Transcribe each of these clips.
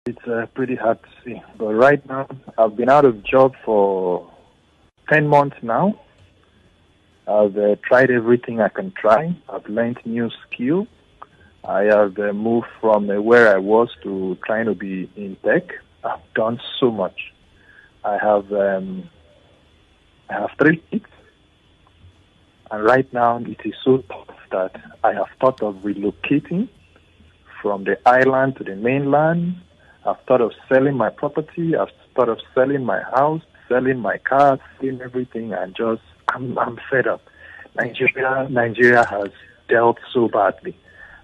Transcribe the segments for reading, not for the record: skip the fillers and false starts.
It's pretty hard to see. But right now, I've been out of job for 10 months now. I've tried everything I can try. I've learned new skill. I have moved from where I was to trying to be in tech. I've done so much. I have 3 kids. And right now, it is so tough that I have thought of relocating from the island to the mainland. I've thought of selling my property. I've thought of selling my house, selling my car, selling everything, and I'm fed up. Nigeria has dealt so badly.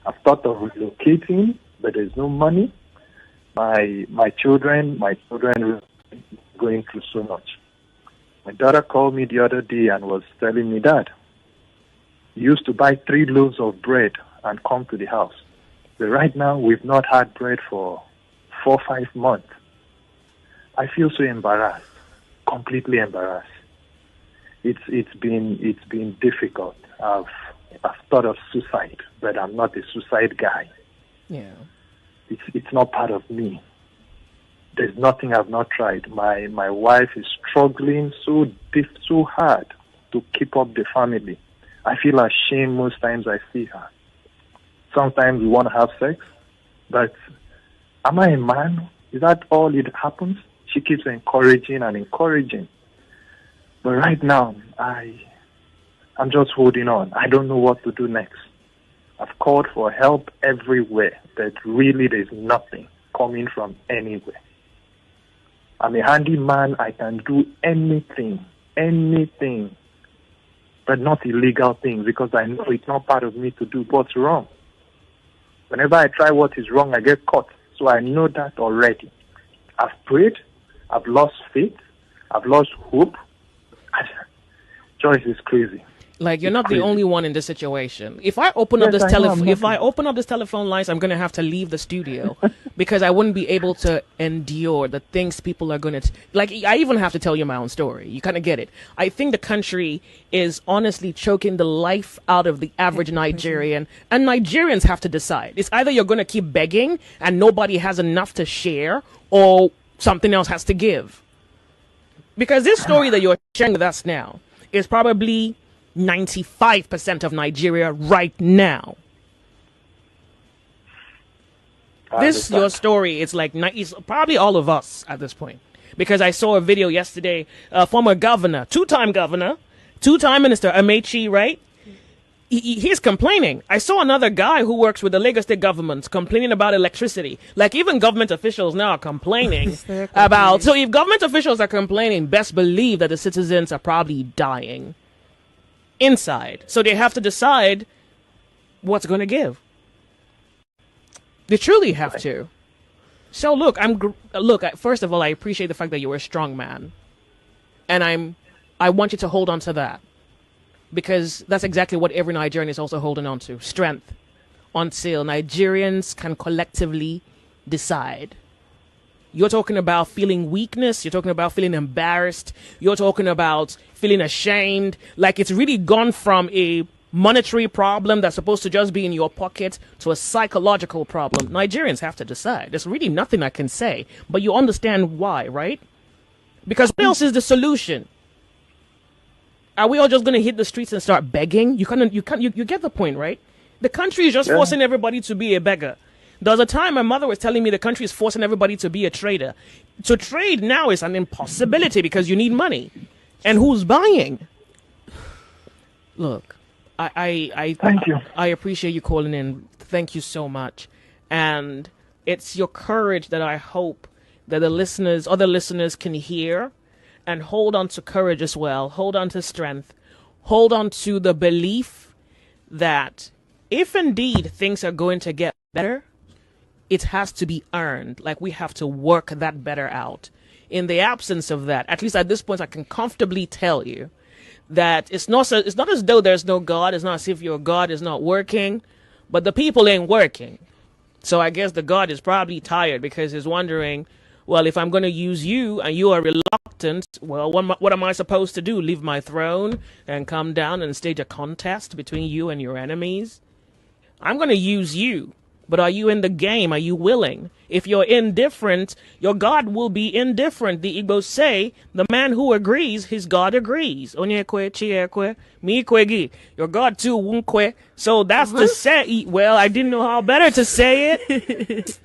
I've thought of relocating, but there's no money. My children are going through so much. My daughter called me the other day and was telling me that you used to buy 3 loaves of bread and come to the house. But right now, we've not had bread for 4 or 5 months. I feel so embarrassed, completely embarrassed. It's been difficult. I've thought of suicide, but I'm not a suicide guy. Yeah. It's not part of me. There's nothing I've not tried. My wife is struggling so hard to keep up the family. I feel ashamed most times I see her. Sometimes we want to have sex, but am I a man? Is that all it happens? She keeps encouraging and encouraging. But right now, I'm just holding on. I don't know what to do next. I've called for help everywhere, but really there's nothing coming from anywhere. I'm a handy man. I can do anything, but not illegal things, because I know it's not part of me to do what's wrong. Whenever I try what is wrong, I get caught. So I know that already. I've prayed. I've lost faith. I've lost hope. Joyce is crazy. Like, you're not the only one in this situation. If I open up this telephone lines, I'm going to have to leave the studio because I wouldn't be able to endure the things people are going to... Like, I even have to tell you my own story. You kind of get it. I think the country is honestly choking the life out of the average Nigerian, and Nigerians have to decide. It's either you're going to keep begging and nobody has enough to share, or something else has to give. Because this story that you're sharing with us now is probably 95% of Nigeria right now. This, your story, it's like, it's probably all of us at this point. Because I saw a video yesterday, former governor, two-time minister, Amechi, right? He's complaining. I saw another guy who works with the Lagos state government complaining about electricity. Like, even government officials now are complaining about... So if government officials are complaining, best believe that the citizens are probably dying inside. So they have to decide what's going to give. They truly have to. So look, first of all, I appreciate the fact that you're a strong man. And I want you to hold on to that. Because that's exactly what every Nigerian is also holding on to. Strength. Until Nigerians can collectively decide. You're talking about feeling weakness. You're talking about feeling embarrassed. You're talking about feeling ashamed. Like, it's really gone from a monetary problem that's supposed to just be in your pocket to a psychological problem. Nigerians have to decide. There's really nothing I can say. But you understand why, right? Because what else is the solution? Are we all just going to hit the streets and start begging? You get the point, right? The country is just forcing everybody to be a beggar. There was a time my mother was telling me the country is forcing everybody to be a trader. To trade now is an impossibility because you need money. And who's buying? Look, Thank you. I appreciate you calling in. Thank you so much. And it's your courage that I hope that other listeners can hear. And hold on to courage as well. Hold on to strength. Hold on to the belief that if indeed things are going to get better, it has to be earned. Like, we have to work that better out. In the absence of that, at least at this point, I can comfortably tell you that it's not as though there's no God. It's not as if your God is not working, but the people ain't working. So I guess the God is probably tired because he's wondering, well, if I'm going to use you and you are reluctant, well, what am I supposed to do? Leave my throne and come down and stage a contest between you and your enemies? I'm going to use you But are you in the game? Are you willing? If you're indifferent, your God will be indifferent. The Igbos say, the man who agrees, his God agrees. Onyekwe, chiekwe, mikwegi. Your God too, wunkwe. So that's to say, well, I didn't know how better to say it.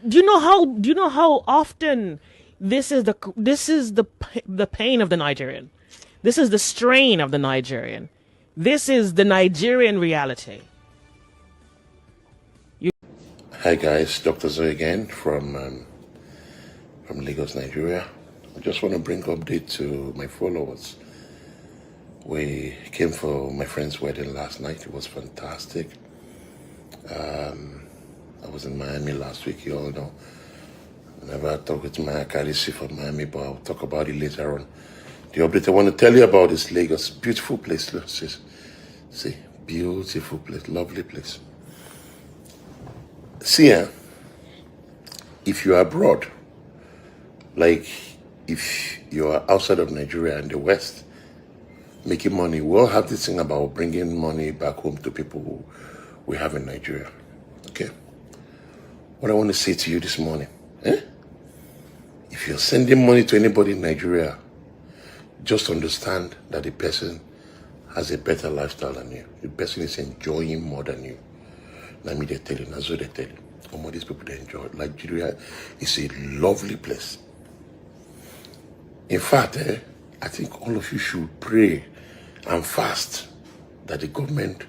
Do you know how often this is the pain of the Nigerian? This is the strain of the Nigerian. This is the Nigerian reality. Hi guys, Dr. Zoe again from Lagos, Nigeria. I just want to bring update to my followers. We came for my friend's wedding last night. It was fantastic. I was in Miami last week, you all know. Whenever I talk with my Akadisi from Miami, but I'll talk about it later on. The update I want to tell you about is Lagos. Beautiful place, look, see, beautiful place, lovely place. See, if you are abroad, like if you are outside of Nigeria and the West, making money, we all have this thing about bringing money back home to people who we have in Nigeria. Okay? What I want to say to you this morning, if you're sending money to anybody in Nigeria, just understand that the person has a better lifestyle than you. The person is enjoying more than you. Let me tell you, that's what they tell you. Some of these people, they enjoy it. Nigeria is a lovely place. In fact, I think all of you should pray and fast that the government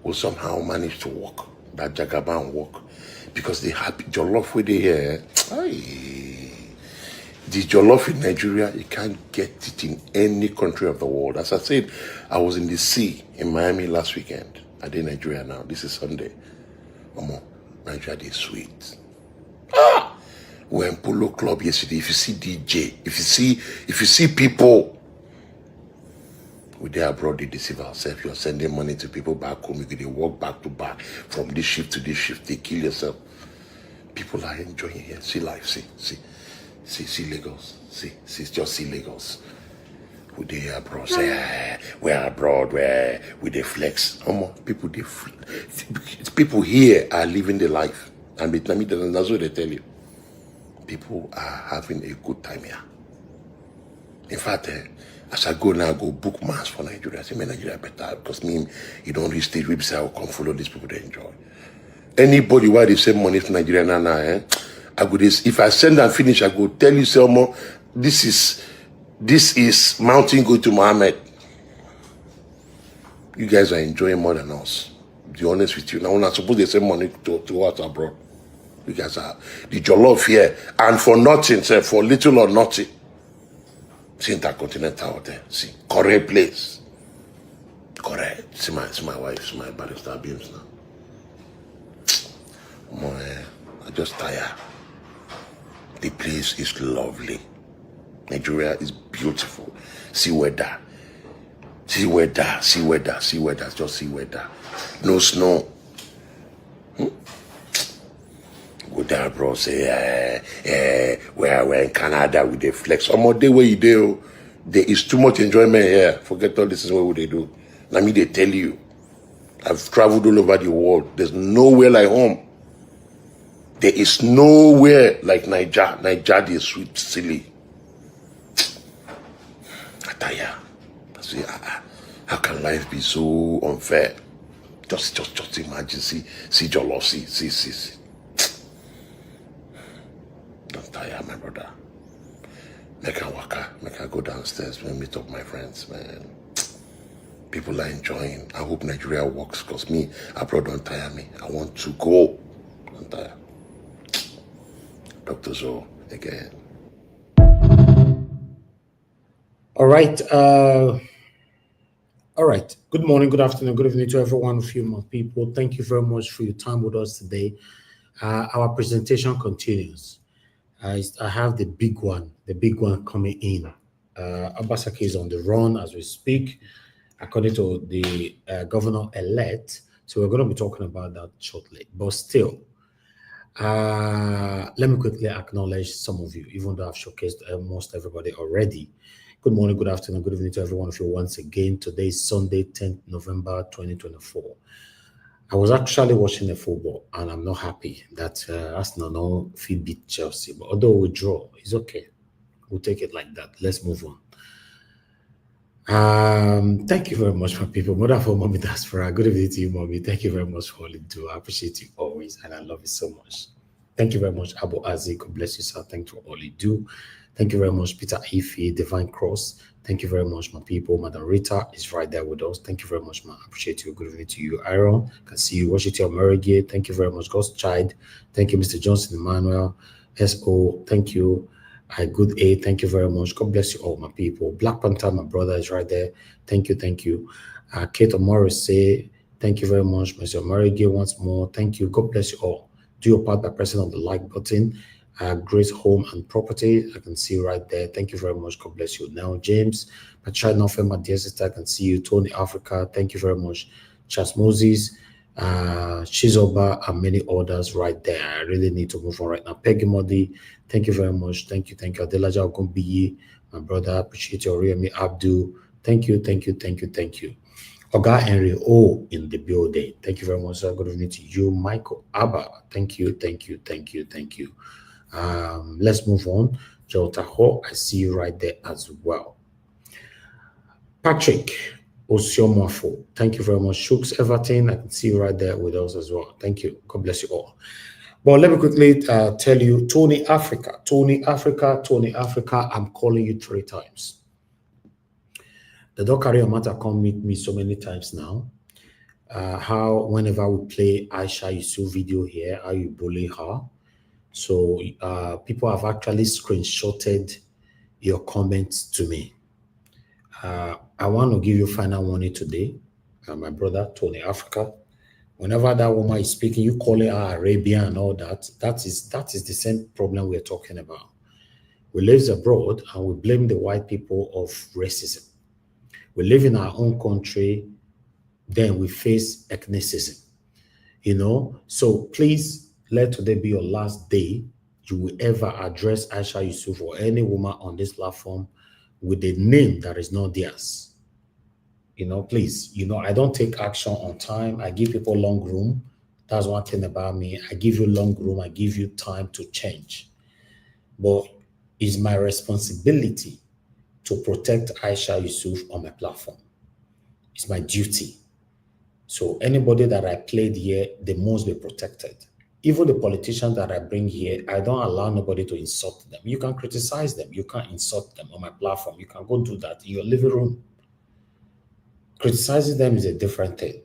will somehow manage to work, that Jagaban work. Because the happy jollof with the here, the jollof in Nigeria, you can't get it in any country of the world. As I said, I was in the sea in Miami last weekend. I did Nigeria now. This is Sunday. Nigeria is sweet. We're in Polo Club yesterday. If you see DJ, if you see people, we there abroad, they deceive ourselves. You're sending money to people back home. You can walk back to back from this shift to this shift. They kill yourself. People are enjoying here. See life. See Lagos. Just see Lagos. We they abroad. We're abroad. We they flex. People here are living the life, and that's what they tell you. People are having a good time here. In fact, as I go now, I go book mass for Nigeria. I say, man, Nigeria better because me, you don't reach stage where I will come follow these people to enjoy. Anybody why they send money to Nigeria now, I go this. If I send and finish, I go tell you some more. This is mountain go to Mohammed. You guys are enjoying more than us. To be honest with you. Now, we're not supposed to send money to us abroad. You guys are the jollof here. And for nothing, sir, for little or nothing. See Intercontinental Hotel. See, correct place. Correct. See my wife, my barrister beams now. I just tired. The place is lovely. Nigeria is beautiful. See weather. Just see weather. No snow. Go there, bro. Say, we're in Canada with the flex. Some more day where you do, there is too much enjoyment here. Forget all this is what they do. Let me they tell you. I've traveled all over the world. There's nowhere like home. There is nowhere like Niger. Niger is sweet, silly. Ataya. I say, how can life be so unfair? Just imagine. See jollof. See. Don't tire, my brother. Make I go downstairs and meet up my friends, man. People are enjoying. I hope Nigeria works because me, abroad don't tire me. I want to go. Don't tire. Dr. Zoe again. All right. Good morning, good afternoon, good evening to everyone, a few more people. Thank you very much for your time with us today. Our presentation continues. I have the big one coming in. Obaseki is on the run as we speak, according to the Governor-Elect. So we're going to be talking about that shortly. But still, let me quickly acknowledge some of you, even though I've showcased almost everybody already. Good morning, good afternoon, good evening to everyone of you once again. Today is Sunday, 10th November 2024. I was actually watching the football, and I'm not happy that Arsenal no fit beat Chelsea. But although we draw, it's okay. We'll take it like that. Let's move on. Thank you very much, my people. Mother for Mommy Diaspora. Good evening to you, Mommy. Thank you very much for all you do. I appreciate you always, and I love you so much. Thank you very much, Abu Aziz. God bless you, sir. Thank you for all you do. Thank you very much, Peter Ife, Divine Cross. Thank you very much, my people. Madam Rita is right there with us. Thank you very much, man. I appreciate you. Good evening to you, Aaron. Can see you. Washington Merigate. Thank you very much, God's Child. Thank you, Mr. Johnson Emmanuel. SO. Thank you. Good A. Thank you very much. God bless you all, my people. Black Panther, my brother, is right there. Thank you. Thank you. Kate Morris say, thank you very much, Mr. Merigate. Once more, thank you. God bless you all. Do your part by pressing on the like button. Grace Home and Property, I can see right there. Thank you very much. God bless you. Now, James, Patricia Nofem, my dear sister, I can see you. Tony Africa, thank you very much. Charles Moses, Shizoba, and many others right there. I really need to move on right now. Peggy Modi, thank you very much. Thank you. Thank you. Adelaja Ogumbiyi, my brother, appreciate your Remy Abdul. Thank you. Thank you. Thank you. Thank you. Oga Henry O in the building. Thank you very much, sir. Good evening to you. Michael Abba, thank you. Thank you. Thank you. Thank you. Let's move on. Jotaho, I see you right there as well. Patrick Osiomafo, thank you very much. Shooks Everton, I can see you right there with us as well. Thank you. God bless you all. But let me quickly tell you, Tony Africa, I'm calling you 3 times. The dog carrier matter come meet me so many times now. How whenever we play Aisha Yusuf video here, how you bully her. So people have actually screenshotted your comments to me. I want to give you final warning today. My brother, Tony Africa, whenever that woman is speaking, you call her Arabian and all that. That is the same problem we're talking about. We live abroad and we blame the white people of racism. We live in our own country, then we face ethnicism. So please, let today be your last day you will ever address Aisha Yusuf or any woman on this platform with a name that is not theirs. Please, I don't take action on time. I give people long room. That's one thing about me. I give you long room. I give you time to change. But it's my responsibility to protect Aisha Yusuf on my platform. It's my duty. So anybody that I played here, they must be protected. Even the politicians that I bring here, I don't allow nobody to insult them. You can criticize them. You can't insult them on my platform. You can go do that in your living room. Criticizing them is a different thing.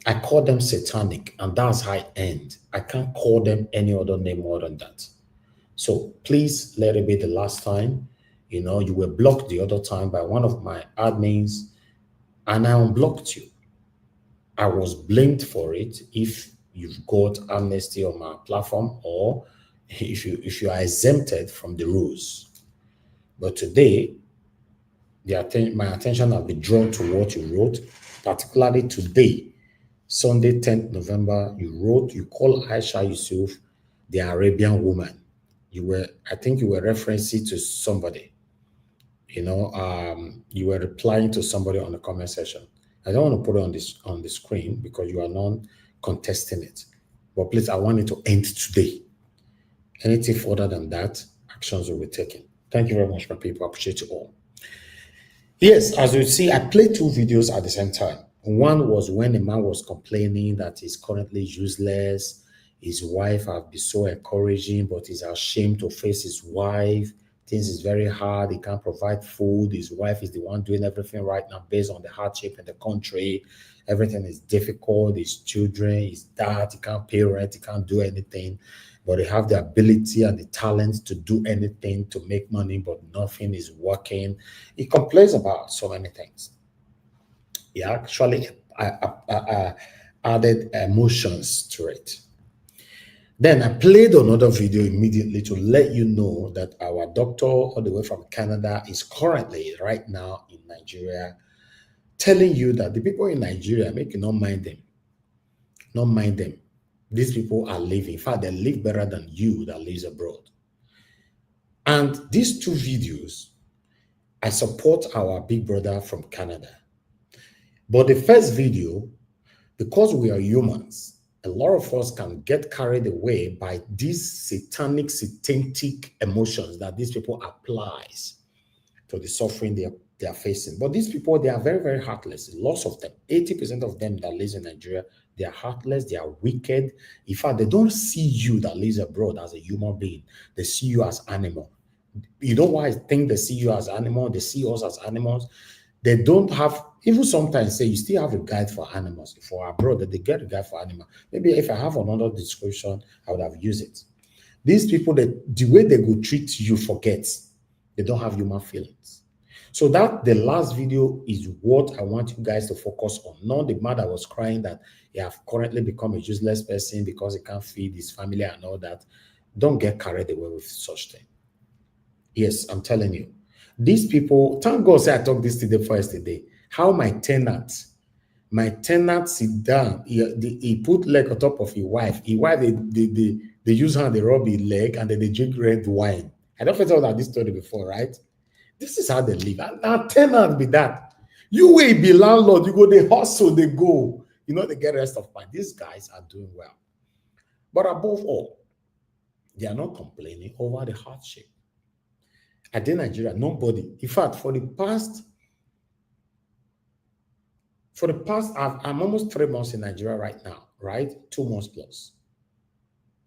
I call them satanic, and that's high end. I can't call them any other name more than that. So please let it be the last time. You were blocked the other time by one of my admins, and I unblocked you. I was blamed for it if you've got amnesty on my platform or if you are exempted from the rules. But today, my attention has been drawn to what you wrote, particularly today, Sunday, 10th November, you call Aisha Yusuf the Arabian woman. I think you were referencing to somebody. You were replying to somebody on the comment section. I don't want to put it on the screen because you are not contesting it. But please, I want it to end today. Anything further than that, actions will be taken. Thank you very much, my people. I appreciate you all. Yes, as you see, I played 2 videos at the same time. One was when a man was complaining that he's currently useless. His wife has been so encouraging, but he's ashamed to face his wife. Things is very hard. He can't provide food. His wife is the one doing everything right now based on the hardship in the country. Everything is difficult. His children, his dad, he can't pay rent. He can't do anything. But they have the ability and the talent to do anything to make money, but nothing is working. He complains about so many things. He actually added emotions to it. Then I played another video immediately to let you know that our doctor all the way from Canada is currently right now in Nigeria, telling you that the people in Nigeria, make you not mind them. Not mind them. These people are living. In fact, they live better than you that lives abroad. And these 2 videos, I support our big brother from Canada. But the first video, because we are humans, a lot of us can get carried away by these satanic emotions that these people applies to the suffering they are facing. But these people, they are very, very heartless. Lots of them, 80% of them that live in Nigeria, they are heartless, they are wicked. In fact, they don't see you that lives abroad as a human being. They see you as animal. You know why I think they see you as animal? They see us as animals. They don't have, even sometimes say you still have a guide for animals. For abroad, they get a guide for animals. Maybe if I have another description, I would have used it. These people, the way they go treat you, forget. They don't have human feelings. So that the last video is what I want you guys to focus on. Not the man that was crying that he have currently become a useless person because he can't feed his family and all that. Don't get carried away with such thing. Yes, I'm telling you. These people, thank God say I talked this today first today. How my tenant sit down, he put leg on top of his wife. His wife, they use hand, they rub his leg, and then they drink red wine. I don't know about this story before, right? This is how they live. And our tenant be that. You will be landlord, you go, they hustle, they go. You know, they get rest of mind. These guys are doing well. But above all, they are not complaining over the hardship. I did Nigeria, nobody. In fact, for the past, I'm almost 3 months in Nigeria right now, right? 2 months plus.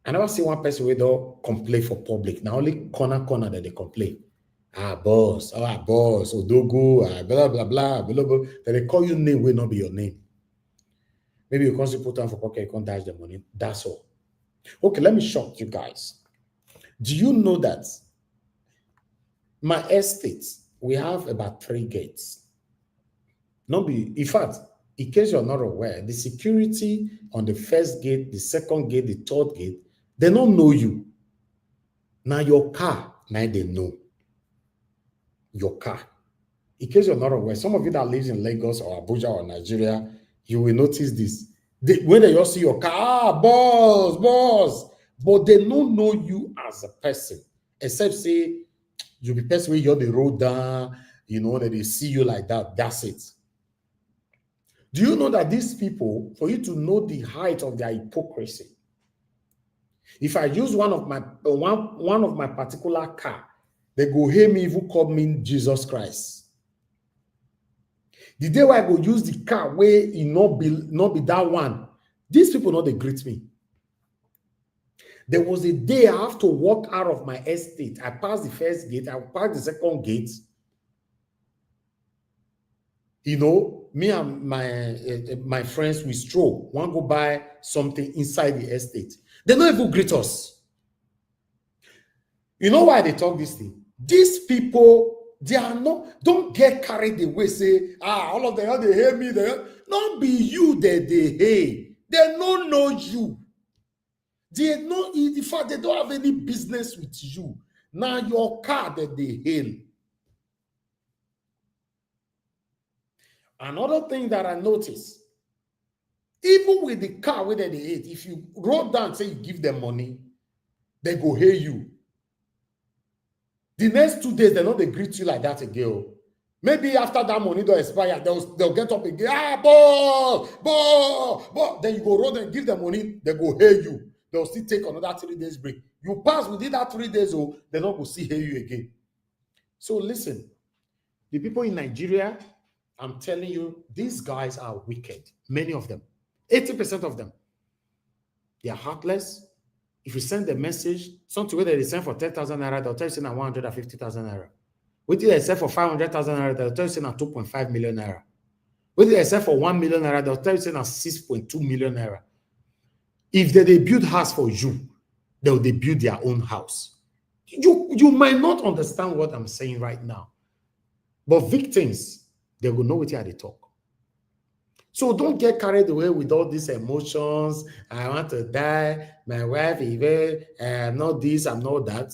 I never see one person who don't complain for public. Now only corner that they complain. Boss, Odogo, blah, blah, blah, blah, blah. Then they call you name will not be your name. Maybe you can't put on for pocket, you can't dash the money. That's all. Okay, let me shock you guys. Do you know that my estate, we have about 3 gates? In fact, in case you're not aware, the security on the first gate, the second gate, the third gate, they don't know you. Now your car, now they know. Your car. In case you're not aware, some of you that lives in Lagos or Abuja or Nigeria, you will notice this. When they all see your car, boss, but they don't know you as a person, except say you be person where you're the road down, you know, that they see you like that. That's it. Do you know that these people, for you to know the height of their hypocrisy, if I use one of my particular car, they go hear me even call me Jesus Christ. The day where I go use the car where it not be that one, these people know they greet me. There was a day I have to walk out of my estate. I passed the first gate, I passed the second gate. You know, me and my friends, we stroll. One go buy something inside the estate. They don't even greet us. You know why they talk this thing? These people, they are not, don't get carried away, say, all of them, they hate me. Not be you that they hate. They don't know you. They know, in fact, they don't have any business with you. Now your car that they hail. Another thing that I noticed, even with the car where they hate, if you roll down, say you give them money, they go hail you. The next 2 days, they greet you like that again. Maybe after that money don't expire, they'll get up again. Boss. Then you go roll and give them money, they go hail you. They'll still take another 3 days break. You pass within that 3 days, they're not going to see hail you again. So listen, the people in Nigeria, I'm telling you, these guys are wicked. Many of them, 80% of them, they are heartless. If you send a message, something where they send for 10,000 naira, they'll tell you now 150,000 naira. What did they send for 500,000 naira? They'll tell you now 2.5 million naira. What did they send for 1 million naira? They'll tell you now 6.2 million naira. If they build house for you, they'll build their own house. You might not understand what I'm saying right now, but victims, they will know what they talk. So don't get carried away with all these emotions. I want to die. My wife, I'm not this, I'm not that.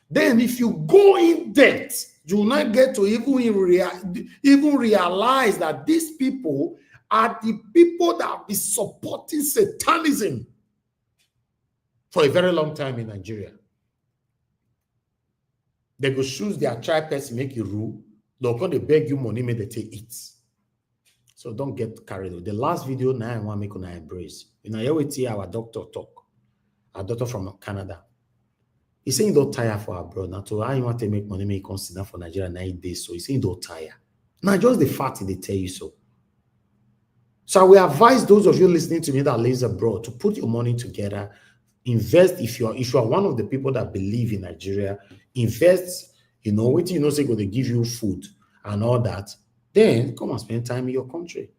Then if you go in depth, you will not get to even realize that these people are the people that have been supporting Satanism for a very long time in Nigeria. They go choose their tribe person, make you rule. They'll come to beg you money, make they take it. So don't get carried away. The last video now I want to make on embrace. You know, here we see our doctor talk. Our doctor from Canada. He's saying don't tire for abroad. Now, to how you want to make money, make consider for Nigeria 9 days. So he's saying don't tire. Now, just the fact they tell you so. So I will advise those of you listening to me that lives abroad to put your money together, invest. If you are one of the people that believe in Nigeria, invest. You know, wait till you know say going to give you food and all that. Then come and spend time in your country.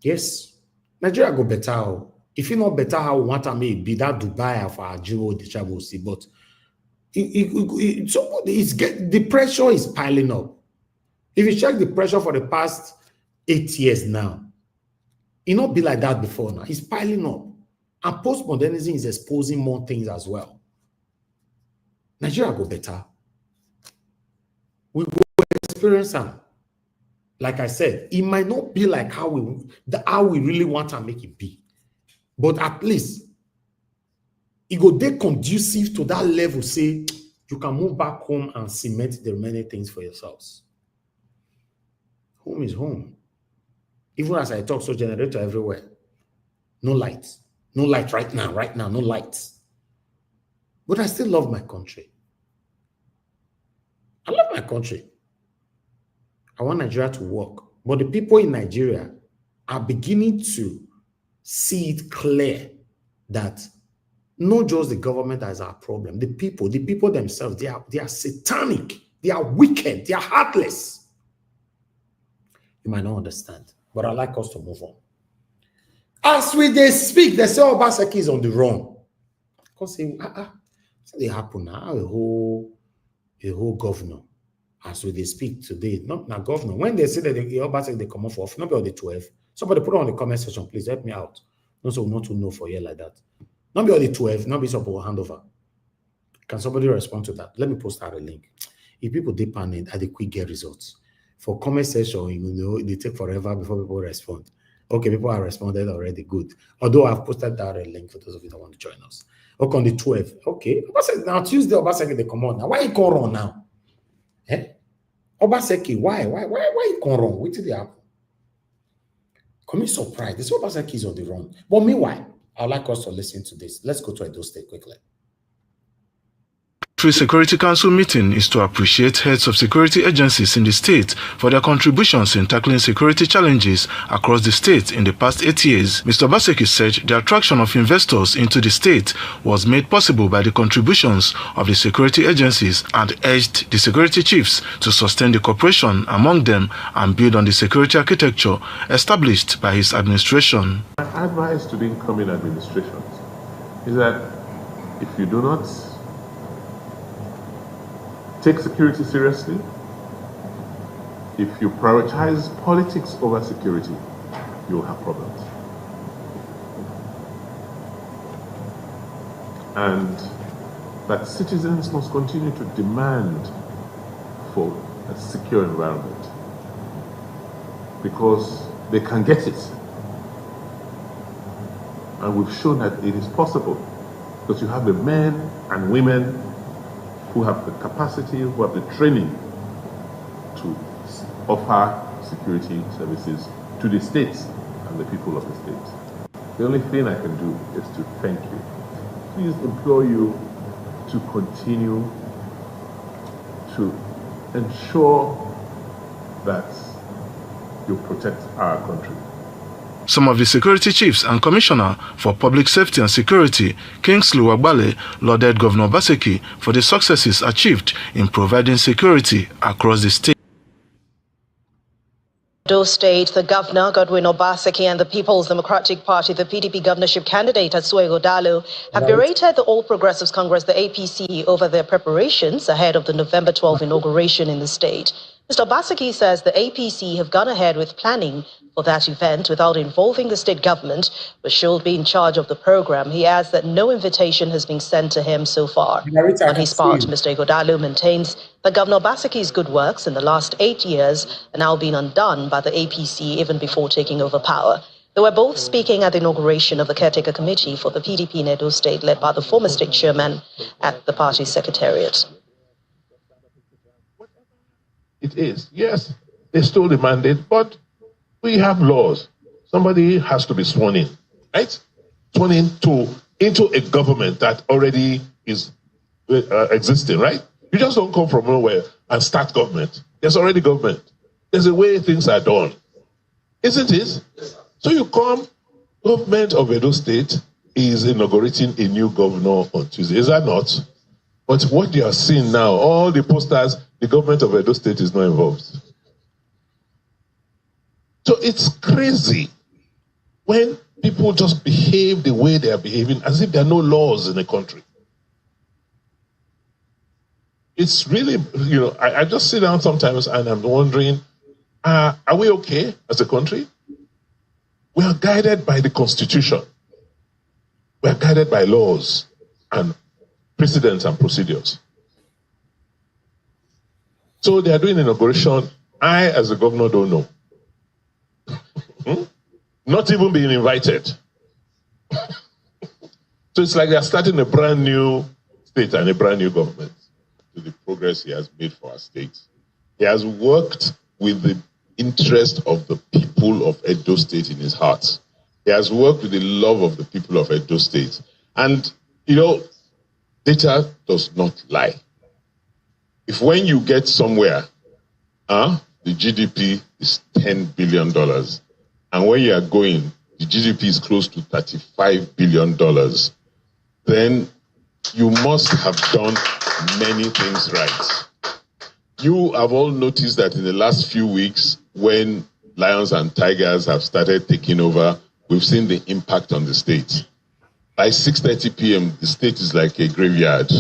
Yes, Nigeria go better. If you know better how we want to make be that Dubai for Agege the travel see, but the pressure is piling up. If you check the pressure for the past 8 years now, it not be like that before now. It's piling up. And postmodernism is exposing more things as well. Nigeria go better. We go experience them. Like I said, it might not be like how we really want to make it be. But at least it go dey conducive to that level, say you can move back home and cement the remaining things for yourselves. Home is home. Even as I talk, so generator everywhere. No lights. No light right now, no lights. But I still love my country. I love my country. I want Nigeria to work. But the people in Nigeria are beginning to see it clear that not just the government that is our problem. The people themselves, they are satanic. They are wicked. They are heartless. You might not understand, but I'd like us to move on. As they speak, they say Obaseki is on the run. Because they happen now, a whole governor. As they speak today, not governor. When they say that Obaseki they come off, not be on the 12. Somebody put it on the comment section, please help me out. Not so not to know for you like that. Not be on the 12, not be support handover. Can somebody respond to that? Let me post out a link. If people dip on it, they quick get results. For comment section, you know, they take forever before people respond. Okay, people have responded already. Good. Although I've posted that a link for those of you that want to join us. Okay, on the 12th. Okay. Obaseki, now Tuesday, Obaseki, they come on now. Why you come wrong now? Obaseki, why you come wrong? What did they happen? Come surprised. They say Obaseki is on the run. But meanwhile, I'd like us to listen to this. Let's go to Edo State quickly. Free Security Council meeting is to appreciate heads of security agencies in the state for their contributions in tackling security challenges across the state in the past 8 years. Mr. Obaseki said the attraction of investors into the state was made possible by the contributions of the security agencies and urged the security chiefs to sustain the cooperation among them and build on the security architecture established by his administration. My advice to the incoming administrations is that if you do not take security seriously, if you prioritize politics over security, you'll have problems. And that citizens must continue to demand for a secure environment because they can get it. And we've shown that it is possible because you have the men and women who have the capacity, who have the training to offer security services to the states and the people of the states. The only thing I can do is to thank you. Please implore you to continue to ensure that you protect our country. Some of the security chiefs and commissioner for public safety and security, Kingsley Wagbale, lauded Governor Obaseki for the successes achieved in providing security across the state. Edo State, the governor, Godwin Obaseki, and the People's Democratic Party, the PDP governorship candidate, Okebholo, have berated the All Progressives Congress, the APC, over their preparations ahead of the November 12 inauguration in the state. Mr. Obaseki says the APC have gone ahead with planning for that event without involving the state government, which should be in charge of the program. He adds that no invitation has been sent to him so far. On his part, Mr. Okebholo maintains that Governor Obaseki's good works in the last 8 years are now being undone by the APC even before taking over power. They were both speaking at the inauguration of the caretaker committee for the PDP in Edo State, led by the former state chairman at the party's secretariat. It is. Yes, they stole the mandate, but We have laws. Somebody has to be sworn in, right? Sworn into a government that already is existing, right? You just don't come from nowhere and start government. There's already government. There's a way things are done, isn't it? So you come, government of Edo State is inaugurating a new governor on Tuesday. Is that not? But what you are seeing now, all the posters, the government of Edo State is not involved. So it's crazy when people just behave the way they are behaving as if there are no laws in the country. It's really, I just sit down sometimes and I'm wondering, are we okay as a country? We are guided by the Constitution. We are guided by laws and precedents and procedures. So they are doing inauguration. I, as a governor, don't know. Not even being invited. So it's like they're starting a brand new state and a brand new government to the progress he has made for our state. He has worked with the interest of the people of Edo State in his heart. He has worked with the love of the people of Edo State. And, data does not lie. If when you get somewhere, the GDP is $10 billion, and when you are going, the GDP is close to $35 billion, then you must have done many things right. You have all noticed that in the last few weeks, when lions and tigers have started taking over, we've seen the impact on the state. By 6:30 p.m., the state is like a graveyard.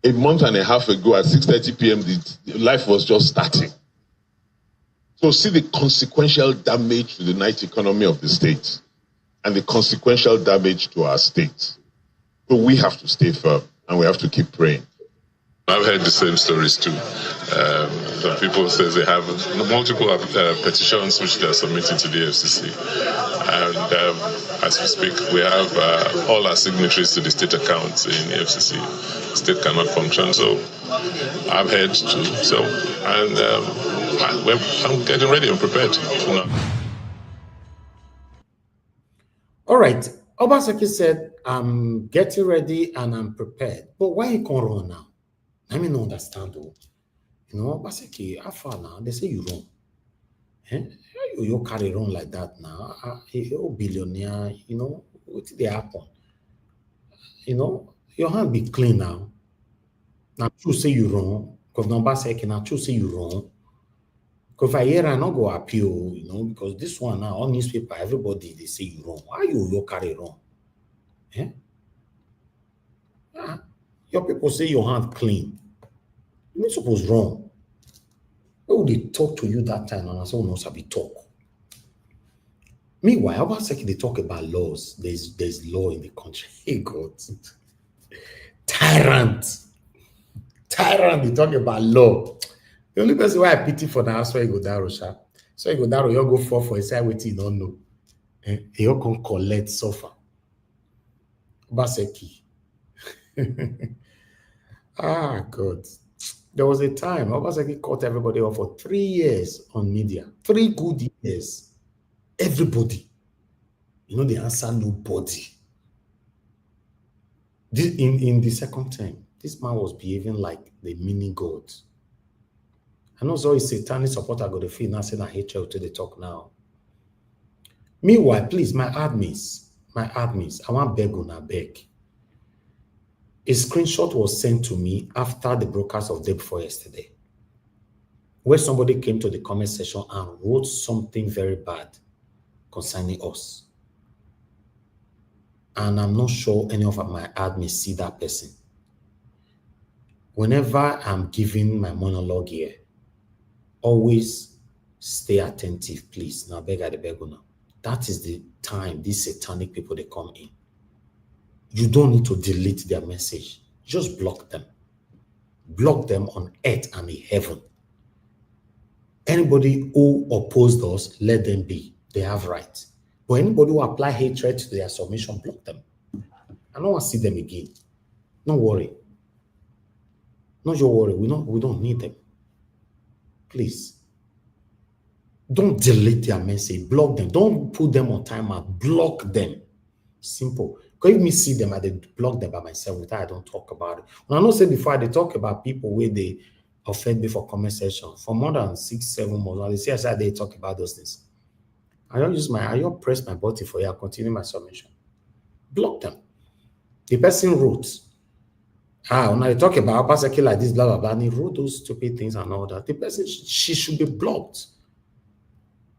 A month and a half ago at 6:30 p.m., the life was just starting. So see the consequential damage to the night economy of the state and the consequential damage to our state. So we have to stay firm and we have to keep praying. I've heard the same stories too. Some people say they have multiple petitions which they are submitting to the FCC. And as we speak, we have all our signatories to the state accounts in the FCC. The state cannot function, so I've heard too. So, and I'm getting ready and prepared for now. All right. Obaseki said, I'm getting ready and I'm prepared. But why you can't run now? I mean, understand though. Obaseki, how far now? They say you run. You carry on like that now. You're a billionaire, what did they happen? Your hand be clean now. Now, true say you run. Because Obaseki, now true say you run. Because if I hear I not go appeal, because this one now, on newspaper, everybody, they say you run. Why you carry on? Your people say your hand clean. You're not supposed wrong. Why would they talk to you that time and someone else be talk? Meanwhile, Obaseki, they talk about laws. There's law in the country. Hey God. Tyrant, they talk about law. The only person why I pity for now is Okebholo, Sha. So Okebholo, you go for a side waiting, you don't know. You can collect suffer. Obaseki. God. There was a time Obaseki caught everybody off for 3 years on media. 3 good years. Everybody. They answer nobody. In the second time, this man was behaving like the mini God. I know so his satanic supporter got the feel now saying I hate you to the talk now. Meanwhile, please, my admins, I want beg on a beg. A screenshot was sent to me after the broadcast of day before yesterday, where somebody came to the comment section and wrote something very bad concerning us. And I'm not sure any of my admins see that person. Whenever I'm giving my monologue here, always stay attentive, please. Now, beg at the beg now. That is the time these satanic people, they come in. You don't need to delete their message. Just block them. Block them on earth and in heaven. Anybody who opposed us, let them be. They have rights. But anybody who apply hatred to their submission, block them. I don't want to see them again. Don't worry. Not your worry. We don't need them. Please. Don't delete their message. Block them. Don't put them on timeout. Block them. Simple. Because if me see them, I block them by myself without I don't talk about it. When I know say before they talk about people where they offend me for comment section for more than 6-7 months. When they say aside they talk about those things. I don't press my button for you. I continue my submission. Block them. The person wrote. When I talk about Obaseki like this, blah blah blah, and he wrote those stupid things and all that. The person she should be blocked.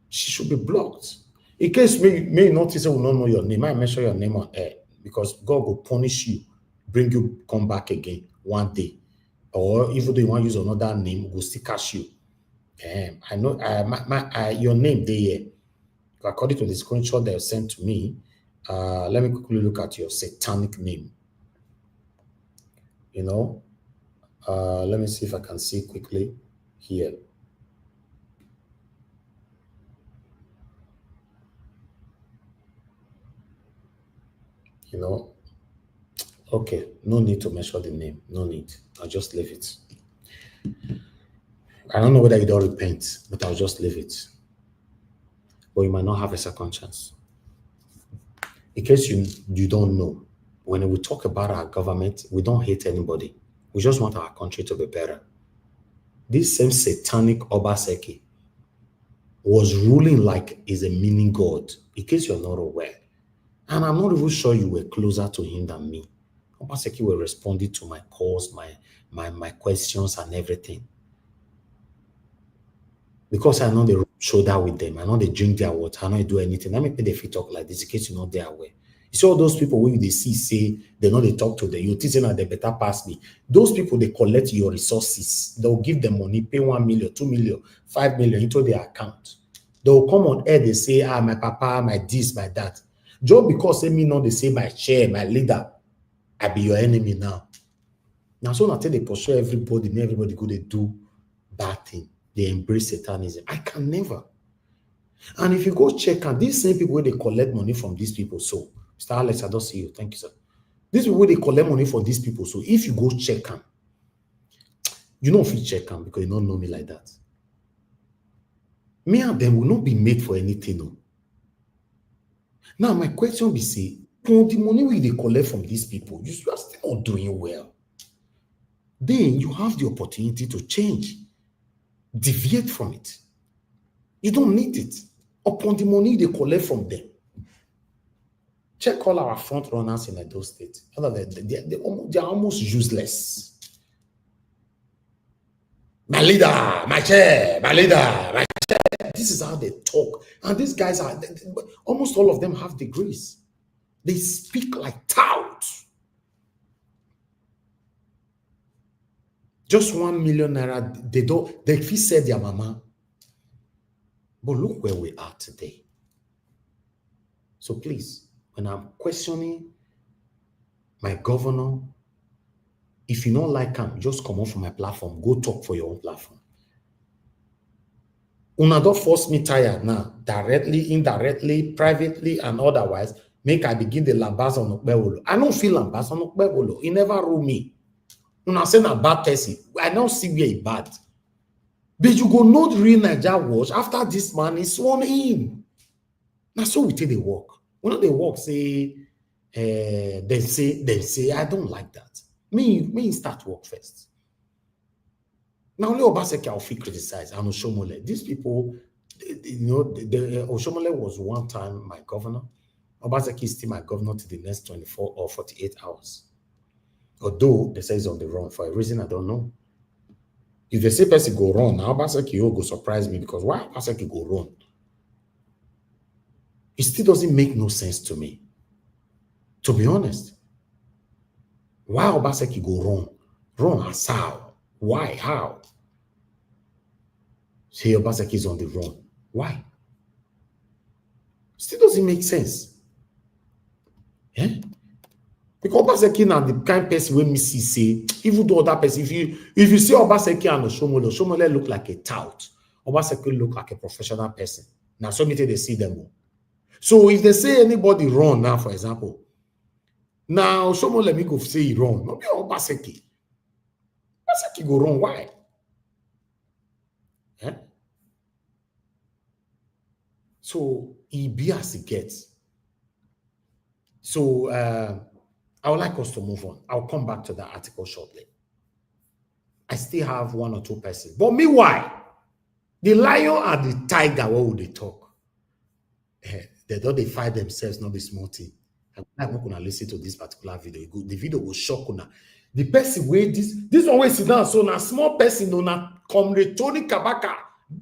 She should be blocked. In case may notice I will not know your name, I mention your name on air because God will punish you, bring you come back again one day. Or even though you want to use another name, will still catch you. I know your name there. According to the screenshot they sent to me, let me quickly look at your satanic name. You know, let me see if I can see quickly here. You know, okay, no need to mention the name. No need. I'll just leave it. I don't know whether you don't repent, but I'll just leave it. Or you might not have a second chance. In case you don't know, when we talk about our government, we don't hate anybody. We just want our country to be better. This same satanic Obaseki was ruling like he's a meaning God, in case you're not aware. And I'm not even sure you were closer to him than me. Obaseki were responding to my calls, my questions and everything. Because I know they shoulder with them, I know they drink their water, I know they do anything. Let me pay the feet talk like this in case you're not there aware. You see all those people when they see say they know they talk to them, you're teaching that they better pass me. Those people they collect your resources, they'll give them money, pay 1 million, 2 million, 5 million into their account. They'll come on air, they say, my papa, my this, my that. Just because they me know they say my chair, my leader, I be your enemy now. Now so until they pursue everybody go they do bad thing. They embrace satanism. I can never. And if you go check out these same people where they collect money from these people, so Mr. Alex, I don't see you. Thank you, sir. These people where they collect money from these people, so if you go check them, you know if you check them because you don't know me like that. Me and them will not be made for anything. No. Now my question be say, for the money where they collect from these people, you are still not doing well. Then you have the opportunity to change. Deviate from it. You don't need it. Upon the money they collect from them. Check all our front runners in those states. They're almost useless. My leader, my chair, my leader, my chair. This is how they talk. And these guys are, almost all of them have degrees. They speak like touts. Just 1 million naira, they feel said their mama. But look where we are today. So please, when I'm questioning my governor, if you don't like him, just come off from my platform. Go talk for your own platform. Una don't force me tired now, directly, indirectly, privately, and otherwise. Make I begin the lambast on Okpebholo. I don't feel lambast on Okpebholo. He never rule me. Una say a bad person. I don't see where he bad. But you go not real Niger watch after this man is sworn in. Now so we take the work. When they work, say, they say, I don't like that. Me start work first. Now only Obaseki I'll feel criticized and Oshomole. These people, Oshomole was one time my governor. Obaseki is still my governor to the next 24 or 48 hours. Although they say he's on the run for a reason I don't know. If they say person go wrong, now Obaseki will go surprise me because why Obaseki go wrong? It still doesn't make no sense to me. To be honest. Why Obaseki go wrong? Wrong as how? Why? How? Say Obaseki is on the run. Why? Still doesn't make sense. Yeah? Because Obaseki now the kind person when me see say, even though other person, if you see Obaseki and Oshomole look like a tout. Obaseki look like a professional person. Now so many they see them all. So if they say anybody wrong now, for example, now Oshomole let me go say he wrong. Not be Obaseki. Obaseki go wrong. Why? Yeah? So he be as he gets. So I would like us to move on. I'll come back to that article shortly. I still have one or two persons. But meanwhile, the lion and the tiger, what would they talk? They don't fight themselves, not be small thing. I'm not gonna listen to this particular video. The video will shock una. The person where this one way sit down, so na small person, no na comrade Tony Kabaka,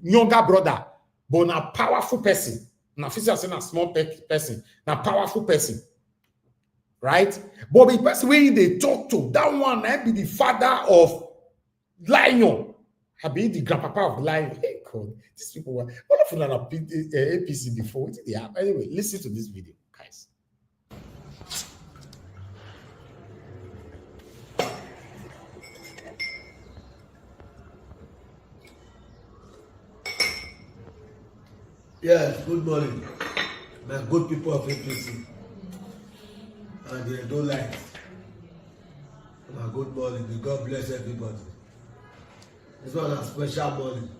younger brother, but na powerful person. Na physical say na small person, na powerful person. Right? But the person where they talk to, that one might be the father of lion. I be the grandpapa of lion. Hey God, these people were all of them are APC before. What did they have? Anyway, listen to this video, guys. Yes, good morning, my good people of APC and the Edo Light. My good morning, may God bless everybody. This one is a special morning.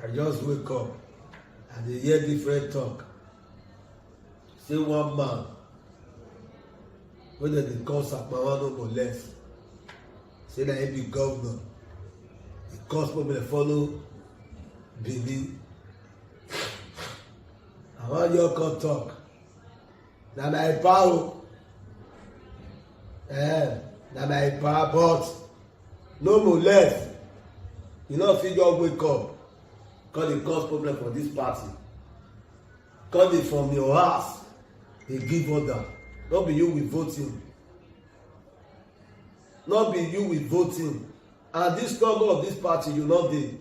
I just wake up and they hear different talk. See one man, when they call Sapmawano or less, say that he be governor. He calls people to follow Benin. I want you to talk. Now my power. Now my power, but no more less. You know, if you just wake up, because it cause problem for this party. Because it from your house, they give order. Not be you with voting. Not be you with voting. And this struggle of this party, you know, you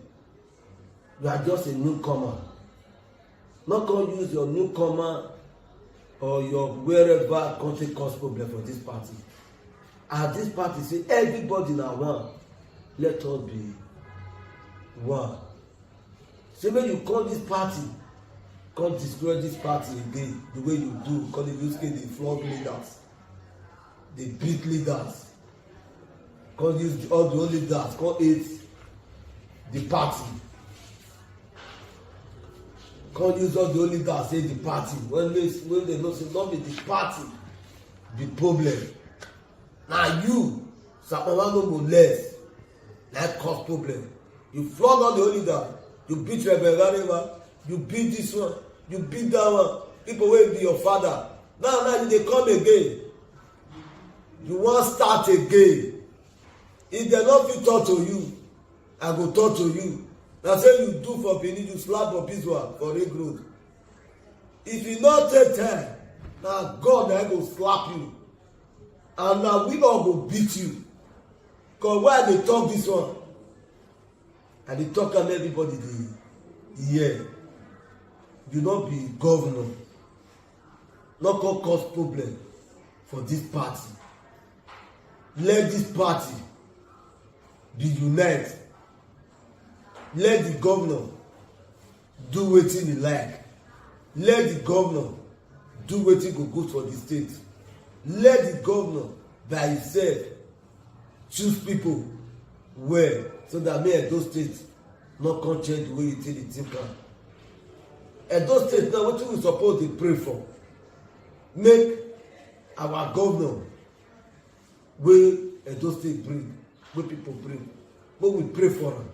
are just a newcomer. Not going to use your newcomer or your wherever country cause problem for this party. And this party say everybody now one. Let us be one. So when you call this party, can't destroy this party again the way you do, because they use the flog leaders, they beat leaders, can't use all the old leaders, can't hate the party. Can't use all the only leaders say the party. When they know say not be the party, the problem. Now you, Sapmawano go less, that cause problem. You flog all the only leaders. You beat Rebel, you beat this one, you beat that one. People will be your father. Now they come again. You want start again. If they not fit talk to you, I go talk to you. Now say you do for Benin, you slap for Piswa for Ring Road. If you not take time, now God I go slap you. And now we all go beat you. Because why they talk this one? And they talk and everybody they hear. You not be governor. Not going cause problem for this party. Let this party be united. Let the governor do wetin he like. Let the governor do wetin go good for the state. Let the governor by himself choose people well, so that may Edo State not come change the way you take the think am. Edo State now wetin we suppose dey pray for? Make our governor wey Edo State bring, wey people bring, make we pray for am.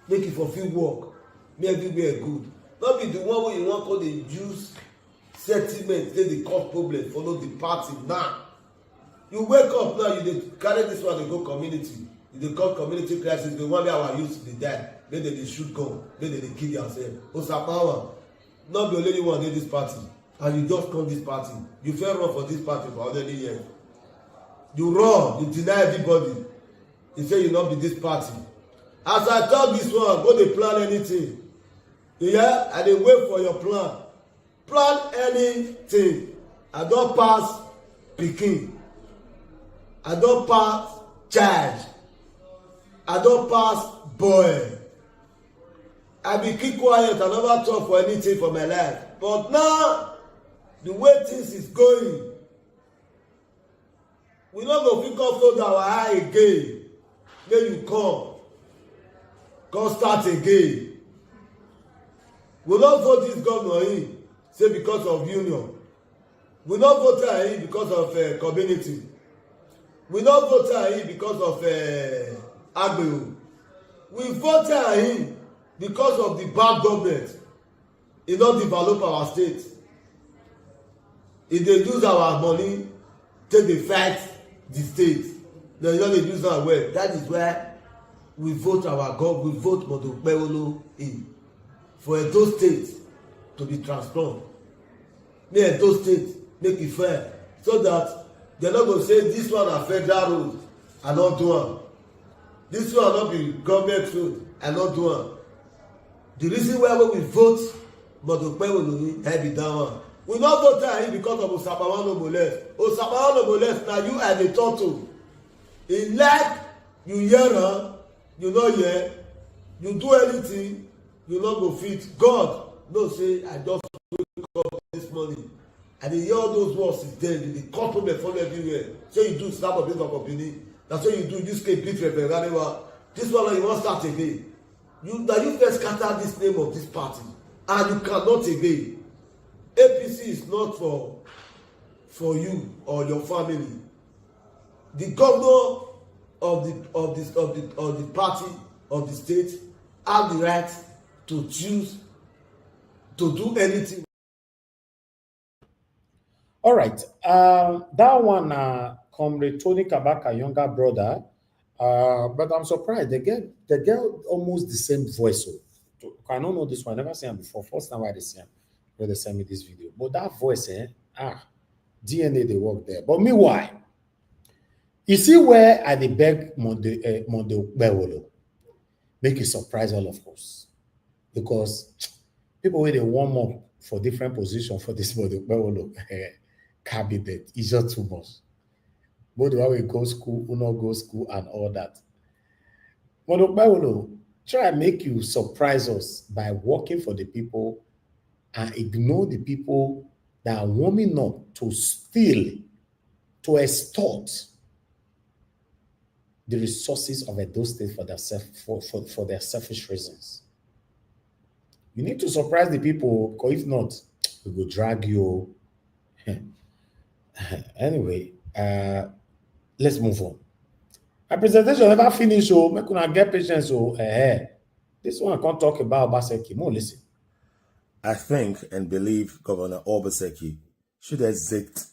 Make it for free work, make everywhere good. Not be the one where you want to use sentiment, then they cause problem, follow the party. Now, you wake up now, you carry this one, they go community. You dey call community crisis, the one where our youth dey die, then they shoot gun, then they kill themselves. Osapawa, not be only one in this party, and you just come this party. You fair run for this party for already years. You run, you deny everybody. You say you not be this party. As I talk this one, go dey plan anything. Yeah, I dey wait for your plan. Plan anything. I don pass pikin. I don pass child. I don pass boy. I be keep quiet. I never talk for anything for my life. But now, the way things is going, we no go fit come fold our eye again. Make you come start again. We don't vote this governor in. say because of union. We not vote him because of community. We not vote him because of Agege. We vote him because of the bad government. He not develop our state. If they use our money, take the fight the state. They don't use our well. That is why we vote our God. We vote for the Okpebholo in for Edo State to be transformed. Make Edo State make it fair, so that they're not going to say this one are federal road and not do one. This one not be government road and not do one. The reason why we vote for the Okpebholo help it down. We not vote him because of Osabawano molest. Osabawano molest now you are the turtle. In like you hear her, you know hear, you do anything, you not go fit. God no say I just wake up this morning and they hear all those words is dead. The compliment follow everywhere. So you do snap of this company. That's what you do. This case beat referendum. This one you want start again. You first scatter this name of this party and you cannot again. APC is not for you or your family. The governor of the party of the state have the right to choose to do anything. All right, that one, Comrade Tony Kabaka, younger brother, but I'm surprised they get almost the same voice. I don't know this one. I never seen him before. First time I see him. Where they send me this video, but that voice, DNA they work there. But meanwhile, you see where I beg Monde Okebholo, make it surprise all of us, because people where they warm up for different positions for this Monde Okebholo cabinet is just too much. Both the way we go school, who not go school, and all that. Monde Okebholo try and make you surprise us by working for the people and ignore the people that are warming up to steal, to extort the resources of Edo State for their selfish reasons. You need to surprise the people, because if not, we will drag you. Anyway, let's move on. My presentation never finished, so make una get patience. So, this one I can't talk about Obaseki. More listen. I think and believe Governor Obaseki should exit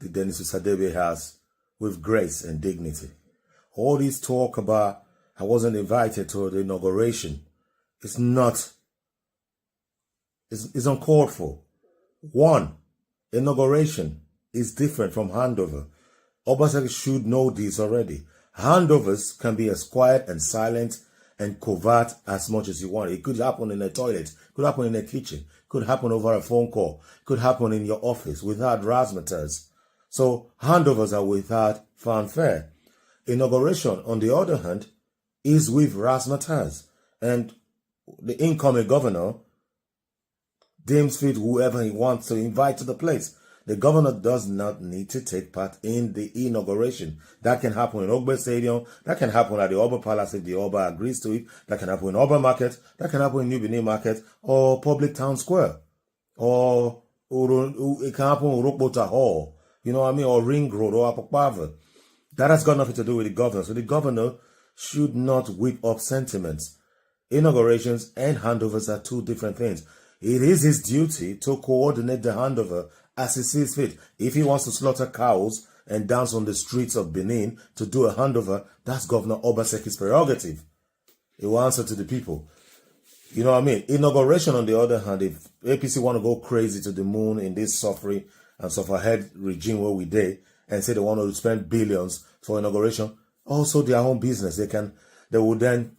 the Dennis Usadebe House with grace and dignity. All this talk about I wasn't invited to the inauguration is not, is uncalled for. One, inauguration is different from handover. Obaseki should know this already. Handovers can be as quiet and silent and covert as much as you want. It could happen in a toilet, could happen in a kitchen, could happen over a phone call, could happen in your office without razzmatazz. So handovers are without fanfare. Inauguration, on the other hand, is with razzmatazz. And the incoming governor deems fit whoever he wants to invite to the place. The governor does not need to take part in the inauguration. That can happen in Ogbe Stadium. That can happen at the Oba Palace if the Oba agrees to it. That can happen in Oba Market. That can happen in New Benin Market or Public Town Square. Or it can happen in Rokbota Hall. You know what I mean? Or Ring Road or Apokpava. That has got nothing to do with the governor. So the governor should not whip up sentiments. Inaugurations and handovers are two different things. It is his duty to coordinate the handover as he sees fit. If he wants to slaughter cows and dance on the streets of Benin to do a handover, that's Governor Obaseki's prerogative. He will answer to the people. You know what I mean? Inauguration, on the other hand, if APC want to go crazy to the moon in this suffering and sufferhead regime where we did, and say they want to spend billions for inauguration, also their own business. They will then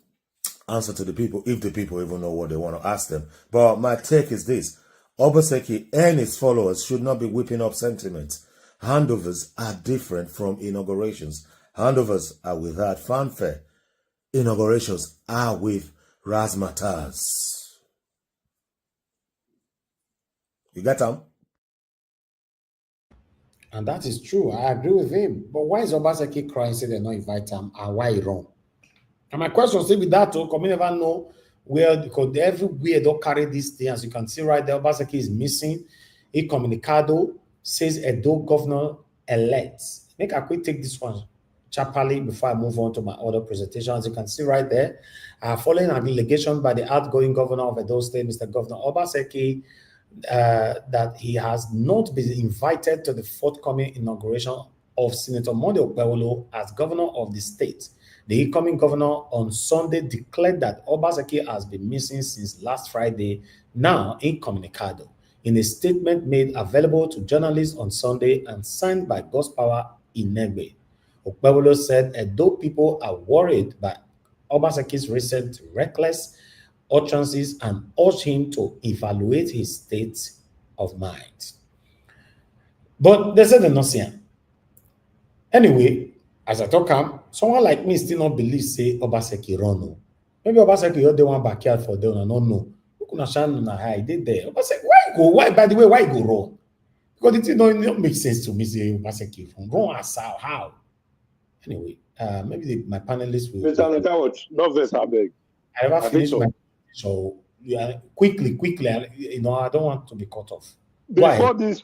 answer to the people, if the people even know what they want to ask them. But my take is this: Obaseki and his followers should not be whipping up sentiments. Handovers are different from inaugurations. Handovers are without fanfare. Inaugurations are with razzmatazz. You got them? And that is true. I agree with him. But why is Obaseki crying, say they not invite him, and why he wrong? And my question still be that too, because we never know where because everywhere they carry this thing, as you can see right there, Obaseki is missing. A communicado says Edo Governor-Elect. Make I quick take this one chapterly before I move on to my other presentation. As you can see right there, following an allegation by the outgoing governor of Edo State, Mr. Governor Obaseki, that he has not been invited to the forthcoming inauguration of Senator Monday Okpebholo as governor of the state. The incoming governor on Sunday declared that Obaseki has been missing since last Friday, now incommunicado. In a statement made available to journalists on Sunday and signed by Godspower Inegbe, Okpebholo said Edo people are worried by Obaseki's recent reckless utterances and urged him to evaluate his state of mind. But they said they're not seeing. Anyway, as I talk, someone like me still not believe say Obaseki run. Maybe Obaseki you the one backyard for them and not know. I did there. Obaseki, why go? Why, by the way, why go wrong? Because it don't make sense to me say Obaseki wrong as how. Anyway, maybe my panelists will. Mr. Netawatch, not this beg. I never finished my so quickly, you know, I don't want to be cut off. Before this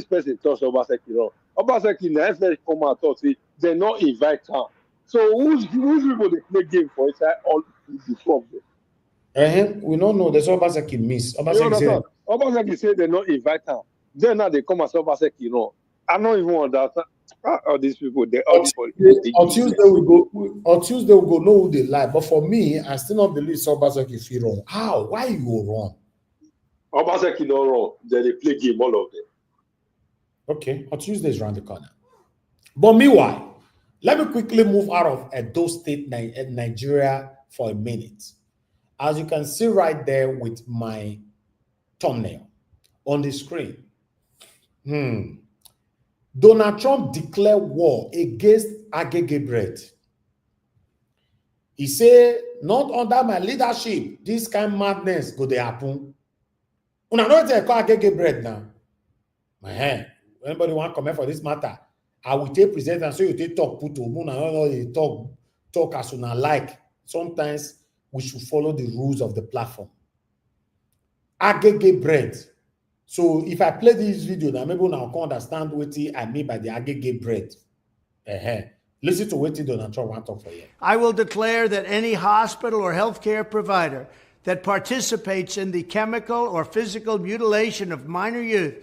person talks Obaseki wrong, Obaseki never come out and say they not invite her. So who's people they play game for inside all the problem? We don't know. There's Obaseki miss. Obaseki say they not invite her. Then now they come and say Obaseki wrong. I don't even understand. All these people, they all on Tuesday we go know who they lie. But for me, I still not believe Obaseki feel wrong. How? Why you go wrong? Obaseki not wrong. Then they play game, all of them. Okay, on Tuesday is around the corner. But meanwhile, let me quickly move out of Edo State, Nigeria for a minute. As you can see right there with my thumbnail on the screen. Donald Trump declared war against Agege bread. He said, not under my leadership, this kind of madness go to happen. Una know they call Agege bread now. My hand. Anybody want to comment for this matter? I will take present and so you take talk put to moon and all you talk as soon as like. Sometimes we should follow the rules of the platform. Agege bread. So if I play this video, now maybe now can understand what I mean by the Agege bread. Listen to what Donald Trump wants to talk for you. I will declare that any hospital or healthcare provider that participates in the chemical or physical mutilation of minor youth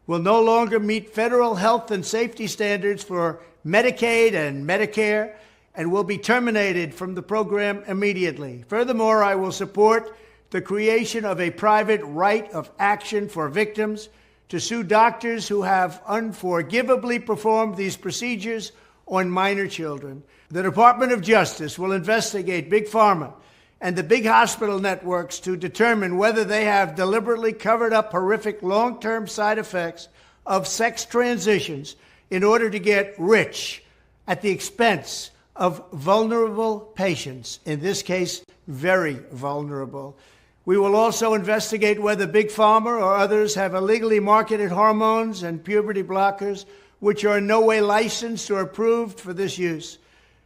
will no longer meet federal health and safety standards for Medicaid and Medicare and will be terminated from the program immediately. Furthermore, I will support the creation of a private right of action for victims to sue doctors who have unforgivably performed these procedures on minor children. The Department of Justice will investigate Big Pharma and the big hospital networks to determine whether they have deliberately covered up horrific long-term side effects of sex transitions in order to get rich at the expense of vulnerable patients, in this case, very vulnerable. We will also investigate whether Big Pharma or others have illegally marketed hormones and puberty blockers, which are in no way licensed or approved for this use.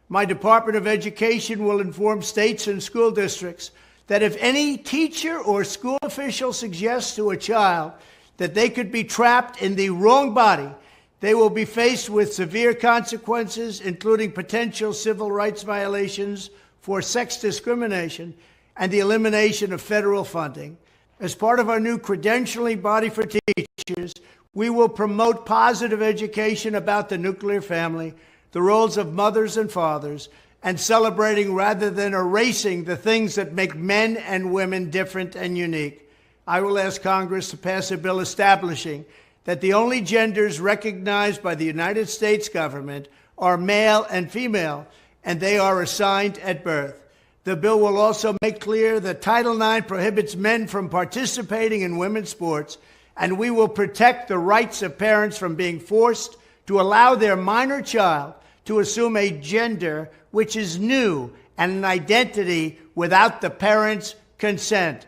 My Department of Education will inform states and school districts that if any teacher or school official suggests to a child that they could be trapped in the wrong body, they will be faced with severe consequences, including potential civil rights violations for sex discrimination and the elimination of federal funding. As part of our new credentialing body for teachers, we will promote positive education about the nuclear family, the roles of mothers and fathers, and celebrating rather than erasing the things that make men and women different and unique. I will ask Congress to pass a bill establishing that the only genders recognized by the United States government are male and female, and they are assigned at birth. The bill will also make clear that Title IX prohibits men from participating in women's sports, and we will protect the rights of parents from being forced to allow their minor child to assume a gender which is new and an identity without the parents' consent.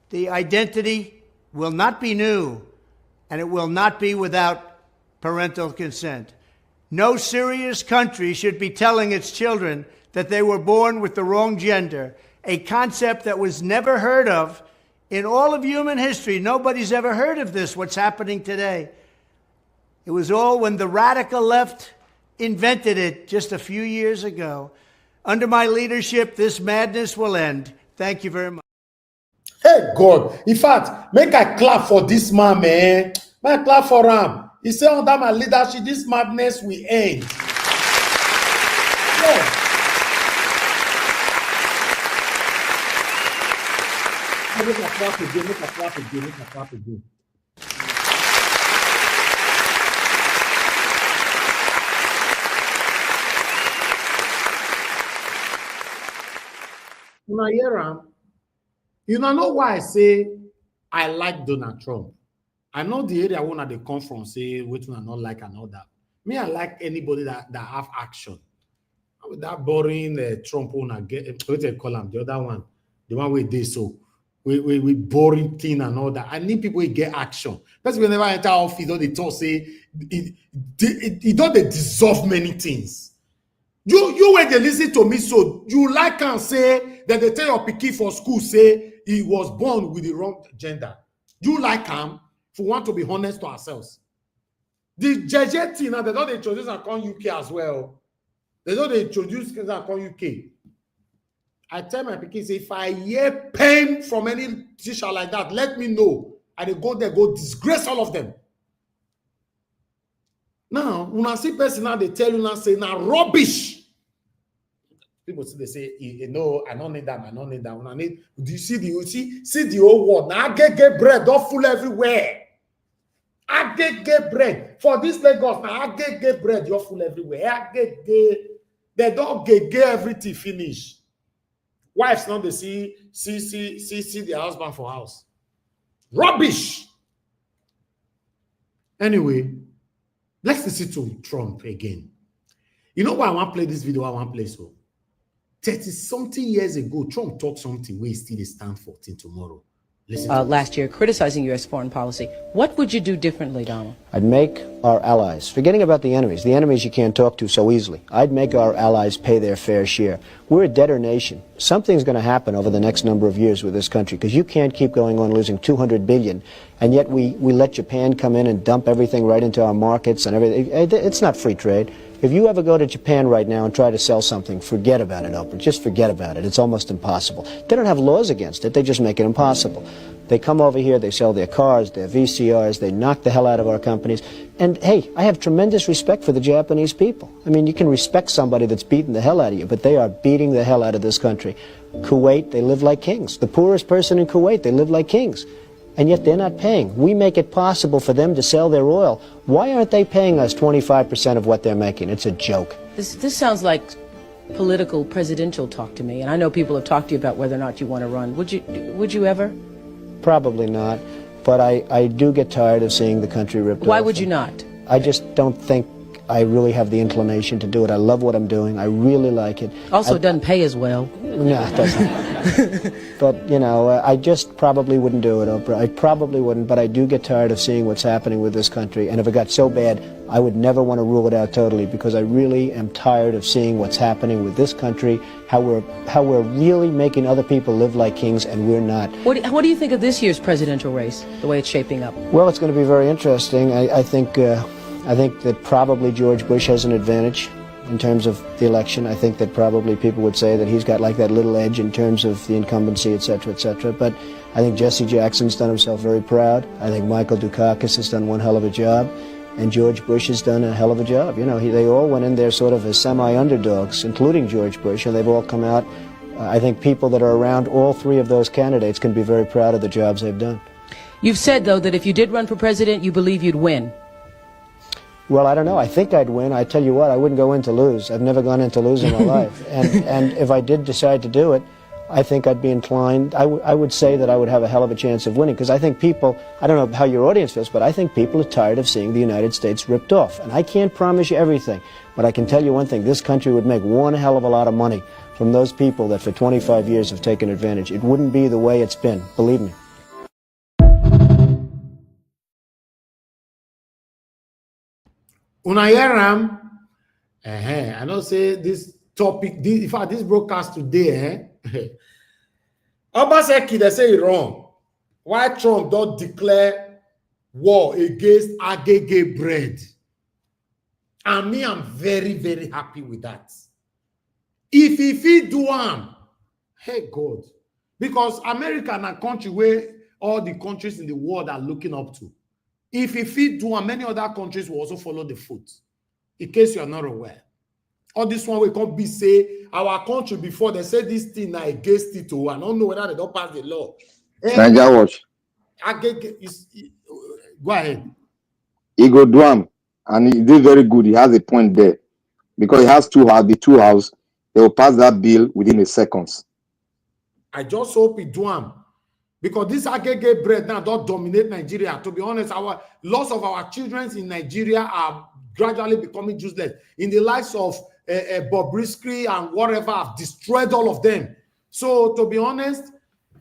The identity will not be new, and it will not be without parental consent. No serious country should be telling its children that they were born with the wrong gender a concept that was never heard of in all of human history. Nobody's ever heard of this, what's happening today. It was all when the radical left invented it just a few years ago. Under my leadership, this madness will end. Thank you very much. Hey, God. In fact, make a clap for this man, man. Make a clap for him. He said, under my leadership, this madness will end. Yeah. Make a clap again, make a clap again, make a clap again. You know why I say I like Donald Trump. I know the area where they come from, say, which one I not like and all that. Me, I like anybody that have action. With that boring Trump one, I get, what they call him, the other one, the one we did so. We boring thing and all that. I need people who get action. That's whenever I enter office, they talk, say, it don't they dissolve many things. You when they listen to me, so you like and say that they tell your pikin for school, say he was born with the wrong gender. You like him, if we want to be honest to ourselves. The Agege thing, now they don't introduce and call UK as well. They don't introduce and call UK. I tell my pikin, say, if I hear pain from any teacher like that, let me know. And they go there, go disgrace all of them. Now, when I see person now, they tell you now, say, now rubbish. People say, they say, no, I don't need that, I don't need that. When I need, do you see the whole world? Now, Agege bread, don't full everywhere. Agege bread. For this Lagos, now, Agege bread, you're full everywhere. Agege, they don't get everything finish. Wives, now, they see their husband for house. Rubbish. Anyway, let's listen to Trump again. You know why I want to play this video? I want to play so. 30-something years ago, Trump talked something where he still stand for till tomorrow. Listen last year, criticizing U.S. foreign policy. What would you do differently, Donald? I'd make our allies, forgetting about the enemies you can't talk to so easily, I'd make our allies pay their fair share. We're a debtor nation. Something's going to happen over the next number of years with this country, because you can't keep going on losing $200 billion, and yet we let Japan come in and dump everything right into our markets and everything. It's not free trade. If you ever go to Japan right now and try to sell something, forget about it, Oprah. Just forget about it. It's almost impossible. They don't have laws against it. They just make it impossible. They come over here, they sell their cars, their VCRs, they knock the hell out of our companies. And, hey, I have tremendous respect for the Japanese people. I mean, you can respect somebody that's beating the hell out of you, but they are beating the hell out of this country. Kuwait, they live like kings. The poorest person in Kuwait, they live like kings. And yet they're not paying. We make it possible for them to sell their oil. Why aren't they paying us 25% of what they're making? It's a joke. This sounds like political presidential talk to me, and I know people have talked to you about whether or not you want to run. Would you ever? Probably not, but I do get tired of seeing the country ripped off. Why would you not? I just don't think I really have the inclination to do it. I love what I'm doing. I really like it. Also, it doesn't pay as well. No, it doesn't. But, you know, I just probably wouldn't do it, Oprah. I probably wouldn't, but I do get tired of seeing what's happening with this country. And if it got so bad, I would never want to rule it out totally, because I really am tired of seeing what's happening with this country, how we're really making other people live like kings, and we're not. What do you think of this year's presidential race, the way it's shaping up? Well, it's going to be very interesting. I think that probably George Bush has an advantage in terms of the election. I think that probably people would say that he's got like that little edge in terms of the incumbency, et cetera, et cetera. But I think Jesse Jackson's done himself very proud. I think Michael Dukakis has done one hell of a job. And George Bush has done a hell of a job. You know, they all went in there sort of as semi-underdogs, including George Bush, and they've all come out. I think people that are around all three of those candidates can be very proud of the jobs they've done. You've said, though, that if you did run for president, you believe you'd win. Well, I don't know. I think I'd win. I tell you what, I wouldn't go in to lose. I've never gone in to lose in my life. And if I did decide to do it, I think I'd be inclined. I would say that I would have a hell of a chance of winning, because I think people, I don't know how your audience feels, but I think people are tired of seeing the United States ripped off. And I can't promise you everything, but I can tell you one thing. This country would make one hell of a lot of money from those people that for 25 years have taken advantage. It wouldn't be the way it's been, believe me. Unayaram, I know say this topic, in fact, this broadcast today, Obaseki, they say it wrong. Why Trump don't declare war against Agege bread? And me, I'm very, very happy with that. If he do hey God, because America is a country where all the countries in the world are looking up to. If he do many other countries will also follow the foot. In case you are not aware. All this one we can't be say our country before they say this thing now against it. I don't know whether they don't pass the law. Niger watch. Go ahead. He go do him, and he did very good. He has a point there because he has the two house. They will pass that bill within a seconds. I just hope he do him. Because this Agege bread now don't dominate Nigeria. To be honest, lots of our children in Nigeria are gradually becoming useless. In the likes of Bobrisky and whatever, have destroyed all of them. So to be honest,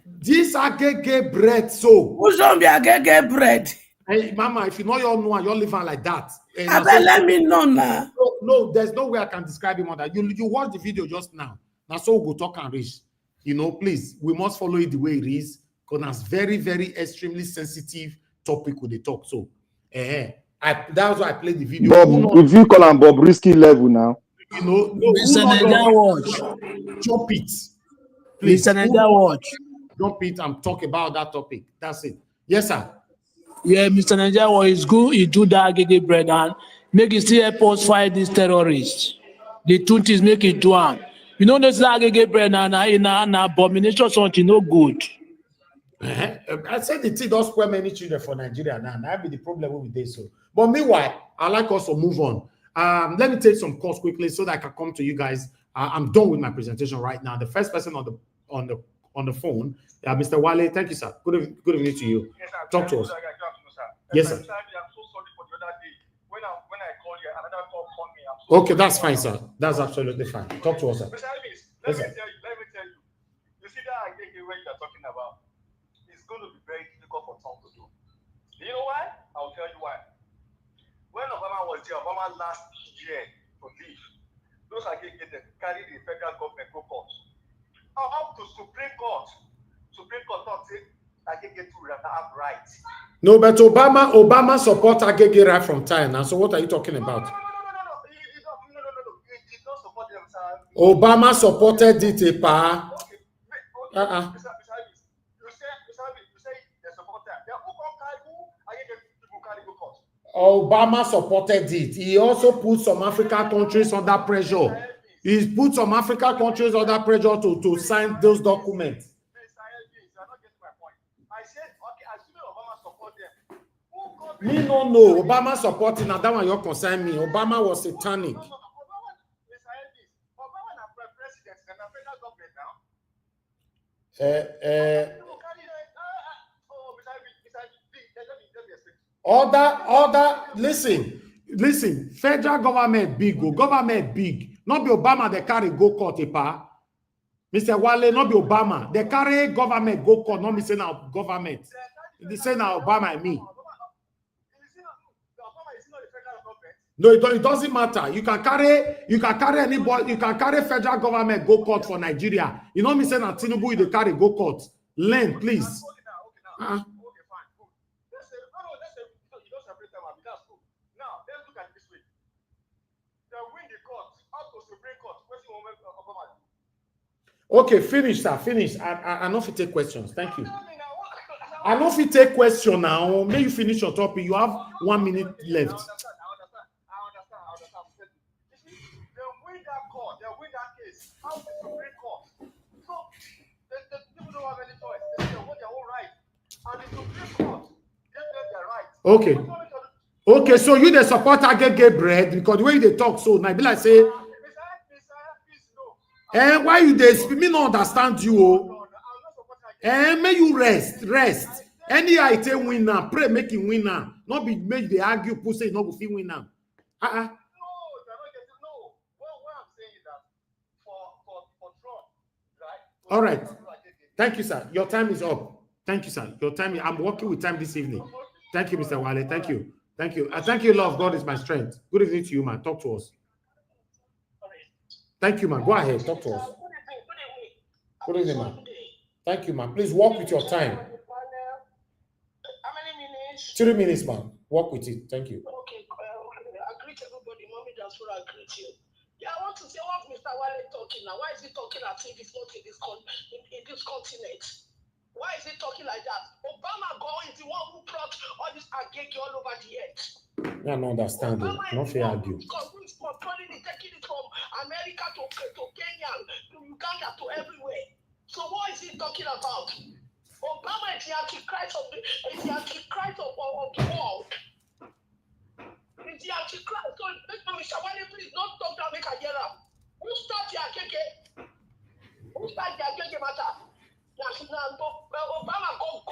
this Agege bread, so who's on the Agege bread? Hey, Mama, if you know your one, you're living like that. Let me know now. No, there's no way I can describe him on that. You watch the video just now. Now, so we'll go talk and reach. You know, please, we must follow it the way it is. Because that's very, very extremely sensitive topic with the talk. So, that's why I played the video. Bob, if you call him Bobrisky level now, you know, Mr. Niger watch. Drop it. Please, Mr. Niger watch. Drop it and talk about that topic. That's it. Yes, sir. Yeah, Mr. Niger watch is good. He do that Agege bread and make it still help us fight these terrorists. The truth is make it do him. You know, this Agege bread and an abomination something no good. I said the thing don't spoil many children for Nigeria now. That be the problem with this. So, but meanwhile, I like us to move on. Let me take some calls quickly so that I can come to you guys. I'm done with my presentation right now. The first person on the phone, Mr. Wale. Thank you, sir. Good evening to you. Yes, talk to us. Yes, sir. I'm so sorry for the other day. When I called you, another call called me. Okay, that's fine, sir. That's absolutely fine. Talk to us, sir. Mr. Elvis, let me tell you. You see that Agege where you're talking about? It's going to be very difficult for Trump to do. Do you know why? I'll tell you why. When Obama was there, Obama last year to leave, those Agege carried the federal government go court. Up to Supreme Court. Supreme Court thought Agege to have rights. No, but Obama support Agege right from time now. So what are you talking about? No. He don't support them, sir. Obama supported it, pa. Okay. Obama supported it. He also put some African countries under pressure. He put some African countries under pressure to sign those documents. Me no know. Obama supporting. Now that one you concern me. Obama was satanic. Listen, federal government big, government big. Not be Obama, they carry go court, pa. Mr. Wale, not be Obama. They carry government go court, not me say now government. They say now Obama and me. No, it doesn't matter. You can carry anybody, you can carry federal government go court for Nigeria. You know me say now Tinubu they carry go court. Learn, please. Okay, finish, sir. Finish. I know if you take questions. Thank you. I know if you take question now. May you finish your topic. You have 1 minute left. Okay, so you the support Agege bread because the way they talk so now be like say why you dey me not understand you may you rest any I take win now pray make him win now not be make they argue people say no go fit win now All right, thank you, sir. Your time is up. Thank you, sir. Your time I'm working with time this evening. Thank you, Mr. Wale. Thank you. Thank you. Thank you, love. God is my strength. Good evening to you, man. Talk to us. Thank you, man. Go ahead. Talk to us. Good evening, man. Thank you, ma'am. Please walk with your time. How many minutes? 3 minutes, ma'am. Walk with it. Thank you. Okay, I greet everybody. Mommy, that's what I greet you. Yeah, I want to say, what's Mr. Wale talking now? Why is he talking as if it's not in this continent? Why is he talking like that? Obama is the one who brought all this Agege all over the earth. Yeah, no understanding. Not fair argue. Who's controlling it, taking it from America to Kenya, to Uganda, to everywhere. So what is he talking about? Obama is the antichrist of the world. It's the antichrist. So Mr. Wale, please don't talk down, make a hear up. Who start the Agege? Who start the Agege matter? Obama go.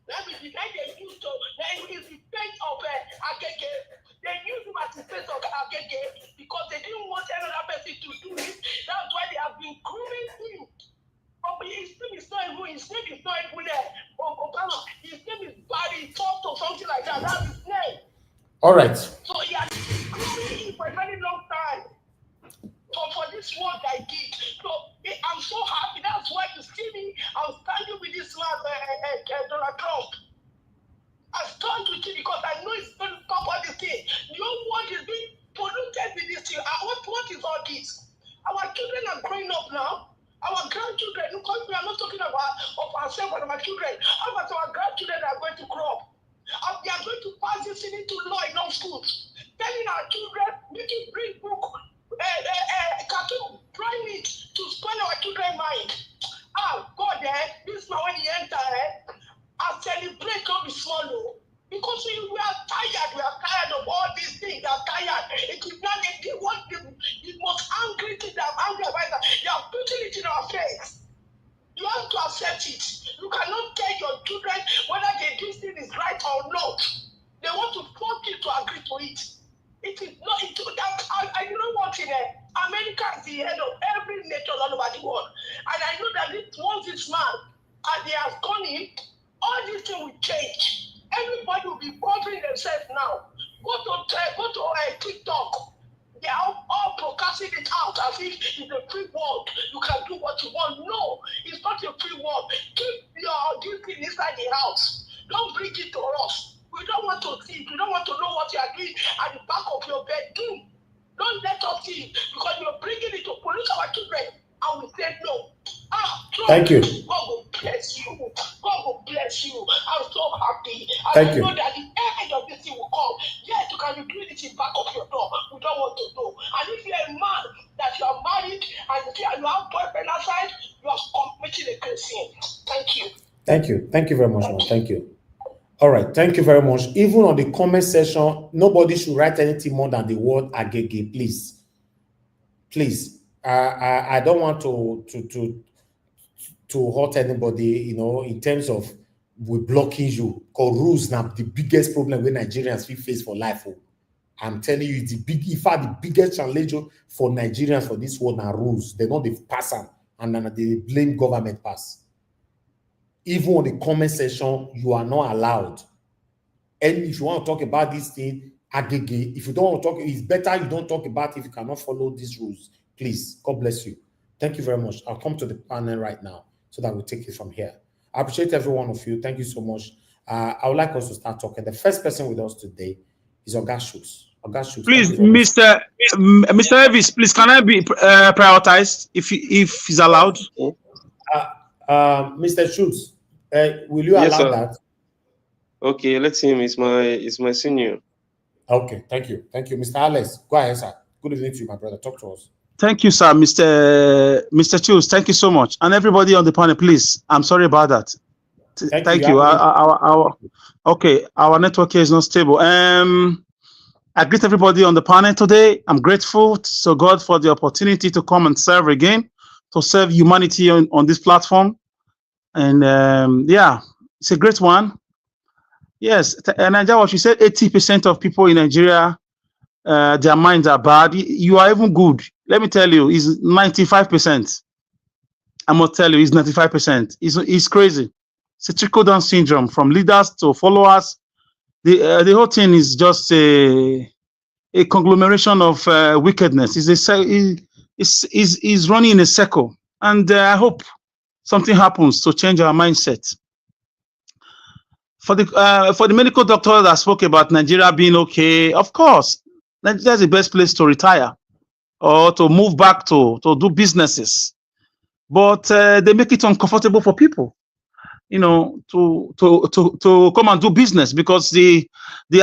Let me defend the use to the face of Agege. They use him as the face of Agege because they didn't want another person to do it. That's why they have been grooming him. His name is not even Obama. His name is Barry Talk or something like that. That's his name. All right. So he has been grooming him for a very long time. For this work I did. So I'm so happy. That's why you see me. I'm standing with this man, Donald Trump. I stand with him because I know it's going to stop all this thing. Your world is being polluted with this thing. What is all this? Our children are growing up now. Our grandchildren, because we are not talking about of ourselves and our children. How about our grandchildren are going to grow up? And they are going to pass this thing into law in our schools. Telling our children, making bring book, cartoon, drawing it to spoil our children's mind. God, this man when he enter, I celebrate not be small, because we are tired. We are tired of all these things. They are tired. It is not the most angry thing that I'm angry about. They are putting it in our face. You have to accept it. You cannot tell your children whether this thing is right or not. They want to force you to agree to it. It is not. I know what in America is the head of every nation all over the world, and I know that once this man and they have gone in, all these things will change. Everybody will be bothering themselves now. Go to TikTok. They are all broadcasting it out as if it's a free world. You can do what you want. No, it's not a free world. Keep your thing inside the house. Don't bring it to us. We don't want to see it. We don't want to know what you are doing at the back of your bedroom. Don't let us see it because you're bringing it to pollute our children. And we said no. Thank you. God will bless you. God will bless you. I'm so happy. Thank you. I know that the end of this thing will come. Yes, you can be doing it in back of your door. We don't want to know. And if you're a man that you are married and you have boyfriend outside, you are committing a great sin. Thank you. Thank you. Thank you very much, man. Thank you. All right. Thank you very much. Even on the comment section, nobody should write anything more than the word Agege, please. Please. I don't want to hurt anybody, in terms of we blocking you. Because rules now the biggest problem with Nigerians we face for life. I'm telling you, it's the biggest challenge for Nigerians for this world are rules. They know they pass them and then they blame government pass. Even on the comment section, you are not allowed. And if you want to talk about this thing, Agege, if you don't want to talk, it's better you don't talk about it if you cannot follow these rules. Please, God bless you. Thank you very much. I'll come to the panel right now so that we'll take it from here. I appreciate every one of you. Thank you so much. I would like us to start talking. The first person with us today is Augustus. Please, Mr. Elvis, please, can I be prioritized if he's allowed? Mr. Schultz, will you allow that? Okay, let him. It's my senior. Okay, thank you. Thank you. Mr. Alex, go ahead, sir. Good evening to you, my brother. Talk to us. Thank you, sir. Mr. Schultz, thank you so much. And everybody on the panel, please. I'm sorry about that. Thank you. Our network here is not stable. I greet everybody on the panel today. I'm grateful to God for the opportunity to come and serve again, to serve humanity on this platform. And it's a great one. Yes, and Nigeria, what you said, 80% of people in Nigeria, their minds are bad. You are even good. Let me tell you, it's 95%. I must tell you, it's 95%. It's crazy. It's a trickle-down syndrome from leaders to followers. The whole thing is just a conglomeration of wickedness. It's running in a circle. And I hope something happens to change our mindset. For the medical doctor that spoke about Nigeria being okay, of course, Nigeria is the best place to retire or to move back to do businesses. But they make it uncomfortable for people, you know, to come and do business because the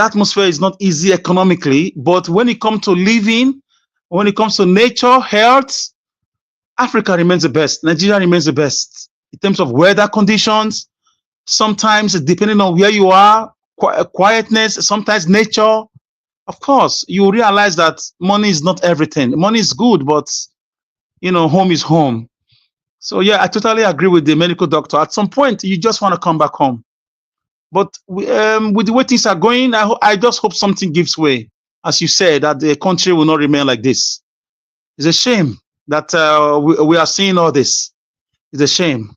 atmosphere is not easy economically. But when it comes to living, when it comes to nature, health, Africa remains the best. Nigeria remains the best in terms of weather conditions. Sometimes, depending on where you are, quietness, sometimes nature. Of course, you realize that money is not everything. Money is good, but, you know, home is home. So, yeah, I totally agree with the medical doctor. At some point, you just want to come back home. But with the way things are going, I just hope something gives way. As you said, that the country will not remain like this. It's a shame that we are seeing all this. It's a shame.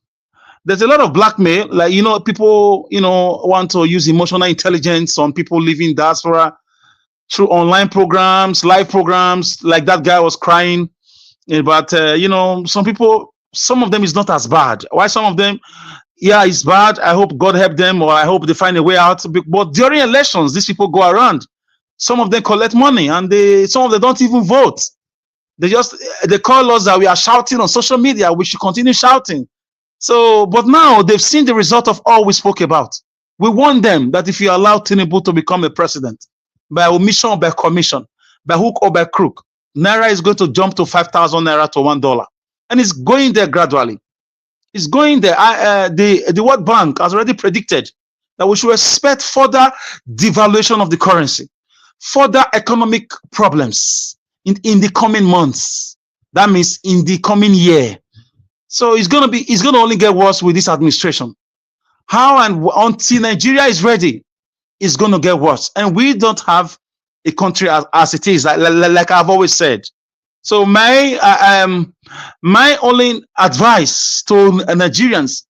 There's a lot of blackmail, like, you know, people, you know, want to use emotional intelligence on people living diaspora through online programs, live programs, like that guy was crying. But, you know, some people, some of them is not as bad. Why some of them, yeah, it's bad. I hope God help them, or I hope they find a way out. But during elections, these people go around. Some of them collect money, and some of them don't even vote. They call us that we are shouting on social media. We should continue shouting. So, but now they've seen the result of all we spoke about. We warned them that if you allow Tinubu to become a president, by omission or by commission, by hook or by crook, Naira is going to jump to 5,000 Naira to $1. And it's going there gradually. It's going there. The World Bank has already predicted that we should expect further devaluation of the currency, further economic problems in the coming months. That means in the coming year. So it's going to only get worse with this administration. How and until Nigeria is ready, it's going to get worse. And we don't have a country as it is, like I've always said. So my only advice to Nigerians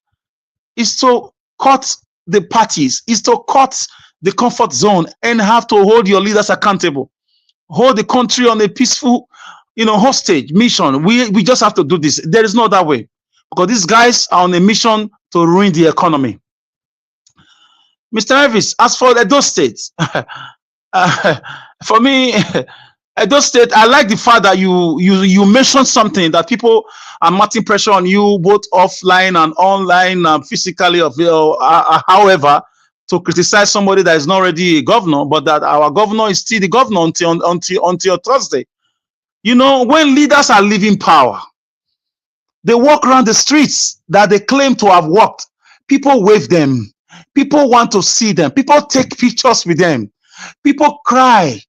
is to cut the parties, is to cut the comfort zone and have to hold your leaders accountable. Hold the country on a peaceful, you know, hostage mission. We just have to do this. There is no other way, because these guys are on a mission to ruin the economy. Mr. Elvis, as for Edo State, for me, Edo State, I like the fact that you mentioned something that people are mounting pressure on you, both offline and online, physically, however, to criticize somebody that is not already a governor, but that our governor is still the governor until Thursday. You know, when leaders are leaving power, they walk around the streets that they claim to have walked. People wave them. People want to see them. People take pictures with them. People cry.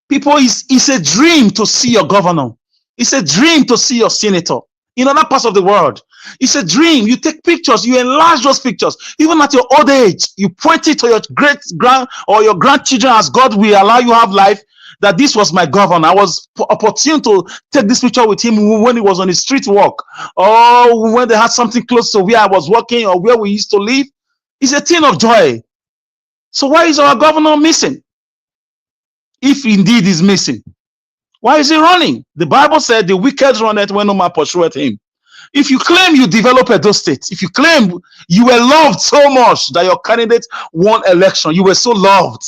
It's a dream to see your governor. It's a dream to see your senator in other parts of the world. It's a dream. You take pictures, you enlarge those pictures. Even at your old age, you point it to your great-grand or your grandchildren, as God will allow you to have life, that this was my governor. I was opportune to take this picture with him when he was on his street walk, or when they had something close to where I was working or where we used to live. It's a thing of joy. So why is our governor missing? If indeed he's missing, why is he running? The Bible said the wicked runneth when no man pursueth him. If you claim you develop Edo State, if you claim you were loved so much that your candidate won election, you were so loved,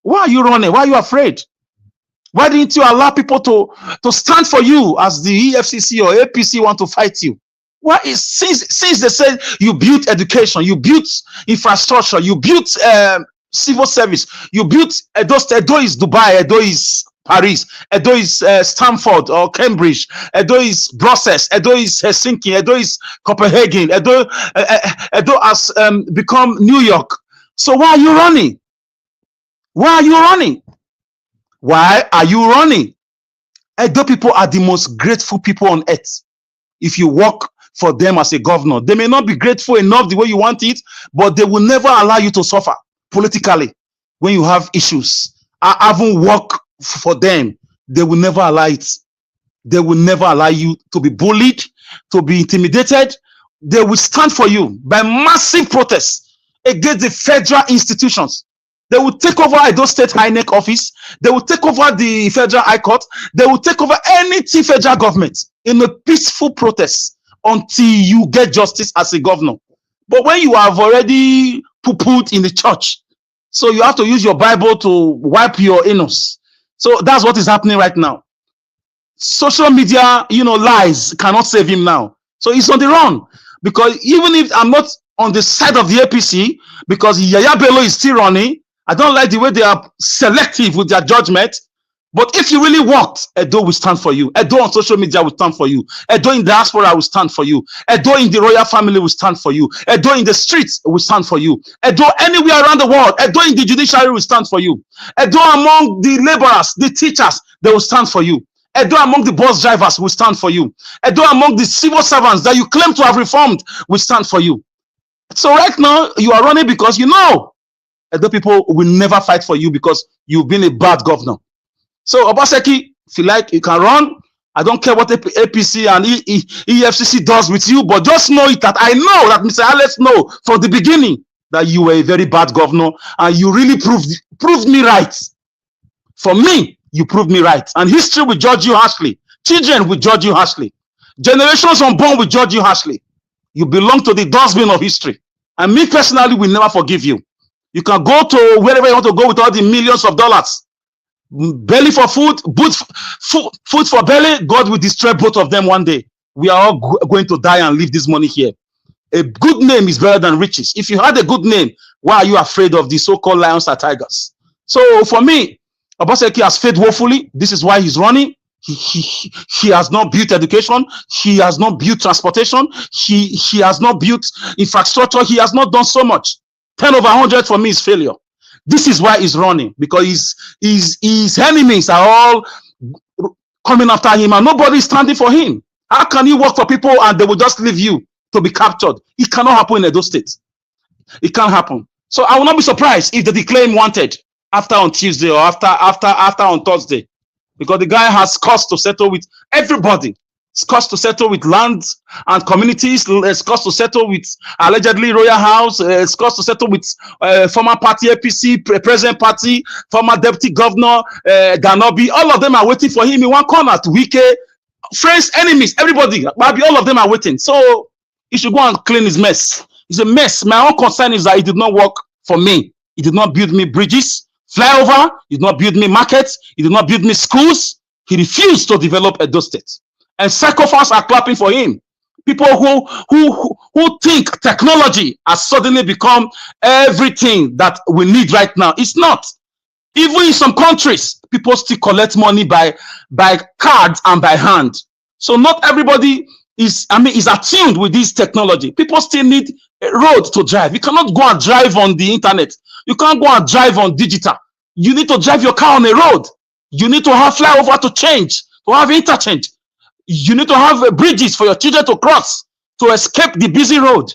why are you running? Why are you afraid? Why didn't you allow people to stand for you as the EFCC or APC want to fight you? Why is since they said you built education, you built infrastructure, you built civil service, you built Edo State? Edo is Dubai, Edo is Paris, Edo is Stanford or Cambridge, Edo is Brussels, Edo is Helsinki, Edo is Copenhagen, Edo has become New York. So why are you running? Why are you running? Why are you running? Edo people are the most grateful people on earth. If you work for them as a governor, they may not be grateful enough the way you want it, but they will never allow you to suffer politically when you have issues. I haven't worked for them. They will never allow it. They will never allow you to be bullied, to be intimidated. They will stand for you by massive protests against the federal institutions. They will take over Edo State INEC office. They will take over the Federal High Court. They will take over anything federal government in a peaceful protest. until you get justice as a governor. But when you have already put in the church, so you have to use your Bible to wipe your anus. So that's what is happening right now. Social media, lies cannot save him now. So he's on the run. Because even if I'm not on the side of the APC, because Yaya Bello is still running, I don't like the way they are selective with their judgment. But if you really want, Edo will stand for you. Edo on social media will stand for you. Edo in diaspora will stand for you. Edo in the royal family will stand for you. Edo in the streets will stand for you. Edo anywhere around the world. Edo in the judiciary will stand for you. Edo among the laborers, the teachers, they will stand for you. Edo among the bus drivers will stand for you. Edo among the civil servants that you claim to have reformed will stand for you. So right now, you are running because you know Edo people will never fight for you because you've been a bad governor. So Obaseki, if you like, you can run. I don't care what APC and EFCC does with you, but just know it that I know that Mr. Alex know from the beginning that you were a very bad governor and you really proved me right. For me, you proved me right. And history will judge you harshly. Children will judge you harshly. Generations unborn will judge you harshly. You belong to the dustbin of history. And me personally will never forgive you. You can go to wherever you want to go with all the millions of dollars. Belly for food, food for belly, God will destroy both of them one day. We are all going to die and leave this money here. A good name is better than riches. If you had a good name, why are you afraid of the so-called lions and tigers? So for me, Obaseki has failed woefully. This is why he's running. He has not built education. He has not built transportation. He has not built infrastructure. He has not done so much. 10 over 100 for me is failure. This is why he's running, because his enemies are all coming after him and nobody is standing for him. How can you work for people and they will just leave you to be captured? It cannot happen in Edo State. It can't happen. So I will not be surprised if they declare him wanted after on Tuesday or after on Thursday, because the guy has cause to settle with everybody. It's cost to settle with lands and communities. It's cost to settle with allegedly Royal House. It's cost to settle with former party APC, present party, former deputy governor, Ganobi. All of them are waiting for him in one corner. To Wike, friends, enemies, everybody. All of them are waiting. So he should go and clean his mess. It's a mess. My own concern is that it did not work for me. It did not build me bridges, flyover. It did not build me markets. It did not build me schools. He refused to develop Edo State. And psychopaths are clapping for him. People who think technology has suddenly become everything that we need right now. It's not. Even in some countries, people still collect money by cards and by hand. So not everybody is attuned with this technology. People still need a road to drive. You cannot go and drive on the internet. You can't go and drive on digital. You need to drive your car on a road. You need to have flyover to change, to have interchange. You need to have bridges for your children to cross to escape the busy road.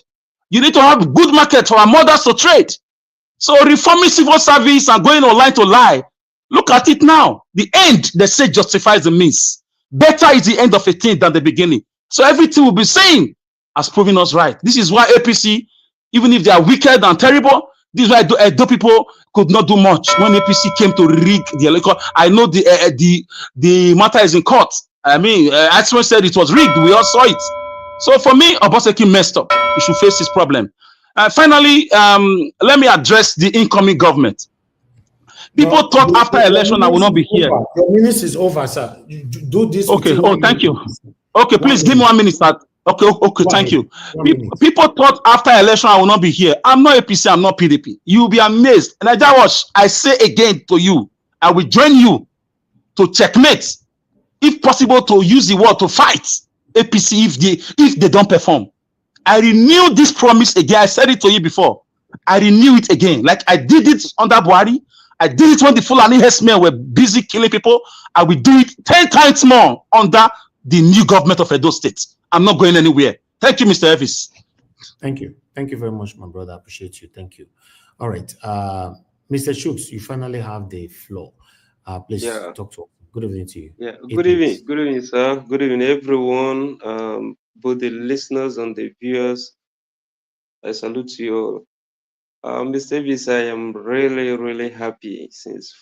You need to have good market for our mothers to trade. So reforming civil service and going online to lie. Look at it now. The end, they say, justifies the means. Better is the end of a thing than the beginning. So everything will be seen as proving us right. This is why APC, even if they are wicked and terrible, this is why Edo people could not do much when APC came to rig the election. I know the matter is in court. I mean, Axman said it was rigged. We all saw it. So for me, Obaseki messed up. He should face his problem. Finally, let me address the incoming government. People thought after election I will not be here. Your minute is over, sir. Do this. Okay. Oh, thank you. Okay, please give me 1 minute, sir. Okay, thank you. People thought after election I will not be here. I'm not APC, I'm not PDP. You'll be amazed. And I say again to you, I will join you to checkmate. If possible, to use the word to fight APC if they don't perform. I renew this promise again. I said it to you before. I renew it again. Like I did it under Buhari. I did it when the Fulani herdsmen were busy killing people. I will do it 10 times more under the new government of Edo State. I'm not going anywhere. Thank you, Mr. Evis. Thank you. Thank you very much, my brother. I appreciate you. Thank you. All right. Mr. Shooks, you finally have the floor. Please talk to us. Good evening to you. Yeah, good evening. Good evening, sir. Good evening, everyone. Both the listeners and the viewers. I salute you all. Mr. Evis, I am really, really happy since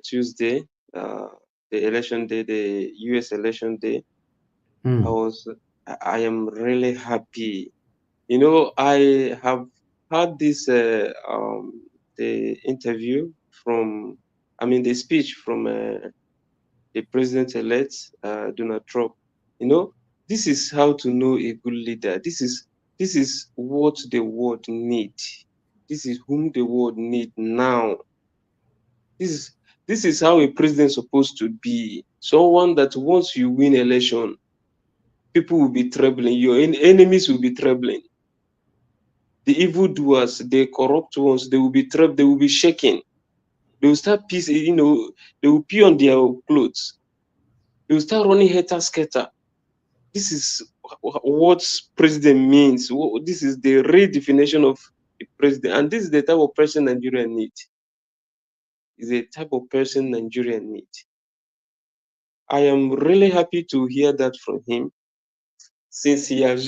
Tuesday, the election day, the US election day. I was I am really happy. You know, I have had this the interview from, I mean, the speech from the president-elect Donald Trump. You know, this is how to know a good leader. This is what the world need. This is whom the world need now. This is how a president is supposed to be. Someone that once you win election, people will be trembling. Your enemies will be trembling. The evildoers, the corrupt ones, they will be trembling. They will be shaking. They will start piecing. You know, they will pee on their clothes. They will start running helter-skelter. This is what president means. This is the real definition of a president, and this is the type of person Nigeria need. Is a type of person Nigeria need. I am really happy to hear that from him, since he has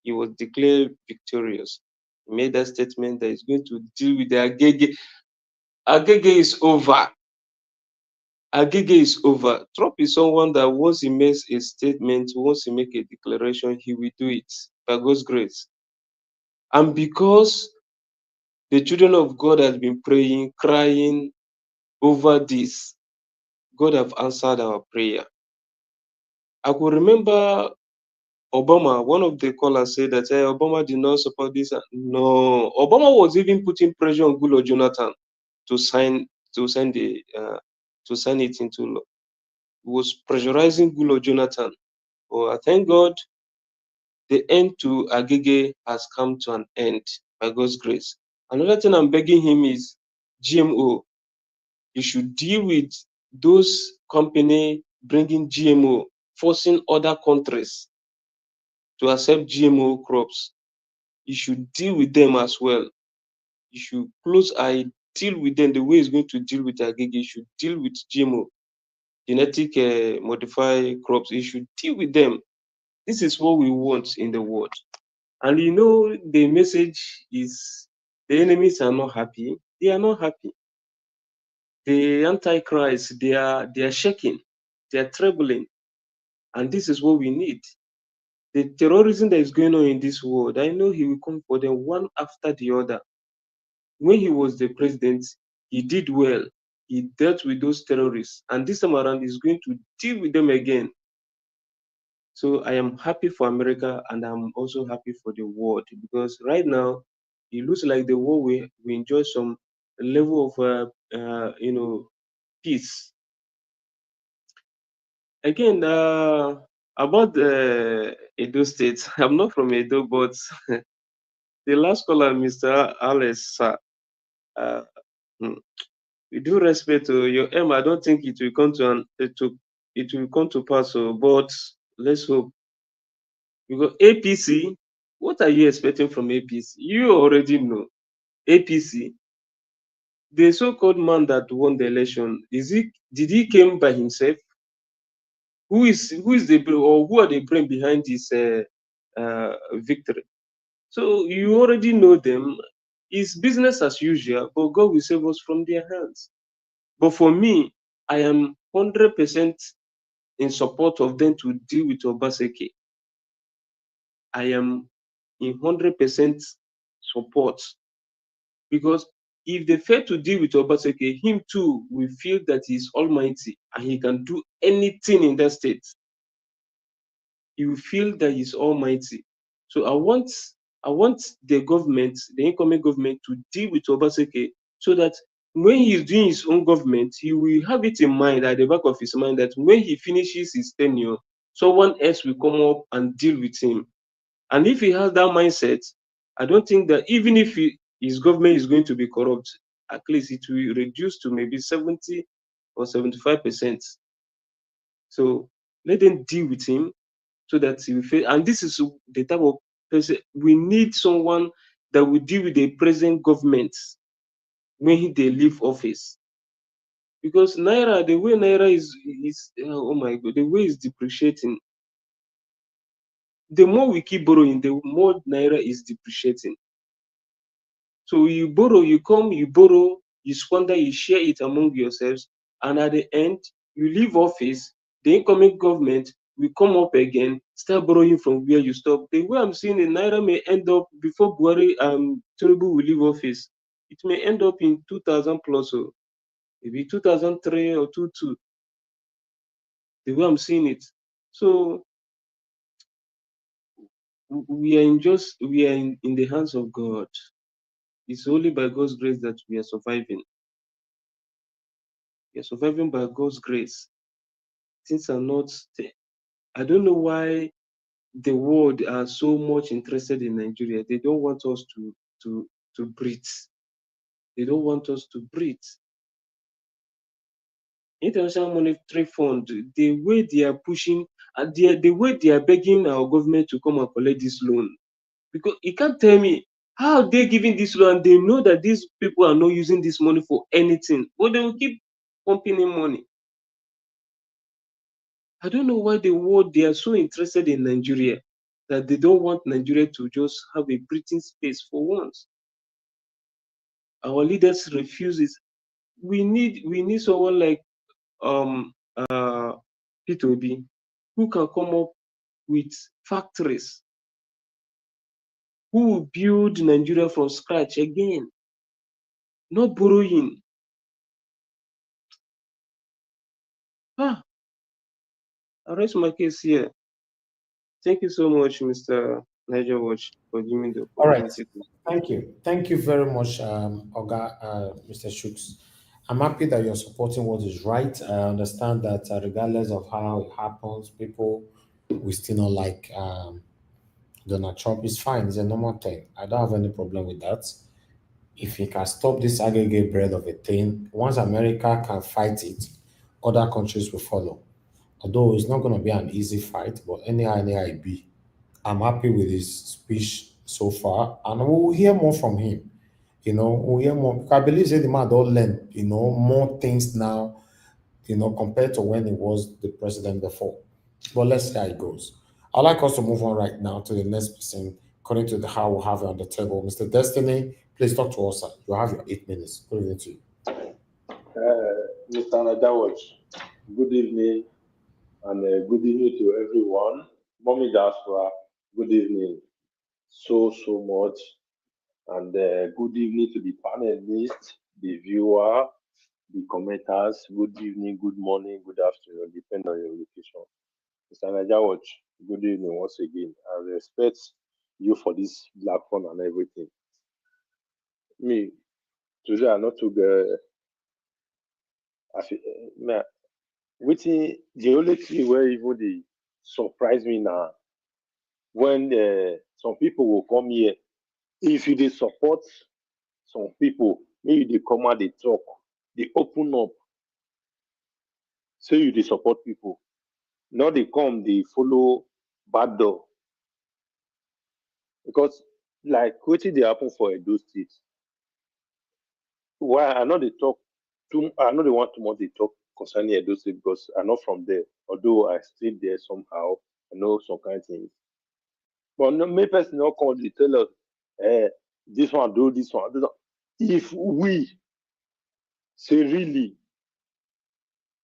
he was declared victorious. He made that statement that he's going to deal with the Agege. Agege is over. Agege is over. Trump is someone that once he makes a statement, once he makes a declaration, he will do it by God's grace. And because the children of God have been praying, crying over this, God have answered our prayer. I could remember Obama, one of the callers said that hey, Obama did not support this. No, Obama was even putting pressure on Goodluck Jonathan to sign it into law. He was pressurizing Goodluck Jonathan. But I thank God the end to Agege has come to an end by God's grace. Another thing I'm begging him is GMO. You should deal with those companies bringing GMO, forcing other countries to accept GMO crops. You should deal with them as well. You should close eye, deal with them the way it's going to deal with Agege. You should deal with GMO, genetic modified crops. You should deal with them. This is what we want in the world. And you know, the message is the enemies are not happy. They are not happy. The antichrist, they are shaking, they are trembling. And this is what we need. The terrorism that is going on in this world, I know he will come for them one after the other. When he was the president, he did well. He dealt with those terrorists. And this time around, he's going to deal with them again. So I am happy for America, and I'm also happy for the world, because right now it looks like the world we enjoy some level of peace. Again, about Edo State, I'm not from Edo, but the last caller, Mr. Alex, with due respect to your aim, I don't think it will come to pass. But let's hope. Because APC, what are you expecting from APC? You already know. APC, the so-called man that won the election, did he came by himself? Who is the or who are the brain behind this victory? So you already know them. It's business as usual, but God will save us from their hands. But for me, I am 100% in support of them to deal with Obaseki. I am in 100% support, because if they fail to deal with Obaseki, him too will feel that he's almighty and he can do anything in that state. He will feel that he's almighty. So I want the government, the incoming government, to deal with Obaseki, so that when he's doing his own government, he will have it in mind, at the back of his mind, that when he finishes his tenure, someone else will come up and deal with him. And if he has that mindset, I don't think that even if his government is going to be corrupt, at least it will reduce to maybe 70 or 75%. So let them deal with him, so that he will fail. And this is the type of person we need, someone that will deal with the present government when they leave office. Because Naira, the way Naira is oh my God, the way it's depreciating. The more we keep borrowing, the more Naira is depreciating. So you borrow, you come, you borrow, you squander, you share it among yourselves, and at the end, you leave office, the incoming government will come up again, start borrowing from where you stop. The way I'm seeing it, Naira may end up, before Buhari Tinubu will leave office, it may end up in 2000 plus, or maybe 2003 or 22. The way I'm seeing it. So we are in the hands of God. It's only by God's grace that we are surviving. We are surviving by God's grace. Things are not. I don't know why the world are so much interested in Nigeria. They don't want us to breathe. They don't want us to breathe. International Monetary Fund, the way they are pushing, and the way they are begging our government to come and collect this loan, because you can't tell me how they're giving this loan and they know that these people are not using this money for anything, but they will keep pumping in money. I don't know why the world, they are so interested in Nigeria that they don't want Nigeria to just have a breathing space for once. Our leaders refuse it. We need someone like P2B who can come up with factories, who will build Nigeria from scratch again, not borrowing. I rest my case here. Thank you so much, Mr. Niger Watch, for giving me the All right. opportunity. Thank you. Thank you very much, Mr. Shooks. I'm happy that you're supporting what is right. I understand that regardless of how it happens, people will still not like Donald Trump. It's fine. It's a normal thing. I don't have any problem with that. If he can stop this aggregate bread of a thing, once America can fight it, other countries will follow. Although it's not going to be an easy fight, but anyhow it be. I'm happy with his speech so far, and we'll hear more from him. We'll hear more. I believe that the man don't learn, more things now, compared to when he was the president before. But let's see how it goes. I'd like us to move on right now to the next person, according to how we'll have it on the table. Mr. Destiny, please talk to us, sir. You have your 8 minutes. Good evening to you. Mr. Nadawaj, good evening, and good evening to everyone. Mommy Diaspora, good evening so much, and good evening to the panelists, the viewer, the commenters. Good evening, good morning, good afternoon, depending on your location. Mr. Nadawaj, good evening once again. I respect you for this platform and everything. Me, today I not took waiting. The only thing where even they surprise me now, when some people will come here, if you they support some people, maybe they come out, they talk, they open up, say you they support people. Now they come, they follow bad door. Because like waiting they happen for Edo State. Why I know they talk I know they want too much they talk concerning Edo State because I'm not from there. Although I stayed there somehow, I know some kind of things. But no, may person not come to tell us, this one do this one. If we say really,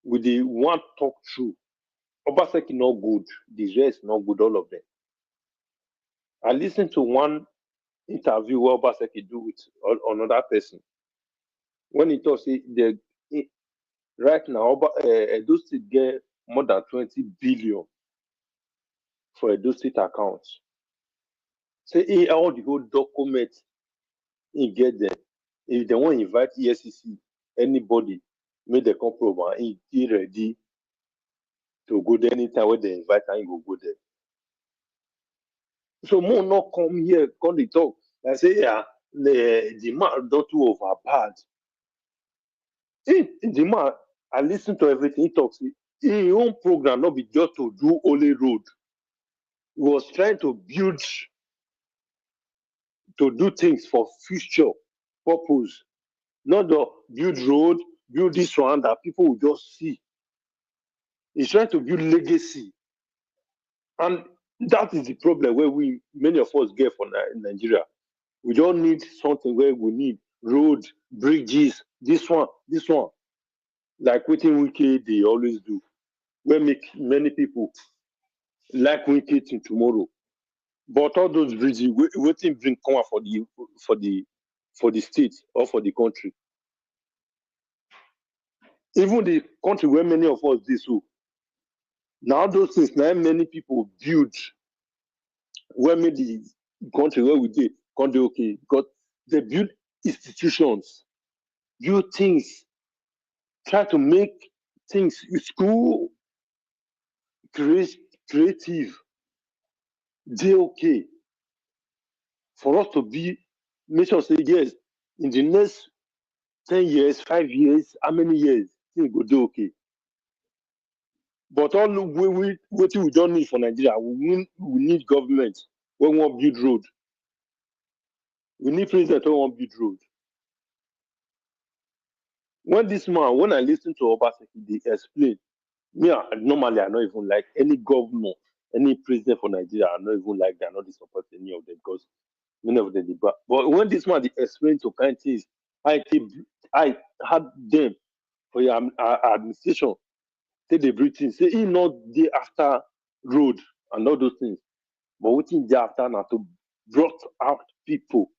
with the one talk true, Obaseki not good, the rest not good, all of them. I listened to one interview where Obaseki do with another person. When he talks, right now, Edo State get more than 20 billion for Edo State accounts. Say all the whole document he get them. If they want to invite ESCC, anybody, make the come prove and he ready to go there anytime when they invite and he go there. So more not come here, come they talk. I say, yeah, the man don't too over bad. The man, I listen to everything he talks. His own program not be just to do only road. He was trying to build, to do things for future purpose. Not to build road, build this one that people will just see. He's trying to build legacy. And that is the problem where many of us get for Nigeria. We don't need something where we need road, bridges, this one. Like waiting wiki they always do. will make many people like wicked in tomorrow. But all those bridges, waiting bring come for the state or for the country. Even the country where many of us do so. Now those things, now many people build where made the country where we did country okay, because they build institutions, build things, try to make things school creative. They okay for us to be make sure say yes in the next 10 years, 5 years, how many years things go do okay. But all what we don't need for Nigeria, we need government when we want build road. We need president when we want build road. When I listen to Obaseki, they explain, normally I don't even like any governor, any president for Nigeria, I don't even like that, I don't support any of them because many of them did. But when this man they explain to kind of things, I had them for your administration, say they breathing, say he not the after road and all those things. But what in the after now to brought out people.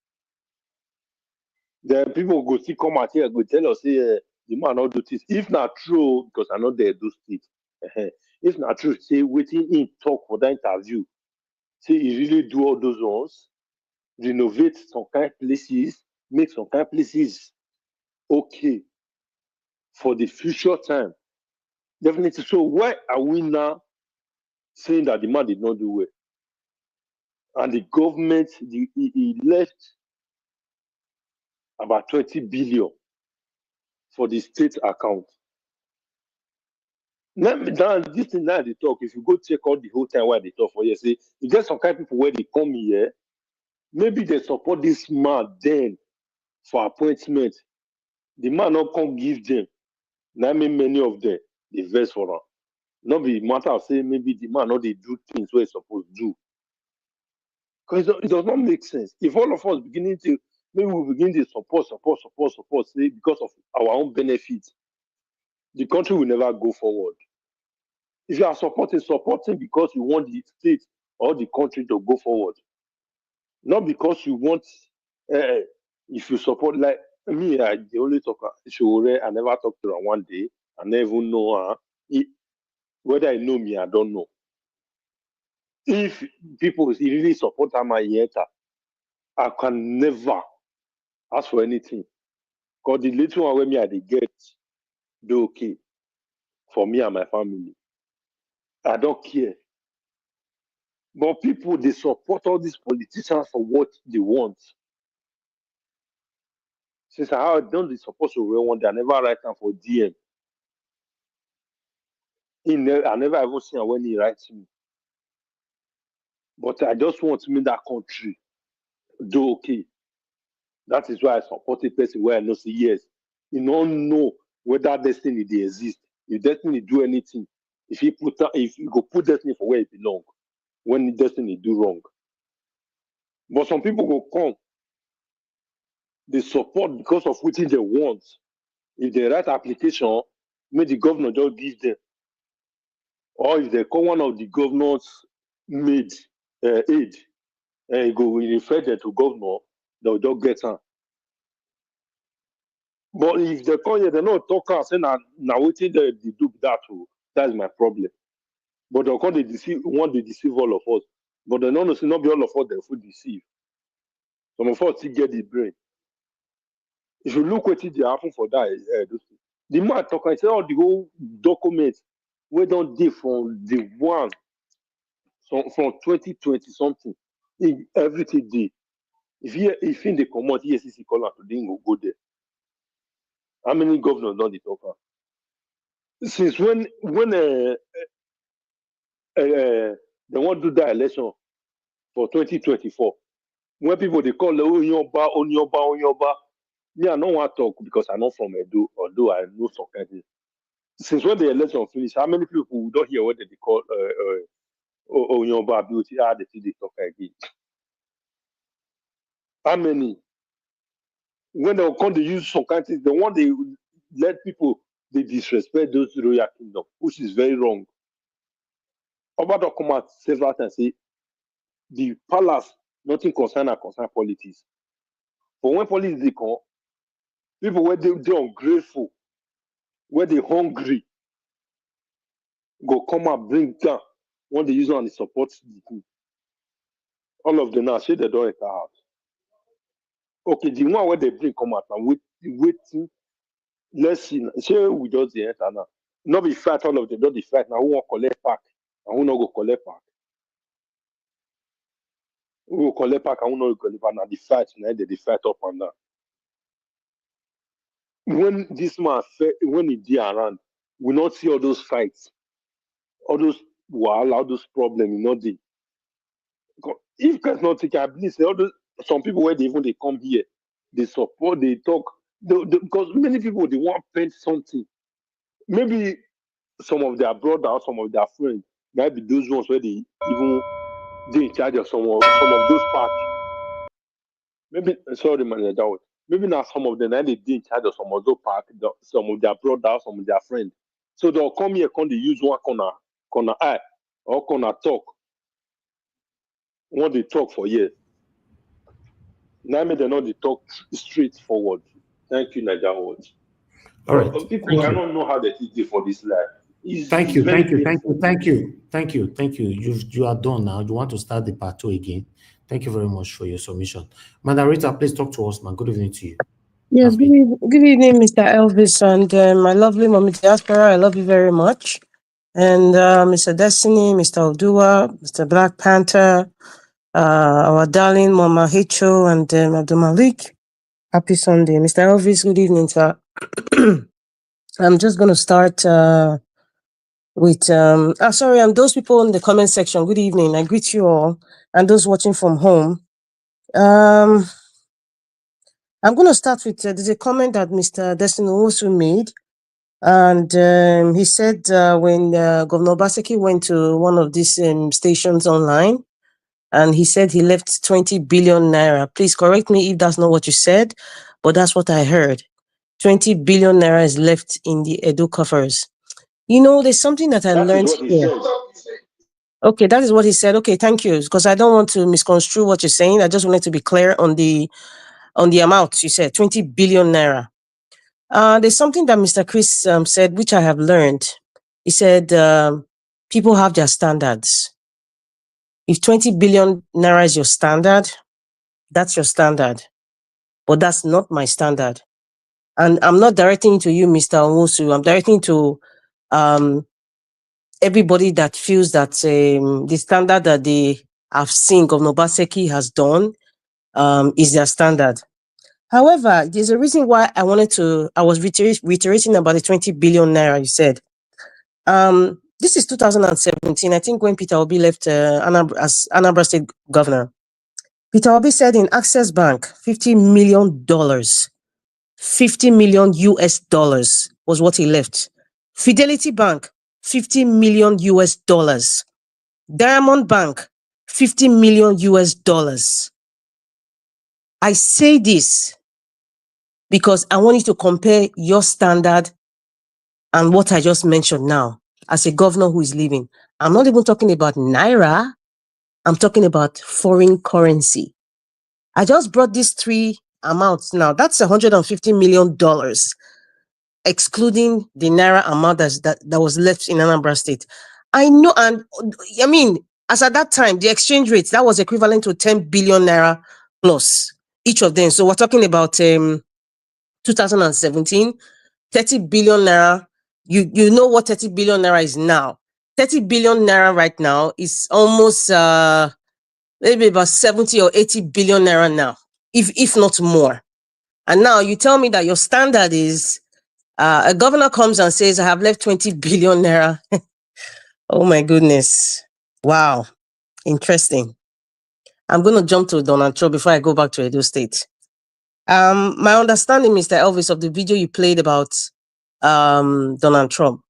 The people go see come out here, go tell us, say, the man not do this. If not true, because I know they do state. If not true, say waiting in talk for that interview. Say he really do all those ones, renovate some kind of places, make some kind of places okay for the future time. Definitely. So why are we now saying that the man did not do well? And the government, he left about 20 billion for the state account. Now, this thing now they talk, if you go check out the whole time why they talk for you, say, you get some kind of people where they come here, maybe they support this man then for appointment. The man not come give them. Now, many of them, they verse for them. Not be matter of saying maybe the man not they do things where he's supposed to do. Because it does not make sense. If all of us beginning to, maybe we begin to support, say because of our own benefits, the country will never go forward. If you are supporting because you want the state or the country to go forward, not because you want. If you support, like me, the only talker, I never talked to her one day. I never know her. Whether I know me, I don't know. If people really support her, I can never ask for anything. Because the little one where me I they get, they okay for me and my family. I don't care. But people, they support all these politicians for what they want. Since I don't they support to one day, I never write down for DM. I never even seen when he writes me. But I just want to make that country do okay. That is why I support a person where I know say yes. You don't know whether destiny they exist. If destiny do anything, if you go put destiny for where it belongs, when destiny do wrong. But some people go come, they support because of what they want. If they write application, make the governor just give them. Or if they call one of the governors made aid, and go refer them to governor, they'll just get her. But if they call you, they not talk and say, now waiting they do that too. That's my problem. But they'll come, they deceive all of us. But they don't say not be all of us they will deceive. Some of us still get the brain. If you look what it happen for that, the man talk and say all the whole documents we don't do from the one from 2020 something. Everything day. If in the command ESCC call out today, go there. How many governors don't they talk about? Since when they want to do that election for 2024, when people they call Onyoba, me I don't want to talk because I'm not from Edo, although I know some kind of things. Since when the election finished, how many people don't hear what they call Onyoba beauty? They talk again. How many? When they come to use some kind of things, the one they let people they disrespect those royal kingdom, which is very wrong. Obato come out several times say the palace nothing concern politics. But when politics they come, people where they ungrateful, where they hungry, go come and bring down when they use on the support the coup. All of them now say they don't enter house. Okay, the one where they bring come out and waiting. Let's see. Say we just the enter now. Not be fight all of them, not the fight. Now who want collect pack and who not go collect pack. Who go collect pack and who not go collect pack. Now the fight, now they fight up and down. When this man when he did around, we not see all those fights, all those all those problems, you know the. If guys not take, I believe say all those some people where they come here, they support, they talk, because many people they want to paint something. Maybe some of their brothers, some of their friends, might be those ones where they even they in charge of some of those parts. Maybe sorry, man, that was. Maybe now some of them now they in charge of some of those parts, some of their brothers, some of their friends. So they'll come here, come they use one corner eye or corner talk. What they talk for years. Now they know they talk straightforward. Thank you, Nigerians. All right. People I don't know how they did for this life. Thank you. You are done now. You want to start the part 2 again. Thank you very much for your submission. Madam Rita, please talk to us, man. Good evening to you. Yes, good evening, Mr. Elvis, and my lovely mommy Diaspora. I love you very much. And Mr. Destiny, Mr. Odua, Mr. Black Panther, our darling Mama Hicho, and Abdul Malik. Happy Sunday. Mr. Elvis, good evening, sir. I'm just going to start with, I'm those people in the comment section. Good evening. I greet you all. And those watching from home. I'm going to start with, there's a comment that Mr. Destiny also made. And he said when Governor Obaseki went to one of these stations online, and he said he left 20 billion naira. Please correct me if that's not what you said, but that's what I heard. 20 billion naira is left in the Edo coffers. You know, there's something that I learned here. Okay, that is what he said. Okay, thank you. Because I don't want to misconstrue what you're saying. I just wanted to be clear on the amount you said, 20 billion naira. There's something that Mr. Chris said, which I have learned. He said, people have their standards. If 20 billion naira is your standard, that's your standard. But that's not my standard. And I'm not directing to you, Mr. Onwosu. I'm directing to everybody that feels that the standard that they have seen Governor Obaseki has done is their standard. However, there's a reason why I was reiterating about the 20 billion naira you said. This is 2017, I think, when Peter Obi left as Anambra State Governor. Peter Obi said in Access Bank, $50 million, $50 million US was what he left. Fidelity Bank, $50 million US. Diamond Bank, $50 million US. I say this because I want you to compare your standard and what I just mentioned now as a governor who is leaving. I'm not even talking about Naira. I'm talking about foreign currency. I just brought these three amounts now. That's $150 million, excluding the Naira amount that was left in Anambra State. I know, and I mean, as at that time, the exchange rate, that was equivalent to 10 billion Naira plus each of them. So we're talking about 2017, 30 billion Naira. You know what 30 billion Naira is now. 30 billion Naira right now is almost maybe about 70 or 80 billion Naira now, if not more. And now you tell me that your standard is a governor comes and says, I have left 20 billion Naira. Oh my goodness. Wow. Interesting. I'm going to jump to Donald Trump before I go back to Edo State. My understanding, Mr. Elvis, of the video you played about Donald Trump,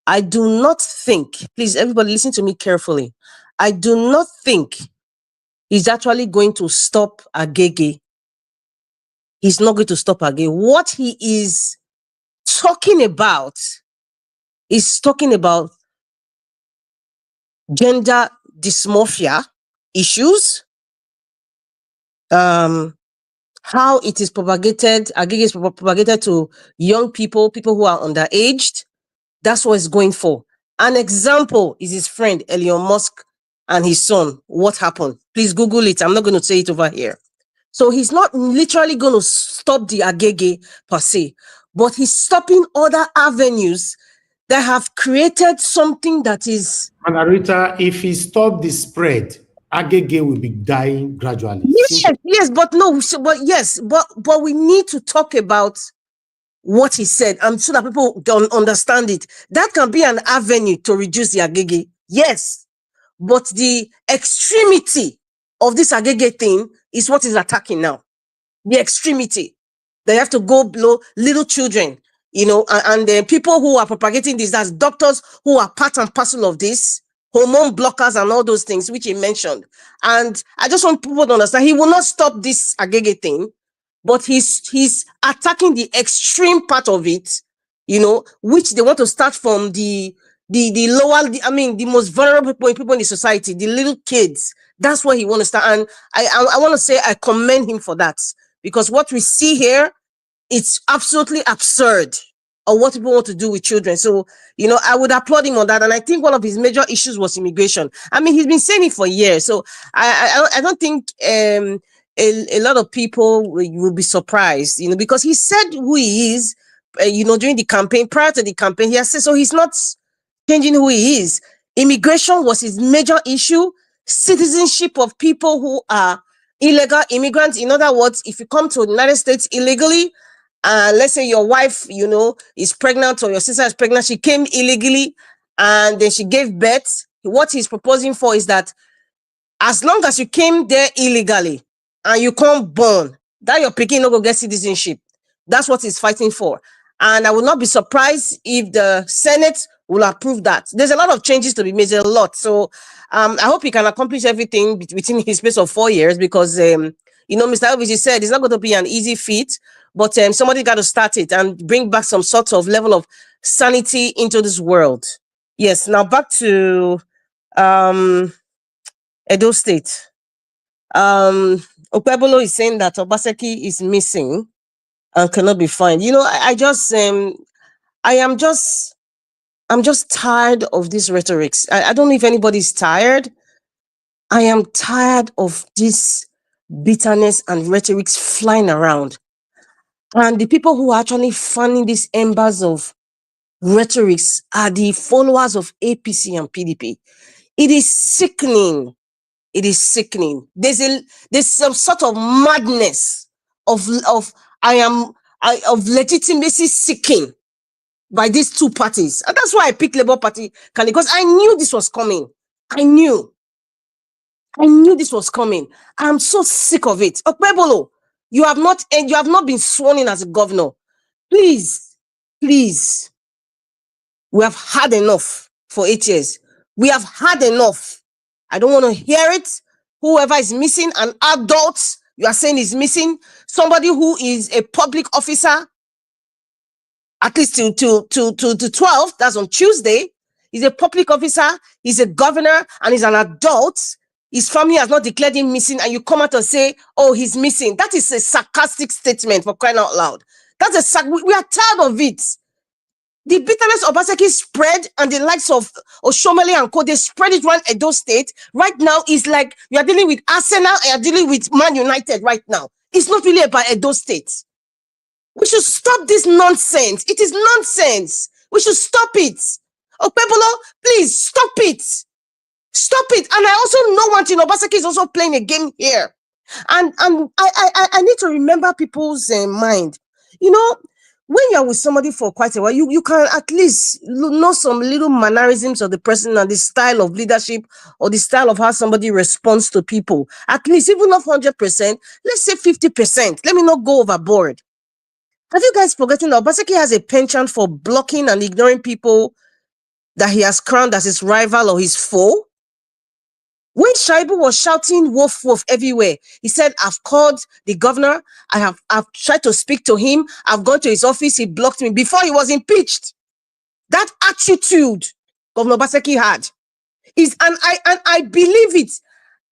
I do not think, please everybody listen to me carefully, I do not think he's actually going to stop Agege. He's not going to stop Agege. What he is talking about gender dysmorphia issues, how it is propagated, Agege is propagated to young people, people who are underaged. That's what it's going for. An example is his friend Elon Musk and his son. What happened? Please Google it. I'm not going to say it over here. So he's not literally going to stop the Agege per se, but he's stopping other avenues that have created something that is... Margarita, if he stopped the spread, Agege will be dying gradually. Yes, but no, but we need to talk about what he said, so that people don't understand it. That can be an avenue to reduce the Agege. Yes, but the extremity of this Agege thing is what is attacking now. The extremity. They have to go below little children, and the people who are propagating this, that's doctors who are part and parcel of this, hormone blockers and all those things which he mentioned. And I just want people to understand, he will not stop this Agege thing, but he's attacking the extreme part of it, which they want to start from the lower, the most vulnerable people in the society, the little kids. That's where he want to start. And I want to say I commend him for that, because what we see here, it's absolutely absurd of what people want to do with children. So, I would applaud him on that. And I think one of his major issues was immigration. He's been saying it for years. So I don't think a lot of people will be surprised, because he said who he is, during the campaign, prior to the campaign, he has said, so he's not changing who he is. Immigration was his major issue. Citizenship of people who are illegal immigrants. In other words, if you come to the United States illegally, let's say your wife, is pregnant, or your sister is pregnant, she came illegally and then she gave birth. What he's proposing for is that as long as you came there illegally and you can't born, that your pikin no go get citizenship. That's what he's fighting for. And I will not be surprised if the Senate will approve that. There's a lot of changes to be made, a lot. So I hope he can accomplish everything within his space of 4 years, because Mr. Elvis said it's not going to be an easy feat, but somebody got to start it and bring back some sort of level of sanity into this world. Yes, now back to Edo State. Okpebholo is saying that Obaseki is missing and cannot be found. I'm just tired of these rhetorics. I don't know if anybody's tired. I am tired of this bitterness and rhetorics flying around. And the people who are actually fanning these embers of rhetorics are the followers of APC and PDP. It is sickening. It is sickening. There's some sort of madness of legitimacy seeking by these two parties. And that's why I picked Labour Party, because I knew this was coming. I knew this was coming. I'm so sick of it. Okpebholo, you have not been sworn in as a governor. Please, we have had enough for 8 years. We have had enough. I don't want to hear it. Whoever is missing, an adult, you are saying is missing, somebody who is a public officer, at least to 12, that's on Tuesday. He's a public officer, he's a governor, and he's an adult. His family has not declared him missing, and you come out and say, oh, he's missing. That is a sarcastic statement, for crying out loud. We are tired of it. The bitterness of Obaseki spread, and the likes of Oshomole and Co, they spread it around Edo State. Right now, it's like you are dealing with Arsenal and you're dealing with Man United right now. It's not really about Edo State. We should stop this nonsense. It is nonsense. We should stop it. Okpebholo, please stop it. Stop it. And I also know one thing, Obaseki is also playing a game here. And I need to remember people's mind. When you're with somebody for quite a while, you can at least know some little mannerisms of the person and the style of leadership or the style of how somebody responds to people. At least, even not 100%, let's say 50%. Let me not go overboard. Have you guys forgotten that Obaseki has a penchant for blocking and ignoring people that he has crowned as his rival or his foe? When Shaibu was shouting "woof woof" everywhere, he said, I've called the governor, I've tried to speak to him, I've gone to his office, he blocked me before he was impeached. That attitude Governor Obaseki had. And I believe it.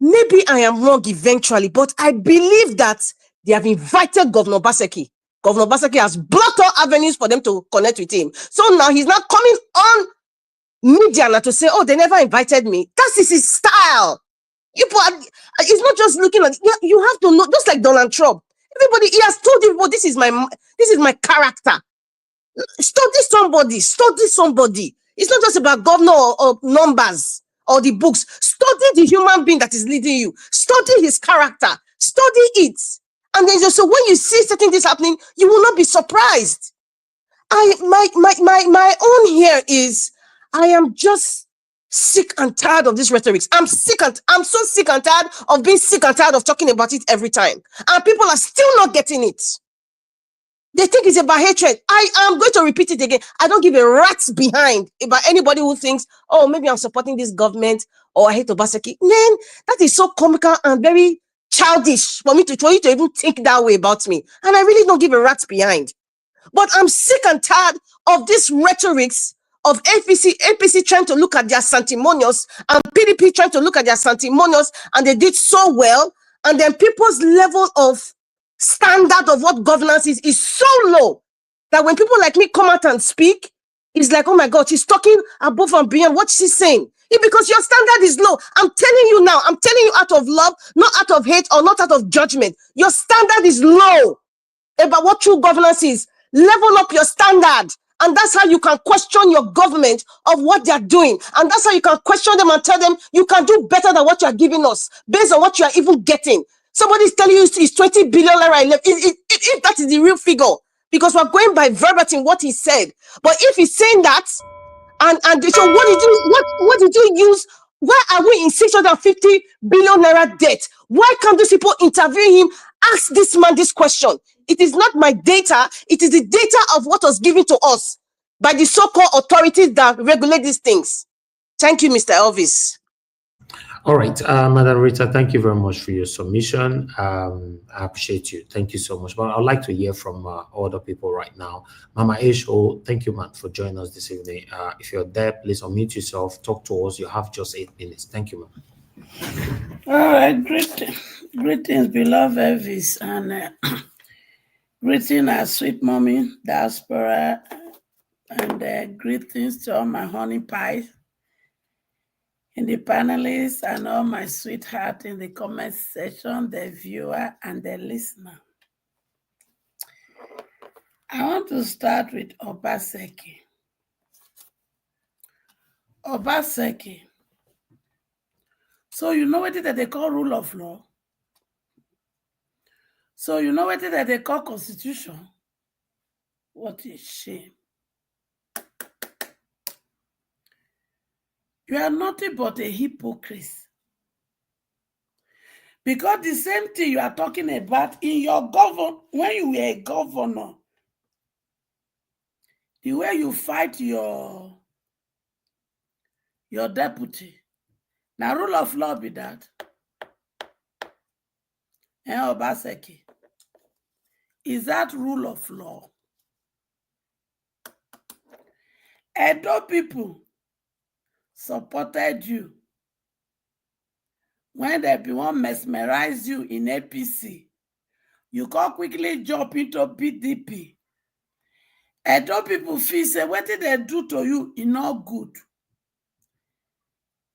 Maybe I am wrong eventually, but I believe that they have invited Governor Obaseki. Governor Obaseki has blocked all avenues for them to connect with him. So now he's not coming on media now to say, oh, they never invited me. That is his style. It's not just looking at you have to know, just like Donald Trump. Everybody, he has told you, well, this is my character. Study somebody. It's not just about governor or numbers or the books. Study the human being that is leading you. Study his character. Study it. And then so when you see certain things happening, you will not be surprised. My own here is I am just sick and tired of this rhetoric. I'm so sick and tired of being sick and tired of talking about it every time. And people are still not getting it. They think it's about hatred. I am going to repeat it again. I don't give a rat's behind about anybody who thinks, oh, maybe I'm supporting this government or I hate Obaseki. Man, that is so comical and very childish for you to even think that way about me. And I really don't give a rat's behind. But I'm sick and tired of this rhetorics of APC trying to look at their sanctimonious and PDP trying to look at their sanctimonious, and they did so well. And then people's level of standard of what governance is so low that when people like me come out and speak, it's like, oh my God, she's talking above and beyond what she's saying. Because your standard is low. I'm telling you now, I'm telling you out of love, not out of hate or not out of judgment. Your standard is low about what true governance is. Level up your standard. And that's how you can question your government of what they're doing. And that's how you can question them and tell them you can do better than what you are giving us based on what you are even getting. Somebody's telling you it's 20 billion naira left. If that is the real figure, because we're going by verbatim what he said. But if he's saying that, and they say, what did you use? Why are we in 650 billion naira debt? Why can't these people interview him? Ask this man this question. It is not my data. It is the data of what was given to us by the so-called authorities that regulate these things. Thank you, Mr. Elvis. All right, Madam Rita, thank you very much for your submission. I appreciate you. Thank you so much. But I'd like to hear from other people right now. Mama Esho, thank you, man, for joining us this evening. If you're there, please unmute yourself, talk to us. You have just 8 minutes. Thank you, ma'am. All right, greetings, beloved Elvis, and greetings, our sweet mommy, diaspora, and greetings to all my honey pies in the panelists and all my sweetheart in the comment section, the viewer and the listener. I want to start with Obaseki. Obaseki. So you know what it is that they call rule of law? So you know what it is that they call constitution? What a shame. You are nothing but a hypocrite. Because the same thing you are talking about in your when you were a governor, the way you fight your deputy. Now, rule of law be that. Obaseki. Is that rule of law? Edo people supported you when they want to mesmerize you in APC. You can quickly jump into PDP. Edo people feel say, what did they do to you? It's not good.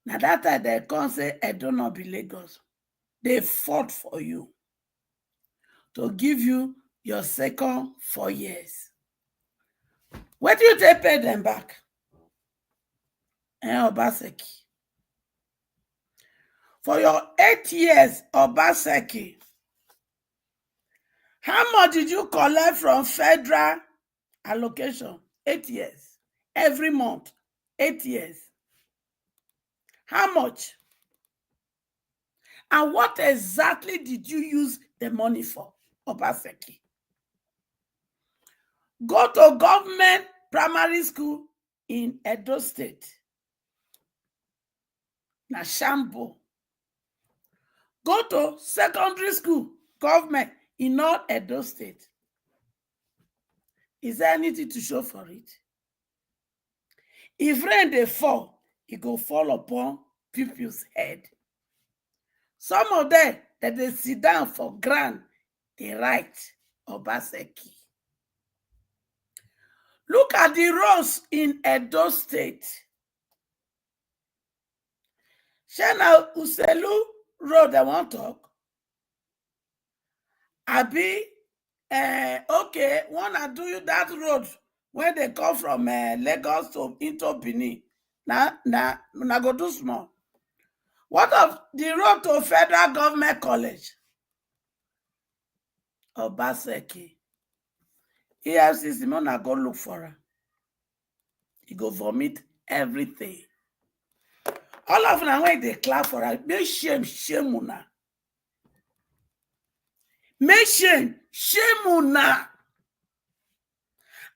Now that time they can't say, Edo not be Lagos. They fought for you to give you your second 4 years. What do you take pay them back? Obaseki. For your 8 years, Obaseki, how much did you collect from federal allocation? 8 years. Every month. 8 years. How much? And what exactly did you use the money for, Obaseki? Go to government primary school in Edo State. Na Shambo. Go to secondary school, government in North Edo State. Is there anything to show for it? If rain they fall, it will fall upon people's head. Some of them that they sit down for ground, they write Obaseki. Look at the roads in Edo State. Shana Uselu Road, I want to talk. Abi, okay, wanna do you that road when they come from Lagos into Benin. Now go do small. What of the road to Federal Government College? Obaseki. EFCC, Mona go look for her. He go vomit everything. All of them, when they clap for her, make shame una. Make shame una.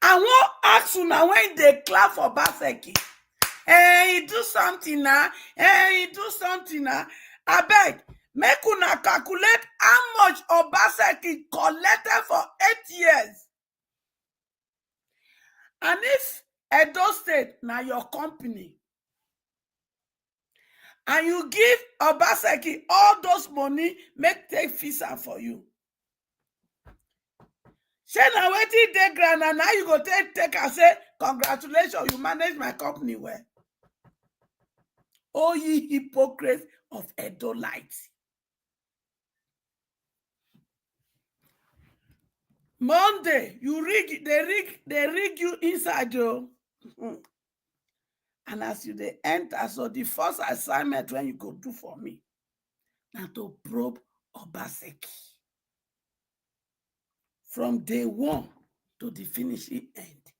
I want ask una when they clap for Obaseki. He do something now. He do something now. I beg, make una calculate how much Obaseki collected for 8 years. And if Edo State now your company, and you give Obaseki all those money, make take visa for you. Say now wetin dey ground and now you go take and say, congratulations, you manage my company well. Oh, ye hypocrites of Edo Light. Monday, they rig you inside you. And as you they enter, so the first assignment when you go do for me, now to probe Obaseki. From day one to the finishing end.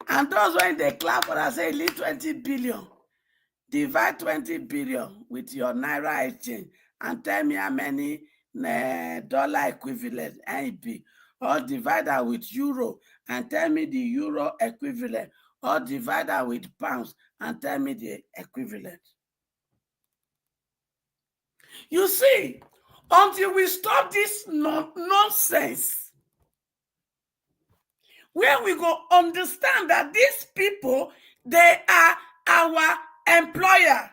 And those when they clap for us, say, leave 20 billion. Divide 20 billion with your Naira exchange and tell me how many dollar equivalent NB. Or divide that with euro and tell me the euro equivalent. Or divide that with pounds and tell me the equivalent. You see, until we stop this nonsense, where we go understand that these people, they are our employer.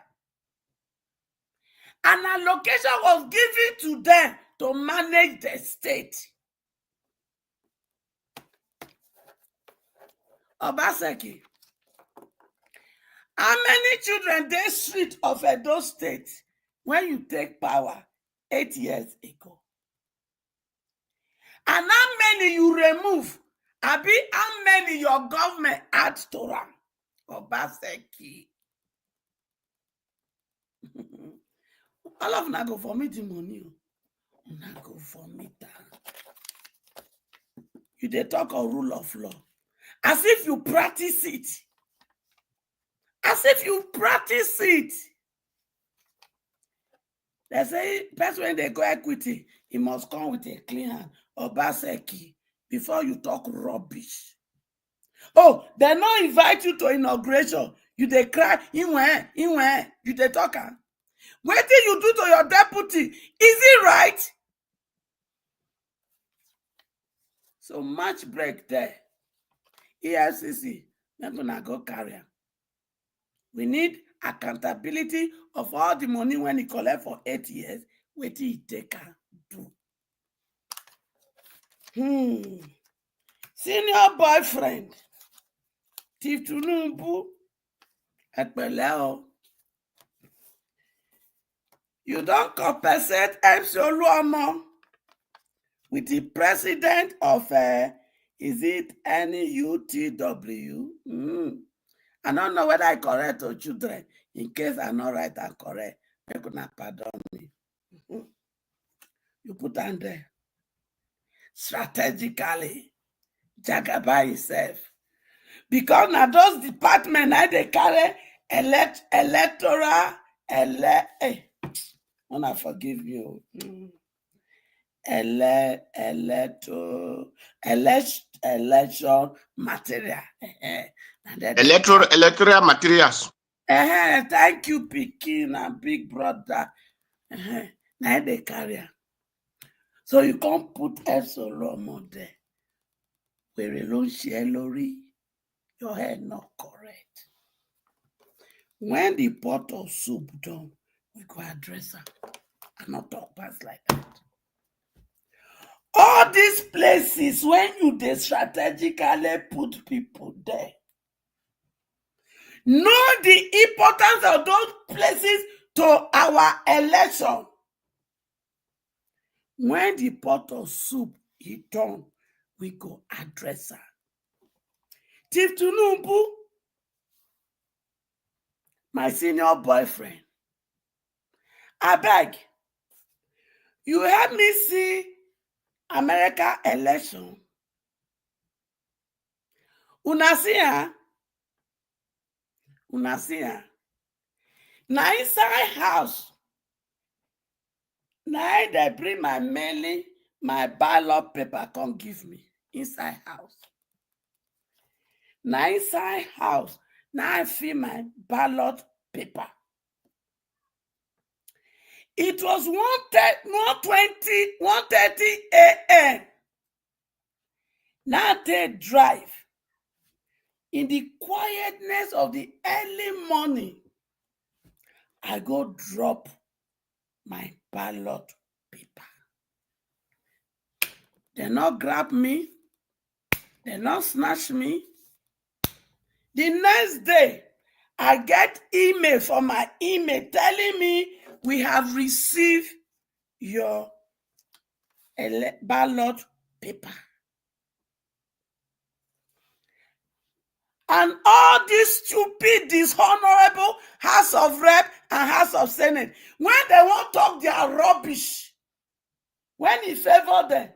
An allocation was given to them to manage the state. Obaseki, how many children they street of Edo State when you take power 8 years ago? And how many you remove? Abi, how many your government add to them? Obaseki. All of them go for me the money. Una go for me that. You dey talk of rule of law. As if you practice it. As if you practice it. They say, person when they go equity, he must come with a clean hand. Obaseki, before you talk rubbish. Oh, they not invite you to inauguration. You they cry, you they talk. What did you do to your deputy? Is it right? So much break there. EFCC, we're gonna go carry. We need accountability of all the money when he collect for 8 years. What did he take and do? Senior boyfriend, Chief Tunumbu, Okpebholo. You don't compensate MC Oluomo with the president of, is it any UTW? I don't know whether I correct or children. In case I'm not right and correct, they could not pardon me. You put on there. Strategically, Jagaba himself. Because now those departments, they carry electoral, wanna forgive you. Election material. Electoral materials. Thank you, Pikin and Big Brother. Now they carry. So you can't put Epsilon there. Where alone share lorry, your head not correct. When the pot of soup done, we go address her. And not talk past like that. All these places, when you dey strategically put people there, know the importance of those places to our election. When the pot of soup is done, we go address her. Chief Tinubu, my senior boyfriend, abeg, you help me see America election. Una see her? Una see her? Na inside house. Na they bring my mailing, my ballot paper, come give me inside house. Na inside house. Now I fill my ballot paper. It was 1:30 a.m. Now they drive in the quietness of the early morning. I go drop my ballot paper. They not grab me. They not snatch me. The next day, I get email from my email telling me we have received your ballot paper. And all these stupid, dishonorable House of Rep and House of Senate, when they want to talk their rubbish, when it favor them,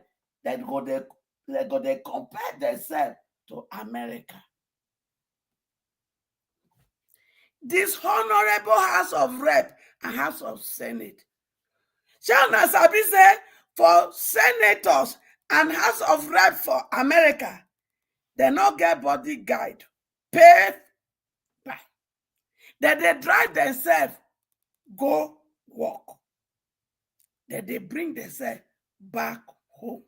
they compare themselves to America. This honorable House of Rep and House of Senate. Shana Sabi say for senators and House of Rep for America, they not get body guide, pay by. Then they drive themselves, go work. Then they bring themselves back home.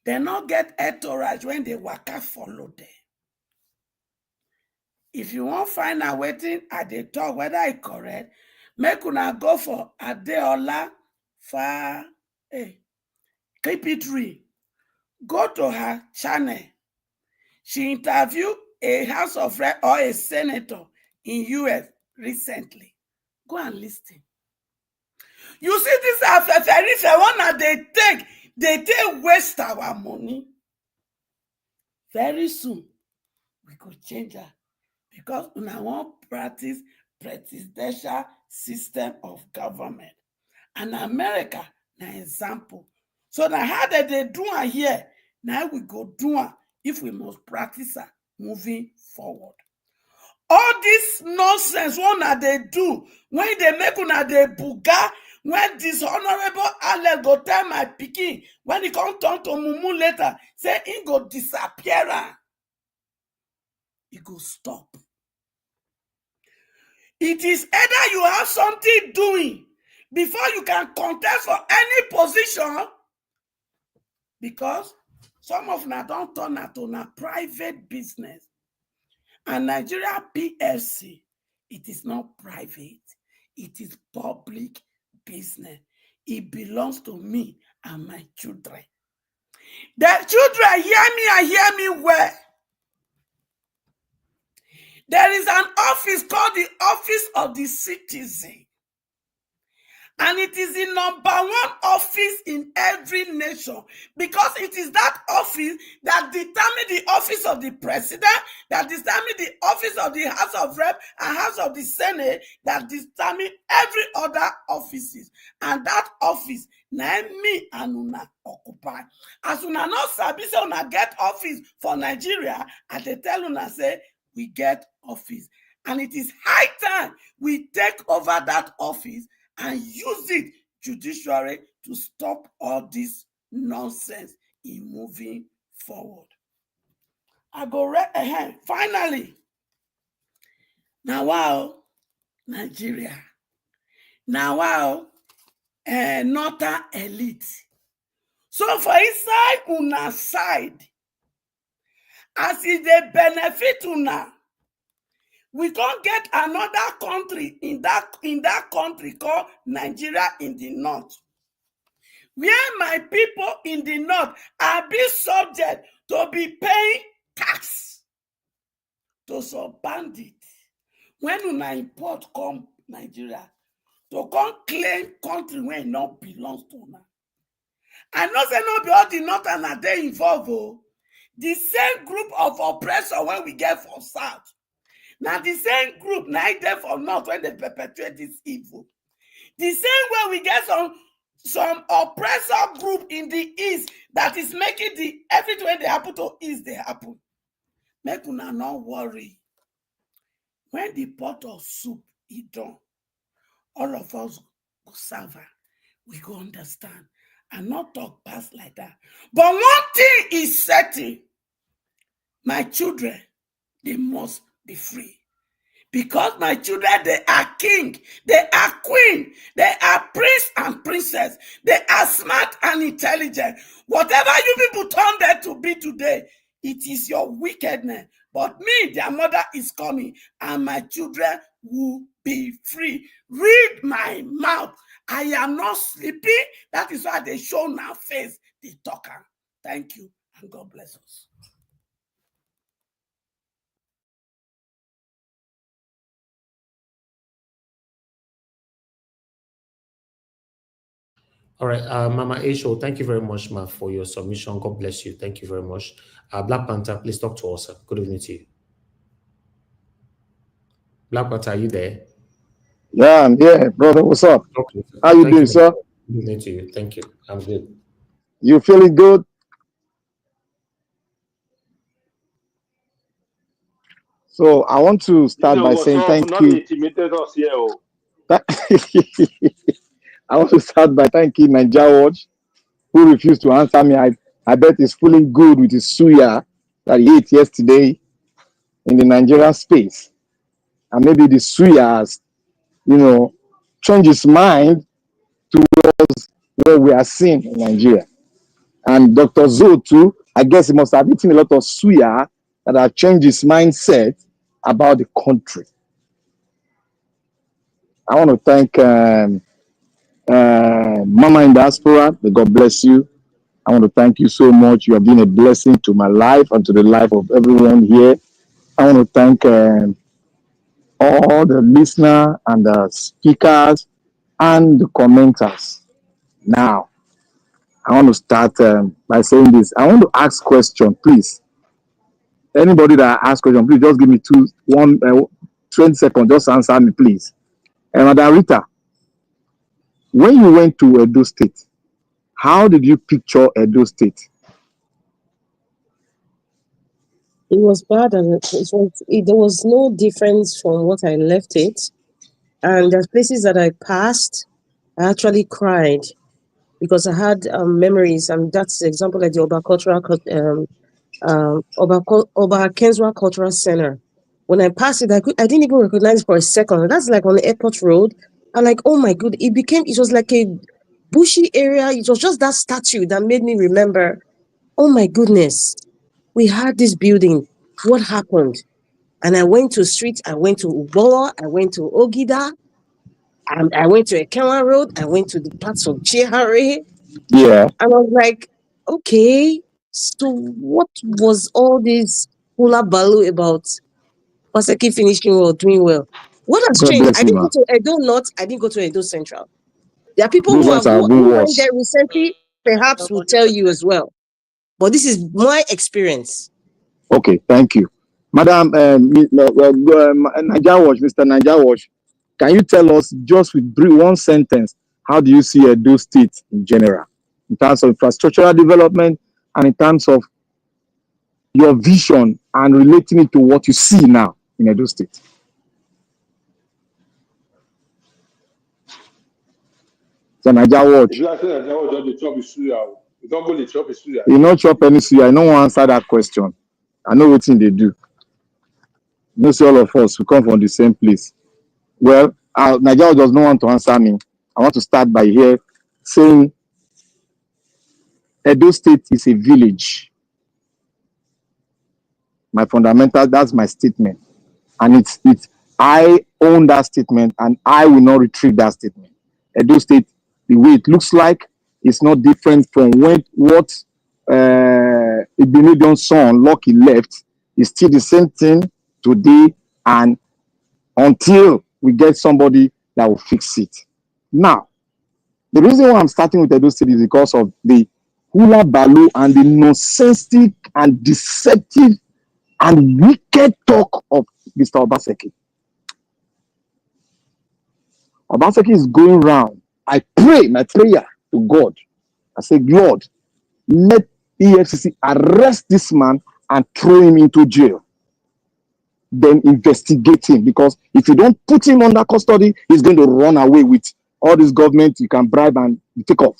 They not get entourage when they waka follow them. If you want find out waiting at the talk whether I correct, make una go for Adeola for keep it real. Go to her channel. She interviewed a House of Rep or a senator in US recently. Go and listen. You see this after one they take waste our money. Very soon we could change her. Because we want practice presidential system of government. And America, an example. So now how did they do it here? Now we go do it if we must practice it moving forward. All this nonsense one they do when they make una they buga, when this honorable Alex go tell my pikin, when he come turn to mumu later, say he go disappear. He go stop. It is either you have something doing before you can contest for any position, because some of them don't turn out to a private business. And Nigeria PLC, it is not private. It is public business. It belongs to me and my children. The children hear me and hear me well. There is an office called the Office of the Citizen. And it is the number one office in every nation, because it is that office that determines the office of the president, that determines the office of the House of Rep and House of the Senate, that determines every other offices. And that office, na me and una occupy. As una not sabi say una get office for Nigeria, and they tell una say we get office. And it is high time we take over that office and use it judicially to stop all this nonsense in moving forward. I go right ahead. Finally, now wow, Nigeria. Now wow, northern elite. So for inside una side, as if they benefit una, We can't get another country in that country called Nigeria in the north, where my people in the north are being subject to be paying tax to some bandit. When una import come Nigeria, to come claim country where it not belongs to una. I know say not be all the northerners they involved. Oh. The same group of oppressor when we get from south. Now the same group now there for north when they perpetuate this evil. The same way we get some oppressor group in the east that is making the everything they happen to east they happen. Make una not worry. When the pot of soup is done, all of us go serve her. We go understand and not talk past like that. But one thing is certain: my children, they must be free. Because my children, they are king, they are queen, they are prince and princess, they are smart and intelligent. Whatever you people turn them to be today, it is your wickedness. But me, their mother, is coming, and my children will be free. Read my mouth. I am not sleepy. That is why they show now face the talker. Thank you, and God bless us. All right, Mama Aisho, thank you very much, ma, for your submission. God bless you. Thank you very much. Black Panther, please talk to us, sir. Good evening to you. Black Panther, are you there? Yeah, I'm here, brother. What's up? Okay. How you doing, sir? Good evening to you. Thank you. I'm good. You feeling good? So I want to start by saying thank you. Intimidated us here, oh. I want to start by thanking Nigeria Watch, who refused to answer me. I bet he's feeling good with his suya that he ate yesterday in the Nigerian space. And maybe the suya has, changed his mind towards what we are seeing in Nigeria. And Dr. Zo too, I guess he must have eaten a lot of suya that have changed his mindset about the country. I want to thank Mama in diaspora. May God bless you. I want to thank you so much. You have been a blessing to my life and to the life of everyone here. I want to thank all the listeners and the speakers and the commenters. Now, I want to start by saying this. I want to ask question, please. Anybody that asks question, please just give me 20 seconds. Just answer me, please. Madam Rita, when you went to Edo State, how did you picture Edo State? It was bad, and there was no difference from what I left it. And there's places that I passed, I actually cried because I had memories, and that's the example like the Oba Kenzwa Cultural Center. When I passed it, I didn't even recognize it for a second. That's like on the airport road. I'm like, oh my God, it was like a bushy area. It was just that statue that made me remember, oh my goodness, we had this building. What happened? And I went to streets. I went to Okebholo. I went to Ogida. And I went to Ekema Road. I went to the parts of Chihare. Yeah. And I was like, okay, so what was all this hula baloo about Obaseki finishing well, doing well? What has changed? I didn't go to Edo North. I didn't go to Edo Central. There are people who went there recently, perhaps will tell you as well. But this is my experience. Okay, thank you. Madam Nigeria Watch, Mr. Nigeria Watch, can you tell us just with one sentence, how do you see Edo State in general, in terms of infrastructural development and in terms of your vision and relating it to what you see now in Edo State? So Nigeria Watch. If you ask Nigeria Watch, don't chop his suya. You don't go to chop his suya. You don't chop any suya. I don't want to answer that question. I know what thing they do. You see, all of us, we come from the same place. Well, Nigeria does not want to answer me. I want to start by here saying Edo State is a village. My fundamental, that's my statement. And I own that statement, and I will not retrieve that statement. Edo State, the way it looks like, is not different from what Ibinedion's son, Lucky, left. It's still the same thing today, and until we get somebody that will fix it. Now, the reason why I'm starting with Edo State is because of the hula baloo and the nonsensical and deceptive and wicked talk of Mr. Obaseki. Obaseki is going round. I pray my prayer to God. I say, Lord, let EFCC arrest this man and throw him into jail. Then investigate him, because if you don't put him under custody, he's going to run away with all this government you can bribe and take off.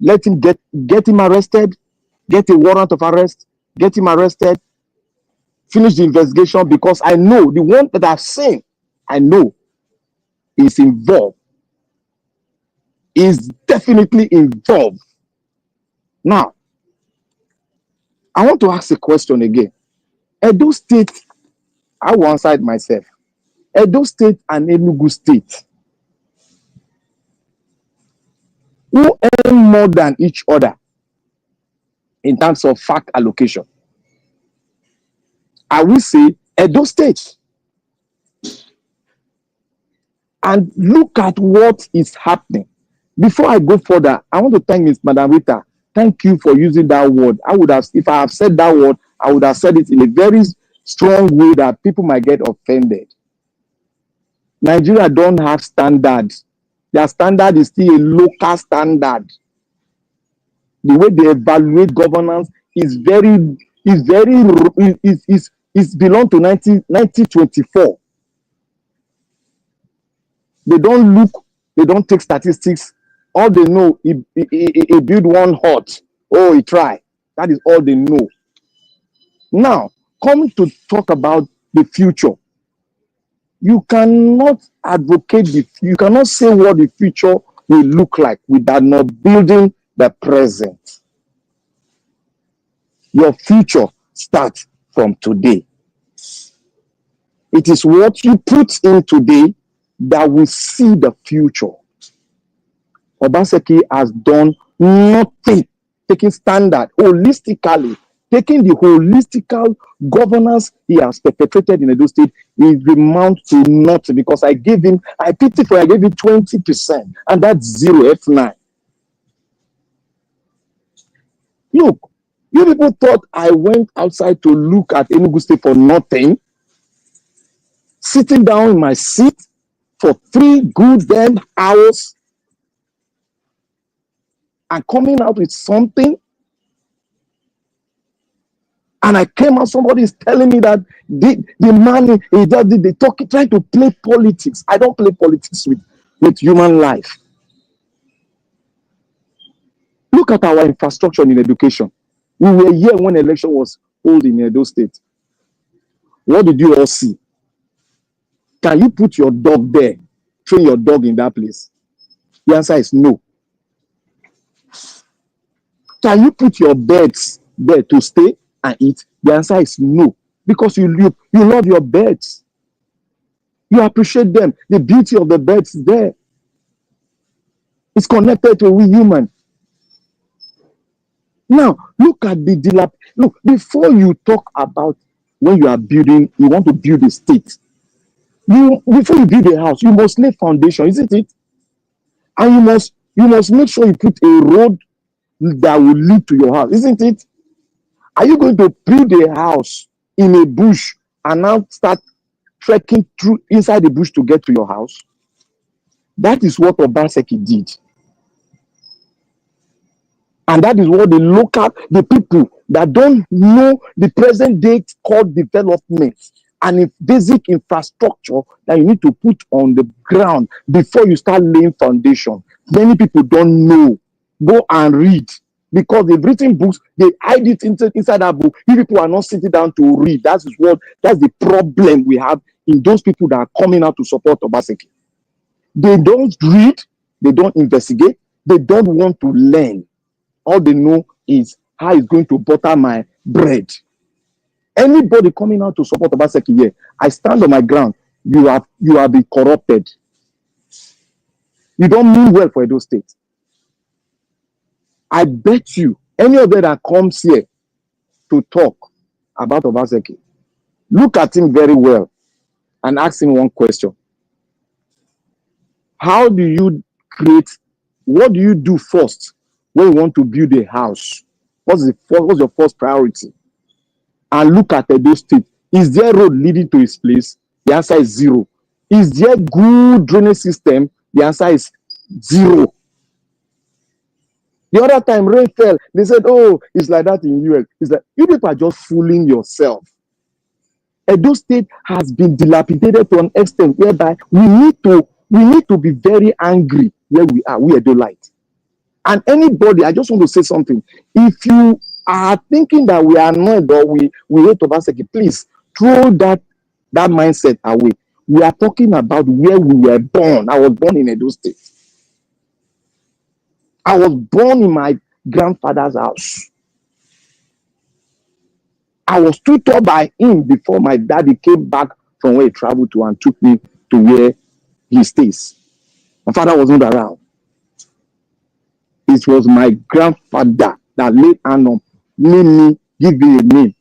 Let him get him arrested, get a warrant of arrest, get him arrested, finish the investigation, because I know the one that I've seen, I know is involved, is definitely involved. Now, I want to ask a question again. Edo State, I will answer it myself. Edo State and Enugu State, who earn more than each other in terms of fact allocation? I will say Edo State. And look at what is happening. Before I go further, I want to thank Ms. Madam Rita. Thank you for using that word. I would have, if I have said that word, I would have said it in a very strong way that people might get offended. Nigeria don't have standards. Their standard is still a local standard. The way they evaluate governance is belong to 1924. They don't look, they don't take statistics. All they know, he build one hut. Oh, he try. That is all they know. Now, coming to talk about the future, you cannot advocate you cannot say what the future will look like without not building the present. Your future starts from today. It is what you put in today that will see the future. Obaseki has done nothing, taking standard holistically, taking the holistical governance he has perpetrated in Edo State, it amounts to nothing, because I gave him 20%, and that's zero F9. Look, you people thought I went outside to look at Enugu State for nothing, sitting down in my seat for 3 good damn hours and coming out with something. And I came out, somebody is telling me that the man, they talk, trying to play politics. I don't play politics with human life. Look at our infrastructure in education. We were here when election was held in Edo State. What did you all see? Can you put your dog there? Train your dog in that place? The answer is no. Can you put your birds there to stay and eat? The answer is no. Because you love your birds. You appreciate them. The beauty of the birds is there. It's connected to we human. Now, look at the look, before you talk about when you are building, you want to build a state. Before you build a house, you must lay foundation, isn't it? And you must make sure you put a road that will lead to your house, isn't it? Are you going to build a house in a bush and now start trekking through inside the bush to get to your house? That is what Obaseki did. And that is what the people that don't know the present day called development and basic infrastructure that you need to put on the ground before you start laying foundation. Many people don't know. Go and read. Because they've written books, they hide it inside that book. You people are not sitting down to read. That's the problem we have in those people that are coming out to support Obaseki. They don't read, they don't investigate, they don't want to learn. All they know is how it's going to butter my bread. Anybody coming out to support Obaseki here, I stand on my ground. You have been corrupted. You don't mean well for Edo State. I bet you any of them that comes here to talk about Obaseki, look at him very well and ask him one question. How do you what do you do first when you want to build a house? What's your first priority? And look at Edo State. Is there road leading to his place? The answer is 0. Is there good drainage system? The answer is 0. The other time rain fell, they said, oh, it's like that in US. It's like, you people are just fooling yourself. Edo State has been dilapidated to an extent whereby we need to be very angry where we are, we Edo-lite. And anybody, I just want to say something. If you are thinking that we are annoyed or we hate Obaseki, please throw that mindset away. We are talking about where we were born. I was born in Edo State. I was born in my grandfather's house. I was tutored by him before my daddy came back from where he traveled to and took me to where he stays. My father wasn't around. It was my grandfather that laid hand on me, give me a name.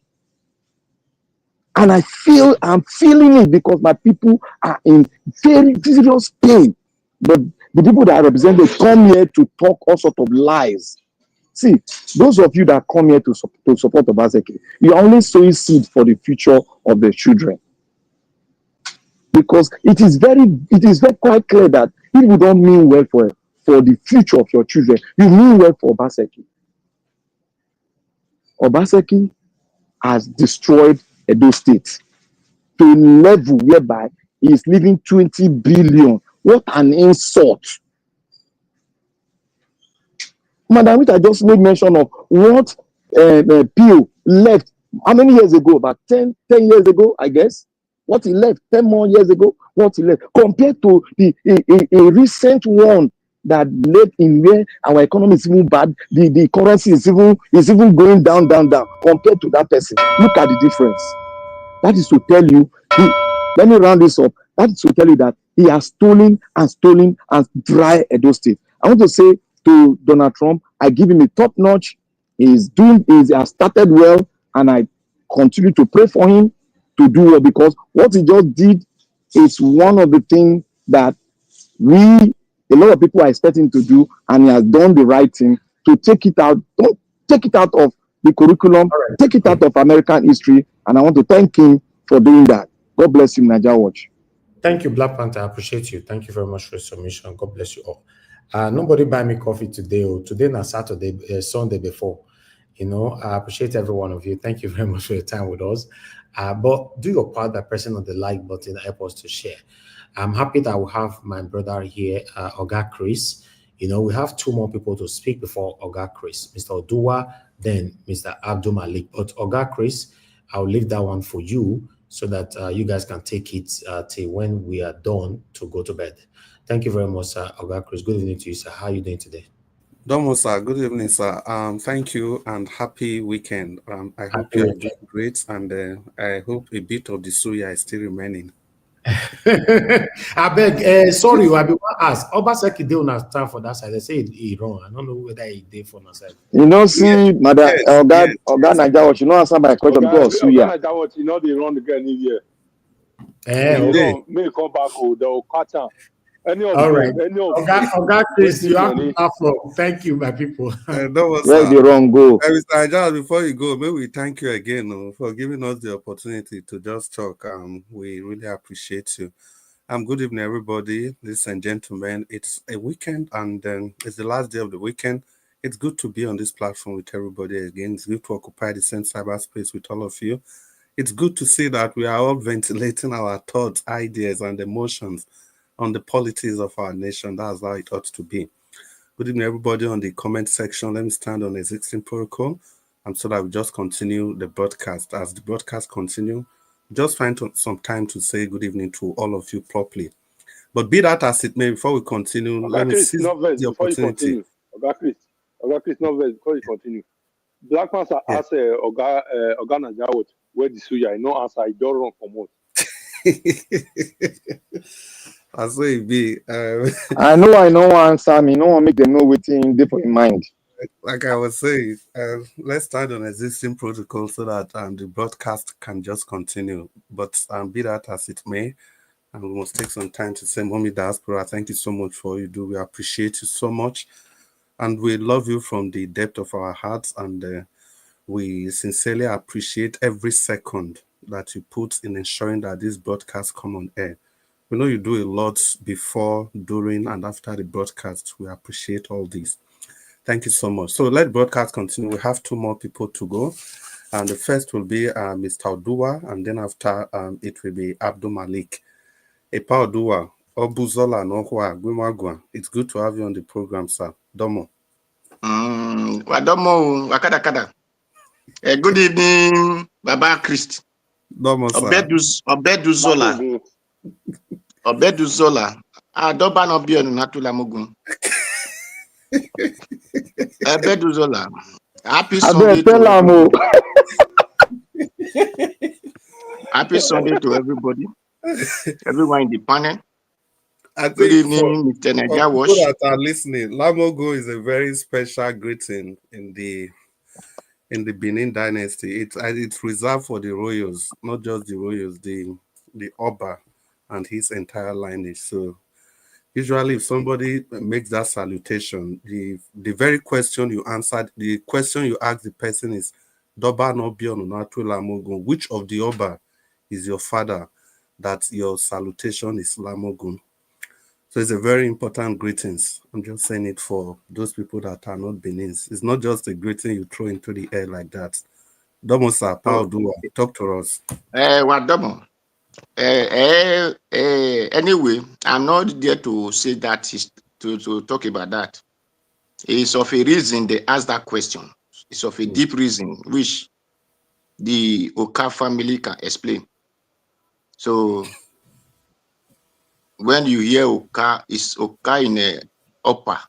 And I'm feeling it because my people are in very serious pain. But the people that are represented come here to talk all sorts of lies. See, those of you that come here to support Obaseki, you are only sowing seed for the future of the children. Because it is very quite clear that if you don't mean well for the future of your children, you mean well for Obaseki. Obaseki has destroyed Edo State to a level whereby he is leaving 20 billion. What an insult. Madam Rita just made mention of what Pio left how many years ago? About 10 years ago, I guess. What he left 10 more years ago, what he left compared to a recent one that led in where our economy is even bad, the currency is even going down compared to that person. Look at the difference. That is to tell you, let me round this up. That is to tell you that he has stolen and dry Edo State. I want to say to Donald Trump, I give him a top notch. He has started well, and I continue to pray for him to do well, because what he just did is one of the things that a lot of people are expecting to do, and he has done the right thing to take it out. Don't take it out of the curriculum, take it out of American history, and I want to thank him for doing that. God bless you, Nigeria Watch. Thank you, Black Panther. I appreciate you. Thank you very much for your submission. God bless you all. Nobody buy me coffee today. Today not Saturday, Sunday before. I appreciate every one of you. Thank you very much for your time with us. But do your part by pressing on the like button and help us to share. I'm happy that we have my brother here, Oga Cries. We have 2 more people to speak before Oga Crais, Mr. Oduwa, then Mr. Abdul Malik. But Oga Crais, I'll leave that one for you so that you guys can take it till when we are done to go to bed. Thank you very much, sir. Oga Crais. Good evening to you, sir. How are you doing today? Domo, sir. Good evening, sir. Thank you and happy weekend. I hope you are doing great, and I hope a bit of the suya is still remaining. I beg, sorry, I be ask. Obaseki dey on stand for that side. They say he wrong. I don't know whether he did for my side. See, Madam Oga Nigeria Watch, answer my question because Oga Nigeria Watch, they run the girl in here. May come back, they'll catch her. All right. Oga Crais, you have to laugh from. Thank you, my people. That was where the wrong go. Mr. Agege, before you go, may we thank you again for giving us the opportunity to just talk. We really appreciate you. Good evening, everybody, ladies and gentlemen. It's a weekend, and it's the last day of the weekend. It's good to be on this platform with everybody again. It's good to occupy the same cyberspace with all of you. It's good to see that we are all ventilating our thoughts, ideas, and emotions on the politics of our nation. That's how it ought to be. Good evening, everybody on the comment section. Let me stand on existing protocol, so that we just continue the broadcast. As the broadcast continue, just find some time to say good evening to all of you properly. But be that as it may, before we continue, let me seize the opportunity. Oga Crais, not before you continue. Black Panther asked Oga Nigeria Watch, where the suya, I no answer, I don't run from out. As it be. I know answer me. No one make them know waiting there for in mind. Like I was saying, let's start on existing protocol so that the broadcast can just continue. But be that as it may, and we must take some time to say, Mommy Diaspora, thank you so much for all you do. We appreciate you so much. And we love you from the depth of our hearts. And we sincerely appreciate every second that you put in ensuring that this broadcast come on air. We know you do a lot before, during, and after the broadcast. We appreciate all this. Thank you so much. So let broadcast continue. We have 2 more people to go. And the first will be Mr. Odua, and then after it will be Abdul Malik. Epa Odua, Obuzola Nohua, Gwimagwa. It's good to have you on the program, sir. Domo. Wadomo, Wakada. Good evening, Baba Christ. Domo, sir. Obeduzola. Obeduzola. Adoba no bio natula mugun. Obeduzola. Happy Sunday to everybody. Happy Sunday to everybody. Everyone in the panel. Good evening, Mr. Niger Wash. People that are listening, Lamogo is a very special greeting in the Benin dynasty. It's reserved for the royals, not just the royals, the Oba and his entire lineage. So usually if somebody makes that salutation, the very question you answered, the question you ask the person is, Doba no Bion Natu Lamogun, which of the Oba is your father that your salutation is Lamogun? So it's a very important greetings. I'm just saying it for those people that are not Benins. It's not just a greeting you throw into the air like that. Domo sir, Paul Dua, talk to us. Wadomo. Anyway, I'm not there to say that, to talk about that. It's of a reason they ask that question. It's of a deep reason which the Oka family can explain. So when you hear Oka, it's Oka in a upper.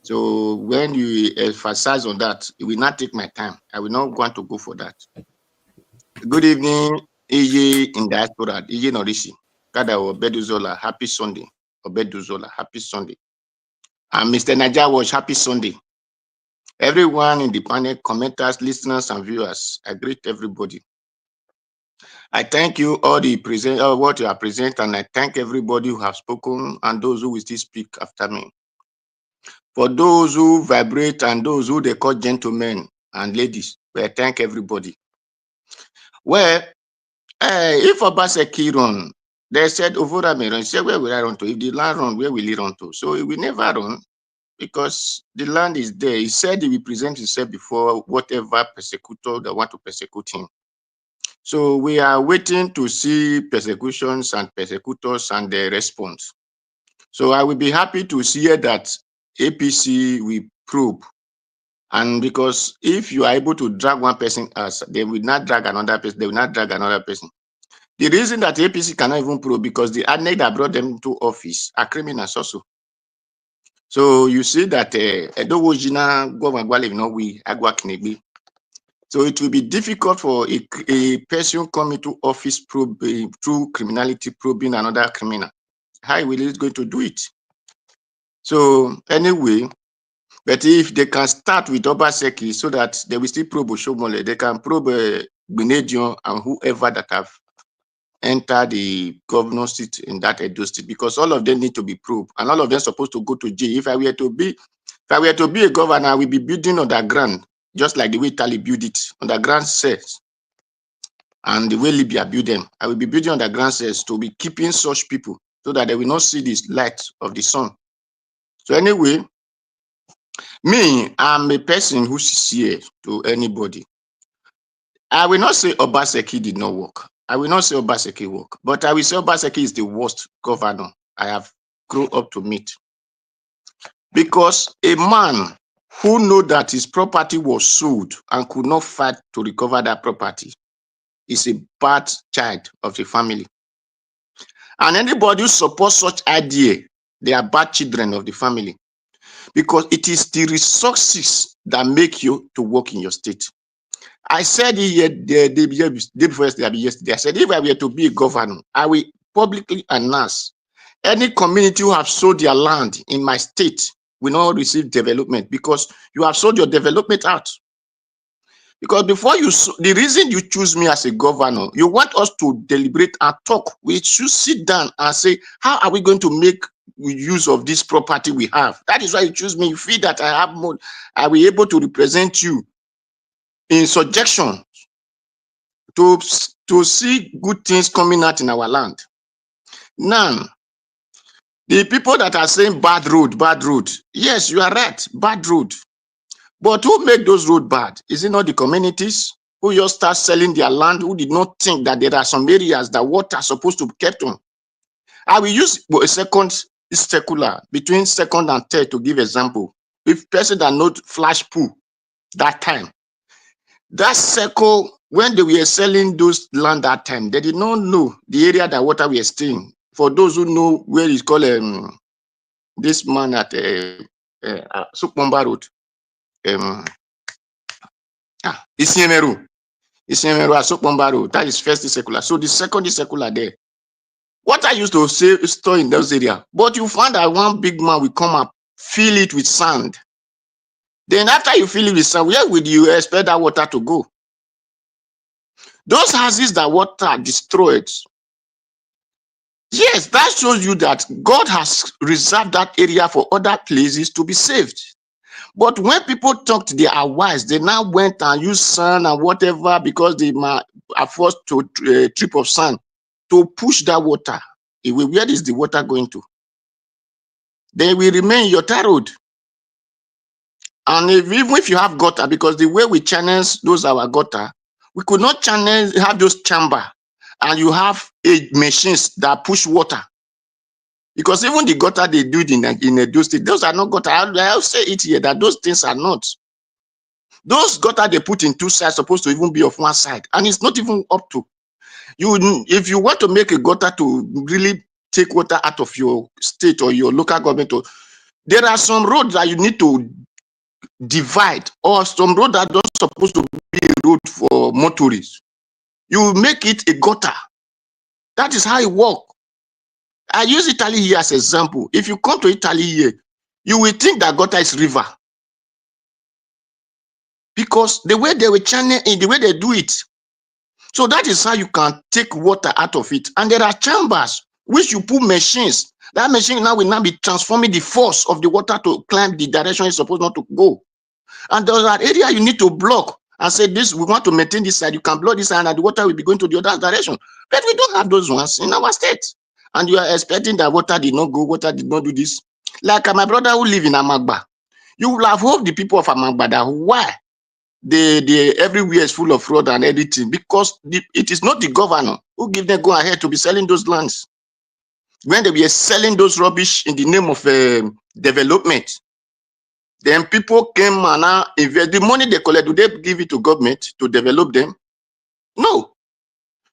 So when you emphasize on that, it will not take my time. I will not want to go for that. Good evening, Ije in diaspora, Ije Norishi. Kada Obeduzola, happy Sunday. Obeduzola, happy Sunday. And Mr. Niger Wash, happy Sunday. Everyone in the panel, commenters, listeners, and viewers, I greet everybody. I thank you all what you are presenting, and I thank everybody who have spoken and those who will still speak after me. For those who vibrate and those who they call gentlemen and ladies, I thank everybody. Well, if Obaseki run, they said Ovora may run. Say, where will I run to? If the land run, where will he run to? So he will never run because the land is there. He said he will present himself before whatever persecutor that want to persecute him. So we are waiting to see persecutions and persecutors and their response. So I will be happy to see that APC will probe. And because if you are able to drag one person as they will not drag another person, they will not drag another person. The reason that APC cannot even probe because the ANEC that brought them to office are criminals also. So you see that so it will be difficult for a person coming to office through criminality probing another criminal. How will he going to do it? So anyway, but if they can start with Obaseki so that they will still probe Oshomole, they can probe Benedion and whoever that have entered the governor seat in that Edo state, because all of them need to be probed and all of them supposed to go to jail. If I were to be a governor, I will be building underground, just like the way Tali built it, underground cells. And the way Libya built them, I will be building underground cells to be keeping such people so that they will not see this light of the sun. So anyway, me, I'm a person who's sincere to anybody. I will not say Obaseki did not work. I will not say Obaseki work, but I will say Obaseki is the worst governor I have grown up to meet. Because a man who knew that his property was sold and could not fight to recover that property is a bad child of the family. And anybody who supports such idea, they are bad children of the family. Because it is the resources that make you to work in your state. I said it the day before yesterday. I said, if I were to be a governor, I will publicly announce any community who have sold their land in my state will not receive development because you have sold your development out. Because before the reason you choose me as a governor, you want us to deliberate and talk. We should sit down and say, how are we going to make use of this property we have? That is why you choose me. You feel that I have more, I will be able to represent you in subjection to see good things coming out in our land. Now, the people that are saying bad road, yes, you are right, bad road. But who make those roads bad? Is it not the communities who just start selling their land, who did not think that there are some areas that water is supposed to be kept on? I will use a second secular, between second and third to give example. If person that not flash pool that time, that circle, when they were selling those land that time, they did not know the area that water were staying. For those who know where it's called this man at Sukmamba Road, Isiemeru at Sukmamba Road, that is first secular. So the second secular there, water used to store in those areas, but you find that one big man will come up, fill it with sand. Then after you fill it with sand, where would you expect that water to go? Those houses that water destroyed, yes, that shows you that God has reserved that area for other places to be saved. But when people talked, they are wise. They now went and used sand and whatever because they are forced to trip of sand to push that water away. Where is the water going to? They will remain in your tar road. And even if you have gutter, because the way we channel those our gutter, we could not have those chamber, and you have machines that push water. Because even the gutter they do in those states, those are not gutter. I'll say it here that those things are not. Those gutter they put in two sides supposed to even be of one side, and it's not even up to you. If you want to make a gutter to really take water out of your state or your local government, there are some roads that you need to divide, or some road that are not supposed to be a road for motorists. You make it a gutter. That is how it works. I use Italy here as an example. If you come to Italy here, you will think that gutter is river. Because the way they will channel in, the way they do it. So that is how you can take water out of it. And there are chambers which you put machines. That machine now will now be transforming the force of the water to climb the direction it's supposed not to go. And there's an area you need to block and say, this, we want to maintain this side. You can block this side and the water will be going to the other direction. But we don't have those ones in our state. And you are expecting that water did not go, water did not do this. Like my brother who live in Amagba, you will have hoped the people of Amagba that why they everywhere is full of fraud and everything, because it is not the governor who give them go ahead to be selling those lands. When they were selling those rubbish in the name of development, then people came and now invest the money they collect. Do they give it to government to develop them? No.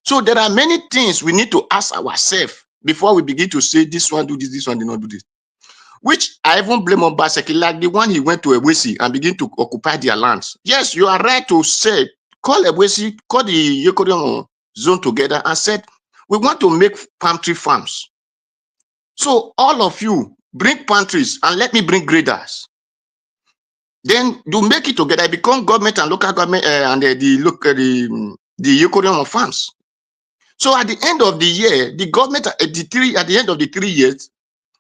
So there are many things we need to ask ourselves before we begin to say this one do this one did not do this. Which I even blame on Obaseki, like the one he went to Ewesi and begin to occupy their lands. Yes, you are right to say, call Ewesi, call the Yokorion zone together and said, we want to make palm tree farms. So all of you bring pantries and let me bring graders. Then you make it together, it become government and local government and the Yokorion farms. So at the end of the year, the government at the end of the 3 years,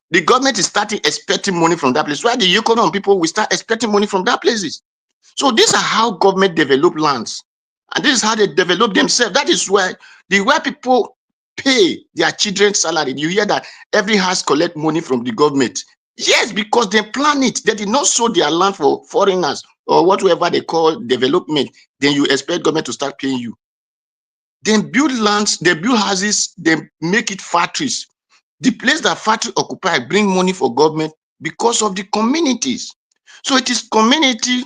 the government is starting expecting money from that place. Why the Yokorion people will start expecting money from that places. So these are how government develop lands. And this is how they develop themselves. That is why the way people pay their children's salary. You hear that every house collect money from the government. Yes, because they plan it. They did not sow their land for foreigners or whatever they call development. Then you expect government to start paying you. Then build lands, they build houses, they make it factories. The place that factory occupy bring money for government because of the communities. So it is community.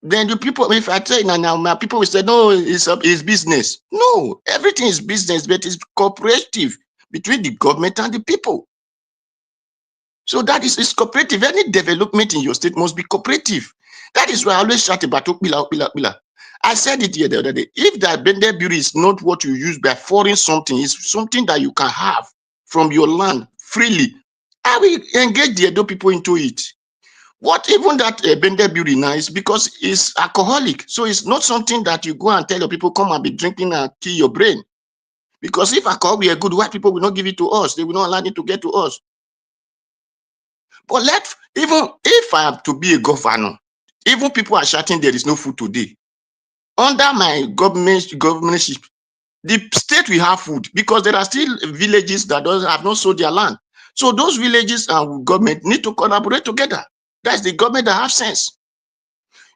Then the people, if I tell you now, my people will say, no, it's business. No, everything is business, but it's cooperative between the government and the people. So that is it's cooperative. Any development in your state must be cooperative. That is why I always shout about Okpebholo. I said it here the other day. If that Bende Beauty is not what you use by foreign something, it's something that you can have from your land freely, I will engage the Edo people into it. What even that Bende Beauty now is because it's alcoholic. So it's not something that you go and tell your people, come and be drinking and kill your brain. Because if alcohol were good, white people will not give it to us. They will not allow it to get to us. But even if I have to be a governor, even people are shouting there is no food today. Under my governorship, the state will have food because there are still villages that have not sold their land. So those villages and government need to collaborate together. That's the government that have sense.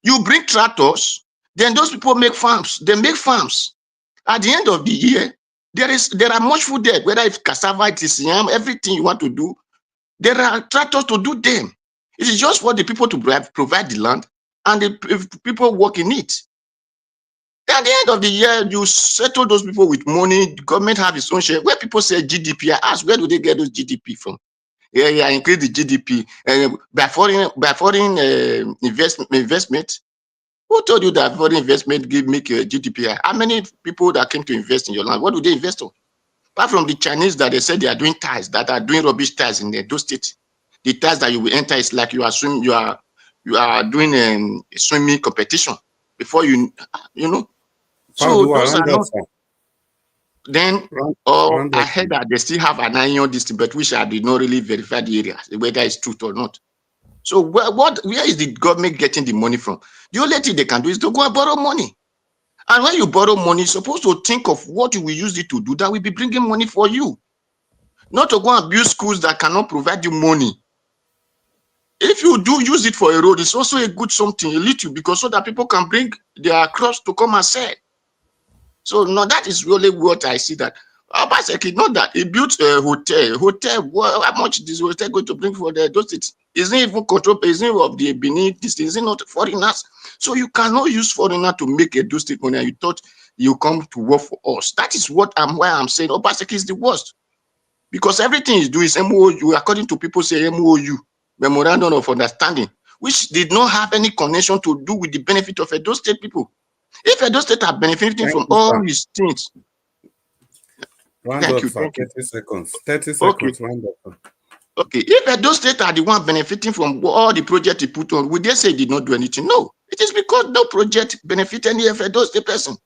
You bring tractors, then those people make farms. They make farms. At the end of the year, there are much food there, whether it's cassava, it is yam, everything you want to do. There are tractors to do them. It is just for the people to provide the land and the people work in it. At the end of the year, you settle those people with money. The government have its own share. Where people say GDP, I ask, where do they get those GDP from? Yeah, increase the GDP by foreign investment. Who told you that foreign investment make a GDP? How many people that came to invest in your land? What do they invest on? Apart from the Chinese that they said they are doing ties, that are doing rubbish ties in those states. The ties that you will enter is like you are doing a swimming competition before you know. So those are not. Then I heard that they still have an iron district, but which I did not really verify the area, whether it's true or not. So where is the government getting the money from? The only thing they can do is to go and borrow money. And when you borrow money, you're supposed to think of what you will use it to do that will be bringing money for you. Not to go and build schools that cannot provide you money. If you do use it for a road, it's also a good something, a little, because so that people can bring their crops to come and sell. So no, that is really what I see that. Obaseki, not that he built a hotel. Well, how much is this hotel going to bring for those cities? Isn't even control, isn't of the Benin, this is not foreigners. So you cannot use foreigner to make a do state money. And you thought you come to work for us. That is why I'm saying Obaseki is the worst. Because everything is doing is MOU, according to people say MOU, Memorandum of Understanding, which did not have any connection to do with the benefit of Edo State people. If Edo State are benefiting from all these things. Thank you. 30 seconds. 30 seconds. Okay. If Edo State are the one benefiting from all the projects he put on, would they say he did not do anything? No. It is because no project benefit any of Edo State person.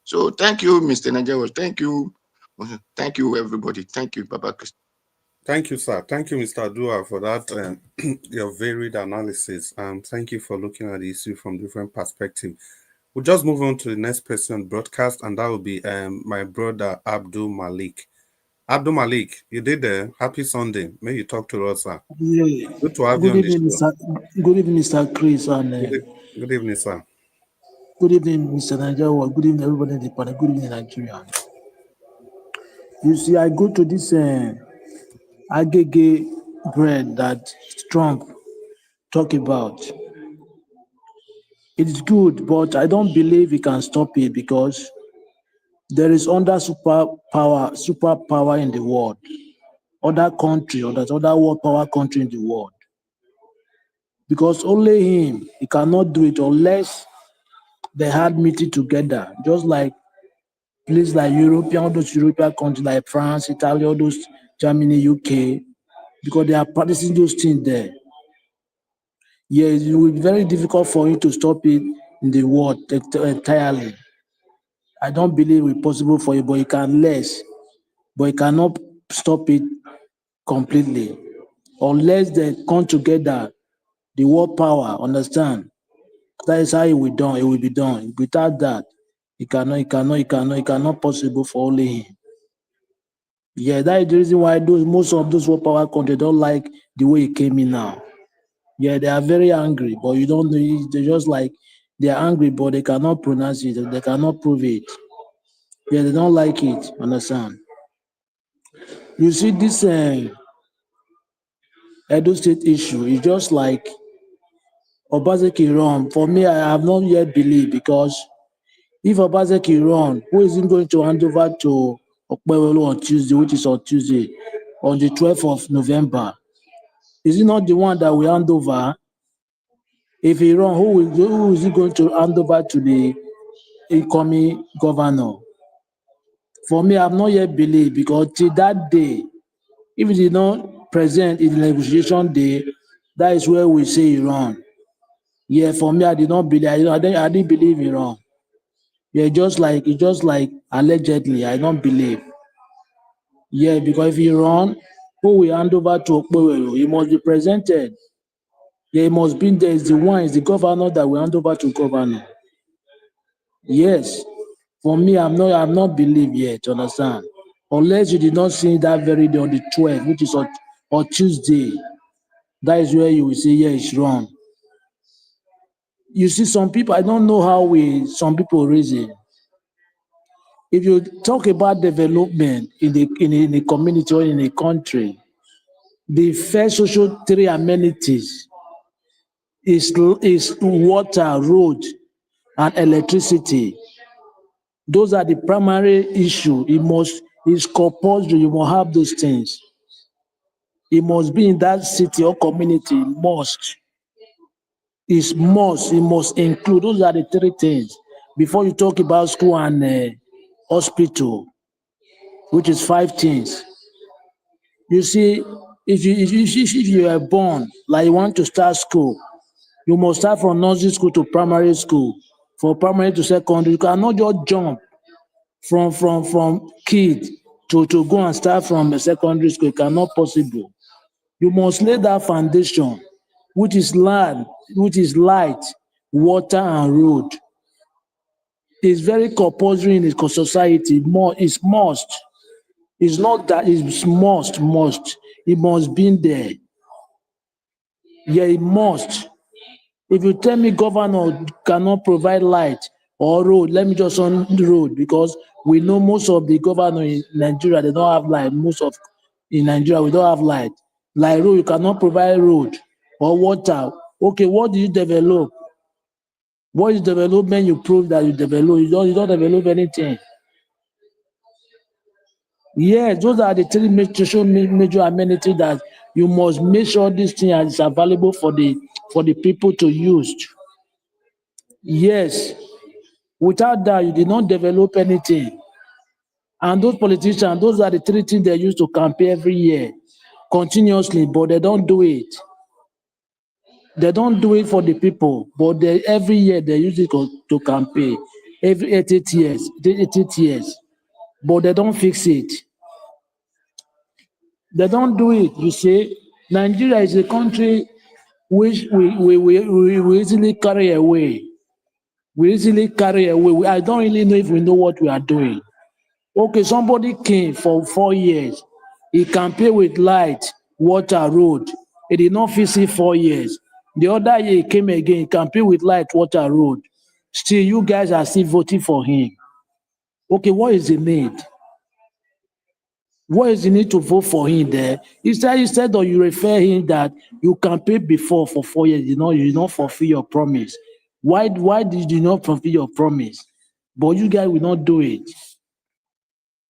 So thank you, Mr. Nigerians. Thank you. Thank you, everybody. Thank you, Baba Christ. Thank you, sir. Thank you, Mr. Adua, for that your varied analysis. Thank you for looking at the issue from different perspectives. We'll just move on to the next person broadcast, and that will be my brother Abdul Malik. Abdul Malik, you did there. Happy Sunday. May you talk to us, sir. Yeah. Good to have you on the show. Good evening, Mr. Cries. Good evening, sir. Good evening, Mr. Nigeria. Good evening, everybody in the panel. Good evening, Nigeria. You see, I go to this Agege bread that Trump talk about. It's good, but I don't believe he can stop it because there is other superpower in the world, other country, or that other world power country in the world. Because only him, he cannot do it unless they had meeting together, just like places like all those European countries like France, Italy, all those Germany, UK, because they are practicing those things there. Yes, it will be very difficult for him to stop it in the world entirely. I don't believe it's possible for you, but he can less, but he cannot stop it completely. Unless they come together, the world power, understand? That is how it will be done. Without that, it cannot possible for only him. Yeah, that is the reason why most of those world power countries don't like the way it came in now. Yeah, they are very angry, but you don't know, they're just like, they are angry, but they cannot pronounce it, they cannot prove it. Yeah, they don't like it, understand? You see, this Edo State issue is just like Obaseki run. For me, I have not yet believed, because if Obaseki run, who isn't going to hand over to Okpebholo on Tuesday, which is on Tuesday, on the 12th of November? Is he not the one that will hand over? If he run, who is he going to hand over to the incoming governor. For me, I've not yet believed because till that day, if it is not present in the negotiation day, that is where we say Iran. Yeah, for me, I did not believe. I didn't believe Iran. Yeah, it's just like allegedly. I don't believe. Yeah, because if Iran, who we hand over to Okpebholo, he must be presented. Yeah, he must be there. Is the one, is the governor that we hand over to governor. Yes, for me, I'm not believe yet. Understand? Unless you did not see that very day on the 12th, which is on Tuesday, that is where you will say, yeah, it's wrong. You see, some people, I don't know how some people reason. If you talk about development in a community or in a country, the first social three amenities is water, road, and electricity. Those are the primary issue. It's compulsory. You must have those things. It must be in that city or community. It must include. Those are the three things. Before you talk about school and hospital, which is 5 things. You see, if you are born, like you want to start school, you must start from nursery school to primary school. From primary to secondary, you cannot just jump from kid to go and start from a secondary school. It cannot possible. You must lay that foundation, which is land, which is light, water, and road. It's very compulsory in the society. It's must. It's not that it's must. It must be there. Yeah, it must. If you tell me governor cannot provide light or road, let me just on the road because we know most of the governor in Nigeria, they don't have light. In Nigeria, we don't have light. Like road, you cannot provide road or water. Okay, what do you develop? What is development you prove that you develop? You don't develop anything. Yes, those are the three major amenities that you must make sure this thing is available for the people to use. Yes, without that, you did not develop anything. And those politicians, those are the three things they use to campaign every year, continuously, but they don't do it. They don't do it for the people, but every year they use it to campaign. Every 8 years, but they don't fix it. They don't do it. You see, Nigeria is a country which we easily carry away. We easily carry away. I don't really know if we know what we are doing. Okay, somebody came for 4 years. He campaigned with light, water, road. He did not fix it 4 years. The other year he came again, he campaigned with light, water, road. Still, you guys are still voting for him. Okay, what is the need? What is the need to vote for him there? Instead of you refer him that you campaigned before for 4 years, you did not fulfill your promise. Why did you not fulfill your promise? But you guys will not do it.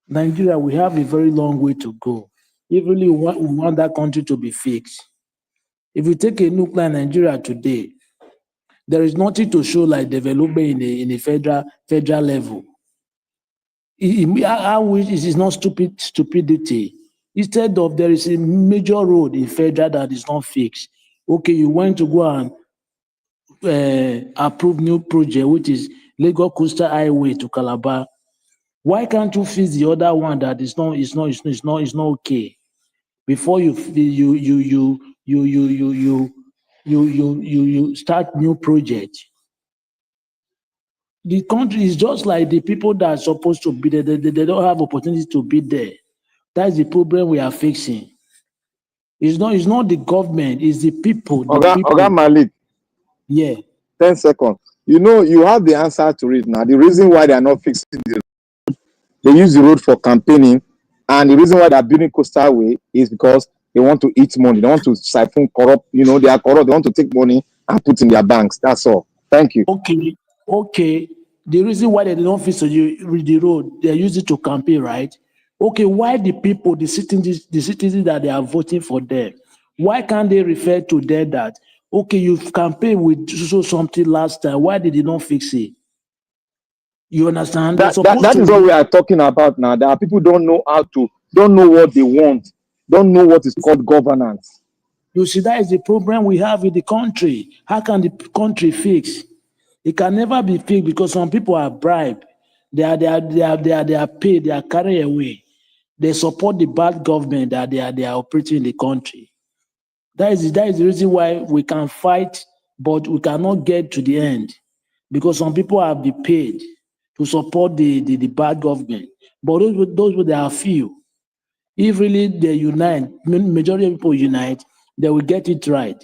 Nigeria, we have a very long way to go. If really we want that country to be fixed. If you take a look like Nigeria today, there is nothing to show like development in a federal level. I wish it is not stupidity. Instead of there is a major road in federal that is not fixed. Okay, you want to go and approve new project, which is Lagos Coastal Highway to Calabar. Why can't you fix the other one that is not okay? Before you start new project. The country is just like the people that are supposed to be there. They don't have opportunity to be there. That's the problem we are facing. It's not the government, it's the people. Oga Malik. Yeah. 10 seconds. You know, you have the answer to it now. The reason why they are not fixing the road, they use the road for campaigning, and the reason why they are building Coastal Way is because they want to eat money. They want to siphon corrupt. You know, they are corrupt. They want to take money and put in their banks. That's all. Thank you. Okay. The reason why they don't fix the road, they use it to campaign, right? Okay, why the people, the citizens that they are voting for them, why can't they refer to them that, okay, you've campaigned with something last time, why did they not fix it? You understand? That is what we are talking about now. That people don't know what they want, don't know what is called governance. You see, that is the problem we have with the country. How can the country fix? It can never be fixed because some people are bribed. They are paid. They are carried away. They support the bad government that they are operating in the country. That is the reason why we can fight, but we cannot get to the end because some people have been paid to support the bad government. But those they are few. If really they unite, majority of people unite, they will get it right.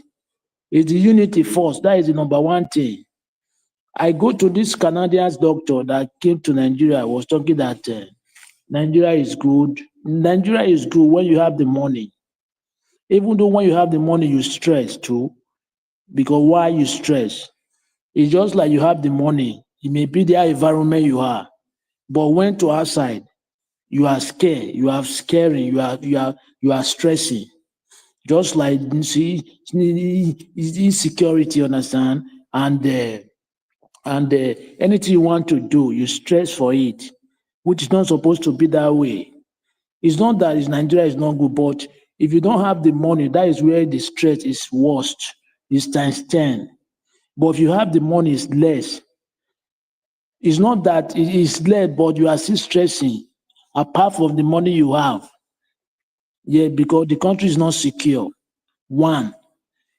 It's the unity first. That is the number one thing. I go to this Canadian doctor that came to Nigeria, was talking that Nigeria is good. Nigeria is good when you have the money. Even though when you have the money, you stress too. Because why you stress? It's just like you have the money. It may be the environment you are. But when to outside, you are scared, you are scaring, you are stressing. Just like you see insecurity, understand? And anything you want to do, you stress for it, which is not supposed to be that way. It's not that Nigeria is not good, but if you don't have the money, that is where the stress is worst. It's times 10. But if you have the money, it's less. It's not that it is less, but you are still stressing apart from the money you have. Yeah, because the country is not secure. One,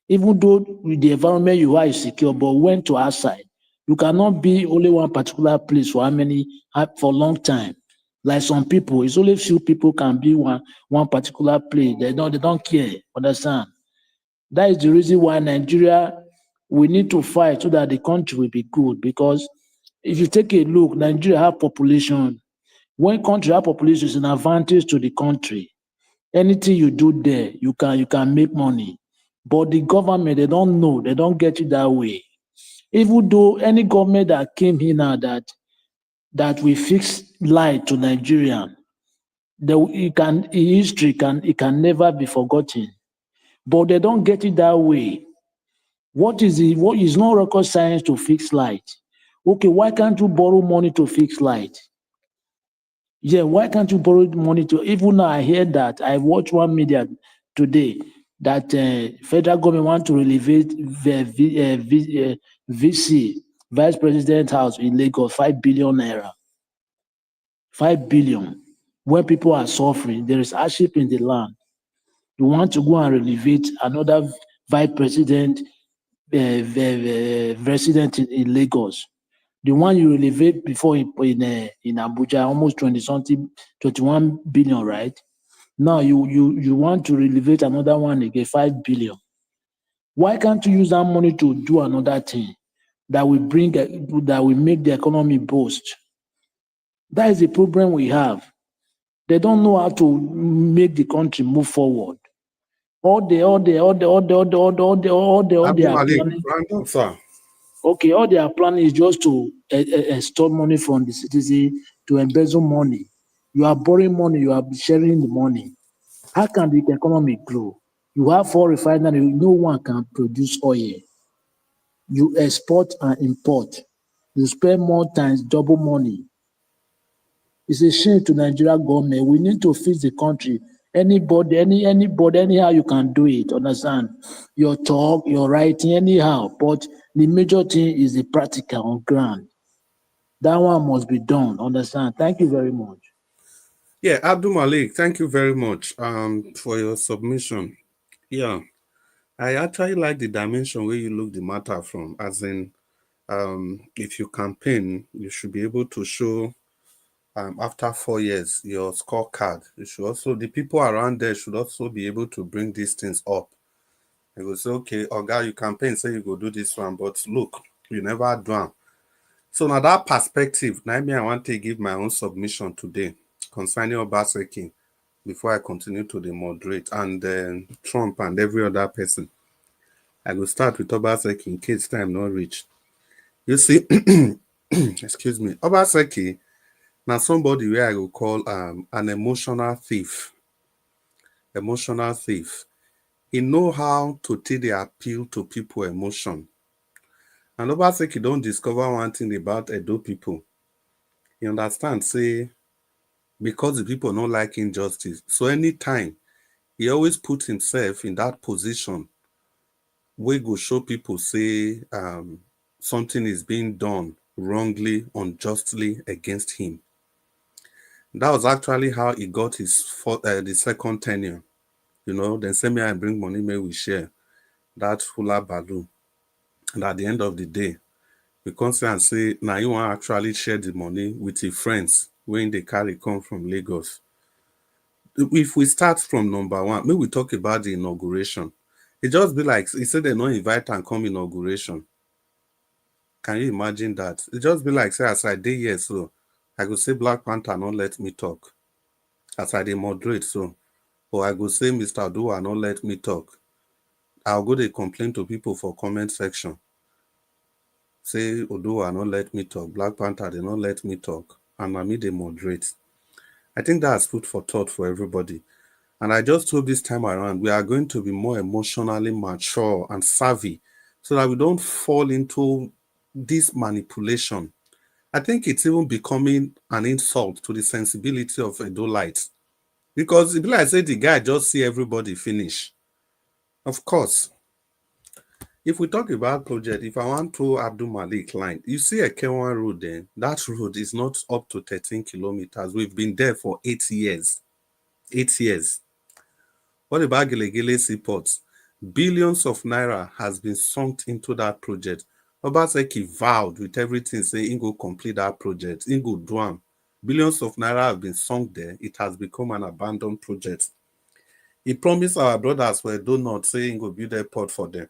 even though the environment you are is secure, but when to outside, you cannot be only one particular place for for a long time. Like some people, it's only few people can be one particular place. They don't care. Understand? That is the reason why Nigeria, we need to fight so that the country will be good. Because if you take a look, Nigeria have population. When country have population, it's an advantage to the country. Anything you do there, you can make money. But the government, they don't know, they don't get it that way. Even though any government that came here now that will fix light to Nigerian, it can never be forgotten. But they don't get it that way. What is not rocket science to fix light? Okay, why can't you borrow money to fix light? Yeah, why can't you borrow money to? Even now, I hear that I watched one media today that federal government want to elevate the VC Vice President House in Lagos 5 billion naira. 5 billion. When people are suffering, there is hardship in the land. You want to go and elevate another vice president resident in Lagos. The one you elevate before in Abuja, almost 20-something, 21 billion, right? Now you want to elevate another one again, 5 billion. Why can't you use that money to do another thing that will make the economy boost? That is the problem we have. They don't know how to make the country move forward. All they are planning. Okay, all they are planning is just to extort money from the citizen, to embezzle money. You are borrowing money, you are sharing the money. How can the economy grow? You have 4 refineries, no one can produce oil. You export and import. You spend more times double money. It's a shame to Nigeria government. We need to fix the country. Anybody, anyhow you can do it. Understand? Your talk, your writing, anyhow. But the major thing is the practical on ground. That one must be done. Understand? Thank you very much. Yeah, Abdul Malik, thank you very much for your submission. Yeah, I actually like the dimension where you look the matter from, as in if you campaign, you should be able to show after 4 years your scorecard. You should also, the people around there should also be able to bring these things up. They will say, okay, Oga, you campaign, say you go do this one, but look, you never do them. So now that perspective, now I want to give my own submission today concerning Obaseki before I continue to the moderate and Trump and every other person. I will start with Obaseki in case time not reach. You see, excuse me, Obaseki, now somebody where I will call an emotional thief. Emotional thief. He know how to take the appeal to people emotion. And Obaseki don't discover one thing about Edo people. You understand? Say, because the people don't like injustice. So anytime he always put himself in that position where go show people say something is being done wrongly, unjustly against him. That was actually how he got his the second tenure. You know, then send me and bring money, may we share that hula balloon. And at the end of the day, we come say and say, now you want to actually share the money with your friends when they carry come from Lagos. If we start from number one, maybe we talk about the inauguration. It just be like, he said they don't invite and come inauguration. Can you imagine that? It just be like, say, as I did here, so I could say Black Panther not let me talk. As I dey moderate, so. Or I go say Mr. Dua not let me talk. I'll go dey complain to people for comment section. Say Odua not let me talk. Black Panther they not let me talk. And I me they moderate. I think that's food for thought for everybody. And I just hope this time around we are going to be more emotionally mature and savvy so that we don't fall into this manipulation. I think it's even becoming an insult to the sensibility of Edolites. Because if I say the guy just see everybody finish. Of course, if we talk about project, if I want to Abdul Malik line, you see a K1 road there, that road is not up to 13 kilometers. We've been there for 8 years. 8 years. What about Gelegele Seaports? Billions of naira has been sunk into that project. Obaseki vowed with everything, saying he go complete that project. He go do am. Billions of naira have been sunk there. It has become an abandoned project. He promised our brothers were donuts, saying he go build a port for them.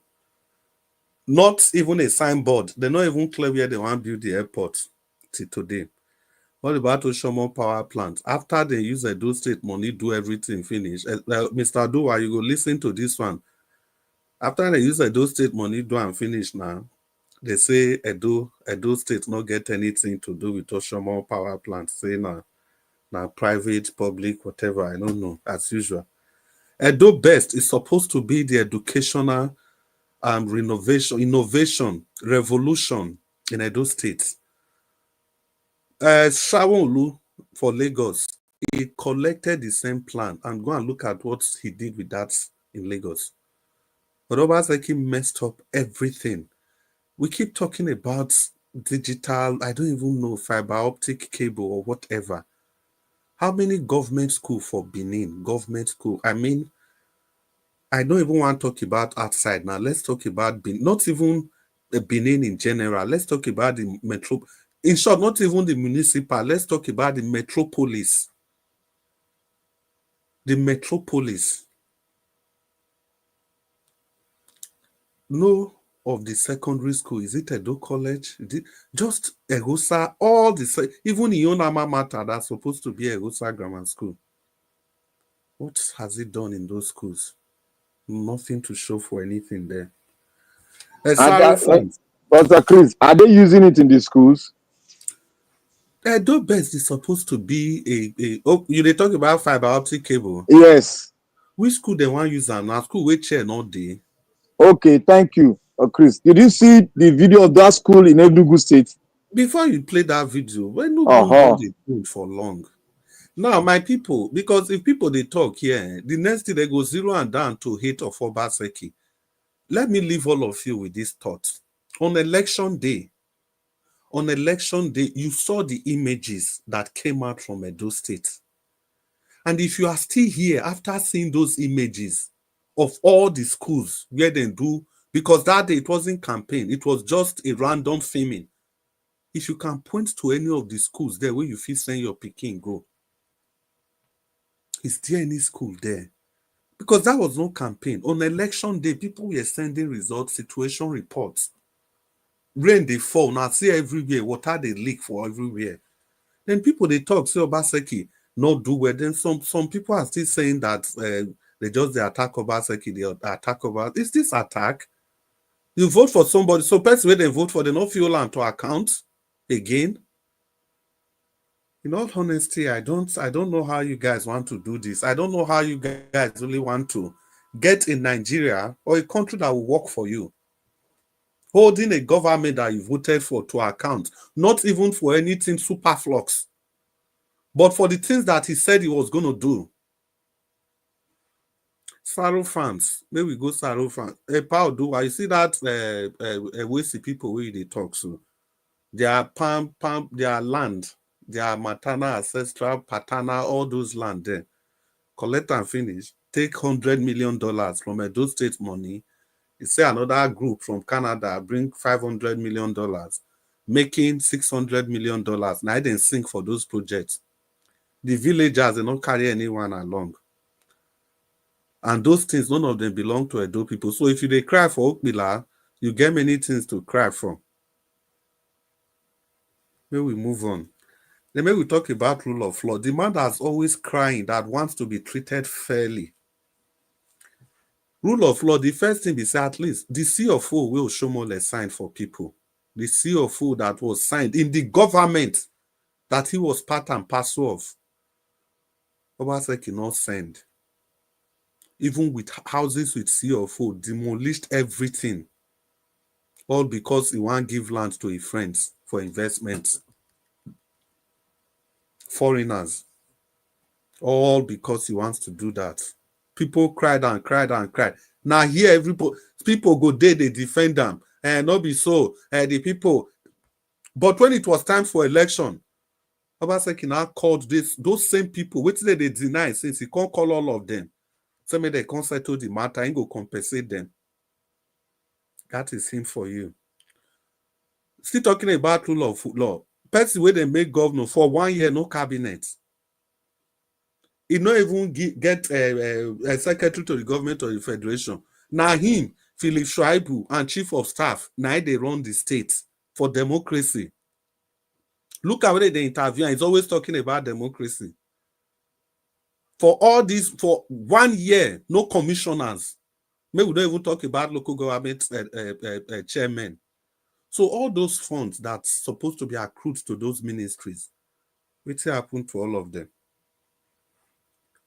Not even a signboard. They're not even clear where they want to build the airport till today. What about Oshomo power plant? After they use Edo State money, do everything finish. Mr. Dua, you go listen to this one. After they use Edo State money, do and finish now. They say Edo State not get anything to do with Oshomo power plant. Say now private, public, whatever. I don't know, as usual. Edo Best is supposed to be the educational innovation, revolution in Edo State. Shawolu for Lagos, he collected the same plan and go and look at what he did with that in Lagos. But Obaseki messed up everything. We keep talking about digital, I don't even know, fiber optic cable or whatever. How many government school for Benin? Government school. I mean, I don't even want to talk about outside now. Let's talk about Benin. Not even the Benin in general. Let's talk about the metro. In short, not even the municipal. Let's talk about the metropolis. The metropolis. No of the secondary school. Is it Edo College? Just Egosa, all the, even Ionama Matter, that's supposed to be Egosa Grammar School. What has it done in those schools? Nothing to show for anything there. Dr. Chris, are they using it in the schools? Edo Best is supposed to be you they talk about fiber optic cable. Yes. Which school they want to use that now? School which chair not day. Okay, thank you, Chris. Did you see the video of that school in Enugu State? Before you play that video, when nobody do for long. Now, my people, because if people they talk here, the next day they go zero and down to hate of Obaseki. Let me leave all of you with this thought. On election day, you saw the images that came out from Edo State. And if you are still here after seeing those images of all the schools where they do, because that day it wasn't campaign, it was just a random filming. If you can point to any of the schools there where you feel send your Peking go, is there any school there? Because that was no campaign. On election day, people were sending results, situation reports. Rain they fall, now see everywhere, water they leak for everywhere. Then people they talk, say Obaseki not do well. Then some people are still saying that they attack Obaseki, they attack Obaseki. Is this attack? You vote for somebody, so person where they vote for, they not feel on to account again. In all honesty, I don't know how you guys want to do this. I don't know how you guys really want to get in Nigeria or a country that will work for you. holding a government that you voted for to account, not even for anything superfluous, but for the things that he said he was going to do. Saro fans, may we go Saro fans. Paul, do I see that we see people where they talk so? Their their land, their maternal, ancestral, paternal, all those land there. Collect and finish. Take $100 million from Edo State money. You say another group from Canada bring $500 million, making $600 million. Now I didn't sink for those projects. The villagers, they don't carry anyone along. And those things, none of them belong to Edo people. So if they cry for Okpebholo, you get many things to cry for. May we move on. Then may we talk about rule of law. The man that's always crying that wants to be treated fairly. Rule of law, the first thing is at least the CFO will show more less sign for people. The CFO that was signed in the government that he was part and parcel of. Obaseki not send. Even with houses with CFO, demolished everything. All because he won't give land to his friends for investments. Foreigners. All because he wants to do that. People cried and cried and cried. Now here, people go there, they defend them. And not be so. The people. But when it was time for election, Obaseki now called those same people, which they deny since he can't call all of them. So may they can't settle the matter and go compensate them. That is him for you. Still talking about rule of law. Person where they make governor for 1 year, no cabinet. He not even get a secretary to the government or the federation. Now him, Philip Shuaibu, and chief of staff, now they run the state for democracy. Look at where they interview. He's always talking about democracy. For all this, for 1 year, no commissioners. Maybe we don't even talk about local government chairmen. So all those funds that's supposed to be accrued to those ministries, which happened to all of them.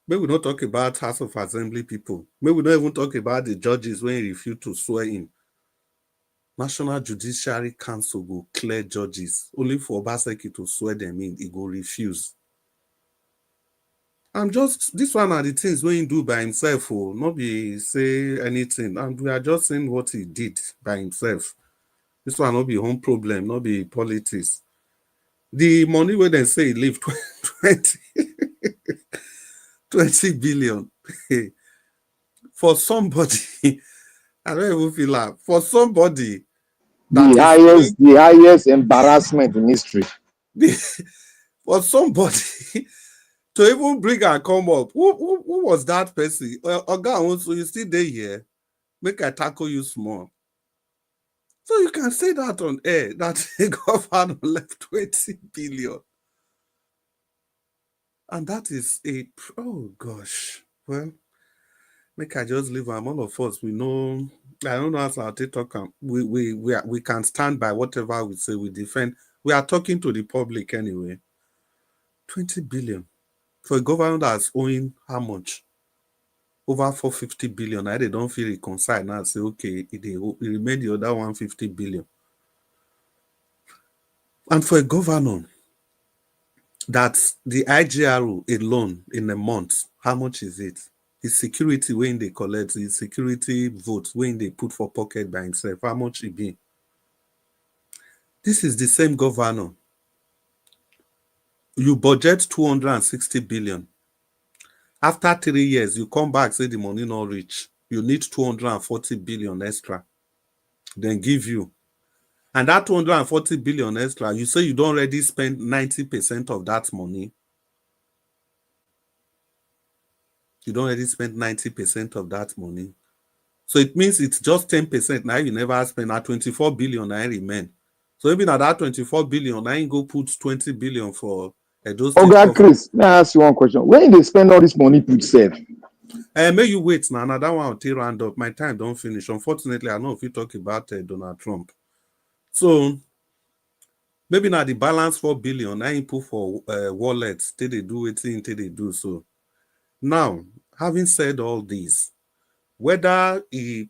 Maybe we don't talk about House of Assembly people. Maybe we don't even talk about the judges when they refuse to swear in. National Judiciary Council will clear judges. Only for Obaseki to swear them in, he will refuse. This one are the things when he do by himself, not be say anything. And we are just saying what he did by himself. This one not be home problem, not be politics. The money where they say he leave 20 billion for somebody. I don't even feel like for somebody. The highest embarrassment in history. For somebody to even bring and come up. Who was that person? Oga, so you still there here? Make I tackle you small. So you can say that on air, that the governor left 20 billion. And that is oh gosh. Well, make I just leave them. All of us, we know, I don't know how to TikTok. We can stand by whatever we say, we defend. We are talking to the public anyway. 20 billion. For a government that's owing how much? Over 450 billion. They don't feel reconciled now. Say, okay, it remained the other 150 billion. And for a governor, that's the IGRO alone in a month, how much is it? His security when they collect, his security votes when they put for pocket by himself, how much it be? This is the same governor. You budget 260 billion. After 3 years, you come back, say the money not reach. You need 240 billion extra. Then give you. And that 240 billion extra, you say you don't already spend 90% of that money. You don't already spend 90% of that money. So it means it's just 10%. Now you never spend. Now 24 billion now remain. So even at that 24 billion, now you go put 20 billion for those. Okay, Chris, let me ask you one question. When they spend all this money, put save? May you wait now. Another one will round up. My time don't finish. Unfortunately, I know if you talk about Donald Trump. So maybe now the balance 4 billion, now you put for wallets, till they do it, till they do so. Now, having said all this, whether he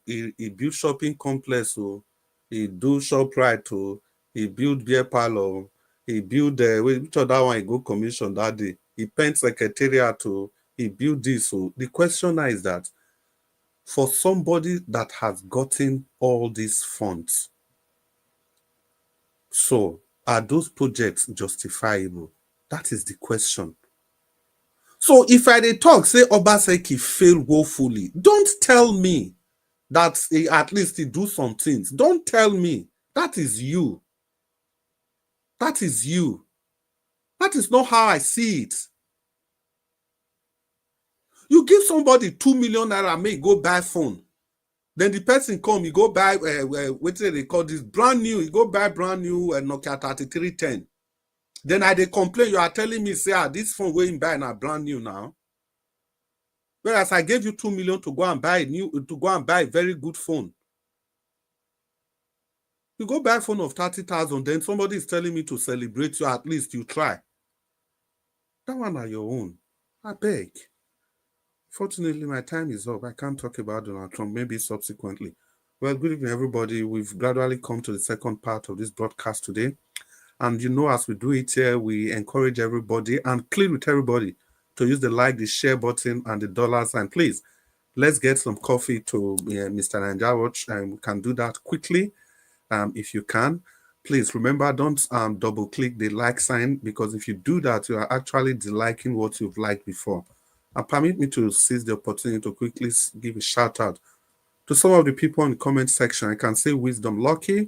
built shopping complex or he do ShopRite too, he build beer parlor, he build which other one he go commission that day, he paint secretariat too, he build this. So the question now is that for somebody that has gotten all these funds, so are those projects justifiable? That is the question. So if I dey talk say Obaseki failed woefully, don't tell me that at least he do some things. Don't tell me. That is you. That is you. That is not how I see it. You give somebody 2 million naira, make go buy phone. Then the person come, you go buy, what do they call this? Brand new. You go buy brand new Nokia 3310. Then I dey complain, you are telling me, say, this phone wey you buy na brand new now. Whereas I gave you 2 million to go and buy a very good phone. You go buy a phone of 30,000, then somebody is telling me to celebrate you, at least you try. That one are your own. I beg. Fortunately, my time is up. I can't talk about Donald Trump, maybe subsequently. Well, good evening, everybody. We've gradually come to the second part of this broadcast today. And as we do it here, we encourage everybody and plead with everybody to use the like, the share button, and the dollar sign. Please, let's get some coffee to Mr. Naija Watch, and we can do that quickly if you can. Please remember, don't double click the like sign, because if you do that, you are actually disliking what you've liked before. And permit me to seize the opportunity to quickly give a shout out to some of the people in the comment section. I can say Wisdom Lucky,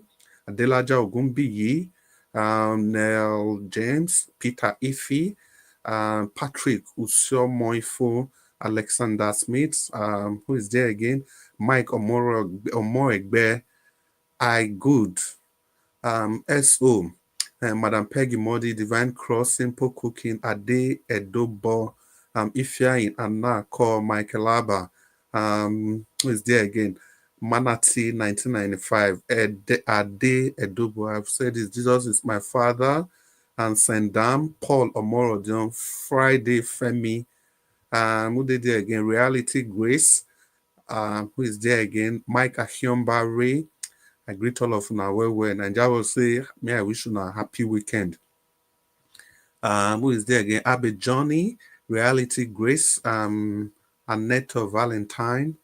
Adelaja Ogumbiyi, Neil James, Peter Ife, Patrick Usio Moifo, Alexander Smith, who is there again, Mike Omoegbe, I Good, SO, Madam Peggy Modi, Divine Cross, Simple Cooking, Ade Edobo, Ifeanyi Anako, Michael Abba, who is there again, Manati 1995, Ade Edobo. I've said this, Jesus is my father, and Sendam, Paul Omorodion, Friday Femi, who did there again, Reality Grace, who is there again, Mike Ahiombare. I greet all of you now well. And I will say, may I wish you a happy weekend. Who is there again? Abe Johnny, Reality Grace, Annette Valentine,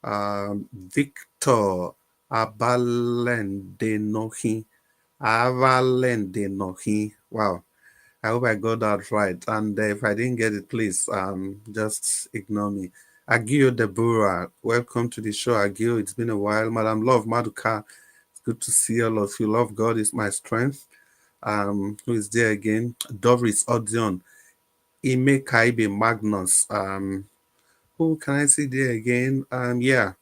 Victor Abalendenohi. Wow. I hope I got that right. And if I didn't get it, please just ignore me. Agio Deborah, welcome to the show, Agio. It's been a while. Madam Love Maduka, it's good to see all of you. Love God is my strength. Who is there again? Doris Odion, Ime Kaibe Magnus. Who can I see there again? Yeah.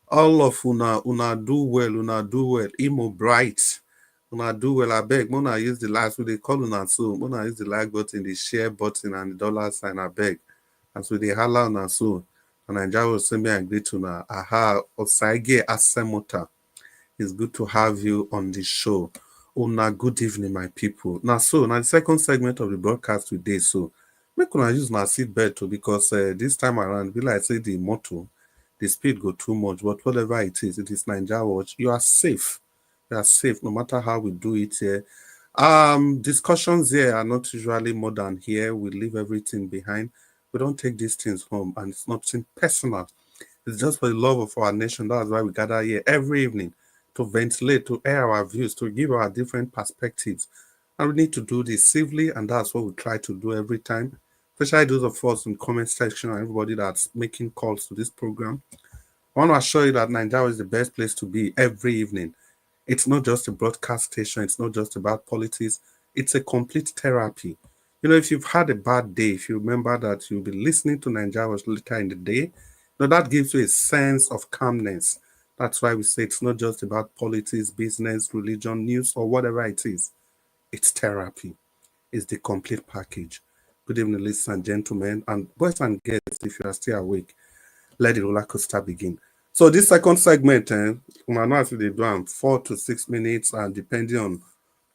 All of una do well. Imo Bright. Una do well. I beg. Mona use the last, they call una so. Mona use the like button, the share button, and the dollar sign. I beg. And so they holla una so. And I just send me and greet una. Aha, Osaige Asemota. It's good to have you on the show. Una, good evening, my people. Now, the second segment of the broadcast today. So, make una use my seatbelt too, because this time around, will I say the motto, the speed go too much, but whatever it is Naija Watch. You are safe. You are safe, no matter how we do it here. Discussions here are not usually more than here. We leave everything behind. We don't take these things home, and it's nothing personal. It's just for the love of our nation. That's why we gather here every evening to ventilate, to air our views, to give our different perspectives. And we need to do this civilly, and that's what we try to do every time. Especially those of us in the comment section and everybody that's making calls to this program. I want to assure you that Nigeria is the best place to be every evening. It's not just a broadcast station. It's not just about politics. It's a complete therapy. If you've had a bad day, if you remember that you'll be listening to Nigeria later in the day, that gives you a sense of calmness. That's why we say it's not just about politics, business, religion, news, or whatever it is. It's therapy. It's the complete package. Good evening, ladies and gentlemen, and boys and girls, if you are still awake, let the roller coaster begin. So this second segment, we know as they do 4 to 6 minutes, and depending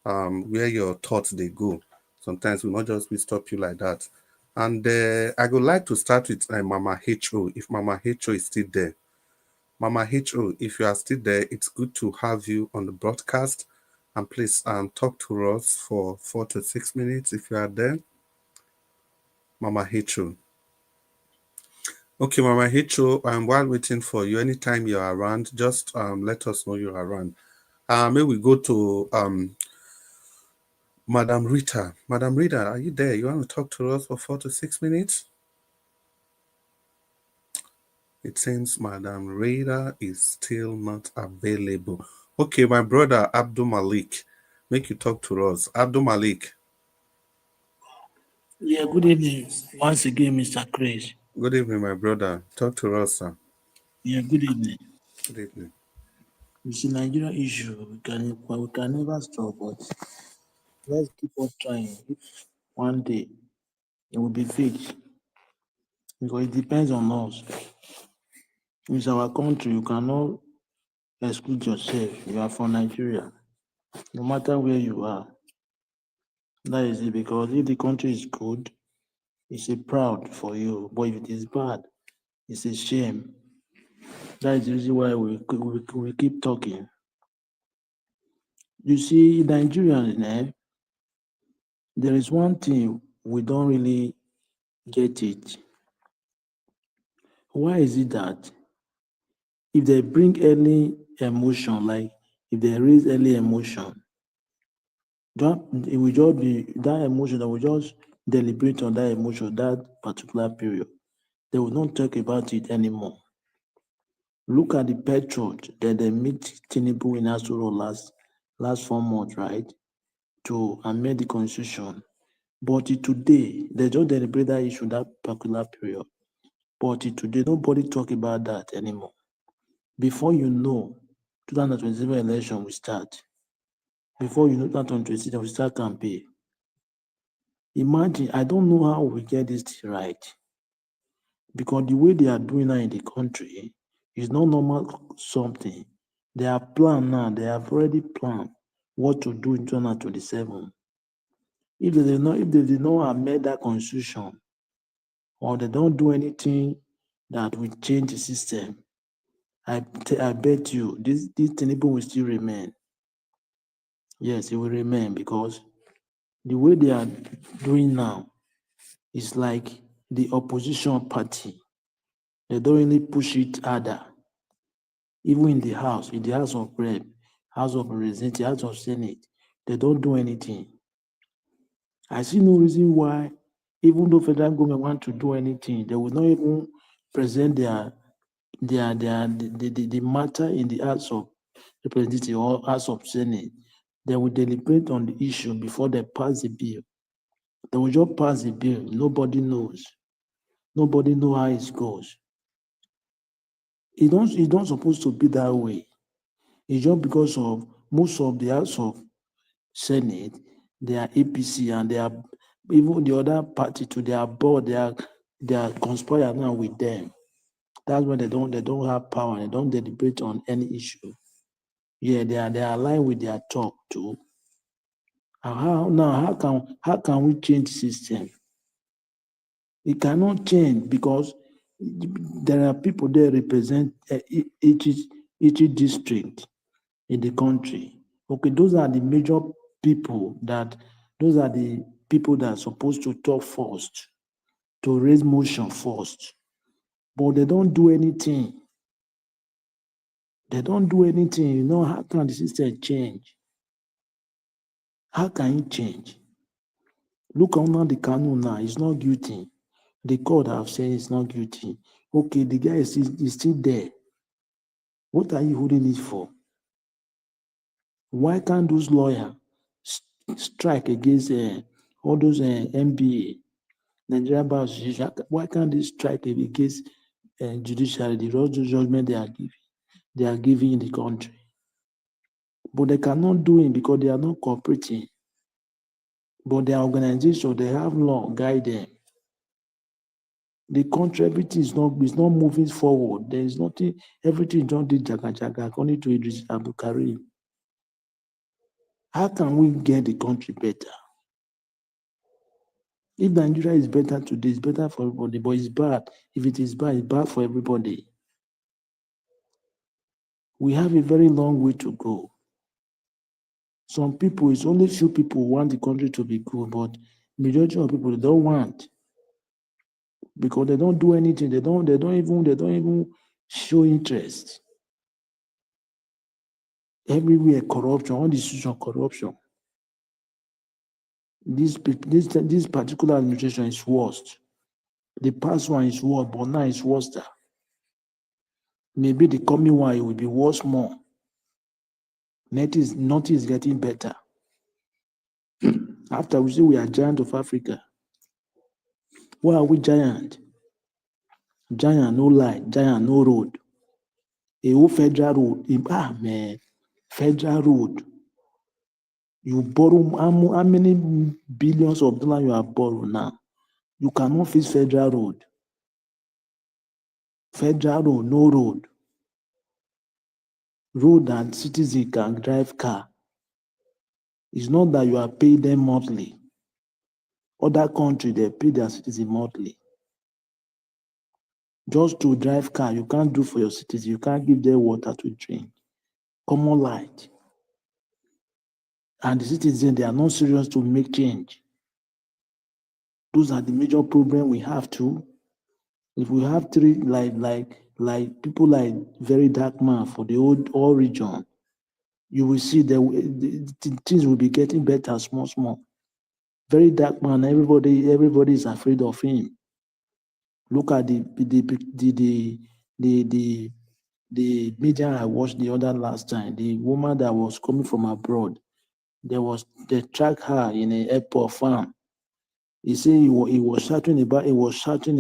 on where your thoughts they go. Sometimes we'll not just be stop you like that. And I would like to start with Mama H.O. If Mama H.O. is still there. Mama H.O., if you are still there, it's good to have you on the broadcast. And please talk to us for 4 to 6 minutes if you are there. Mama H.O. Okay, Mama H.O., while waiting for you, anytime you're around, just let us know you're around. May we go to Madam Rita. Madam Rita, are you there? You want to talk to us for 4 to 6 minutes? It seems Madam Rita is still not available. Okay, my brother Abdul Malik, make you talk to us. Abdul Malik. Yeah, good evening once again, Mr. Cries. Good evening, my brother. Talk to us, sir. Yeah, good evening. Good evening. You see, Nigeria issue, we can never stop, but let's keep on trying. If one day it will be fixed, because it depends on us. It's our country. You cannot exclude yourself. You are from Nigeria, no matter where you are. That is it, because if the country is good, it's a proud for you. But if it is bad, it's a shame. That is the reason why we keep talking. You see, Nigerians, there is one thing we don't really get it. Why is it that if they bring early emotion, like if they raise early emotion, it will just be that emotion that will just deliberate on that emotion that particular period. They will not talk about it anymore. Look at the petrol that they meet Tinubu in Asuro last 4 months, right? To amend the constitution. But today, they just deliberate that issue that particular period. But today, nobody talk about that anymore. Before you know, 2027 election will start. Before you know 2027, we start campaign. Imagine, I don't know how we get this right. Because the way they are doing now in the country is not normal something. They are planned now, they have already planned what to do in 2027. If they did not amend that constitution, or they don't do anything that will change the system, I bet you this Tinubu will still remain. Yes, it will remain, because the way they are doing now is like the opposition party. They don't really push it harder. Even in the House of Rep, House of Representatives, House of Senate, they don't do anything. I see no reason why, even though federal government want to do anything, they will not even present the matter in the House of Representatives or House of Senate. They will deliberate on the issue before they pass the bill. They will just pass the bill. Nobody knows. Nobody knows how it goes. It's not supposed to be that way. It's just because of most of the House of Senate, they are APC, and they are even the other party to their board, they are conspiring now with them. That's when they don't have power, they don't deliberate on any issue. Yeah, they are aligned with their talk too. And how can we change the system? It cannot change, because there are people there represent each district in the country. Okay, those are the major people those are the people that are supposed to talk first, to raise motion first. But they don't do anything. They don't do anything. How can the system change? How can it change? Look on the Kanu now, he's not guilty. The court have said he's not guilty. Okay, the guy is still there. What are you holding it for? Why can't those lawyers strike against all those MBA, Nigerian Bar Association? Why can't they strike against judiciary, the judgment they are giving in the country? But they cannot do it because they are not cooperating. But their organization, they have law guide them. The country, everything is not moving forward. There is nothing, everything don't do jaga according to Idris Abdul Karim. How can we get the country better? If Nigeria is better today, it's better for everybody, but it's bad. If it is bad, it's bad for everybody. We have a very long way to go. Some people, it's only few people want the country to be good, but majority of people, they don't want, because they don't do anything. They don't even show interest. Everywhere corruption, all institution corruption. This particular administration is worst. The past one is worse, but now it's worse. Maybe the coming one, it will be worse more. Nothing is getting better. After we say we are giant of Africa, why are we giant? Giant no light, giant no road. A whole federal road. Man, federal road. You borrow how many billions of dollars you have borrowed now? You cannot fix federal road. Federal road, no road. Road that citizens can drive car. It's not that you are paying them monthly. Other countries, they pay their citizens monthly. Just to drive car, you can't do for your citizens. You can't give them water to drink. Common light. And the citizens, they are not serious to make change. Those are the major problems we have too. If we have three, like people like very dark man for the whole region, you will see that things will be getting better small. Very dark man, everybody is afraid of him. Look at the media I watched the other last time. The woman that was coming from abroad, they tracked her in an airport farm. He said he was shouting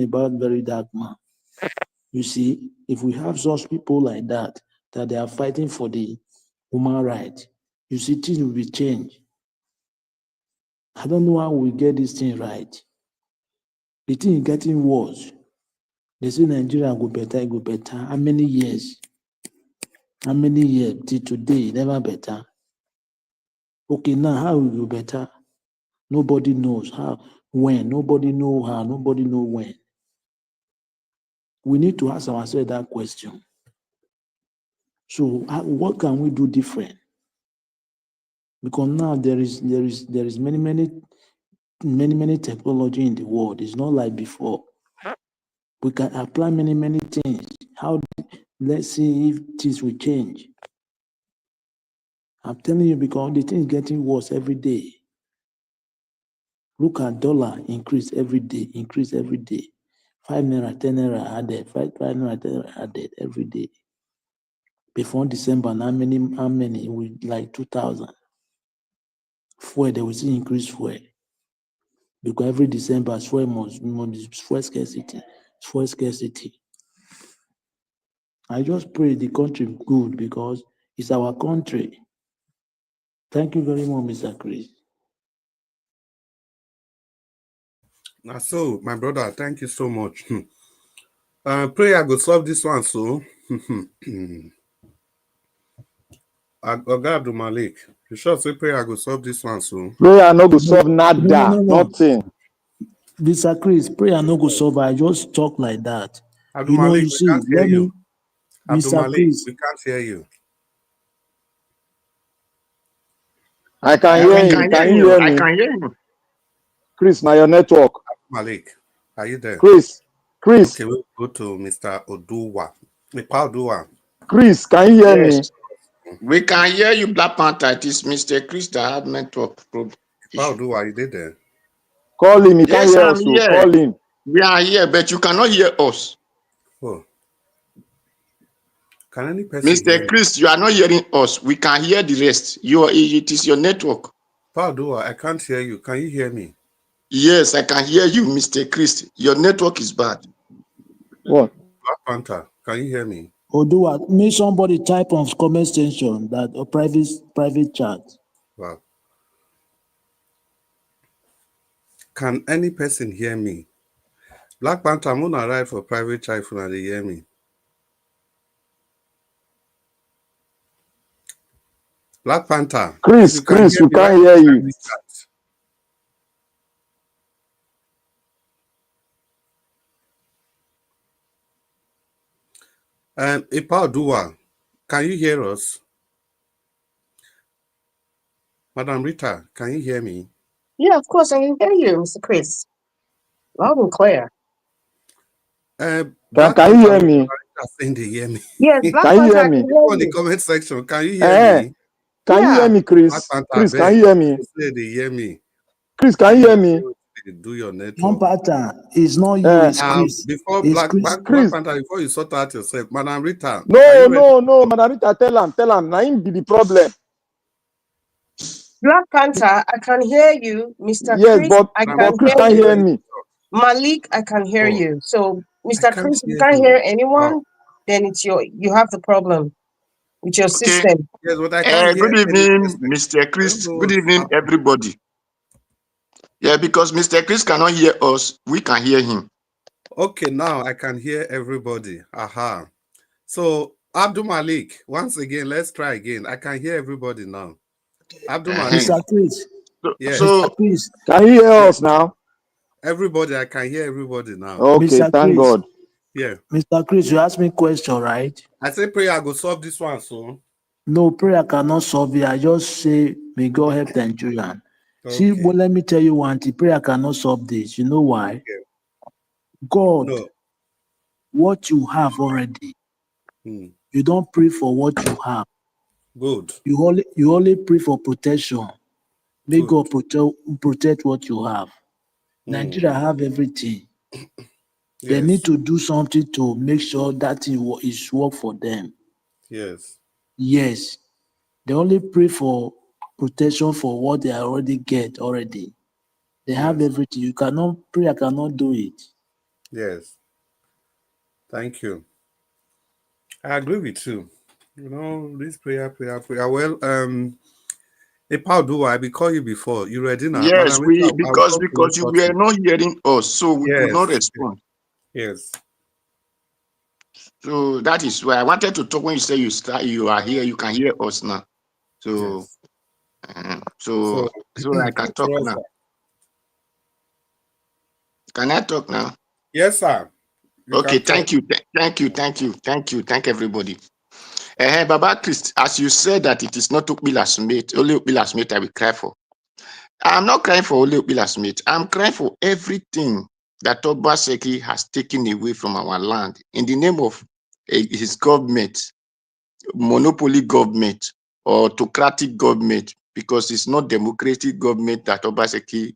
about very dark man. You see, if we have such people like that they are fighting for the human right, you see, things will be changed. I don't know how we get this thing right. The thing is getting worse. They say Nigeria go better, it go better. How many years? How many years till today? Never better. Okay, now how will go better? Nobody knows how, when. Nobody know how. Nobody know when. We need to ask ourselves that question. So, what can we do different? Because now there is many technology in the world. It's not like before. We can apply many things. Let's see if things will change. I'm telling you, because the thing is getting worse every day. Look at dollar increase every day. 5 naira, 10 naira added, 5 naira, 10 naira added every day. Before December, how many? Like 2,000. Fuel, they will see increase fuel. Because every December, fuel must fuel scarcity. Fuel scarcity. I just pray the country good, because it's our country. Thank you very much, Mr. Chris. Now, so, my brother, thank you so much. Prayer go solve this one, so. Oga Abdul Malik, you sure say prayer go solve this one, so. Prayer no go solve nada, No. nothing. Mr. Chris, prayer no go solve. I just talk like that. Abdul Malik, You we see, can't hear you. Abdul Mr. Malik, Chris. we can't hear you. I can We hear can him. Can hear you you. hear I me? can hear you. Chris, now your network. Abdul Malik, are you there? Chris. Okay, we'll go to Mr. Oduwa. Mr. Oduwa. Chris, can you hear me? Yes. We can hear you, Black Panther. It is Mr. Chris that had network problem. Mr. Oduwa, you did there? Call him. He can't Yes, hear I'm us. So here. call him. We are here, but you cannot hear us. Oh. Can any person hear Mr. me? Chris, you are not hearing us. We can hear the rest. It is your network. Mr. Oduwa, I can't hear you. Can you hear me? Yes, I can hear you, Mr. Chris. Your network is bad. What? Black Panther, can you hear me? Oduwa, may somebody type on comment section that a private chat. Wow. Can any person hear me? Black Panther, I'm gonna arrive for private chat when they hear me. Black Panther, if Chris, you can hear we me, can't write hear in you. private chat. Ipa Oduwa, Can you hear us? Madam Rita, can you hear me? Yeah, of course I can hear you, Mr. Chris. Loud and clear. Black can you Panther, hear me? saying they hear me. Yes, Black Can you Panther, hear I me? can hear On the you. comment section, can you hear Eh, me? can you hear Yeah. me, Black Chris? Panther, Chris, can beg. you hear me? Say they hear me. Chris, can you hear me? Do your One network. pattern. It's not you, it's Chris. Before It's Black Chris. Panther, before you sort out yourself, Madam Rita. No, no, Madam Rita, tell him. Now him be the problem. Black Panther, I can hear you. Mr. Yes, Chris, but I Chris can can't hear hear you. me. Malik, I can hear you. So, Mr. can't Chris, if you hear can't you. hear anyone, then it's you have the problem with your Okay. system. Yes, but I can't hear Good any evening, person. Mr. Chris. know Good what's evening, happening. everybody. Yeah, because Mr. Chris cannot hear us, we can hear him. Okay, now I can hear everybody. Aha. So, Abdul Malik, once again, let's try again. I can hear everybody now. Abdul Malik. Mr. Chris. Yes. So, Mr. Chris. Can you hear us now? Everybody, I can hear everybody now. Okay, Mr. thank Chris. God. Yeah. Mr. Chris, you asked me a question, right? I say prayer, I go solve this one, so. No, prayer cannot solve it. I just say, may God help the Nigerian. See, Okay. well, let me tell you one thing. Prayer cannot solve this. You know why? Okay. God, No. what you have already, you don't pray for what you have. Good. You only pray for protection. May Good. God protect what you have. Nigeria have everything. They need to do something to make sure that it is work for them. Yes. Yes. They only pray for protection for what they already get already. They have everything. Prayer cannot do it. Yes. Thank you. I agree with you. You know, this prayer. Well, I be call you before. You ready now? yes, Madam Rita, I'll because talk to you you were shortly. not hearing us, so we could not respond. Yes. So that is why I wanted to talk when you say you are here, you can hear us now. So, so I can talk now. Can I talk now? Yes, sir. Okay, thank you, thank everybody. Baba Christ, as you said that it is not Okpebholo's mate, only Okpebholo's mate I will cry for. I'm not crying for only Okpebholo's mate. I'm crying for everything that Obaseki has taken away from our land in the name of his government, monopoly government, or autocratic government, because it's not democratic government that Obaseki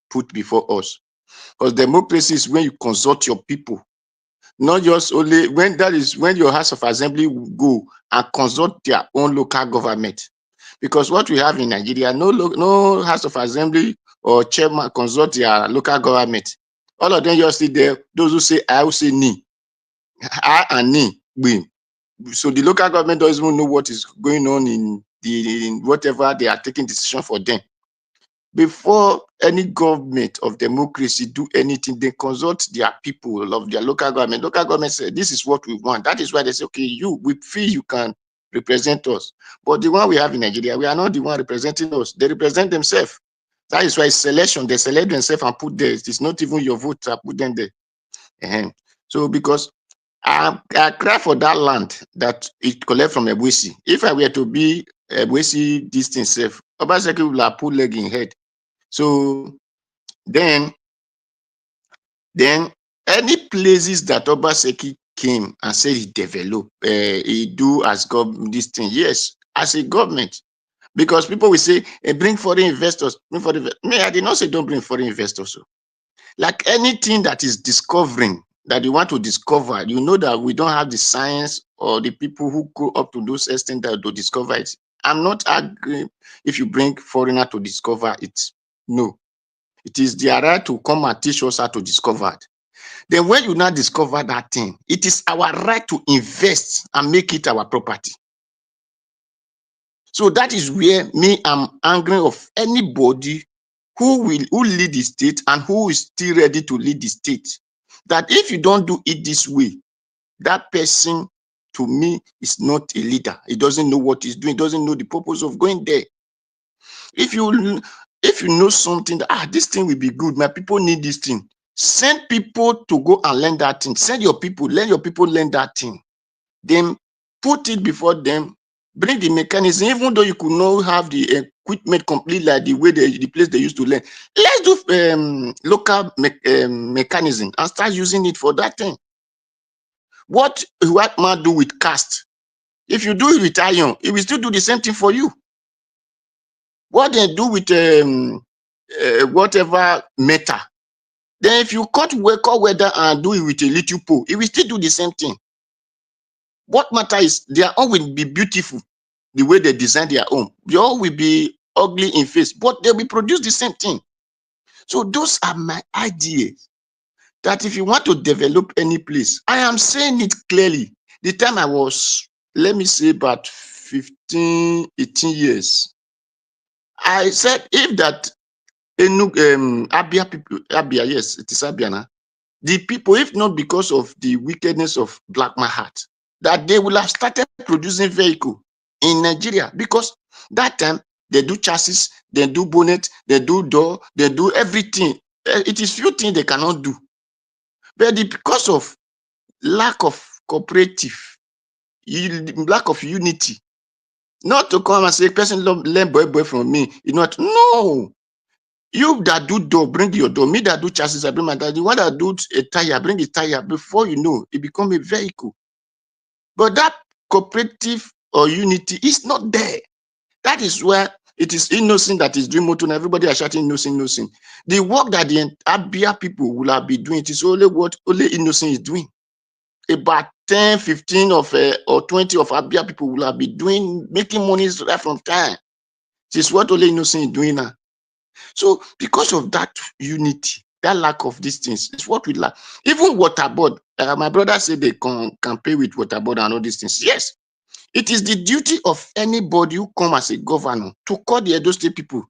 put before us. Because democracy is when you consult your people, not just only when your House of Assembly will go and consult their own local government. Because what we have in Nigeria, no House of Assembly or chairman consult their local government. All of them just sit there. Those who say I will say ni. I and ni. So the local government doesn't even know what is going on in whatever they are taking decision for them. Before any government of democracy do anything, they consult their people of their local government. Local government say, this is what we want. That is why they say, okay, we feel you can represent us. But the one we have in Nigeria, we are not the one representing us. They represent themselves. That is why selection, they select themselves and put there. It's not even your vote to put them there. So because I cry for that land that it collect from Ebwesi. If I were to be Ebwesi distance safe, Obaseki will have put leg in head. So then any places that Obaseki came and said he developed, he do as government this thing. Yes, as a government, because people will say, bring foreign investors. Me, I did not say don't bring foreign investors. So. Like anything that is discovering that you want to discover, you know that we don't have the science or the people who go up to those extent that to discover it. I'm not agreeing if you bring foreigner to discover it. No. It is their right to come and teach us how to discover it. Then when you now discover that thing, it is our right to invest and make it our property. So that is where I'm angry of anybody who lead the state and who is still ready to lead the state. That if you don't do it this way, that person to me is not a leader. He doesn't know what he's doing, doesn't know the purpose of going there. If you know something that this thing will be good, my people need this thing, send people to go and learn that thing. Send your people, let your people learn that thing. Then Put it before them, bring the mechanism, even though you could not have the equipment complete like the way the place they used to learn. Let's do local mechanism and start using it for that thing. What white man do with cast? If you do it with iron, it will still do the same thing for you. What they do with whatever metal, then if you cut weather and do it with a little pole, it will still do the same thing. What matter is their own will be beautiful, the way they design their own. They all will be ugly in face, but they will produce the same thing. So those are my ideas. That if you want to develop any place, I am saying it clearly. The time I was, let me say, about 15, 18 years, I said if that Abia people, Abia, yes, it is Abia now. The people, if not because of the wickedness of Black Mahat, that they will have started producing vehicle in Nigeria, because that time they do chassis, they do bonnet, they do door, they do everything. It is few things they cannot do. But because of lack of cooperative, lack of unity, not to come and say, person learn boy from me, you know what? No. You that do door, bring your door. Me that do chassis, I bring my dad. The one that do a tire, bring a tire. Before you know, it become a vehicle. But that cooperative or unity is not there. That is where it is innocent that is doing motor, and everybody are shouting innocent, innocent. The work that the Abia people will have been doing, it is only what only innocent is doing. About 10, 15 of or 20 of Abia people will have been doing, making money right from time. It is what only innocent is doing now. So because of that unity, that lack of these things, is what we lack. Even water board, my brother said they can pay with water board and all these things. Yes, it is the duty of anybody who come as a governor to call the Edo State people.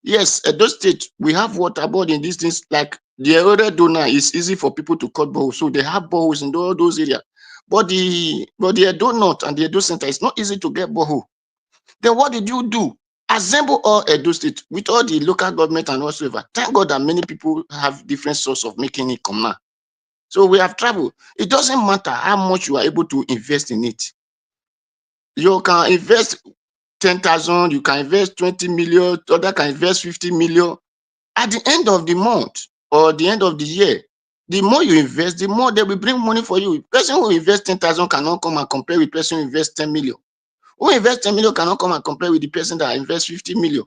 Yes, Edo State, we have water board in these things, like the other donor is easy for people to cut boreholes. So they have boreholes in all those areas. But the Edo North and the Edo Center, it's not easy to get borehole. Then what did you do? Assemble all Edo State with all the local government and whatsoever. Thank God that many people have different sources of making income now. So we have traveled. It doesn't matter how much you are able to invest in it. You can invest 10,000, you can invest 20 million, other can invest 50 million. At the end of the month or the end of the year, the more you invest, the more they will bring money for you. Person who invests 10,000 cannot come and compare with person who invests 10 million. Who invests 10 million cannot come and compare with the person that invests 50 million.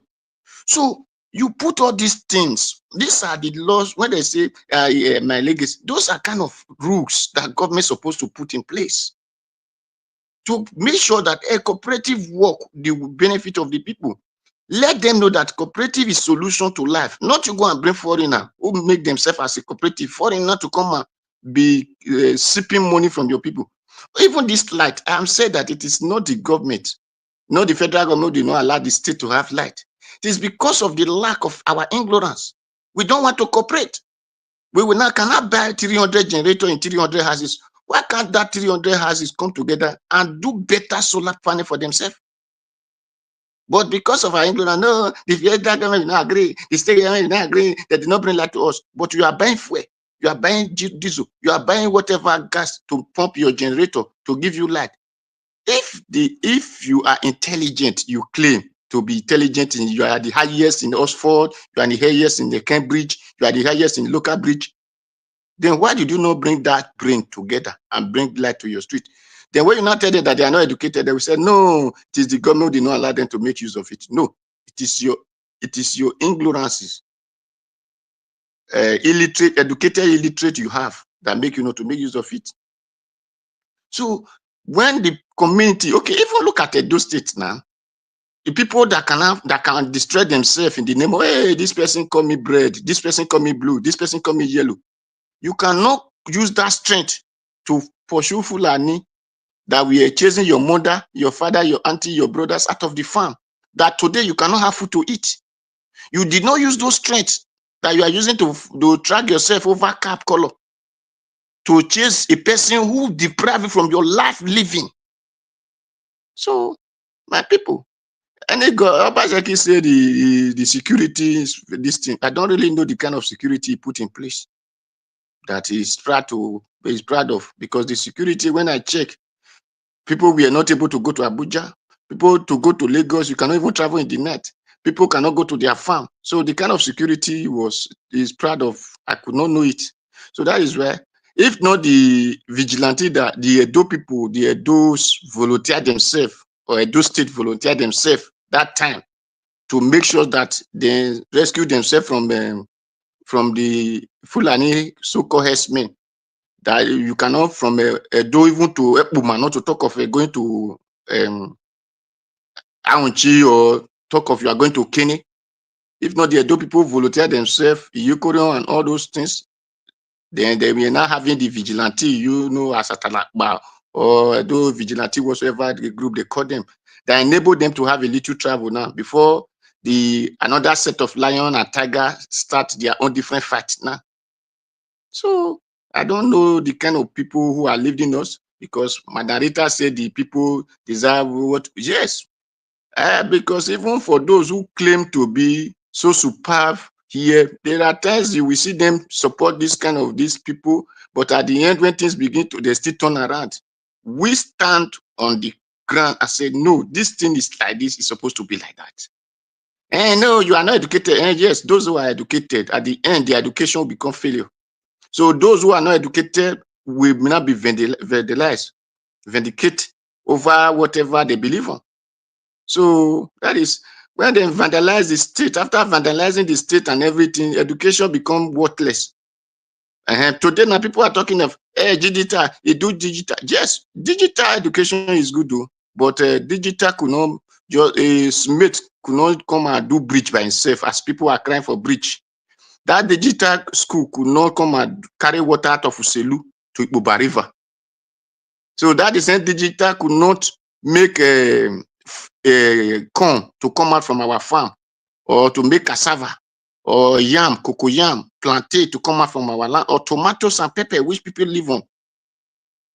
So you put all these things. These are the laws. When they say my legacy, those are kind of rules that government is supposed to put in place to make sure that a cooperative work the benefit of the people. Let them know that cooperative is solution to life. Not to go and bring foreigner who make themselves as a cooperative, foreigner to come and be sipping money from your people. Even this light, I am saying that it is not the government, not the federal government, do not allow the state to have light. It is because of the lack of our ignorance. We don't want to cooperate. We will now cannot buy 300 generator in 300 houses. Why can't that 300 houses come together and do better solar panel for themselves? But because of our ignorance, no, the federal government will not agree, the state government will not agree, they did not bring light to us. But you are buying fuel, you are buying diesel, you are buying whatever gas to pump your generator to give you light. If you are intelligent, you claim to be intelligent, and you are the highest in Oxford, you are the highest in the Cambridge, you are the highest in local bridge, then why did you not bring that brain together and bring light to your street? Then when you not tell them that they are not educated, they will say, no, it is the government did not allow them to make use of it. No, it is your ignorances, illiterate, educated, illiterate you have that make you not to make use of it. So when the community, okay, even look at Edo State now, the people that can destroy themselves in the name of, hey, this person call me bread, this person call me blue, this person call me yellow. You cannot use that strength to pursue Fulani that we are chasing your mother, your father, your auntie, your brothers out of the farm. That today you cannot have food to eat. You did not use those strengths that you are using to drag yourself over cap color to chase a person who deprive you from your life living. So, my people, any Obaseki said the security is this thing. I don't really know the kind of security he put in place that he's proud of, because the security, when I check, People were not able to go to Abuja. People to go to Lagos, you cannot even travel in the night. People cannot go to their farm. So the kind of security is proud of. I could not know it. So that is where, if not the vigilante, that the Edo people, the Edos volunteer themselves, or Edo State volunteer themselves that time to make sure that they rescue themselves from the Fulani so-called herdsmen. That you cannot from Edo even to Ekpuma, not to talk of going to Aunchi, or talk of you are going to Kene. If not, the Edo people volunteer themselves, Yukorion and all those things, then they will not having the vigilante, as a Talakba or Edo vigilante, whatsoever the group they call them, that enable them to have a little travel now before another set of lion and tiger start their own different fights now. So I don't know the kind of people who are leading us, because Madarita said the people deserve what? Yes. Because even for those who claim to be so superb here, there are times you will see them support these people, but at the end, when things begin to, they still turn around. We stand on the ground and say, no, this thing is like this, it's supposed to be like that. And no, you are not educated. And yes, those who are educated, at the end, their education will become failure. So those who are not educated will not be vindicated over whatever they believe on. So that is when they vandalize the state. After vandalizing the state and everything, education become worthless. Today now people are talking of digital, they do digital. Yes, digital education is good though, but digital could not just a Smith could not come and do bridge by himself as people are crying for bridge. That digital school could not come and carry water out of Uselu to Ikpoba River. So that is saying digital could not make corn to come out from our farm, or to make cassava, or yam, cocoa yam, plantain to come out from our land, or tomatoes and pepper which people live on.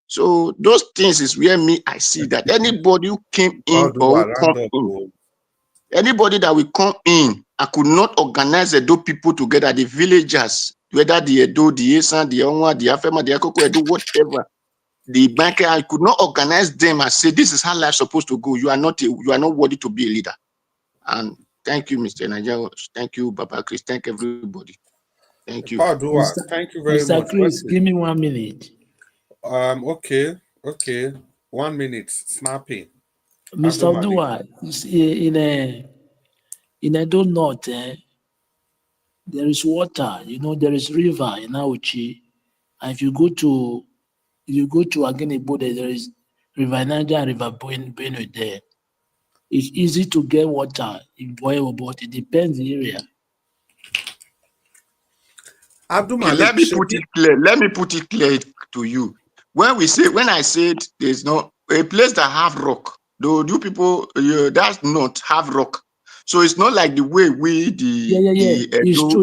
So those things is where I see that anybody who came in or who come in, anybody that will come in and could not organize the Edo people together, the villagers, whether the Edo, the Esan, the Onwa, the Afema, the Akoko, Edo, whatever, the banker, I could not organize them and say, this is how life's supposed to go. You are not worthy to be a leader. And thank you, Mr. Nigerian. Thank you, Baba Chris. Thank everybody. Thank you. Thank you very Mr. much. Chris, give me 1 minute. Okay. 1 minute. Snappy. Mr. Dua, in Edo North, there is water. There is river in Auchi. And if you go to Okebholo, there is River Niger and River Benue there. It's easy to get water in Boyewo, but it depends the area. Okay, let me put it clear to you. When I said there's no a place that have rock, though you people that's not have rock. So it's not like the way It's true.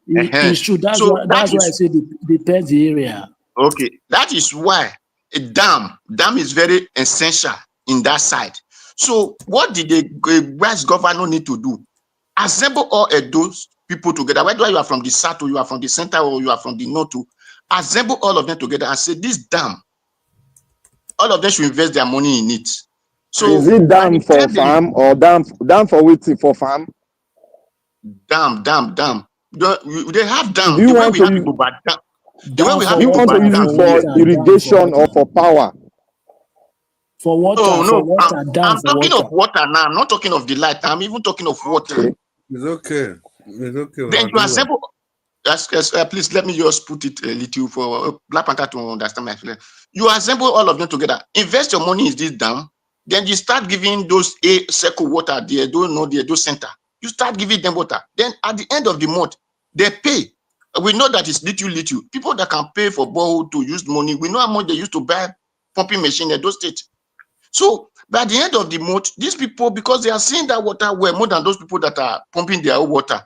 It's true. That's why I said it depends the area. Okay, that is why a dam is very essential in that side. So what did the West governor need to do? Assemble all those people together, whether you are from the south or you are from the center or you are from the north, to assemble all of them together and say this dam, all of them should invest their money in it. So is it dam for farm or dam for waiting for farm? Dam. They have dam. Do you the way want we to have use, people back dam. The way we have people back dam for irrigation or for power? For water. I'm talking of water now. I'm not talking of the light. I'm even talking of water. It's okay. Then you assemble. Please let me just put it a little for Black Panther to understand my feeling. You assemble all of them together. Invest your money in this dam. Then you start giving those circle water. They don't know the center. You start giving them water. Then at the end of the month, they pay. We know that it's little. People that can pay for borehole to use money. We know how much they used to buy pumping machine in those states. So by the end of the month, these people, because they are seeing that water well more than those people that are pumping their own water.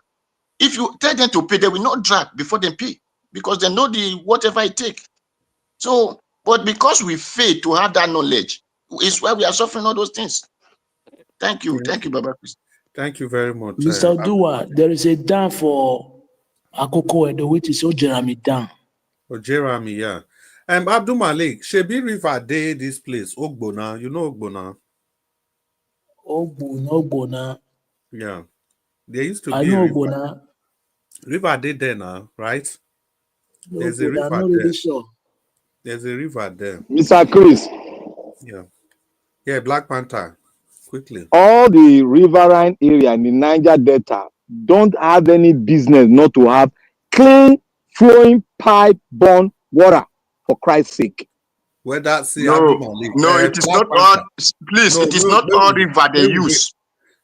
If you tell them to pay, they will not drag before they pay because they know whatever it takes. So, but because we fail to have that knowledge, it's why we are suffering all those things. Thank you, Baba Chris. Thank you very much, Mr. Dua. There is a dam for Akoko Edo, which is Ojerami Dam. Ojerami, yeah. Abdul Malik, Shebi River Day this place, Ogbona. You know Ogbona? Ogbona. Yeah. There used to I be a know river. Ogbona. River Day there now, right? There's a Ogbona, river not there. really sure. There's a river there. Mr. Chris, Yeah. Yeah, Black Panther. Quickly. all the riverine area in the Niger Delta don't have any business not to have clean, flowing, pipe-borne water, for Christ's sake. Whether see Abdul No, Malik, no, it is Black not all. Panther. Please, No, it is not all river they use.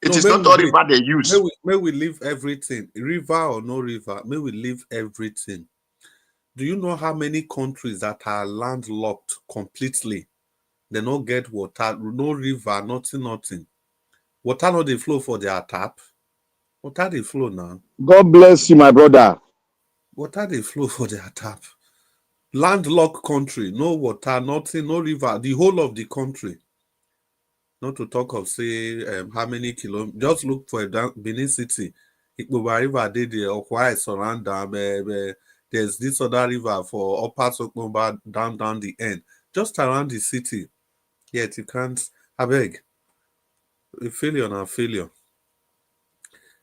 It is may not we all wait. river they use. May we leave everything, river or no river, may we leave everything. Do you know how many countries that are landlocked completely? They don't get water, no river, nothing. Water not they flow for their tap. Water they flow now. God bless you, my brother. Water they flow for their tap. Landlocked country, no water, nothing, no river, the whole of the country. Not to talk of say how many kilometers. Just look for Benin City. Okpebholo River dey there, Okwa surround them. There's this other river for upper Okpebholo down the end, just around the city. Yet you can't. Abeg, a failure na failure.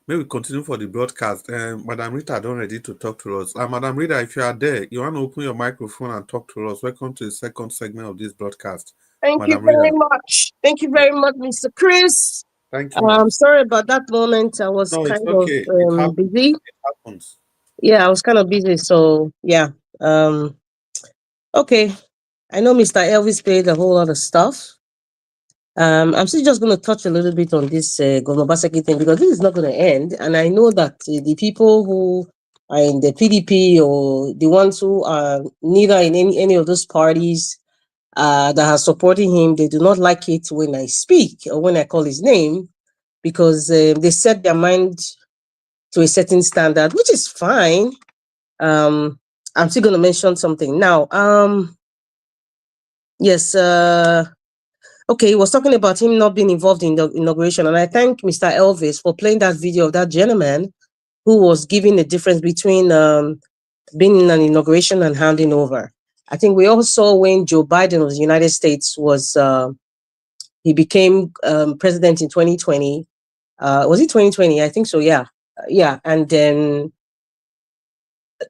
May we continue for the broadcast. Madam Rita don't ready to talk to us. Madam Rita, if you are there, you want to open your microphone and talk to us. Welcome to the second segment of this broadcast. Thank you Madam very Rita. much. Thank you very much, Mr. Chris. Thank you, ma'am. I'm sorry about that moment. I was No, it's kind okay. It of happens. busy. It happens. Yeah, I was kind of busy. So yeah. Okay. I know Mr. Elvis paid a whole lot of stuff. I'm still just going to touch a little bit on this Governor Obaseki thing because this is not going to end. And I know that the people who are in the PDP or the ones who are neither in any of those parties that are supporting him, they do not like it when I speak or when I call his name because they set their mind to a certain standard, which is fine. I'm still going to mention something now. Yes. Okay, he was talking about him not being involved in the inauguration, and I thank Mr. Elvis for playing that video of that gentleman who was giving the difference between being in an inauguration and handing over. I think we all saw when Joe Biden of the United States was he became president in 2020. Was it 2020? I think so. Yeah, yeah. And then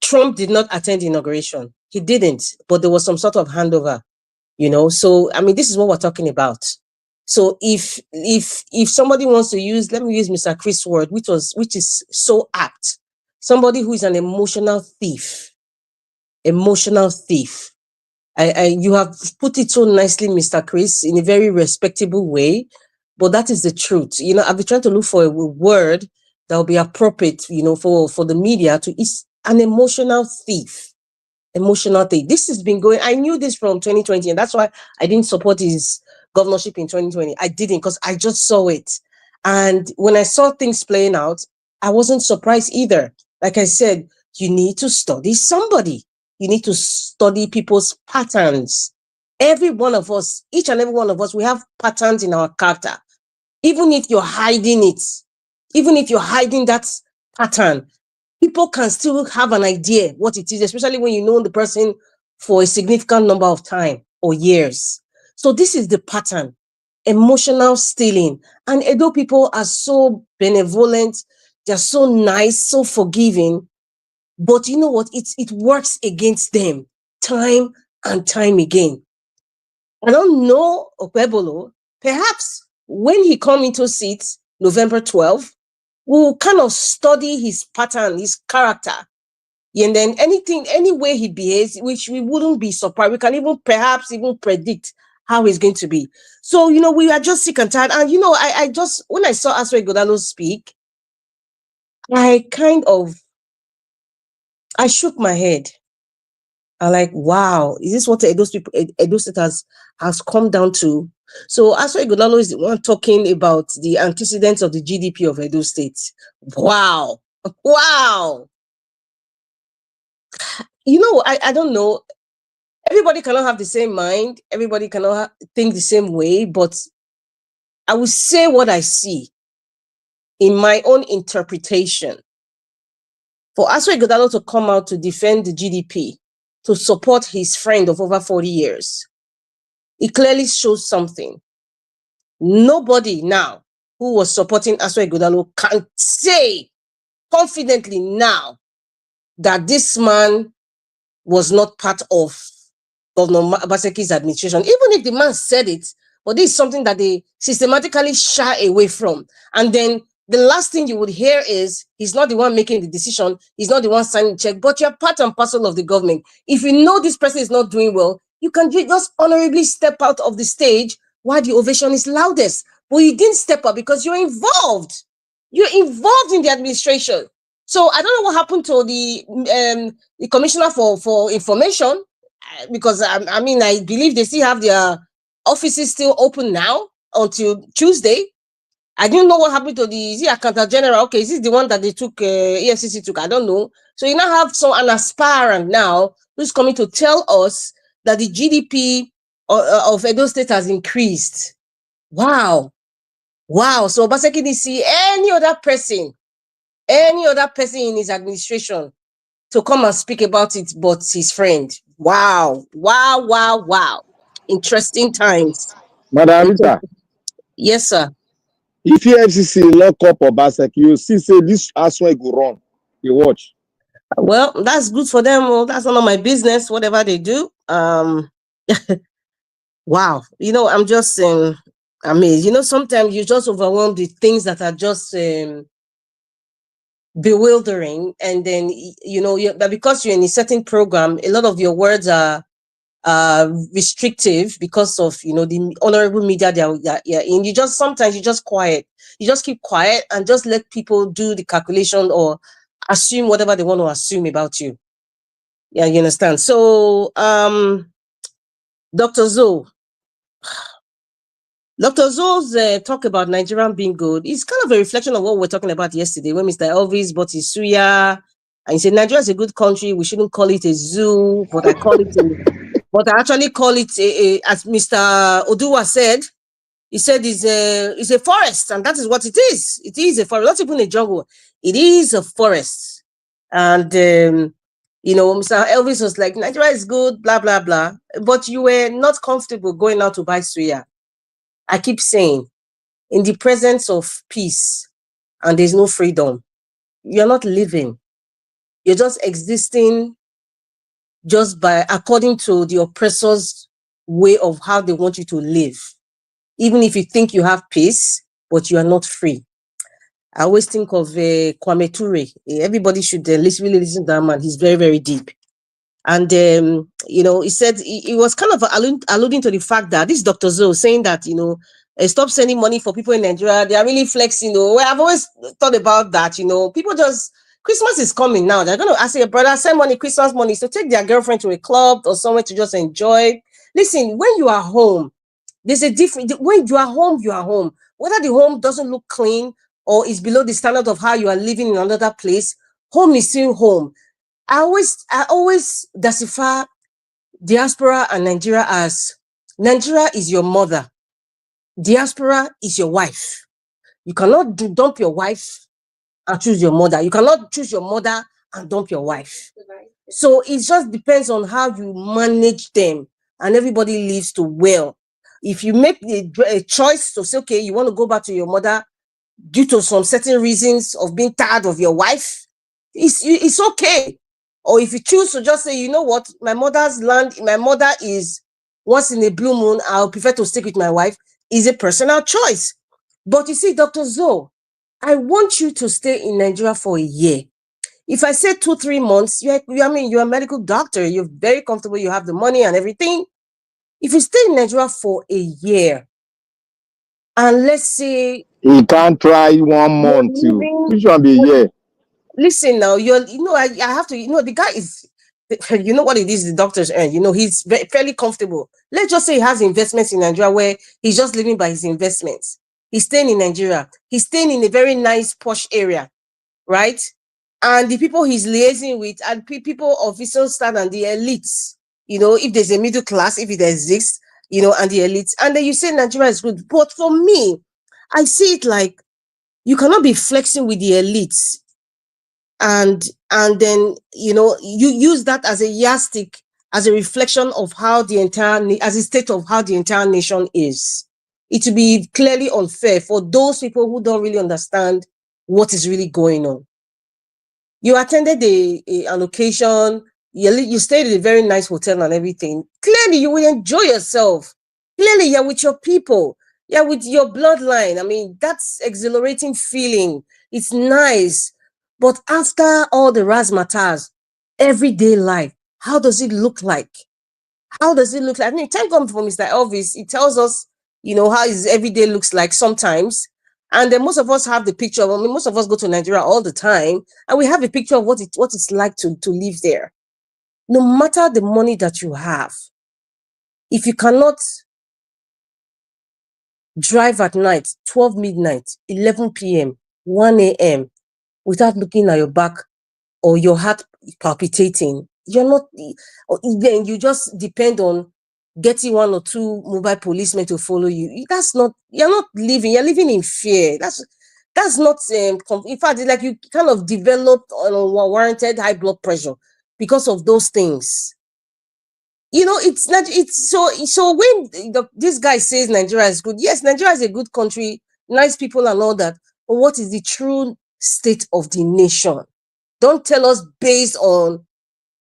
Trump did not attend the inauguration. He didn't, but there was some sort of handover. So I mean, this is what we're talking about. So if somebody wants to use, let me use Mr. Chris' word, which is so apt, somebody who is an emotional thief. You have put it so nicely, Mr. Chris, in a very respectable way, but that is the truth. I've been trying to look for a word that will be appropriate, for the media to. It's an emotional thief. Emotional thing. This has been going. I knew this from 2020, and that's why I didn't support his governorship in 2020. I didn't because I just saw it. And when I saw things playing out, I wasn't surprised either. Like I said, you need to study somebody. You need to study people's patterns. Every one of us, each and every one of us, we have patterns in our character. Even if you're hiding it, even if you're hiding that pattern, people can still have an idea what it is, especially when you know the person for a significant number of time or years. So this is the pattern, emotional stealing. And Edo people are so benevolent, they're so nice, so forgiving. But you know what? It works against them time and time again. I don't know Okpebholo. Perhaps when he come into seat November 12th, we'll kind of study his pattern, his character. And then any way he behaves, which we wouldn't be surprised. We can perhaps predict how he's going to be. So, we are just sick and tired. And, I just, when I saw Aswe Godalo speak, I shook my head. I'm like, wow, is this what Edo State has come down to? So Aswe Godalo is the one talking about the antecedents of the GDP of Edo State. Wow. Wow. I don't know. Everybody cannot have the same mind. Everybody cannot think the same way. But I will say what I see in my own interpretation. For Aswe Godalo to come out to defend the GDP, to support his friend of over 40 years. It clearly shows something. Nobody now who was supporting Okebholo can say confidently now that this man was not part of Governor Obaseki's administration. Even if the man said it, but this is something that they systematically shy away from. And then the last thing you would hear is, he's not the one making the decision, he's not the one signing the check, but you're part and parcel of the government. If you know this person is not doing well, you can just honorably step out of the stage while the ovation is loudest. But you didn't step up because you're involved. You're involved in the administration. So I don't know what happened to the commissioner for information, because I mean, I believe they still have their offices still open now until Tuesday. I didn't know what happened to the accountant general. Okay, is this the one that they took, EFCC took? I don't know. So you now have an aspirant now who's coming to tell us that the GDP of Edo State has increased. Wow. Wow. So Obaseki didn't see any other person in his administration to come and speak about it but his friend. Wow. Wow, wow, wow. Interesting times. Madam Rita, Yes, sir. if EFCC lock up Obaseki, you see, say this Aswai go run. You watch. Well, that's good for them. Well, that's none of my business, whatever they do. Wow. You know, I'm just amazed. You know, sometimes you just overwhelmed with things that are just bewildering. And then, you know, but because you're in a certain program, a lot of your words are restrictive because of, you know, the honorable media that you're in. Sometimes you just quiet. You just keep quiet and just let people do the calculation or assume whatever they want to assume about you. Yeah, you understand. So, Dr. Zo's talk about Nigerian being good is kind of a reflection of what we were talking about yesterday when Mr. Elvis bought his suya and he said Nigeria is a good country. We shouldn't call it a zoo, but I actually call it as Mr. Oduwa said. He said it's a forest, and that is what it is. It is a forest, not even a jungle. It is a forest, and you know, Mr. Elvis was like, Nigeria is good, blah blah blah, but you were not comfortable going out to buy suya. I keep saying, in the presence of peace and there's no freedom, you're not living. You're just existing just by according to the oppressor's way of how they want you to live. Even if you think you have peace, but you are not free. I always think of Kwame Ture. Everybody should really listen to that man. He's very, very deep. And, you know, he said, he was kind of alluding to the fact that this Dr. Zoe saying that, you know, stop sending money for people in Nigeria. They are really flexing. You know, well, I've always thought about that. You know, people just, Christmas is coming now. They're going to ask your brother, send money, Christmas money. So take their girlfriend to a club or somewhere to just enjoy. Listen, when you are home, there's a difference. When you are home, you are home. Whether the home doesn't look clean or is below the standard of how you are living in another place, home is still home. I always classify diaspora and Nigeria as Nigeria is your mother. Diaspora is your wife. You cannot dump your wife and choose your mother. You cannot choose your mother and dump your wife. So it just depends on how you manage them, and everybody lives to well. If you make a choice to say, okay, you want to go back to your mother due to some certain reasons of being tired of your wife, it's okay. Or if you choose to just say, you know what, my mother's land, my mother is once in a blue moon, I'll prefer to stick with my wife, is a personal choice. But you see, Dr. Zoe, I want you to stay in Nigeria for a year. If I say 2-3 months, you're a medical doctor, you're very comfortable, you have the money and everything. If you stay in Nigeria for a year, and let's say He can't try 1 month too. Which one be here? Listen now, I have to, the guy is, you know what it is the doctors earn, he's fairly comfortable. Let's just say he has investments in Nigeria where he's just living by his investments. He's staying in Nigeria. He's staying in a very nice posh area, right? And the people he's liaising with are people of his own standard and the elites, if there's a middle class, if it exists, and the elites. And then you say Nigeria is good. But for me, I see it like you cannot be flexing with the elites and then you use that as a yardstick as a reflection of how the entire, as a state of how the entire nation is. It would be clearly unfair for those people who don't really understand what is really going on. You attended an occasion, you stayed at a very nice hotel and everything. Clearly, you will enjoy yourself. Clearly, you're with your people. You're with your bloodline. I mean, that's exhilarating feeling. It's nice. But after all the razzmatazz, everyday life, how does it look like? How does it look like? I mean, thank God for Mr. Elvis. He tells us, how his everyday looks like sometimes. And then most of us have the picture. I mean, most of us go to Nigeria all the time, and we have a picture of what it's like to live there. No matter the money that you have, if you cannot drive at night, 12 midnight, 11 p.m., 1 a.m., without looking at your back or your heart palpitating, then you just depend on getting 1 or 2 mobile policemen to follow you. You're not living, you're living in fear. That's not, in fact, it's like you kind of developed unwarranted high blood pressure because of those things. It's not, so when this guy says Nigeria is good, yes, Nigeria is a good country, nice people and all that, but what is the true state of the nation? Don't tell us based on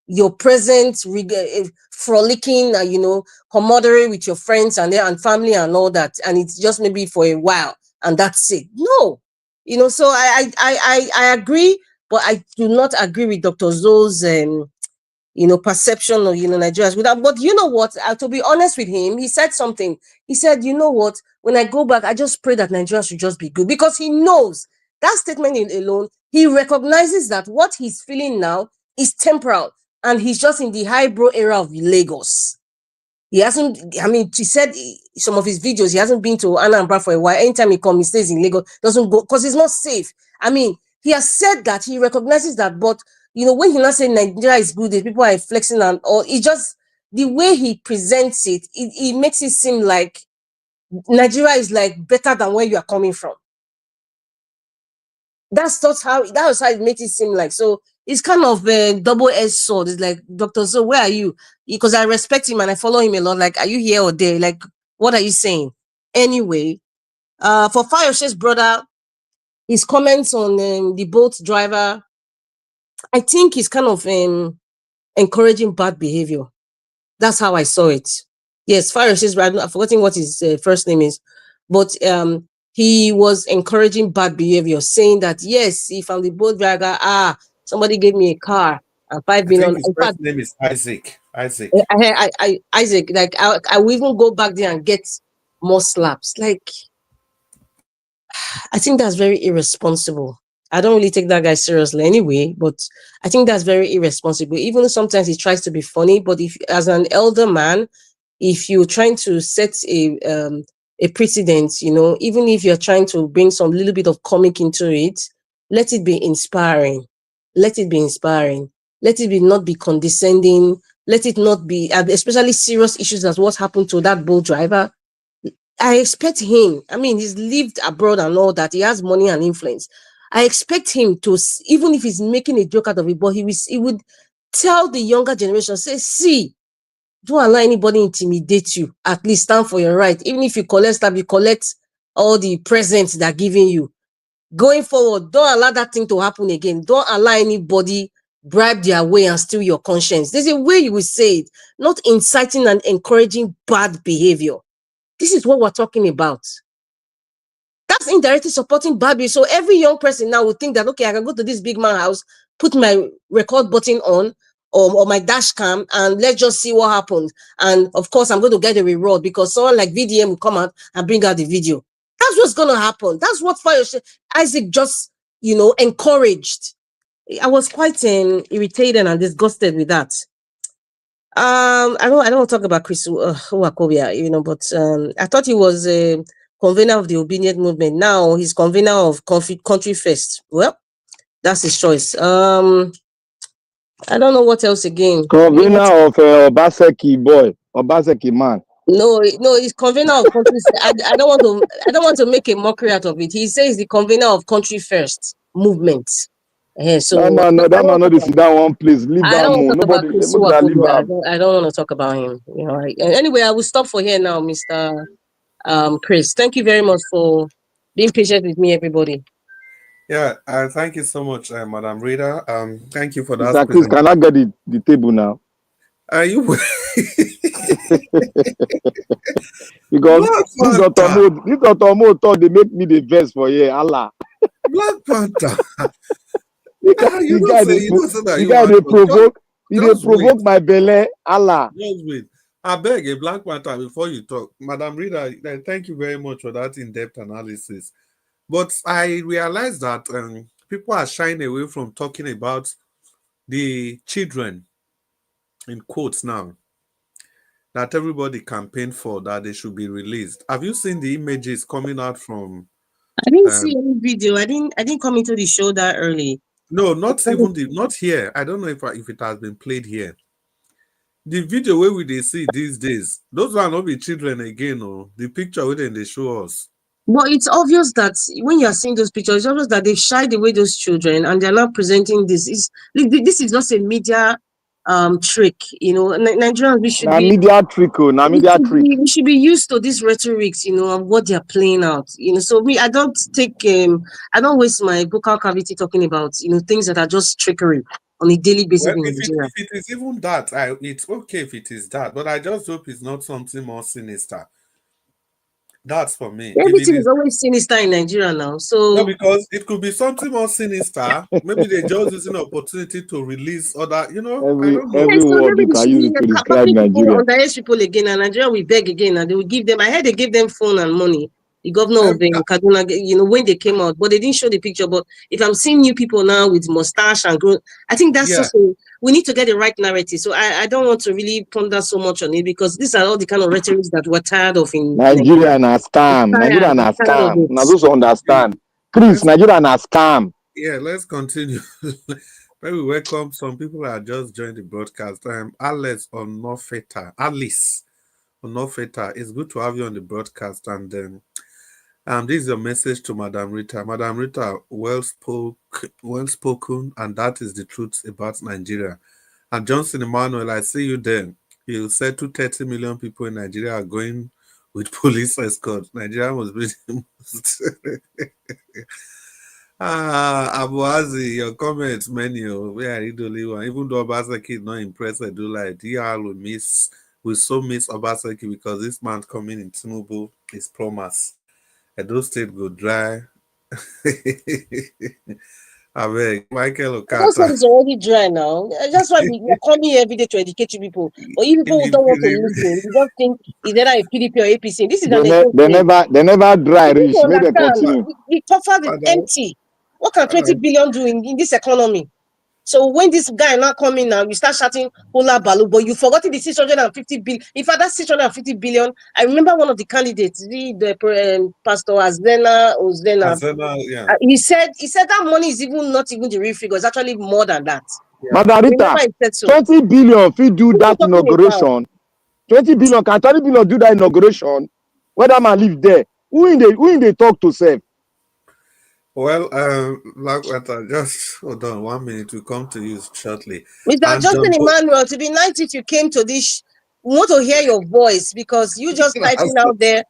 your present frolicking, camaraderie with your friends and family and all that, and it's just maybe for a while and that's it. No, so I agree, but I do not agree with Dr. Zo's perception of Nigerians without. But you know what? To be honest with him, he said something. He said, you know what? When I go back, I just pray that Nigeria should just be good, because he knows that statement alone. He recognizes that what he's feeling now is temporal, and he's just in the highbrow era of Lagos. He hasn't. I mean, he said some of his videos, he hasn't been to Anambra for a while. Anytime he comes, he stays in Lagos, doesn't go because it's not safe. I mean, he has said that he recognizes that, but when he not say Nigeria is good, the people are flexing and all, it just, the way he presents it, it makes it seem like Nigeria is like better than where you are coming from. That was how it makes it seem like. So it's kind of a double-edged sword. It's like, Dr. So where are you? Because I respect him and I follow him a lot. Like, are you here or there? Like, what are you saying? Anyway, for Fayoshe's brother, his comments on the boat driver, I think he's kind of encouraging bad behavior. That's how I saw it. Yes, Fayoshe's brother, I've forgotten what his first name is, but he was encouraging bad behavior, saying that, yes, if I'm the boat driver, somebody gave me a car and 5 billion. I think his first name is Isaac. Isaac. Isaac, like I will even go back there and get more slaps. Like, I think that's very irresponsible. I don't really take that guy seriously anyway, but I think that's very irresponsible. Even though sometimes he tries to be funny, but if, as an elder man, if you're trying to set a precedent, even if you're trying to bring some little bit of comic into it, let it be inspiring. Let it be inspiring. Let it not be condescending. Let it not be, especially serious issues as what happened to that boat driver. I expect him, I mean, he's lived abroad and all that. He has money and influence. I expect him to, even if he's making a joke out of it, but he would tell the younger generation, say, see, don't allow anybody intimidate you. At least stand for your right. Even if you collect stuff, you collect all the presents they're giving you. Going forward, don't allow that thing to happen again. Don't allow anybody bribe their way and steal your conscience. There's a way you will say it, not inciting and encouraging bad behavior. This is what we're talking about. That's indirectly supporting bad behavior. So every young person now will think that, okay, I can go to this big man house, put my record button on or my dash cam, and let's just see what happens. And of course, I'm going to get a reward because someone like VDM will come out and bring out the video. That's what's going to happen. That's what Isaac just, encouraged. I was quite irritated and disgusted with that. I don't want to talk about Chris Uwakobia, but I thought he was a convener of the obedient movement. Now he's convener of Country First. Well, that's his choice. I don't know what else again. Convener of Obaseki boy, Obaseki man. No, he's convener of Country. I don't want to make a mockery out of it. He says the convener of Country First movement. So no, I that don't man not talk dey about sit down one place. Leave I am don't more. talk about Nobody, Chris make una leave Wapodia. am. I don't want to talk about him. You know. Anyway, I will stop for here now, Mr. Chris. Thank you very much for being patient with me, everybody. Yeah, thank you so much, Madam Rita. Thank you for that Mr. Chris, can I presentation. get the table now? You Because Black this Dr. Panther, Mo thought they make me the verse for here. Allah. Black Panther. The guy, You don't say that the you guy want they to provoke, they just wait. provoke my belly. Allah. Just wait. I beg a Black Panther before you talk. Madam Rita, thank you very much for that in-depth analysis. But I realize that people are shying away from talking about the children, in quotes now, that everybody campaigned for, that they should be released. Have you seen the images coming out from? I didn't see any video. I didn't come into the show that early. No, not here. I don't know if it has been played here. The video where we they see these days, those are not be children again. Oh, the picture where they show us. But it's obvious that when you are seeing those pictures, it's obvious that they've shied away those children and they're not presenting this. This is just a media trick. You know, Nigerians, we should be media trick. we should be used to these rhetorics, you know, of what they're playing out. You know, so I don't waste my vocal cavity talking about, you know, things that are just trickery on a daily basis Well, in Nigeria. if it is even that, it's okay if it is that, but I just hope it's not something more sinister. That's for me. Everything is always sinister in Nigeria now. So no, because it could be something more sinister. Maybe they just using an opportunity to release other, I don't know. Every so word maybe you they can should use be it to describe public people, Nigeria. underage people again, and Nigeria will beg again, and they will give them. I heard they gave them phone and money. The governor of Kaduna, you know, when they came out, but they didn't show the picture. But if I'm seeing new people now with mustache and growth, I think that's also we need to get the right narrative. So I don't want to really ponder so much on it because these are all the kind of rhetorics that we're tired of in Nigeria and a scam. Nigeria and a scam. Now those who understand. Chris, Nigeria and a scam. Yeah, let's continue. Maybe welcome. Some people are just joined the broadcast. Alice Onofeta. It's good to have you on the broadcast. And this is a message to Madam Rita. Madam Rita, well spoken, and that is the truth about Nigeria. And Johnson Emmanuel, I see you there. You said 230 million people in Nigeria are going with police escort. Nigeria must be the most. Abuazi, your comments menu. We are only one. Even though Obaseki is not impressed, I do like DR we so miss Obaseki because this man coming in Tinubu is promise. Edo State go dry. I beg, Michael Those Okata. is already dry now. That's why we are coming here every day to educate you people. But you people who don't want to listen, you don't think is either a PDP or APC. This is an They never dry rich. May they understand. continue. The coffers is empty. What can 20 billion do in this economy? So when this guy not coming now, you start shouting Ola Balu, but you forgotten the 650 billion. In fact, that 650 billion, I remember one of the candidates, the Pastor Azena. Yeah. He said that money is not even the real figure. It's actually more than that. Margarita, 20 billion if you do that inauguration. 20 billion, can 30 billion do that inauguration? Where that man live there? Who in they talk to save? Well, Blackwater, just hold on 1 minute. We'll come to you shortly. Mr. Justin Emmanuel, to be nice if you came to this, we want to hear your voice because you just typing out there.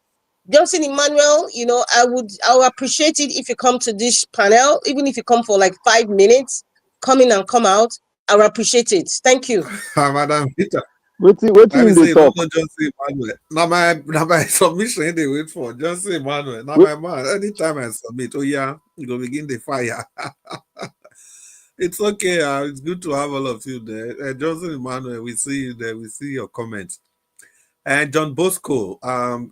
Justin Emmanuel, you know, I would appreciate it if you come to this panel, even if you come for like 5 minutes, come in and come out. I would appreciate it. Thank you. Madam Peter. What in the talk? Justin Emmanuel. Now my submission they wait for Justin Emmanuel. Now my man, anytime I submit, you go begin the fire. It's okay. It's good to have all of you there. Justin Emmanuel, we see you there. We see your comments. And John Bosco,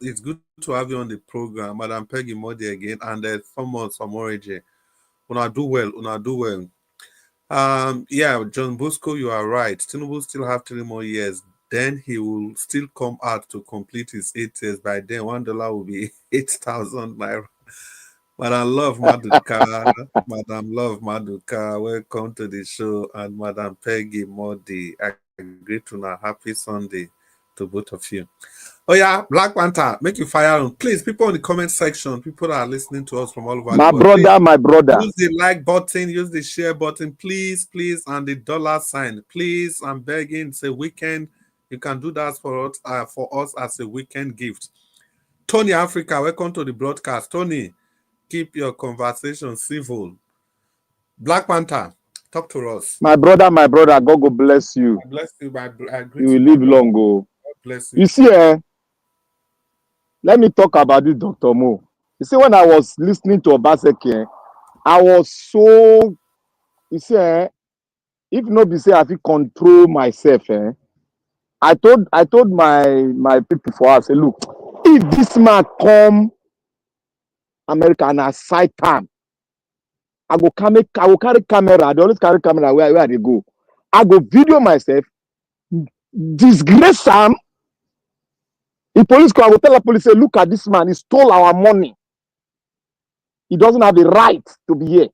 it's good to have you on the program. Madam Peggy Modi again, and Thomas Omoreje. Una do well. Yeah, John Bosco, you are right. Tinubu still have 3 more years. Then he will still come out to complete his 8 years. By then, $1 will be 8,000 naira. Madam Love Maduka, Madam Love Maduka, welcome to the show. And Madam Peggy Modi, I greet you now. Happy Sunday to both of you. Oh yeah, Black Panther, make you fire on. Please, people in the comment section, people that are listening to us from all over the My world, please brother, my brother. use the like button, use the share button, please, and the dollar sign. Please, I'm begging. It's a weekend. You can do that for us as a weekend gift. Tony Africa, welcome to the broadcast. Tony, keep your conversation civil. Black Panther, talk to us. My brother, God go bless you. I bless you, I greet You will my live brother. long, go. God bless you. You see, let me talk about this, Dr. Mo. You see, when I was listening to Obaseki, I was so, you see, if nobody say I feel control myself, I told my people for us, say, look, if this man come America and I sight time, I go carry camera. I always carry camera where they go. I go video myself, disgrace Sam. The police come, I will tell the police, say, look at this man, he stole our money. He doesn't have the right to be here.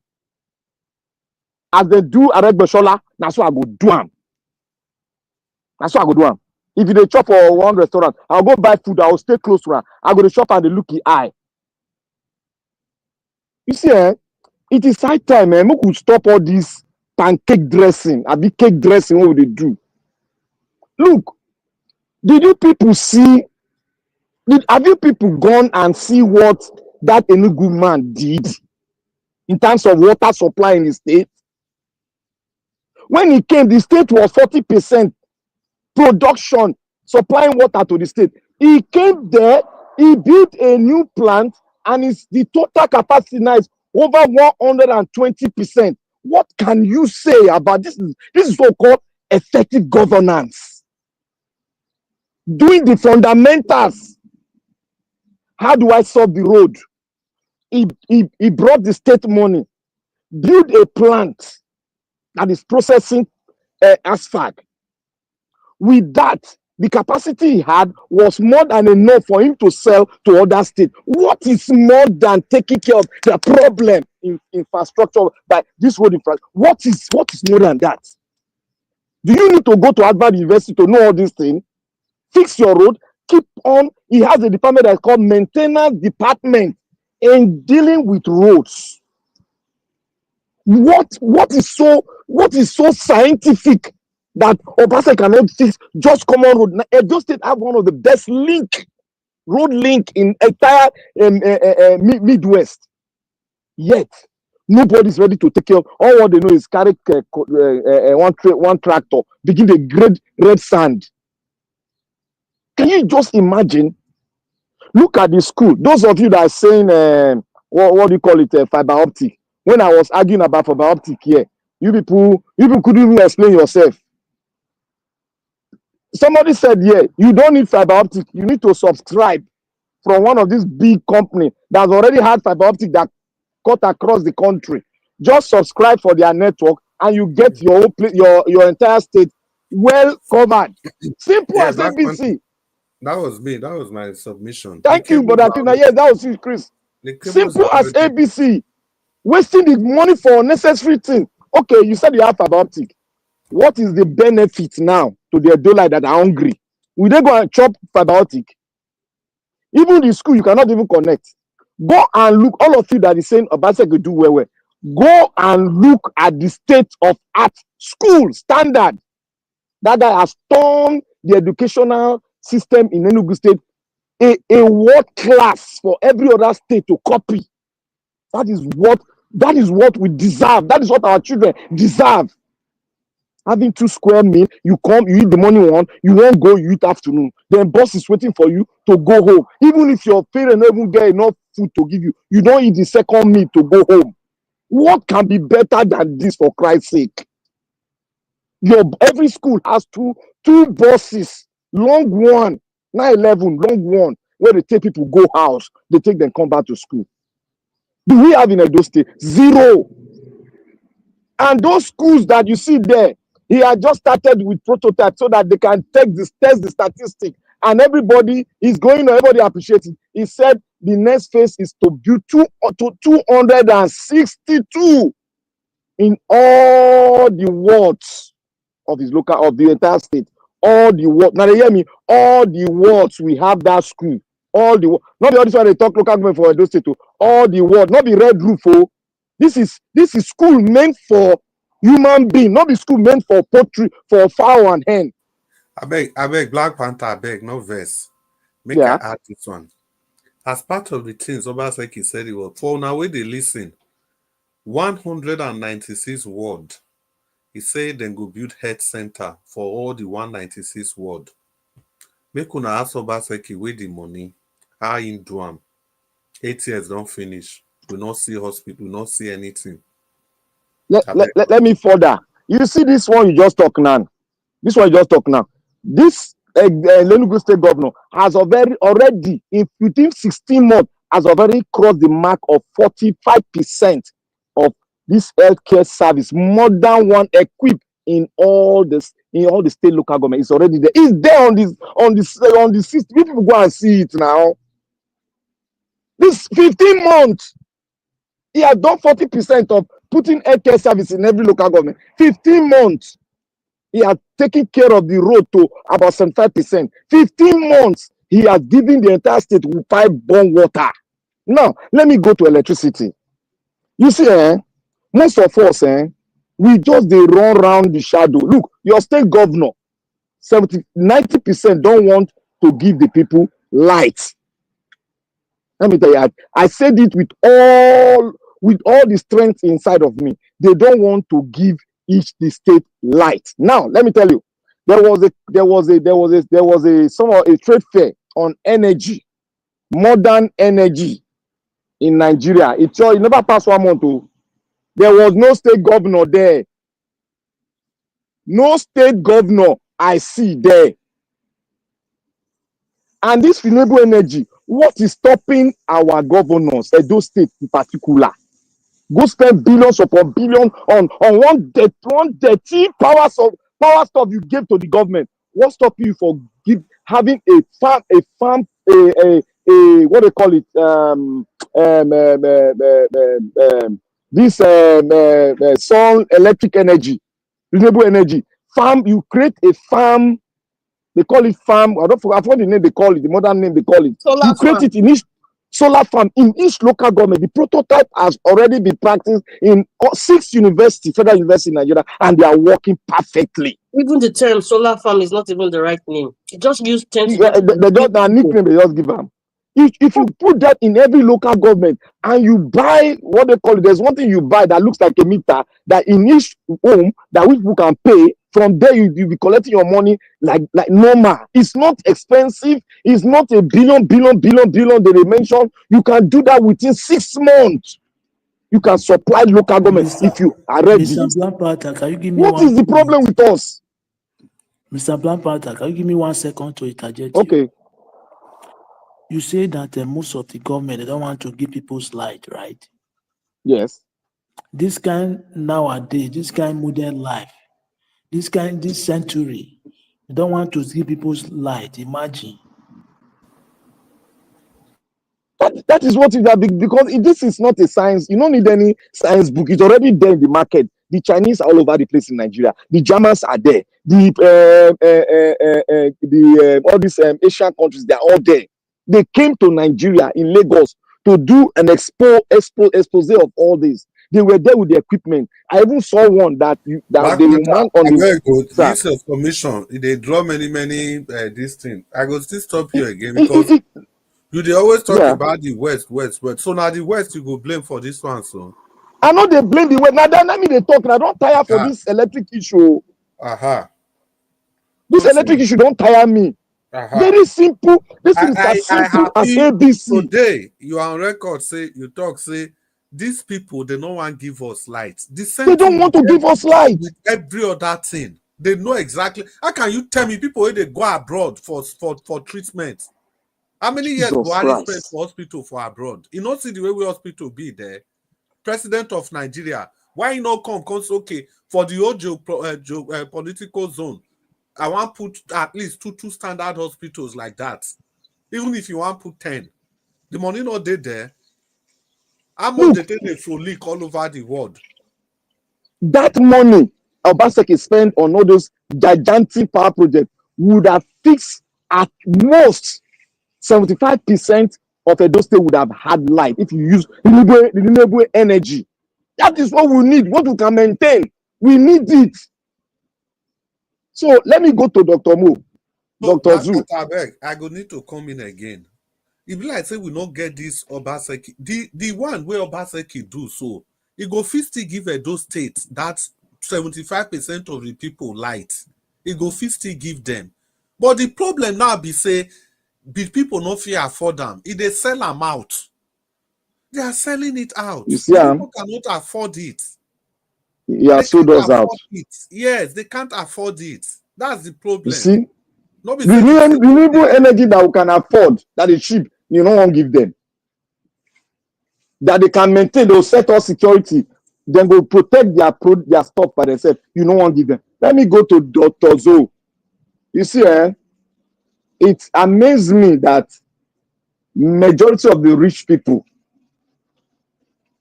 As they do Okebholo, that's what I go do him. That's what I go do him. If they chop for one restaurant, I'll go buy food, I'll stay close to him. I go to shop and they look the eye. You see, it is high time, man. We could stop all this pancake dressing, a big cake dressing, what would they do? Look, did you people see? Have you people gone and see what that Enugu man did in terms of water supply in the state? When he came, the state was 40% production, supplying water to the state. He came there, he built a new plant, and the total capacity now is over 120%. What can you say about this? This is so-called effective governance. Doing the fundamentals. How do I solve the road? He brought the state money, built a plant that is processing asphalt. With that, the capacity he had was more than enough for him to sell to other states. What is more than taking care of the problem in infrastructure by this road infrastructure? What is more than that? Do you need to go to Harvard University to know all these things? Fix your road, keep on. He has a department that's called maintenance department in dealing with roads. What is so scientific that Obaseki cannot fix just common road? Edo State have one of the best road link in entire Midwest. Yet nobody's ready to take care of. All what they know is carry one tractor, begin to grade red sand. Can you just imagine? Look at the school. Those of you that are saying what do you call it, fiber optic? When I was arguing about fiber optic here, you people couldn't even explain yourself. Somebody said, yeah, you don't need fiber optic. You need to subscribe from one of these big companies that's already had fiber optic that cut across the country. Just subscribe for their network and you get your entire state well covered. Simple as ABC. That was me. That was my submission. Thank you, Brother Tina. Yes, that was you, Chris. Simple as ABC. Wasting the money for unnecessary things. Okay, you said you have fiber optic. What is the benefit now to the Edola that are hungry? Will they go and chop fiber optic? Even the school, you cannot even connect. Go and look, all of you that is saying Obaseki do well. Go and look at the state of art school standard. That guy has turned the educational system in Enugu State a world class for every other state to copy. That is what we deserve. That is what our children deserve. Having 2 square meal, you come, you eat the morning one, you won't go, you eat afternoon. Then boss is waiting for you to go home. Even if your parents don't even get enough food to give you, you don't eat the second meal to go home. What can be better than this, for Christ's sake? Every school has two buses, long one, 911, long one, where they take people go house, they take them come back to school. Do we have in Edo State? 0. And those schools that you see there, he had just started with prototypes so that they can test the statistic. And everybody is going on, everybody appreciates it. He said the next phase is to build 262 in all the wards of the entire state. all the world. Now they hear me. All the words we have that school. All the not the other one they talk local government for Edo State. All the world, not the red roof. Oh, this is school meant for human being, not the school meant for poultry, for fowl and hen. I beg, Black Panther, I beg, no verse. Make Yeah. I add this one. As part of the things Obaseki said it was for now where they listen, 196 ward. He said then go build health center for all the 196 ward. Make una ask Obaseki with the money. How in do am? 8 years don't finish. We not see hospital, we not see anything. Let me further. You see this one you just talk now. This one you just talk now. This Enugu State governor has already in within 16 months has already crossed the mark of 45% of this healthcare service. More than one equipped in all the state local government. It's already there. It's there on the system. People go and see it now. This 15 months, he has done 40% of putting healthcare service in every local government. 15 months. He has taken care of the road to about 75%. 15 months, he has given the entire state with pipe-borne water. Now, let me go to electricity. You see, most of us, we just they run around the shadow. Look, your state governor, 90% don't want to give the people light. Let me tell you, I said it with all the strength inside of me. They don't want to give the state light. Now, let me tell you, there was a trade fair on energy, modern energy in Nigeria. It never passed 1 month. There was no state governor there. No state governor I see there. And this renewable energy, what is stopping our governors, Edo State in particular? Go spend billions upon billions on one dirty power stuff you gave to the government. What stop you for having a farm, what they call it, sun electric energy, renewable energy farm. You create a farm. They call it farm. I forgot the name they call it. The modern name they call it. Solar you create farm. it in each solar farm in each local government. The prototype has already been practiced in 6 universities, federal universities in Nigeria, and they are working perfectly. Even the term solar farm is not even the right name. You just use terms. They just a nickname they just give them. If you put that in every local government and you buy what they call it, there's one thing you buy that looks like a meter that in each home that which people can pay. From there, you'll be collecting your money like normal. It's not expensive. It's not a billion that they mention. You can do that within 6 months. You can supply local government if you are ready. Mr. Blampata, can you give me what is the problem with us? Mr. Blampata, can you give me 1 second to interject? Okay. You say that most of the government, they don't want to give people's light, right? Yes. This kind nowadays, this kind modern life, this century, they don't want to give people's light. Imagine. That is what it is, because this is not a science. You don't need any science book. It's already there in the market. The Chinese are all over the place in Nigeria. The Germans are there. All these Asian countries, they are all there. They came to Nigeria in Lagos to do an expose of all this. They were there with the equipment. I even saw one that they will mount on the. Very good. This is commission. They draw many this thing. I go still stop you again because they always talk about the West. So now the West you go blame for this one. So I know they blame the West. Now that me they talk. I don't tire for this electric issue. This electric issue don't tire me. Very simple. This is as simple as ABC. Today you are on record. You say these people they don't want to give us light. They don't want to give us light. With every other thing, they know exactly. How can you tell me people when they go abroad for treatment? How many years Buhari spent for hospital for abroad? You not see the way we hospital be there. President of Nigeria, why you not come okay for the old political zone? I want to put at least two standard hospitals like that. Even if you want to put 10, the money not there. How much they take for leak all over the world? That money Obaseki spent on all those gigantic power projects would have fixed at most 75% of Edo State would have had light if you use renewable energy. That is what we need, what we can maintain. We need it. So let me go to Dr. Mo, Dr. Zu. I go need to come in again. If like say we not get this Obaseki, the one where Obaseki do so, it go still give Edo State that 75% of the people light. It go still give them. But the problem now be say, the people not fear afford them. If they sell them out, they are selling it out. You see, people cannot afford it. Yeah, so does out. Yes, they can't afford it. That's the problem. You see, renewable energy that we can afford, that is cheap, you don't want to give them. That they can maintain, they'll set us security, then go protect their stuff by themselves. You don't want to give them. Let me go to Dr. Zo. You see, it amazed me that majority of the rich people,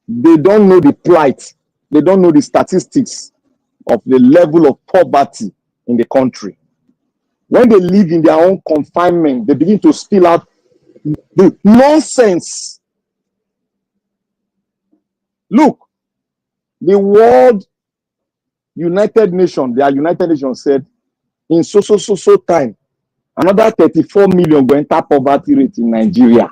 they don't know the plight, they don't know the statistics of the level of poverty in the country. When they live in their own confinement, they begin to spill out the nonsense. Look, the World United Nations, their United Nations said, in so time, another 34 million will enter poverty rate in Nigeria.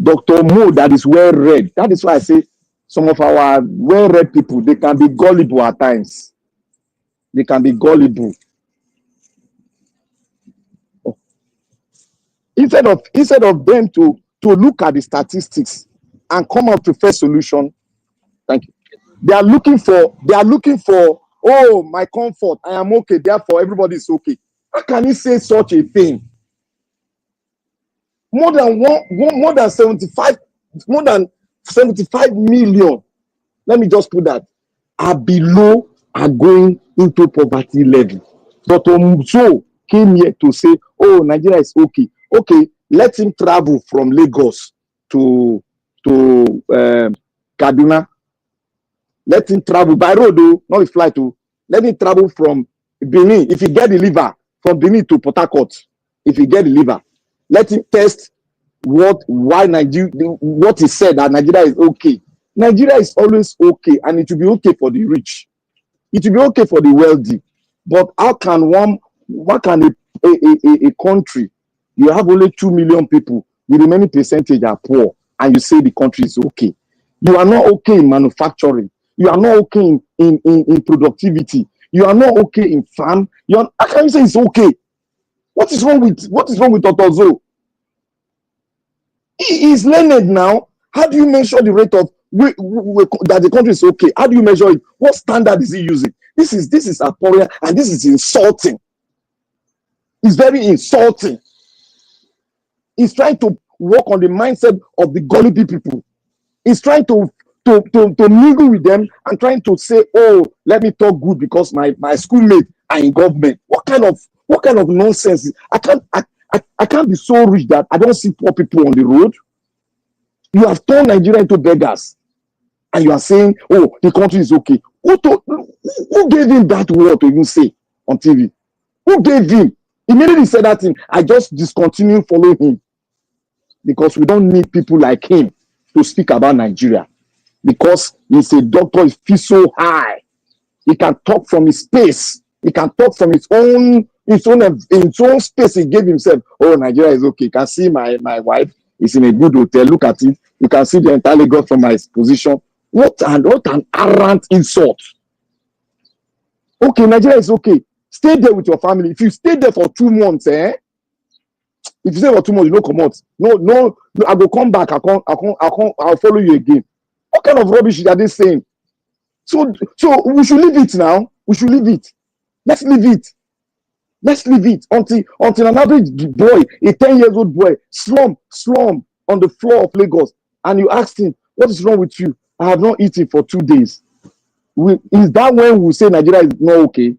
Dr. Mo, that is well read. That is why I say some of our well-read people, they can be gullible at times. They can be gullible. Instead of them to look at the statistics and come up to first solution, thank you. They are looking for, oh, my comfort, I am okay, therefore everybody is okay. How can he say such a thing? More than 75 million, let me just put that, are going into poverty level. Dr. Muzo came here to say, oh, Nigeria is okay. Okay, let him travel from Lagos to Kaduna. Let him travel by road, though, not with flight. Let him travel from Benin. If he get the liver, from Benin to Port Harcourt. If he get the liver, let him test what he said that Nigeria is okay. Nigeria is always okay, and it will be okay for the rich. It will be okay for the wealthy. But how can a country, you have only 2 million people, the remaining percentage are poor, and you say the country is okay? You are not okay in manufacturing. You are not okay in productivity. You are not okay in farm. How can you say it's okay? What is wrong with Dr. Zo? He is learned now. How do you measure the rate of that the country is okay? How do you measure it? What standard is he using? This is abhorrent, and this is insulting. It's very insulting. He's trying to work on the mindset of the gullible people. He's trying to mingle with them and trying to say, oh, let me talk good because my schoolmates are in government. What kind of nonsense? I can't be so rich that I don't see poor people on the road. You have turned Nigeria into beggars, and you are saying, oh, the country is okay. Who gave him that word to even say on TV? Who gave him? Immediately he said that thing, I just discontinue following him, because we don't need people like him to speak about Nigeria, because he's a doctor. He feels so high. He can talk from his space. He can talk from his own space. He gave himself. Oh, Nigeria is okay. You can see my wife is in a good hotel. Look at it. You can see the entire Lagos from my position. What an arrant insult. Okay, Nigeria is okay. Stay there with your family. If you stay there for 2 months, If you stay for 2 months, you don't come out. No, I will come back. I'll follow you again. What kind of rubbish are they saying? So we should leave it now. We should leave it. Let's leave it. Let's leave it until an average boy, a 10-year-old boy, slump on the floor of Lagos, and you ask him, what is wrong with you? I have not eaten for 2 days. Is that when we say Nigeria is not okay?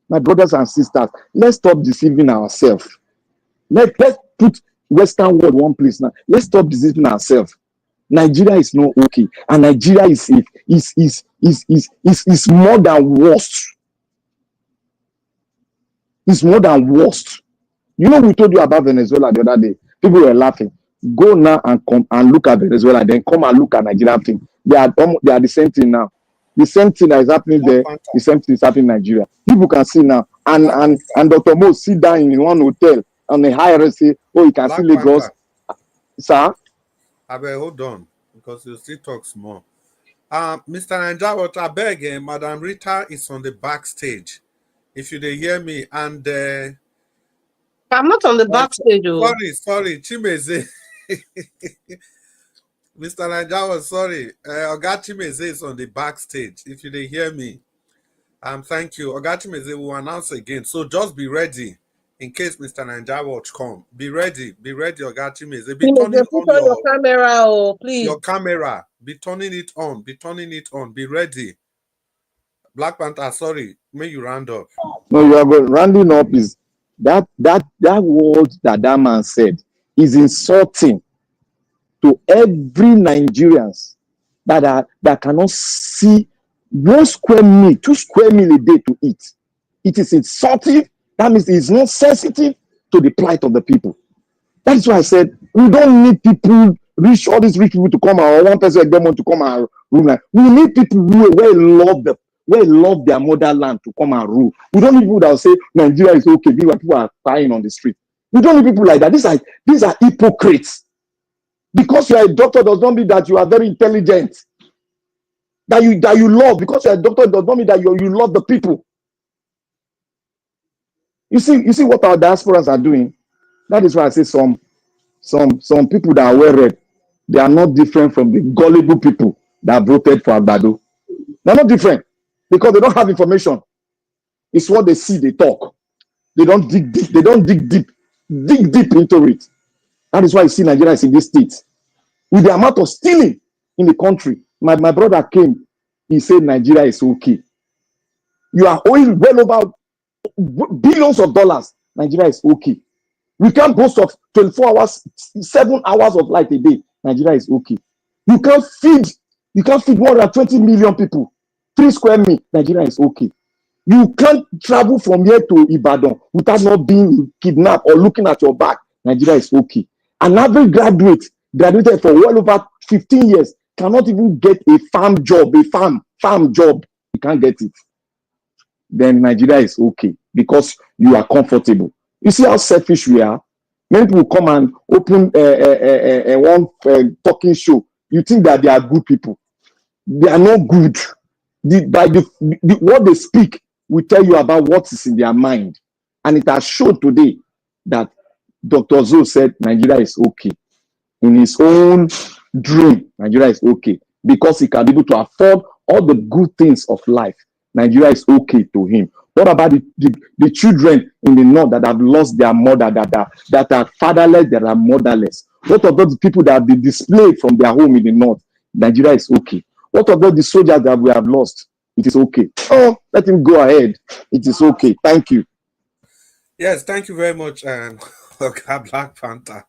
My brothers and sisters, let's stop deceiving ourselves. Let's put Western world one place now. Let's stop deceiving ourselves. Nigeria is not okay, and Nigeria is more than worse. It's more than worst. You know, we told you about Venezuela the other day. People were laughing. Go now and come and look at Venezuela, then come and look at Nigeria thing. They are the same thing now. The same thing that is happening there, the same thing is happening in Nigeria. People can see now. And Dr. Mo sit down in one hotel on a high rate, say, oh, you can see Lagos. Sir? Hold on, because you still talk small. Mr. Nanjawat, I beg, Madam Rita is on the backstage. If you hear me, and I'm not on the backstage. Sorry, Chimeze. Mr. Nanjawat, sorry. Oga Chimeze is on the backstage. If you hear me, thank you. Oga Chimeze will announce again. So just be ready in case Mr. Nanjawat come. Be ready, Oga Chimeze. Be turning on your camera, please. Your camera. Be turning it on. Be ready. Black Panther, sorry, may you round up. No, you are going. Rounding up is that word that man said is insulting to every Nigerians that cannot see 1 square meal, 2 square meal a day to eat. It is insulting. That means it's not sensitive to the plight of the people. That is why I said we don't need people, all these rich people to come or one person like to come and rule. We need people who love their motherland to come and rule. We don't need people that will say Nigeria is okay. People are crying on the street. We don't need people like that. These are hypocrites. Because you are a doctor does not mean that you are very intelligent. That you love. Because you are a doctor does not mean that you love the people. You see what our diasporas are doing. That is why I say some people that are well read, they are not different from the gullible people that voted for Agbado. They're not different because they don't have information. It's what they see, they talk. They don't dig deep. They don't dig deep. Dig deep into it. That is why you see Nigeria is in this state. With the amount of stealing in the country. My brother came, he said Nigeria is okay. You are owing well over billions of dollars. Nigeria is okay. We can't boast of 24 hours, 7 hours of light a day. Nigeria is okay. You can't feed 120 million people. 3 square meals. Nigeria is okay. You can't travel from here to Ibadan without not being kidnapped or looking at your back. Nigeria is okay. An average graduated for well over 15 years, cannot even get a farm job, farm job. You can't get it. Then Nigeria is okay because you are comfortable. You see how selfish we are? Many people come and open one talking show. You think that they are good people. They are not good. What they speak will tell you about what is in their mind. And it has shown today that Dr. Zo said Nigeria is okay. In his own dream, Nigeria is okay. Because he can be able to afford all the good things of life. Nigeria is okay to him. What about the children in the north that have lost their mother, that are fatherless, that are motherless? What about the people that have been displaced from their home in the north? Nigeria is okay. What about the soldiers that we have lost? It is okay. Oh, let him go ahead. It is okay. Thank you. Yes, thank you very much, Black Panther.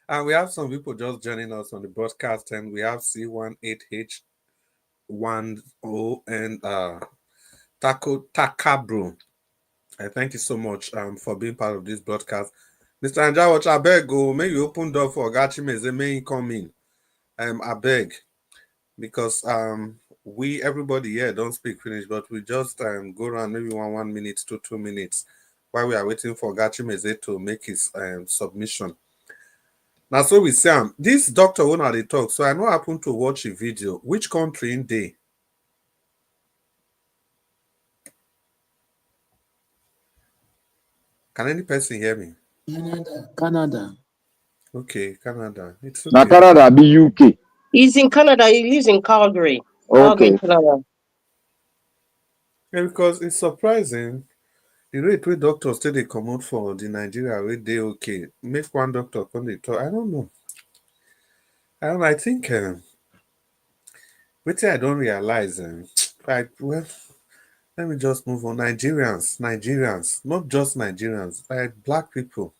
And we have some people just joining us on the broadcast, and we have C18H10 and Takabro. Thank you so much for being part of this broadcast. Mr. Anjawach, I beg, may you open door for Ogachimeze, may he come in. I beg, because everybody here don't speak Finnish, but we just go around maybe 1 minute to 2 minutes while we are waiting for Ogachimeze to make his submission. Now, so we say, this doctor when they talk, so I know I happen to watch a video. Which country in day? Can any person hear me? Canada. Okay, Canada. It's okay. Now Canada be UK. He's in Canada. He lives in Calgary. Okay. Canada. Yeah, because it's surprising. The rate where doctors say they come out for the Nigeria where they okay. Make one doctor come they talk. I don't know. I think what I don't realize like well, let me just move on. Nigerians, not just Nigerians, like black people.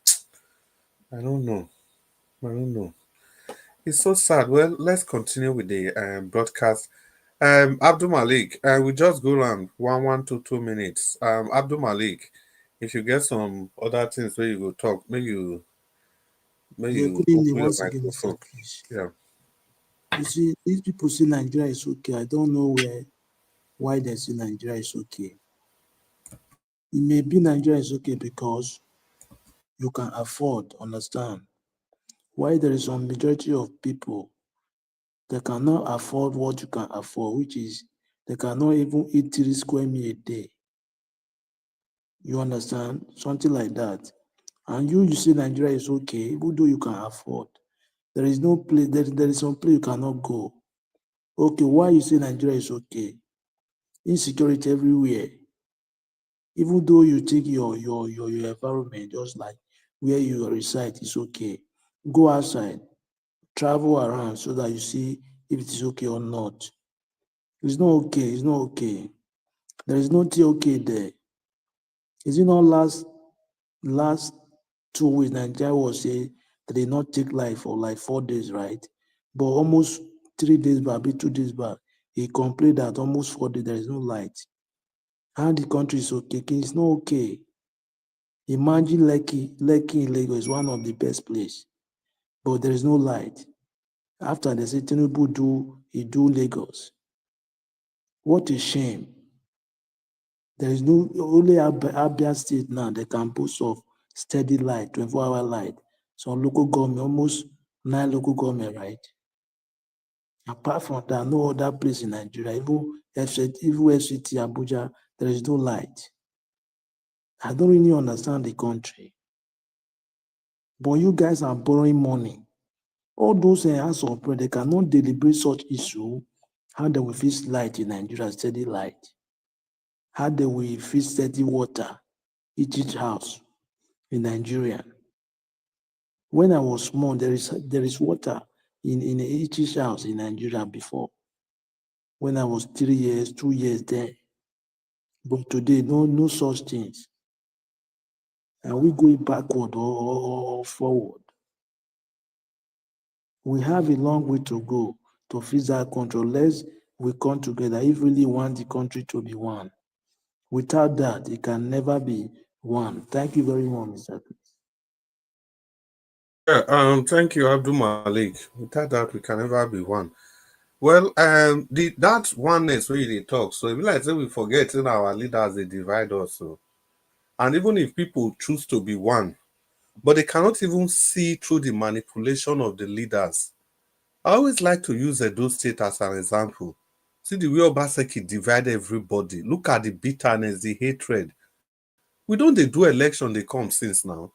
I don't know. It's so sad. Well, let's continue with the broadcast. Abdul Malik, we just go around 1 to 2 minutes. Abdul Malik, If you get some other things where you go talk, may Yeah, you good evening open your once again, Mr. microphone. Chris. Yeah. You see, these people say Nigeria is okay. I don't know why they say Nigeria is okay. It may be Nigeria is okay because you can afford, understand. Why there is a majority of people that cannot afford what you can afford, which is they cannot even eat 3 square meal a day. You understand? Something like that. And you say Nigeria is okay, even though you can afford. There is no place, there is some place you cannot go. Okay, why you say Nigeria is okay? Insecurity everywhere. Even though you take your environment, just like where you reside is okay. Go outside, travel around so that you see if it is okay or not. It's not okay, it's not okay. There is nothing okay there. Is it not last 2 weeks Nigeria was say they did not take life for like 4 days, right? But almost 3 days back, 2 days back, he complained that almost 4 days there is no light. And the country is okay. It's not okay. Imagine Lekki in Lagos is one of the best places, but there is no light. After they say Tinubu he do Lagos. What a shame. There is no only Abia State now they can boast of steady light, 24-hour light. So local government, almost 9 local government, right? Apart from that, no other place in Nigeria, even FCT Abuja, there is no light. I don't really understand the country. But you guys are borrowing money. All those hands of prayer, they cannot deliberate such issue. How they will fix light in Nigeria, steady light. How they will fix steady water, each house in Nigeria. When I was small, there is water in each house in Nigeria before. When I was 3 years, 2 years there. But today, no such things. Are we going backward or forward? We have a long way to go to fix that country. Unless we come together, if really want the country to be one. Without that, it can never be one. Thank you very much, Mr. Chris. Yeah, thank you, Abdul Malik. Without that, we can never be one. Well, that oneness where they talk, so if like say we forget in our leaders they divide us. So. And even if people choose to be one, but they cannot even see through the manipulation of the leaders. I always like to use Edo State as an example. See the way Obaseki divide everybody. Look at the bitterness, the hatred. We don't they do election, they come since now.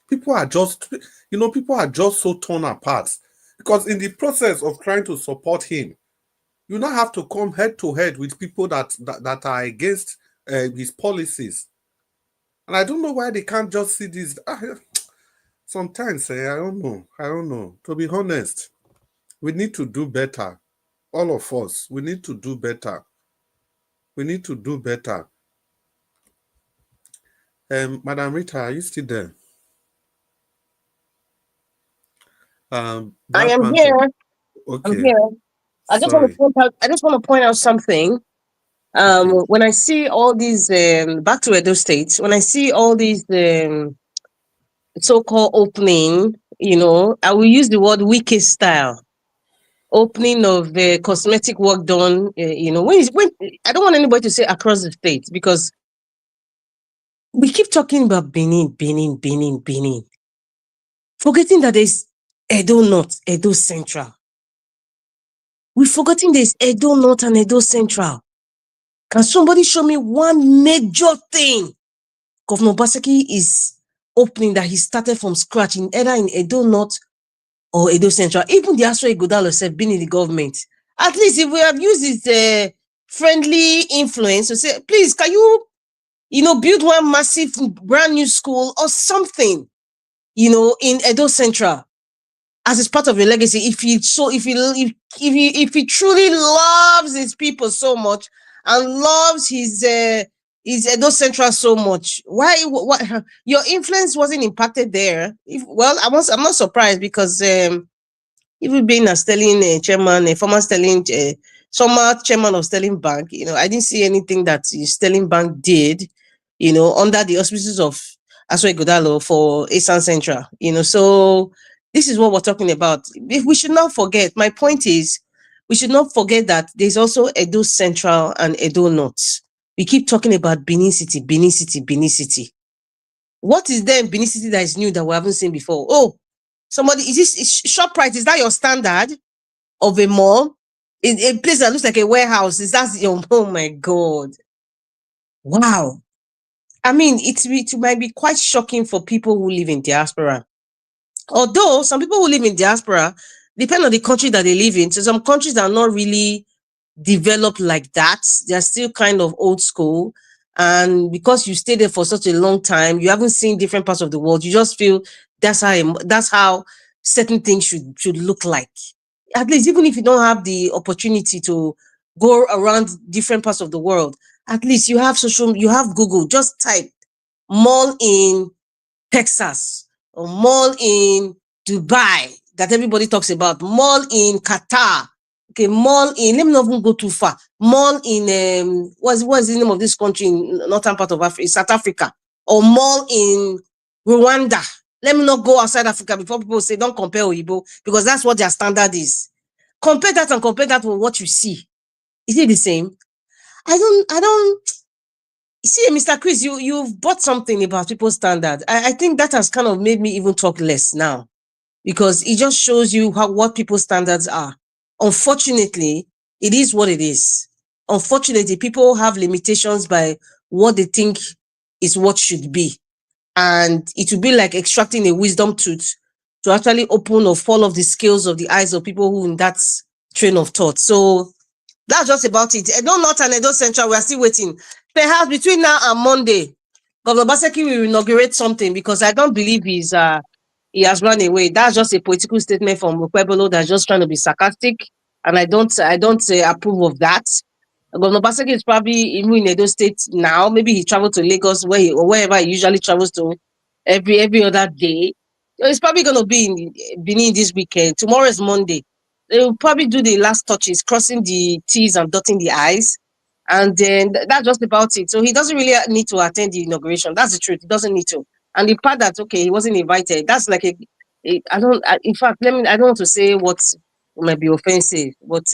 People are just so torn apart. Because in the process of trying to support him, you now have to come head to head with people that are against his policies. And I don't know why they can't just see this. Sometimes, I don't know. To be honest, we need to do better. All of us, we need to do better. We need to do better. Madam Rita, are you still there? I Black am Panther. here. I'm Okay. here. I just want to Sorry. point out. I just want to point out something. Okay. When I see all these back to Edo State, when I see all these so-called opening, I will use the word wiki style opening of cosmetic work done. When I don't want anybody to say across the state because we keep talking about Benin, forgetting that there's Edo North, Edo Central. We're forgetting there's Edo North and Edo Central. Can somebody show me one major thing Governor Obaseki is opening that he started from scratch either in Edo North or Edo Central? Even the Aswa Igodalo said being in the government. At least if we have used his friendly influence to say, please, can you, build one massive brand new school or something, in Edo Central as it's part of your legacy. If he truly loves his people so much and loves his Edo Central so much, why your influence wasn't impacted there? I'm not surprised because even being a Sterling chairman, a former Sterling chairman of Sterling Bank, I didn't see anything that Sterling Bank did under the auspices of Okebholo for Eastern Central, so this is what we're talking about. We should not forget, my point is, we should not forget that there's also Edo Central and Edo North. We keep talking about Benin City, Benin City, Benin City. What is there in Benin City that is new that we haven't seen before? Oh, somebody, is this ShopRite? Is that your standard of a mall? A place that looks like a warehouse? Is that your, oh my God. Wow. I mean, it might be quite shocking for people who live in diaspora. Although some people who live in diaspora, depend on the country that they live in. So some countries are not really developed like that. They're still kind of old school. And because you stay there for such a long time, you haven't seen different parts of the world. You just feel that's how certain things should look like. At least even if you don't have the opportunity to go around different parts of the world, at least you have Google. Just type mall in Texas or mall in Dubai that everybody talks about, mall in Qatar. Okay, mall in, let me not even go too far. Mall in what's the name of this country in northern part of Africa? South Africa. Or mall in Rwanda. Let me not go outside Africa before people say don't compare Oyibo, because that's what their standard is. Compare that with what you see. Is it the same? I don't see, Mr. Chris, you've bought something about people's standard. I think that has kind of made me even talk less now, because it just shows you what people's standards are. Unfortunately, it is what it is. Unfortunately, people have limitations by what they think is what should be. And it will be like extracting a wisdom tooth to actually open or fall off the scales of the eyes of people who in that train of thought. So that's just about it. Edo North and Edo Central, we are still waiting. Perhaps between now and Monday, Governor Obaseki will inaugurate something, because I don't believe he has run away. That's just a political statement from Okpebholo that's just trying to be sarcastic, and I don't approve of that. Governor Obaseki is probably in Edo State now. Maybe he traveled to Lagos or wherever he usually travels to every other day. He's probably going to be in Benin this weekend. Tomorrow is Monday. They will probably do the last touches, crossing the T's and dotting the I's. And then that's just about it. So he doesn't really need to attend the inauguration. That's the truth. He doesn't need to. And the part that, okay, he wasn't invited, that's like in fact, I don't want to say what might be offensive, but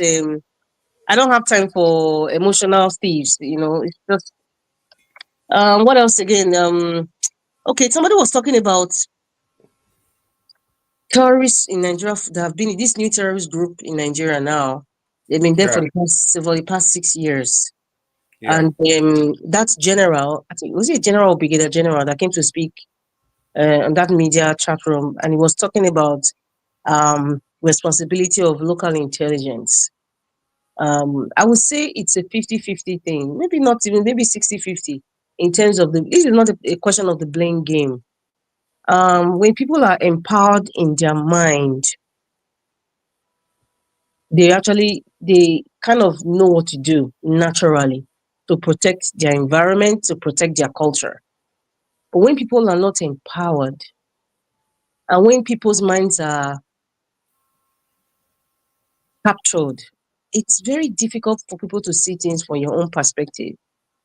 I don't have time for emotional thieves, it's just, what else again? Okay, somebody was talking about terrorists in Nigeria that have been in this new terrorist group in Nigeria now. They've been there for the past 6 years. Yeah. And that general, I think, was it General or Brigadier General that came to speak on that media chat room, and he was talking about responsibility of local intelligence. I would say it's a 50-50 thing, maybe not even, maybe 60-50 in terms of this is not a question of the blame game. When people are empowered in their mind, they kind of know what to do naturally to protect their environment, to protect their culture. But when people are not empowered, and when people's minds are captured, it's very difficult for people to see things from your own perspective.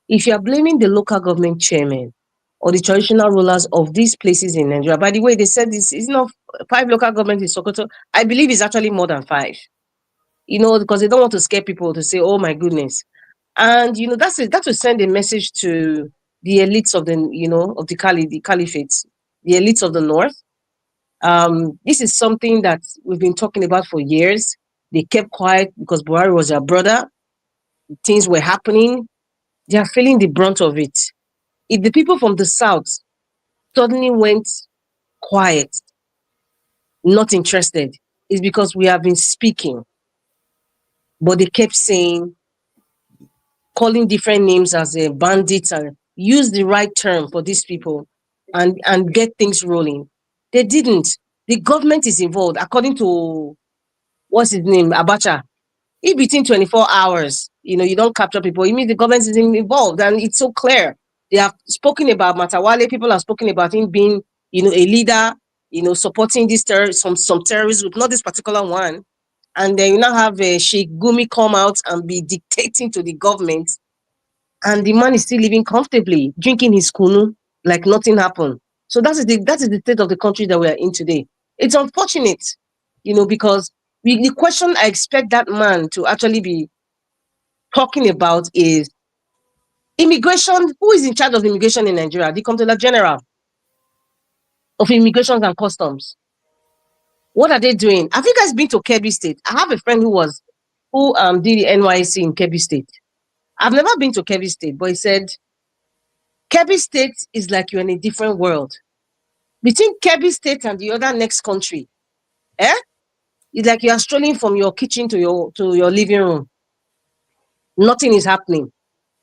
If you are blaming the local government chairman or the traditional rulers of these places in Nigeria, by the way, they said this is not 5 local governments in Sokoto. I believe it's actually more than 5. Because they don't want to scare people to say, oh my goodness. And that will send a message to the elites of the caliphate, the elites of the north. This is something that we've been talking about for years. They kept quiet because Buhari was their brother. Things were happening. They are feeling the brunt of it. If the people from the south suddenly went quiet, not interested, it's because we have been speaking. But they kept saying, calling different names as bandits, and use the right term for these people and get things rolling. They didn't. The government is involved. According to, what's his name, Abacha, if between 24 hours, you don't capture people, it means the government is involved. And it's so clear. They have spoken about Matawale. People have spoken about him being, a leader, supporting this some terrorist group, not this particular one. And then you now have Sheikh Gumi come out and be dictating to the government and the man is still living comfortably, drinking his kunu like nothing happened. So that is the state of the country that we are in today. It's unfortunate, because the question I expect that man to actually be talking about is immigration. Who is in charge of immigration in Nigeria? The Comptroller General of Immigration and Customs. What are they doing? Have you guys been to Kebbi State? I have a friend who did the NYC in Kebbi State. I've never been to Kebbi State, but he said Kebbi State is like you're in a different world. Between Kebbi State and the other next country, it's like you are strolling from your kitchen to your living room. Nothing is happening.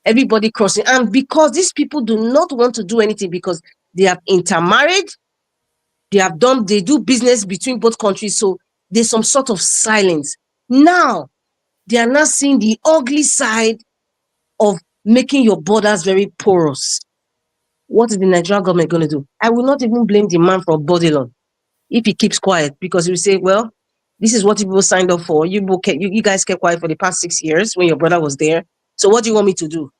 Everybody crossing. And because these people do not want to do anything because they have intermarried, they do business between both countries. So there's some sort of silence. Now, they are not seeing the ugly side of making your borders very porous. What is the Nigerian government going to do? I will not even blame the man for Bodilon if he keeps quiet, because he will say, well, this is what people signed up for. You guys kept quiet for the past 6 years when your brother was there. So what do you want me to do?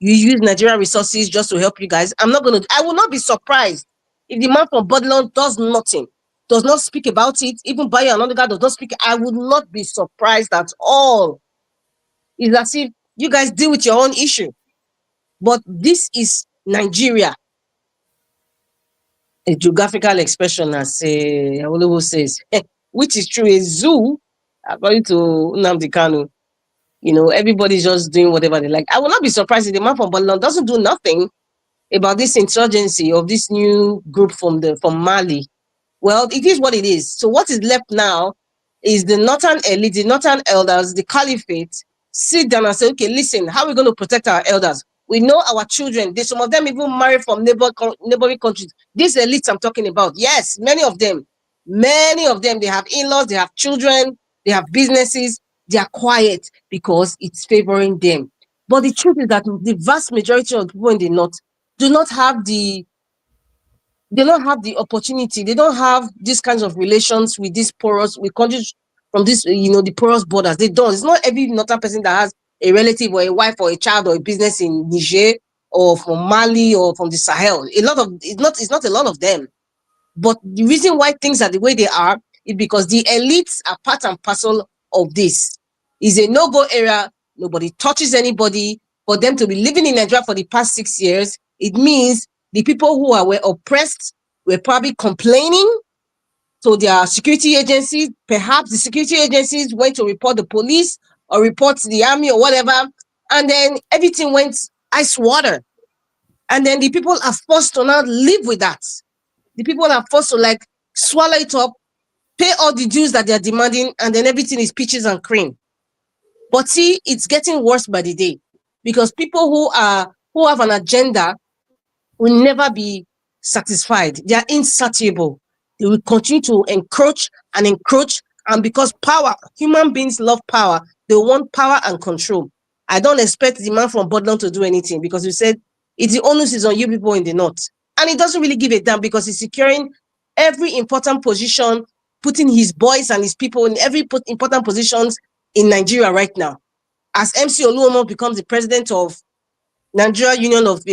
You use Nigerian resources just to help you guys. I will not be surprised if the man from Bodilon does nothing, does not speak about it, even Bayo and another guy does not speak. I would not be surprised at all. It's as if you guys deal with your own issue. But this is Nigeria. A geographical expression, as Awolowo says, which is true. A zoo, according to Nnamdi Kanu, everybody's just doing whatever they like. I will not be surprised if the man from Bodilon doesn't do nothing about this insurgency of this new group from Mali. Well, it is what it is. So what is left now is the northern elite, the northern elders, the caliphate, sit down and say, okay, listen, how are we going to protect our elders? We know our children. Some of them even marry from neighboring countries. These elites I'm talking about, yes, many of them, they have in-laws, they have children, they have businesses. They are quiet because it's favoring them. But the truth is that the vast majority of people in the north do not have the opportunity. They don't have these kinds of relations with countries from this, the porous borders. They don't. It's not every northern person that has a relative or a wife or a child or a business in Niger or from Mali or from the Sahel. It's not a lot of them. But the reason why things are the way they are is because the elites are part and parcel of this. It's a no-go area. Nobody touches anybody. For them to be living in Nigeria for the past 6 years, it means the people who were oppressed were probably complaining to their security agencies. Perhaps the security agencies went to report the police or report the army or whatever, and then everything went ice water. And then the people are forced to now live with that. The people are forced to swallow it up, pay all the dues that they're demanding, and then everything is peaches and cream. But see, it's getting worse by the day, because people who have an agenda will never be satisfied. They are insatiable. They will continue to encroach, and because human beings love power, they want power and control. I don't expect the man from Bodilon to do anything, because he said the onus is on you people in the north. And he doesn't really give a damn, because he's securing every important position, putting his boys and his people in every important positions in Nigeria right now. As MC Oluomo becomes the president of Nigeria Union of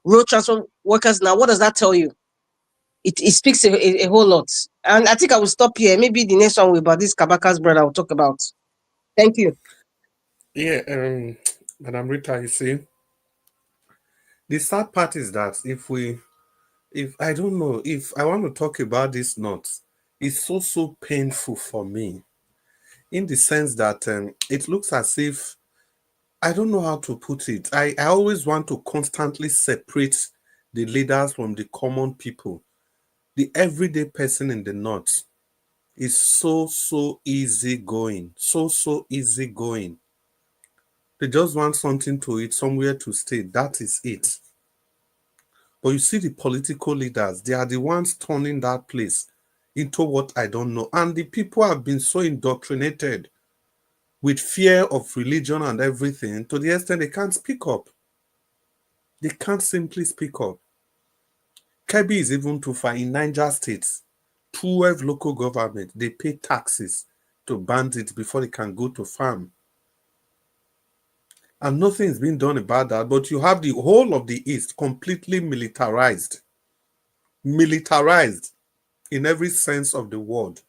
Road Transport Workers now, what does that tell you? It speaks a whole lot. And I think I will stop here. Maybe the next one will about this Kabaka's brother I will talk about. Thank you. Yeah, Madam Rita, you see, the sad part is that if I don't know, if I want to talk about this note, it's so painful for me, in the sense that it looks as if, I don't know how to put it. I always want to constantly separate the leaders from the common people. The everyday person in the north is so easy going, so easy going. They just want something to eat, somewhere to stay. That is it. But you see, the political leaders, they are the ones turning that place into what I don't know. And the people have been so indoctrinated with fear of religion and everything, to the extent they can't speak up. They can't simply speak up. Kebbi is even too far. In Niger State, 12 local government, they pay taxes to bandits before they can go to farm. And nothing's been done about that. But you have the whole of the East completely militarized. Militarized in every sense of the word.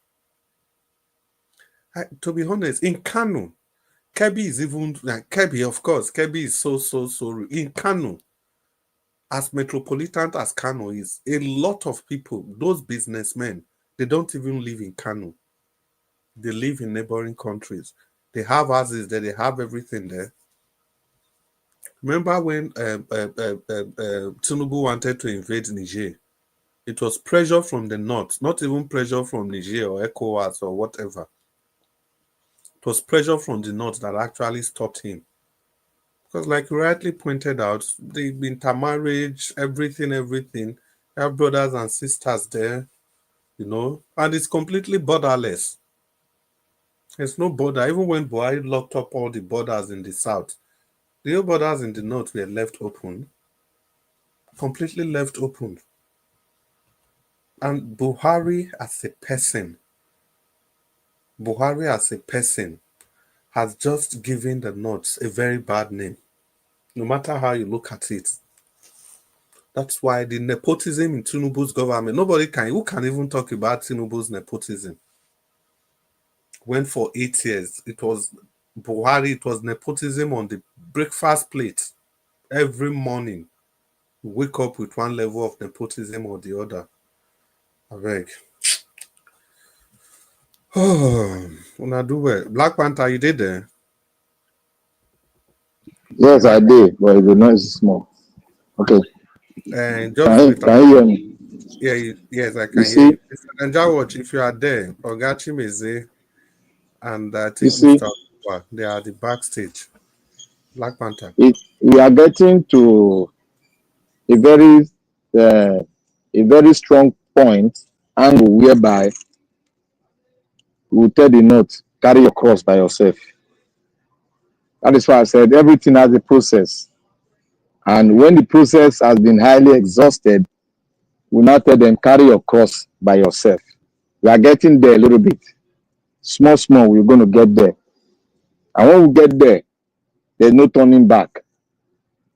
To be honest, in Kano, Kebbi is even, like Kebbi, of course, Kebbi is so. In Kano, as metropolitan as Kano is, a lot of people, those businessmen, they don't even live in Kano. They live in neighboring countries. They have houses there, they have everything there. Remember when Tinubu wanted to invade Niger? It was pressure from the north, not even pressure from Niger or ECOWAS or whatever. It was pressure from the north that actually stopped him. Because like you rightly pointed out, the intermarriage, everything, they have brothers and sisters there, and it's completely borderless. There's no border. Even when Buhari locked up all the borders in the south, the borders in the north were left open, completely left open. And Buhari as a person has just given the North a very bad name, no matter how you look at it. That's why the nepotism in Tinubu's government, who can even talk about Tinubu's nepotism? When for 8 years, it was Buhari, it was nepotism on the breakfast plate. Every morning, you wake up with one level of nepotism or the other. I beg. Oh, una do well. Black Panther, you did there? Yes, I did, but the noise is small. Okay. And Can you hear me? Yeah, yes, I You can hear see, you. And Jawatch, if you are there, Ogachi Meze and I you think see, Mr. Owa, they are the backstage. Black Panther. we are getting to a very strong point angle whereby we tell the note, carry your cross by yourself. That is why I said everything has a process. And when the process has been highly exhausted, we now tell them, carry your cross by yourself. We are getting there a little bit. Small, we're going to get there. And when we get there, there's no turning back.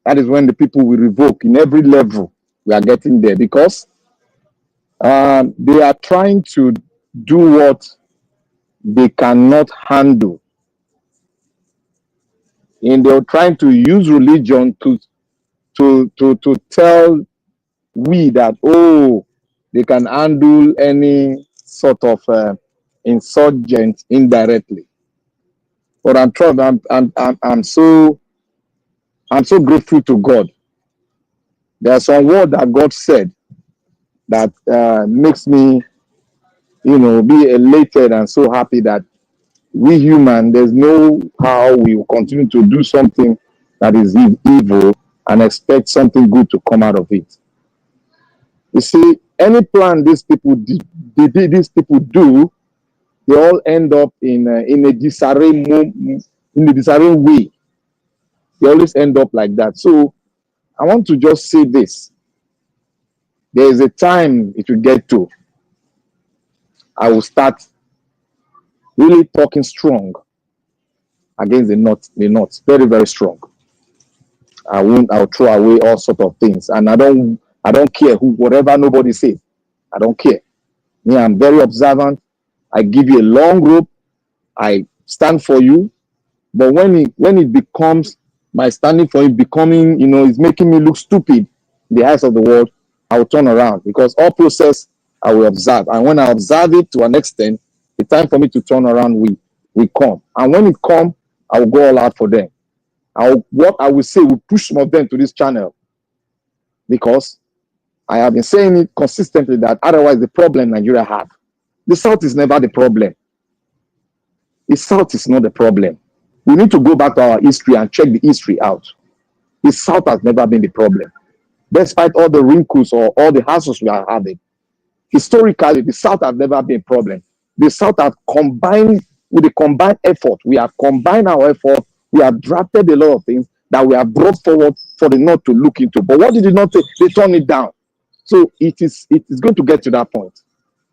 That is when the people will revoke in every level. We are getting there because they are trying to do what they cannot handle. And they're trying to use religion to tell we that, they can handle any sort of insurgent indirectly. But I'm so grateful to God. There are some words that God said that makes me, be elated and so happy that we human, there's no how we will continue to do something that is evil and expect something good to come out of it. You see, any plan these people do, they all end up in a disarray way. They always end up like that. So I want to just say this. There is a time it will get to. I will start really talking strong against the North. Very, very strong. I'll throw away all sort of things. And I don't care whatever nobody says. I don't care. Me, I'm very observant. I give you a long rope. I stand for you. But when it becomes my standing for it becoming, it's making me look stupid in the eyes of the world, I will turn around because all process I will observe. And when I observe it to an extent, the time for me to turn around will come. And when it comes, I will go all out for them. What I will say will push some of them to this channel because I have been saying it consistently that otherwise the problem Nigeria have. The South is never the problem. The South is not the problem. We need to go back to our history and check the history out. The South has never been the problem. Despite all the wrinkles or all the hassles we are having, historically, the South has never been a problem. The South have combined with a combined effort. We have combined our effort. We have drafted a lot of things that we have brought forward for the North to look into. But what did the North say? They turned it down. So it is going to get to that point.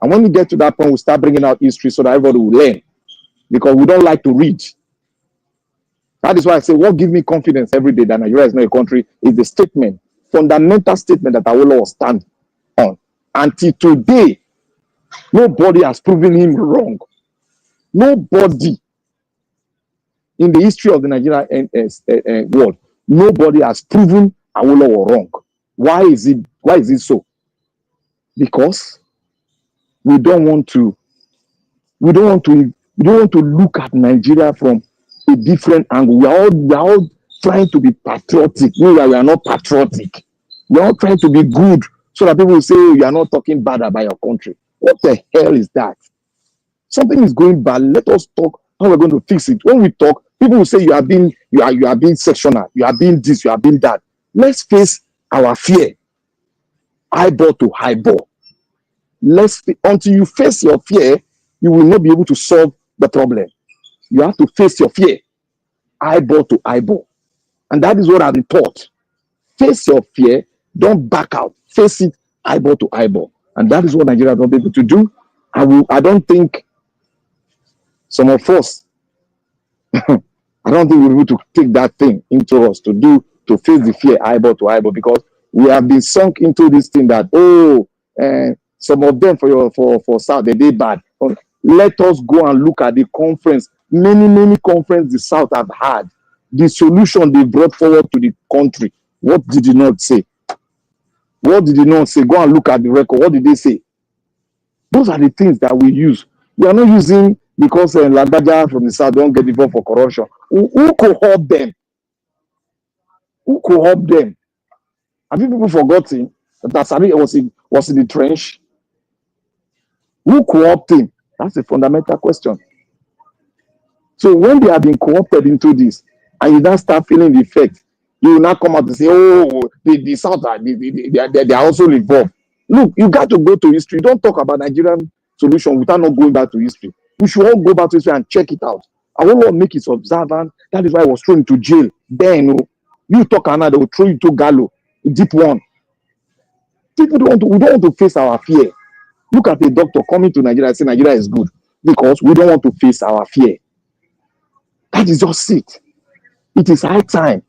And when we get to that point, we start bringing out history so that everybody will learn. Because we don't like to read. That is why I say what gives me confidence every day that Nigeria is not a country is the statement, fundamental statement that Awolowo stand on. Until today, nobody has proven him wrong. Nobody in the history of the Nigerian world, nobody has proven Awolowo wrong. Why is it so? Because we don't want to look at Nigeria from a different angle. We are all trying to be patriotic. We are not patriotic. We are all trying to be good so that people will say, oh, you are not talking bad about your country. What the hell is that? Something is going bad. Let us talk how we're going to fix it. When we talk, people will say you are being sectional, you are being this, you are being that. Let's face our fear, eyeball to eyeball. Until you face your fear, you will not be able to solve the problem. You have to face your fear, eyeball to eyeball. And that is what I've been taught. Face your fear, don't back out. Face it eyeball to eyeball. And that is what Nigeria don't be able to do. I don't think some of us, I don't think we're able to take that thing into us to face the fear eyeball to eyeball, because we have been sunk into this thing that, some of them for South, they did bad. Let us go and look at the conference. Many conferences the South have had. The solution they brought forward to the country. What did he not say? What did he not say? Go and look at the record. What did they say? Those are the things that we use. We are not using because Lagbaja from the South don't get involved for corruption. Who could help them? Who could help them? Have you people forgotten that Asari was in the trench? Who co-opted him? That's a fundamental question. So when they have been co-opted into this, and you now start feeling the effect, you will not come out and say, oh, the South, they are also involved. Look, you got to go to history. Don't talk about Nigerian solution without not going back to history. We should all go back to history and check it out. I want to make it observant. That is why I was thrown into jail. Then you talk another, they will throw you to Gallo, deep one. People we don't want to face our fear. Look at a doctor coming to Nigeria and say Nigeria is good, because we don't want to face our fear. That is just it. It is high time.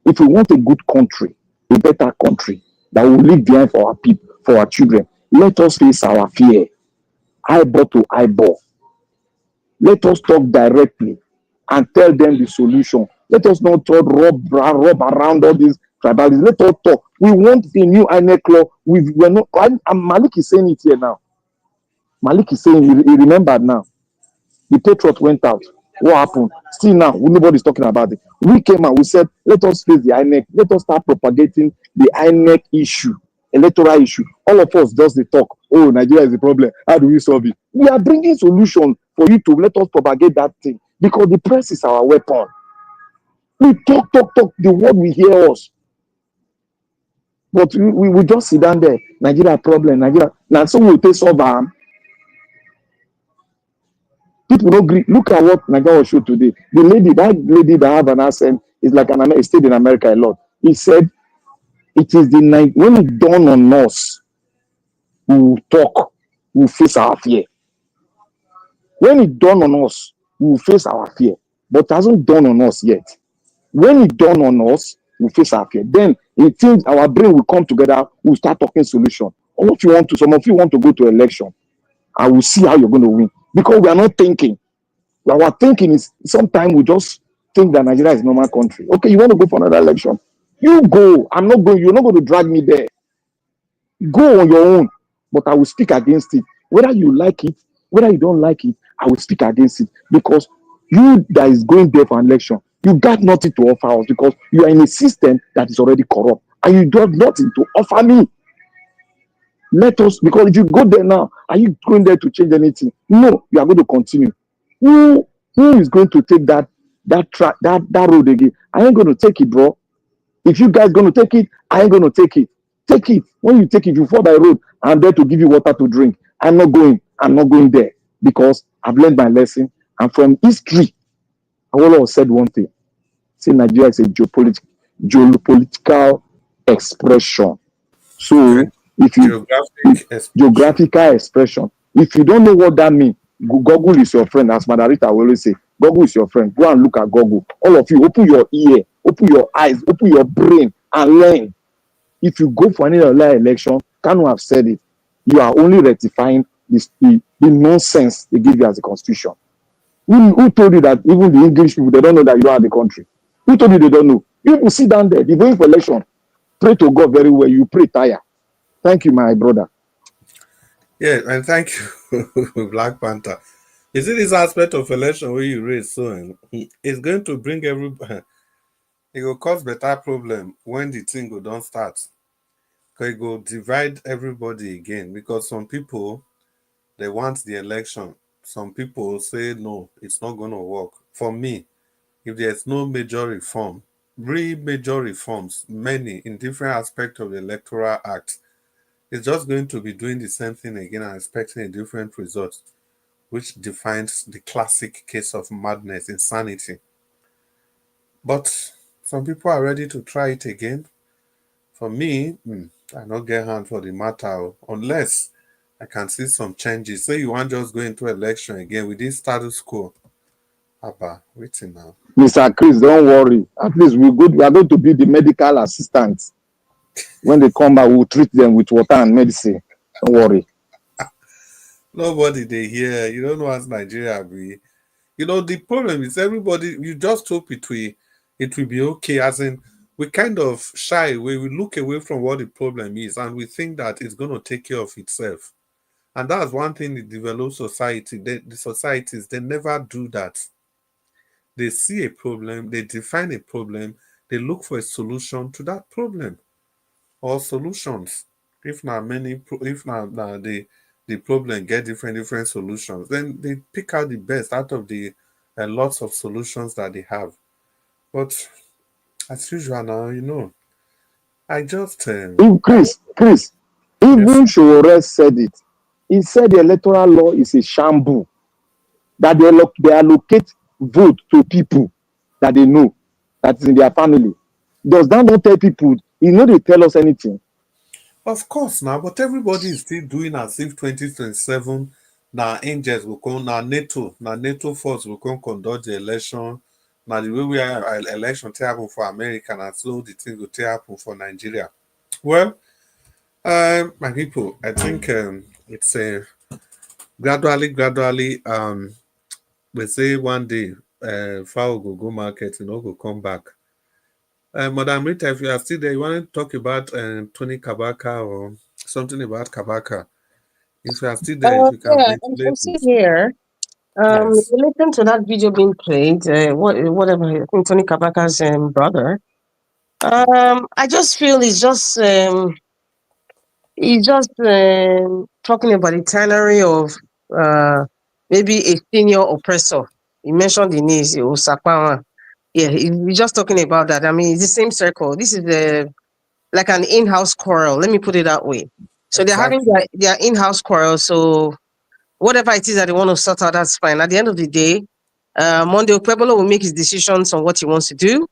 If we want a good country, a better country that will leave behind for our people, for our children, let us face our fear, eyeball to eyeball. Let us talk directly and tell them the solution. Let us not talk rub around all these tribalism. Let us talk. We want a new INEC law. We're not. Malik is saying it here now. Malik is saying he remembered now. The Patriot went out. What happened? Still now, nobody's talking about it. We came out, we said, let us face the INEC. Let us start propagating the INEC issue, electoral issue. All of us just the talk. Oh, Nigeria is the problem. How do we solve it? We are bringing solution for you to let us propagate that thing, because the press is our weapon. We talk. The world will hear us. But we just sit down there. Nigeria problem, Nigeria. Now, so we'll take over. People don't agree. Look at what Nigeria was showed today. That lady that have an accent is like an stayed in America a lot. He said, it is the night when it dawned on us, we will talk, we will face our fear. When it dawned on us, we will face our fear. But it hasn't dawned on us yet. When it dawned on us, we will face our fear. Then it seems our brain will come together, we'll start talking solution. Or some of you want to go to election, I will see how you're going to win. Because we are not thinking. Our thinking is sometimes we just think that Nigeria is a normal country. Okay, you want to go for another election? You go. I'm not going. You're not going to drag me there. Go on your own. But I will speak against it. Whether you like it, whether you don't like it, I will speak against it. Because you that is going there for an election, you got nothing to offer us, because you are in a system that is already corrupt. And you don't have nothing to offer me. Let us, because if you go there now, are you going there to change anything? No, you are going to continue. Who is going to take that road again? I ain't going to take it, bro. If you guys going to take it, I ain't going to take it. Take it. When you take it, you fall by road. I'm there to give you water to drink. I'm not going there, because I've learned my lesson. And from history, Awolowo said one thing. Say Nigeria is a geopolitical expression. So if you geographical expression, if you don't know what that means, Google is your friend, as Madarita will always say. Google is your friend. Go and look at Google. All of you, open your ear, open your eyes, open your brain, and learn. If you go for any other election, Kanu have said it, you are only rectifying the nonsense they give you as a constitution. Who told you that even the English people, they don't know that you don't have the country? Who told you they don't know? You people sit down there, you're going for election. Pray to God very well. You pray tire. Thank you, my brother. Yeah, and thank you, Black Panther. You see this aspect of election where you raise so it's going to bring everybody. It will cause better problem when the thing go don't start. Because it will divide everybody again. Because some people they want the election. Some people say no, it's not going to work. For me, if there's no major reform, major reforms, many in different aspects of the Electoral Act, it's just going to be doing the same thing again and expecting a different result, which defines the classic case of madness, insanity. But some people are ready to try it again. For me, I don't get hand for the matter unless I can see some changes. Say you want just go into election again with this status quo. Abba, waiting now. Mr. Chris, don't worry. At least we are going to be the medical assistants. When they come back, we'll treat them with water and medicine. Don't worry. Nobody they hear. You don't know as Nigeria be. You know, the problem is everybody, you just hope it will be okay. As in, we kind of shy away, we look away from what the problem is, and we think that it's going to take care of itself. And that's one thing in developed society. The societies, they never do that. They see a problem, they define a problem, they look for a solution to that problem or solutions. If not the problem get different solutions, then they pick out the best out of the lots of solutions that they have. But as usual now, you know, I just Chris, even Shore said it. He said the electoral law is a shamble. That they allocate vote to people that they know, that is in their family. Does that not tell people? You know, they tell us anything. Of course now, but everybody is still doing as if 2027 now angels will come, now NATO force will come conduct the election. Now the way we are election to happen for America, and so the thing will happen for Nigeria. Well, my people, I think it's gradually we say one day fowl will go market, you know, go come back. Madam Rita, if you are still there, you want to talk about Tony Kabaka or something about Kabaka? If you are still there, if you can Yeah, I'm ventilate still it. here. Yes. Relating to that video being played, whatever, I think Tony Kabaka's brother. I just feel he's just talking about the tannery of maybe a senior oppressor. He mentioned the names, Osakwawa. Yeah, he's just talking about that. I mean, it's the same circle. This is like an in-house quarrel. Let me put it that way. So they're having their in-house quarrel. So whatever it is that they want to sort out, that's fine. At the end of the day, Monday Okpebholo will make his decisions on what he wants to do.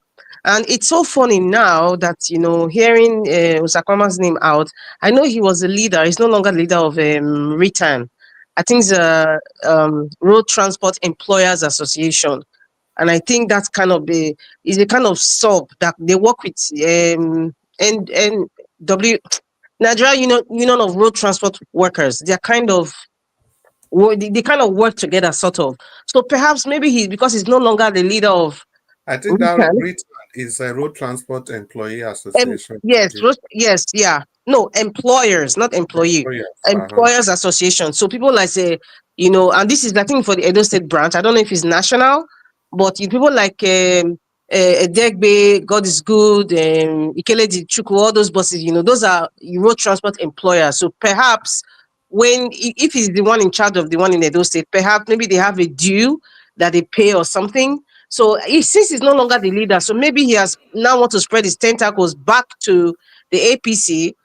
And it's so funny now that, you know, hearing Usakwama's name out, I know he was a leader. He's no longer leader of RITAN. I think it's Road Transport Employers Association. And I think that's kind of is a kind of sub that they work with NW Nigeria Union of Road Transport Workers. They're kind of they kind of work together, sort of. So perhaps maybe because he's no longer the leader of I think that RIT is a Road Transport Employee Association. yes, yeah. No, employers, not employee. Employers Association. So people like say, you know, and this is I think for the Edo State branch. I don't know if it's national, but people like Agege, God is Good, Ikele Chukwu, all those bosses, you know, those are road transport employers. So perhaps if he's the one in charge of the one in Edo State, perhaps maybe they have a due that they pay or something. So since he's no longer the leader, so maybe he has now want to spread his tentacles back to the APC.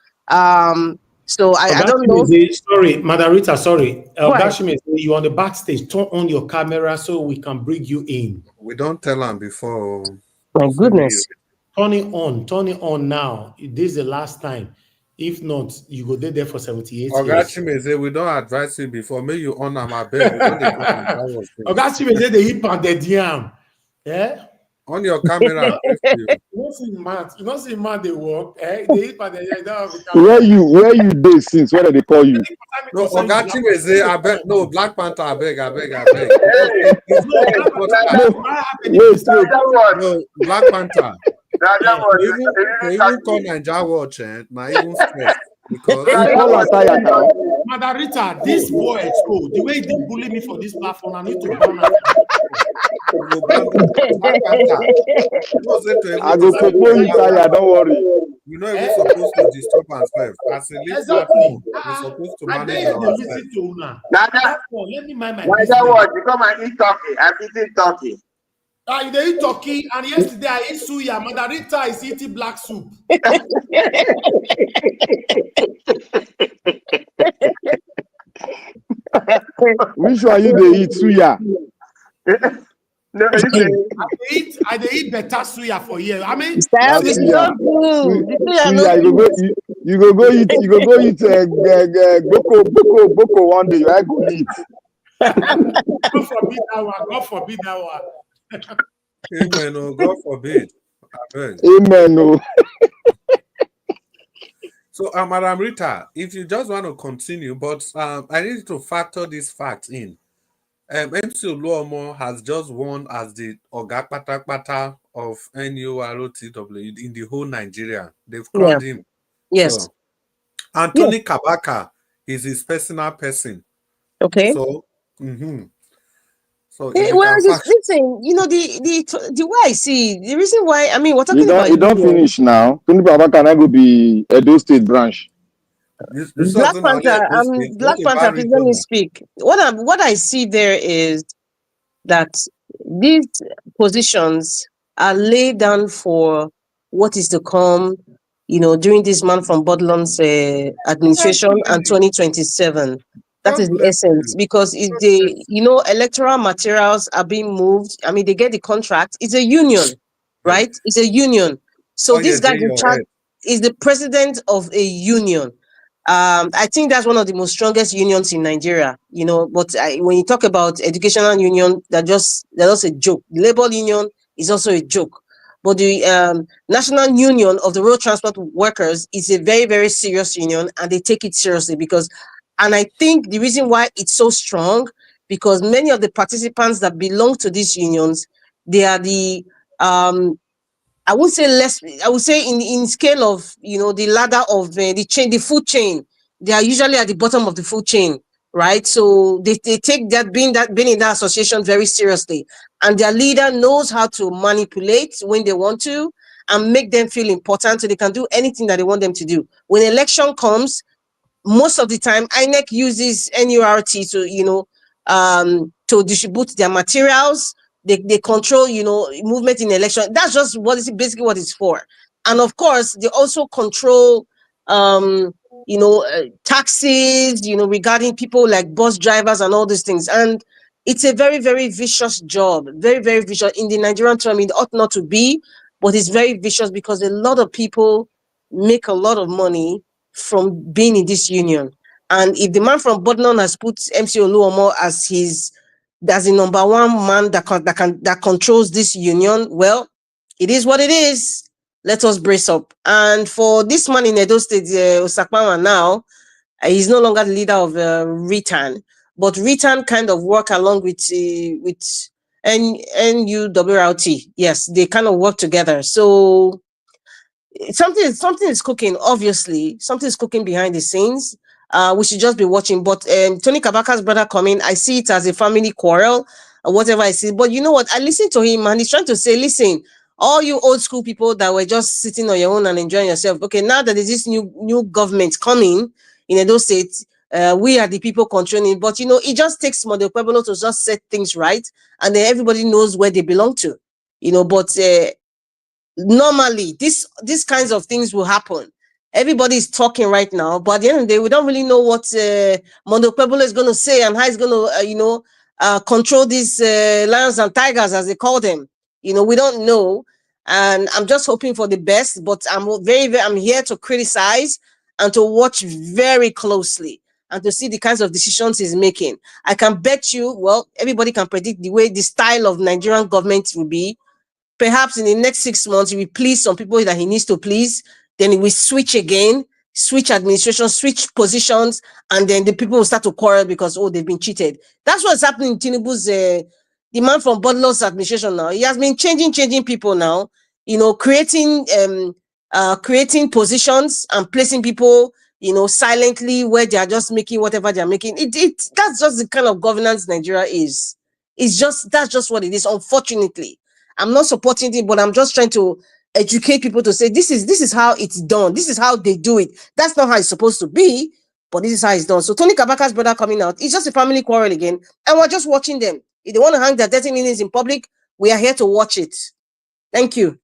So I don't know. Sorry, Madam Rita, sorry. Gashime, you're on the backstage. Turn on your camera so we can bring you in. We don't tell him before. My goodness. Turn it on now. This is the last time. If not, you go there for 78 years. Ogachi say we don't advise you before. May you honor my bed. We don't Ogachi say they hip and the DM. Yeah. On your camera, you don't see man they work. They hip and the DM. Where you dey since? Where they call you? No, Ogachi say I beg. No, Black Panther. I beg. No, Black Panther. To even call Nigeria watch, my even stress because Madarita, this boy, so the way they bully me for this platform, I need to ban him. I go propose Italia, don't worry. You're not even supposed to disturb ourselves. As a lead platform, we're supposed to manage ourselves. Let me mind my business. You come and eat turkey. I'm eating turkey. You eat turkey, and yesterday I ate suya. Madarita is eating black soup. Which one you dey eat suya? No, I dey eat better suya for here. I mean, suya. You go go eat boko one day. I go eat. God forbid that one. God forbid that one. Amen. Oh, God forbid. Amen. Oh. So, Madam Rita, if you just want to continue, but I need to factor this fact in. MC Oluomo has just won as the Oga Patapata of NUROTW in the whole Nigeria. They've crowned him. Yes. So, Anthony Kabaka is his personal person. Okay. So, So well, listen, you know, the way I see the reason why, I mean, we're talking about you don't finish now. Tony Baba can I go be Edo State branch? Black Panther, Black Panther, please let me speak. What I see there is that these positions are laid down for what is to come, you know, during this man from Bodlon's administration and 2027. That is the essence, because if they, you know, electoral materials are being moved, I mean, they get the contract. It's a union, right? It's a union. So this guy in charge is the president of a union. I think that's one of the most strongest unions in Nigeria, you know, but when you talk about educational union, they're just a joke. The labor union is also a joke. But the National Union of the Road Transport Workers is a very, very serious union, and they take it seriously because, and I think the reason why it's so strong, because many of the participants that belong to these unions, they are the, I would say less, I would say in scale of, you know, the ladder of the chain, the food chain, they are usually at the bottom of the food chain, right? So they take that being in that association very seriously. And their leader knows how to manipulate when they want to and make them feel important so they can do anything that they want them to do. When election comes, most of the time, INEC uses NURT to, you know, to distribute their materials. They control, you know, movement in election. That's just basically what it's for. And of course, they also control, you know, taxis, you know, regarding people like bus drivers and all these things. And it's a very, very vicious job. Very, very vicious. In the Nigerian term, it ought not to be, but it's very vicious because a lot of people make a lot of money from being in this union. And if the man from Bodnon has put MC Oluomo as the number one man that controls this union, well, it is what it is. Let us brace up. And for this man in Edo State, Osakpawa now, he's no longer the leader of RETAN, but RETAN kind of work along with NURT. Yes, they kind of work together. So something is cooking. Obviously, something is cooking behind the scenes. We should just be watching. But Tony Kabaka's brother coming, I see it as a family quarrel or whatever I see. But you know what? I listen to him and he's trying to say, listen, all you old school people that were just sitting on your own and enjoying yourself. Okay, now that there's this new government coming in Edo State, we are the people controlling. But you know, it just takes Okpebholo to just set things right, and then everybody knows where they belong to. You know, but normally these kinds of things will happen. Everybody is talking right now, but at the end of the day, we don't really know what Okpebholo is going to say and how he's going to, control these lions and tigers, as they call them. You know, we don't know, and I'm just hoping for the best. But I'm I'm here to criticize and to watch very closely and to see the kinds of decisions he's making. I can bet you, well, everybody can predict the way the style of Nigerian government will be. Perhaps in the next 6 months, he will please some people that he needs to please. Then he will switch again, switch administration, switch positions, and then the people will start to quarrel because, oh, they've been cheated. That's what's happening in Tinubu's, the man from Bodlo's administration now. He has been changing people now, creating positions and placing people, silently where they are just making whatever they are making. That's just the kind of governance Nigeria is. That's just what it is, unfortunately. I'm not supporting it, but I'm just trying to educate people to say this is how it's done. This is how they do it. That's not how it's supposed to be, but this is how it's done. So Tony Kabaka's brother coming out, it's just a family quarrel again, and we're just watching them. If they want to hang their dirty meanings in public, we are here to watch it. Thank you.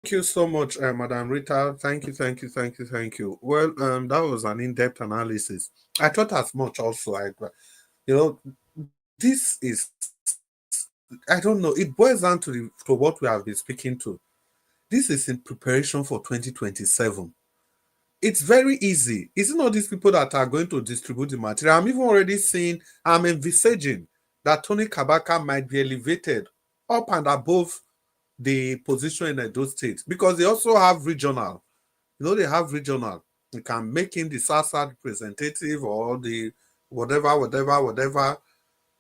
Thank you so much, Madam Rita. Thank you. Well, that was an in-depth analysis. I thought as much also. This is, I don't know, it boils down to what we have been speaking to. This is in preparation for 2027. It's very easy. It's not these people that are going to distribute the material. I'm envisaging that Tony Kabaka might be elevated up and above the position in Edo State because they also have regional. They have regional. You can make him the SASA representative or the whatever.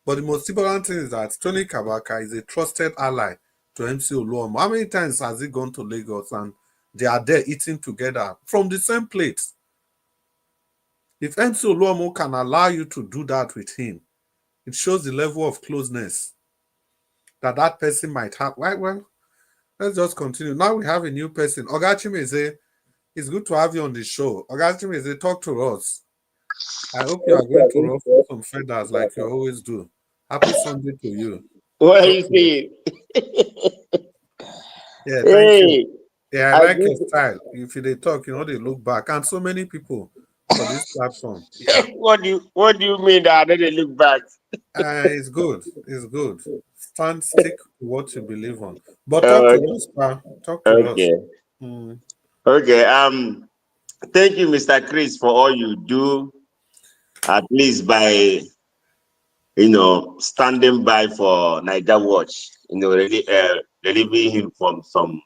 But the most important thing is that Tony Kabaka is a trusted ally to MC Oluomo. How many times has he gone to Lagos and they are there eating together from the same plate? If MC Oluomo can allow you to do that with him, it shows the level of closeness that person might have. Well, let's just continue. Now we have a new person. Ogachimeze, it's good to have you on the show. Ogachimeze, talk to us. I hope you are going to ruffle some feathers like you always do. Happy Sunday to you. What are you saying? Yeah, thank you. Yeah, I like your style. If they talk, they look back. And so many people for this platform. Yeah. What do you mean that they look back? It's good. It's good. Stick to what you believe on. But talk to us, pa. Talk to us. Okay. Thank you, Mr. Chris, for all you do. At least by standing by for Niger Watch. Really relieving him from some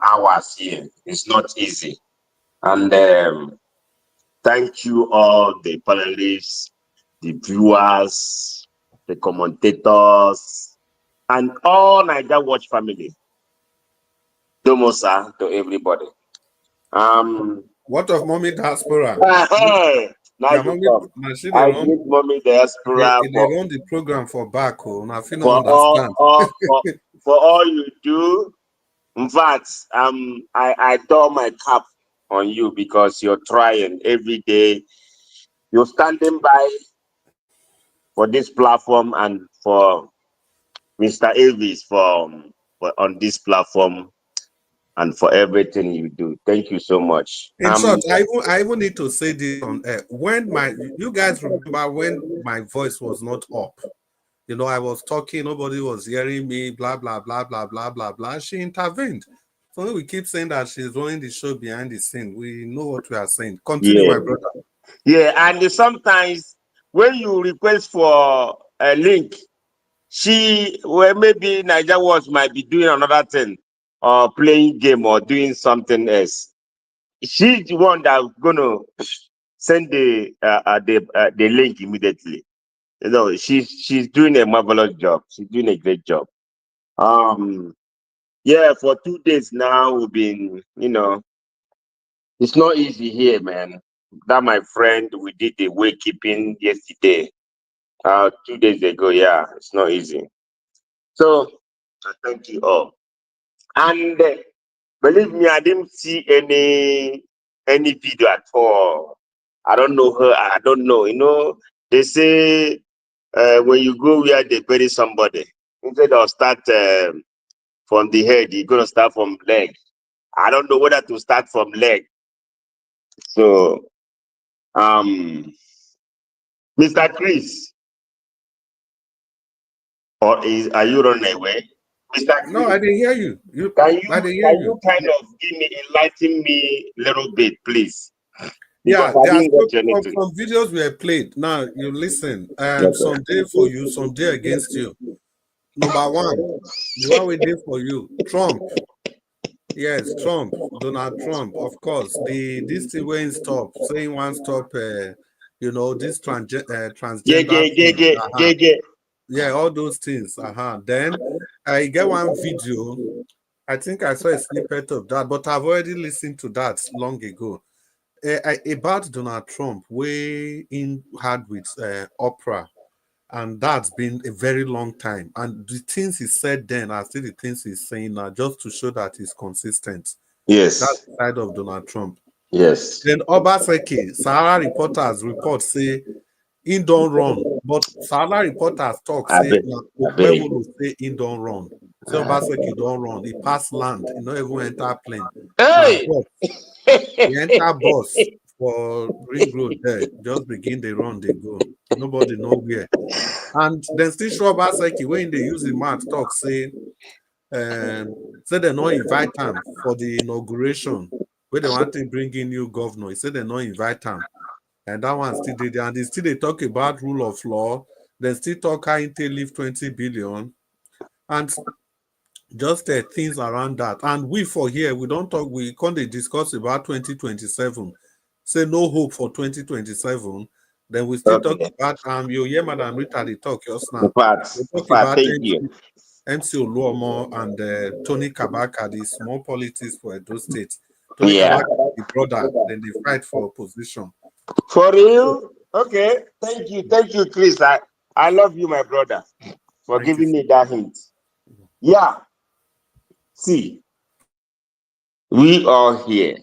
hours here. It's not easy. And thank you all the panelists, the viewers, the commentators, and all Niger Watch family. Domosa to everybody. What of Mommy Diaspora? Hey, I greet Mommy Diaspora they run the program for back home. I feel for not understand. for all you do. In fact, I tore my cap on you because you're trying every day. You're standing by for this platform and for Mr. Avis for on this platform and for everything you do. Thank you so much. In short, I even need to say this on air. You guys remember when my voice was not up? I was talking, nobody was hearing me, blah, blah, blah, blah, blah, blah, blah. She intervened. So we keep saying that she's running the show behind the scene. We know what we are saying. Continue, my brother. Yeah, and sometimes when you request for a link, maybe Niger Watch might be doing another thing or playing game or doing something else. She's the one that's gonna send the link immediately. She's doing a marvelous job. She's doing a great job. Yeah, for 2 days now we've been, it's not easy here, man. That my friend, we did the waykeeping yesterday. 2 days ago, yeah, it's not easy. So thank you all. And believe me, I didn't see any video at all. I don't know her. I don't know. They say when you go where they bury somebody, instead of start from the head, you're gonna start from leg. I don't know whether to start from leg. So, Mr. Chris, are you running away? No, I didn't hear you. I didn't hear Can you. you kind of enlighten me a little bit, please? Yeah, Because I there are didn't get anything. some videos were played. Now you listen. Yes, sir. Some day for you, some day against you. Number one, the one we did for you, Trump. Yes, Trump, Donald Trump, of course. This thing where he stop, saying one stop, this transgender thing. Yeah, all those things. Then I get one video. I think I saw a snippet of that, but I've already listened to that long ago. About Donald Trump, way in had with Oprah, and that's been a very long time. And the things he said then are still the things he's saying now, just to show that he's consistent. Yes. That's the side of Donald Trump. Yes. Then Obaseki, Sahara reporters report say he don't run, but Sahara reporters talk say Okpebholo say he don't run. Say Obaseki don't run. He pass land. He not even enter plane. Hey! He enter bus for Ring Road there. Just begin they run, they go. Nobody know where. And then still show Obaseki when they use the mouth talk say they not invite him for the inauguration where they want to bring in new governor. He said they not invite him. And that one still did, and they talk about rule of law. They still talk how they leave 20 billion, and just things around that. And we for here, we don't talk. We can't discuss about 2027. Say no hope for 2027. Then we still talk about you hear Madam Rita they talk just now. We talk about Thank you. MC Oluomo and Tony Kabaka, the small politics for those states. Tony Yeah. Kabaka, the brother, then they fight for opposition. For real? Okay. Thank you, Chris. I love you, my brother, for giving me that hint. Yeah. See, we are here.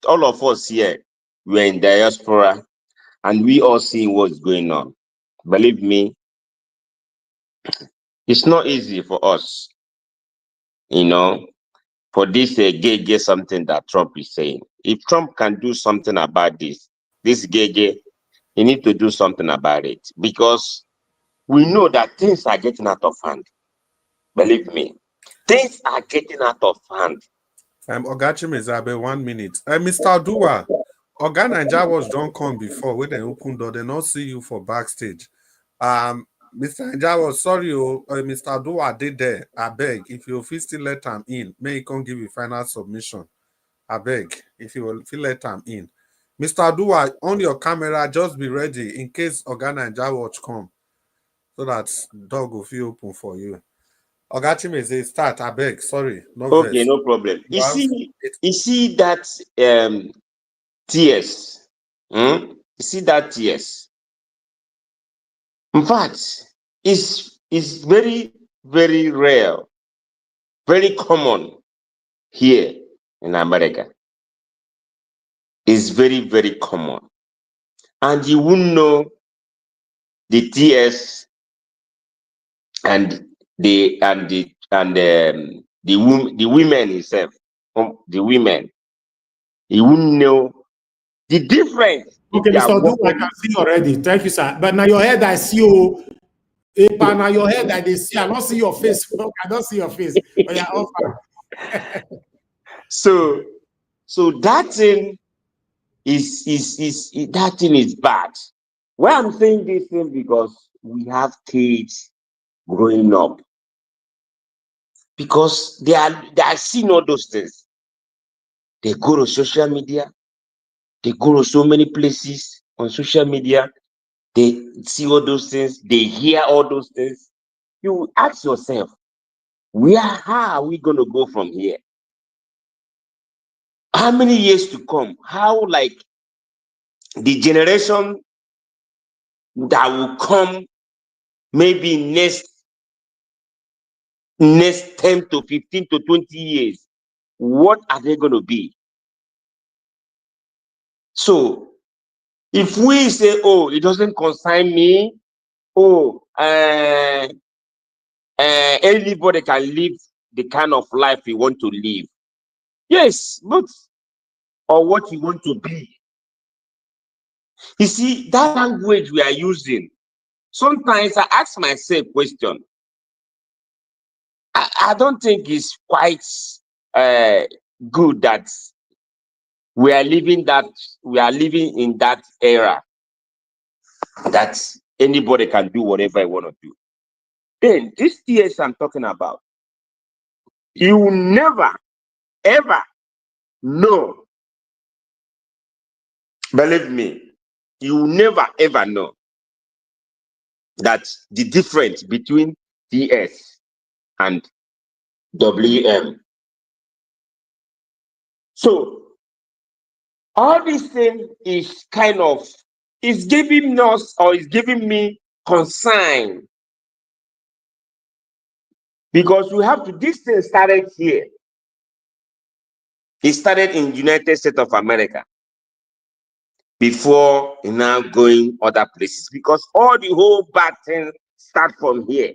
All of us here, we're in diaspora, and we all see what's going on. Believe me, it's not easy for us, for this Agege something that Trump is saying. If Trump can do something about this Agege, he need to do something about it, because we know that things are getting out of hand. Believe me, things are getting out of hand. Ogachi Mezabe, 1 minute. Mr. Dua, Oga Naija was don't come before when they open door, they not see you for backstage. Mr. Naija was sorry, Mr. Dua did there. I beg, if you feel still let him in, may he can give you final submission. I beg, if you will feel let him in. Mr. Dua, on your camera, just be ready in case Oga Naija watch come, so that door will feel open for you. Ogachi Meze, start, I beg, sorry. Okay, no problem. You see that tears. You see that tears. In fact, it's very, very rare, very common here in America. It's very, very common. And you wouldn't know the tears and the women itself, the women. You wouldn't know the difference. Okay, Mr. Duke, I can see already. Thank you, sir. But now your head, I see you. Now your head, I see. I don't see your face. I don't see your face. But you're all fine. So that thing is that thing is bad. Why I'm saying this thing, because we have kids growing up, because they are seeing all those things. They go to social media, they go to so many places on social media, they see all those things, they hear all those things. You ask yourself, how are we going to go from here? How many years to come? How, like, the generation that will come maybe next 10 to 15 to 20 years, what are they going to be? So if we say, oh, it doesn't concern me, oh, anybody can live the kind of life you want to live. Yes, but or what you want to be. You see, that language we are using, sometimes I ask myself question. I don't think it's quite good that we are living in that era that anybody can do whatever they want to do. Then this TS I'm talking about, you will never ever know. Believe me, you will never ever know that the difference between TS and WM. So all this thing is kind of giving us or is giving me concern, because we have to. This thing started here. It started in United States of America before now going other places, because all the whole bad things start from here.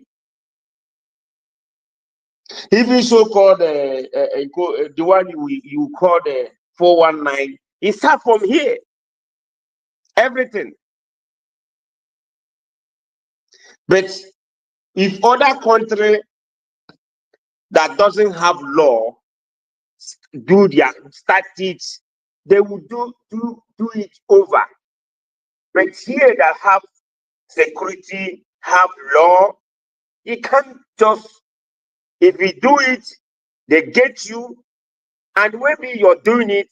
Even so-called the one you call the 419, it start from here. Everything. But if other country that doesn't have law start it, they will do it over. But here that have security, have law, you can't just, if you do it, they get you, and maybe you're doing it,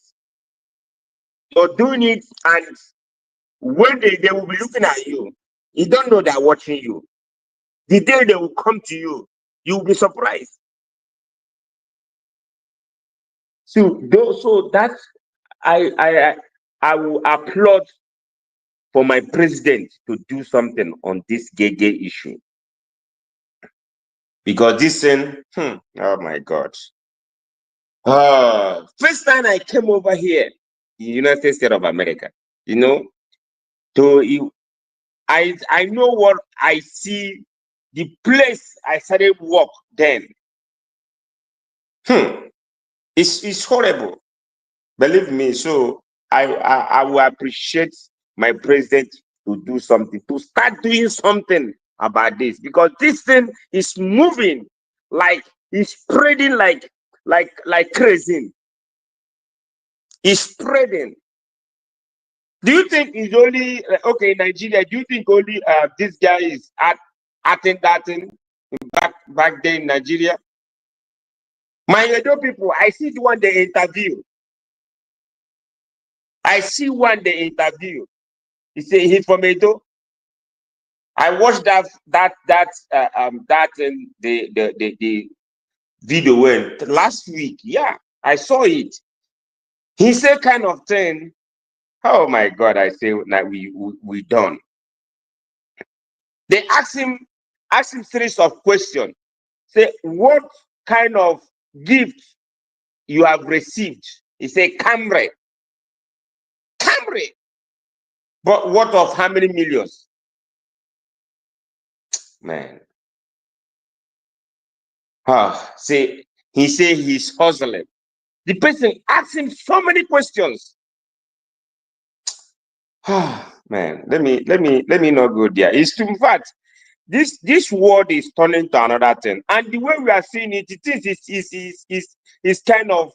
and when they will be looking at you, you don't know they're watching you. The day they will come to you, you'll be surprised. So that I will applaud for my president to do something on this Agege issue, because this thing, oh my God. First time I came over here in the United States of America, I know what I see. The place I started work then, it's horrible. Believe me. So I will appreciate my president to do something, to start doing something about this, because this thing is moving like it's spreading like crazy. It's spreading. Do you think it's only okay in Nigeria? Do you think only this guy is acting that thing back then in Nigeria? My Edo people, I see the one they interview. He say he's from Edo. I watched the video when last week. Yeah, I saw it. He said kind of thing. Oh my God! I say that we done. They ask him series of questions. Say, what kind of gift you have received? He say, Camry. But what of how many millions? Man. He say he's hustling. The person asked him so many questions. Man, let me not go there. It's in fact, this world is turning to another thing, and the way we are seeing it, is kind of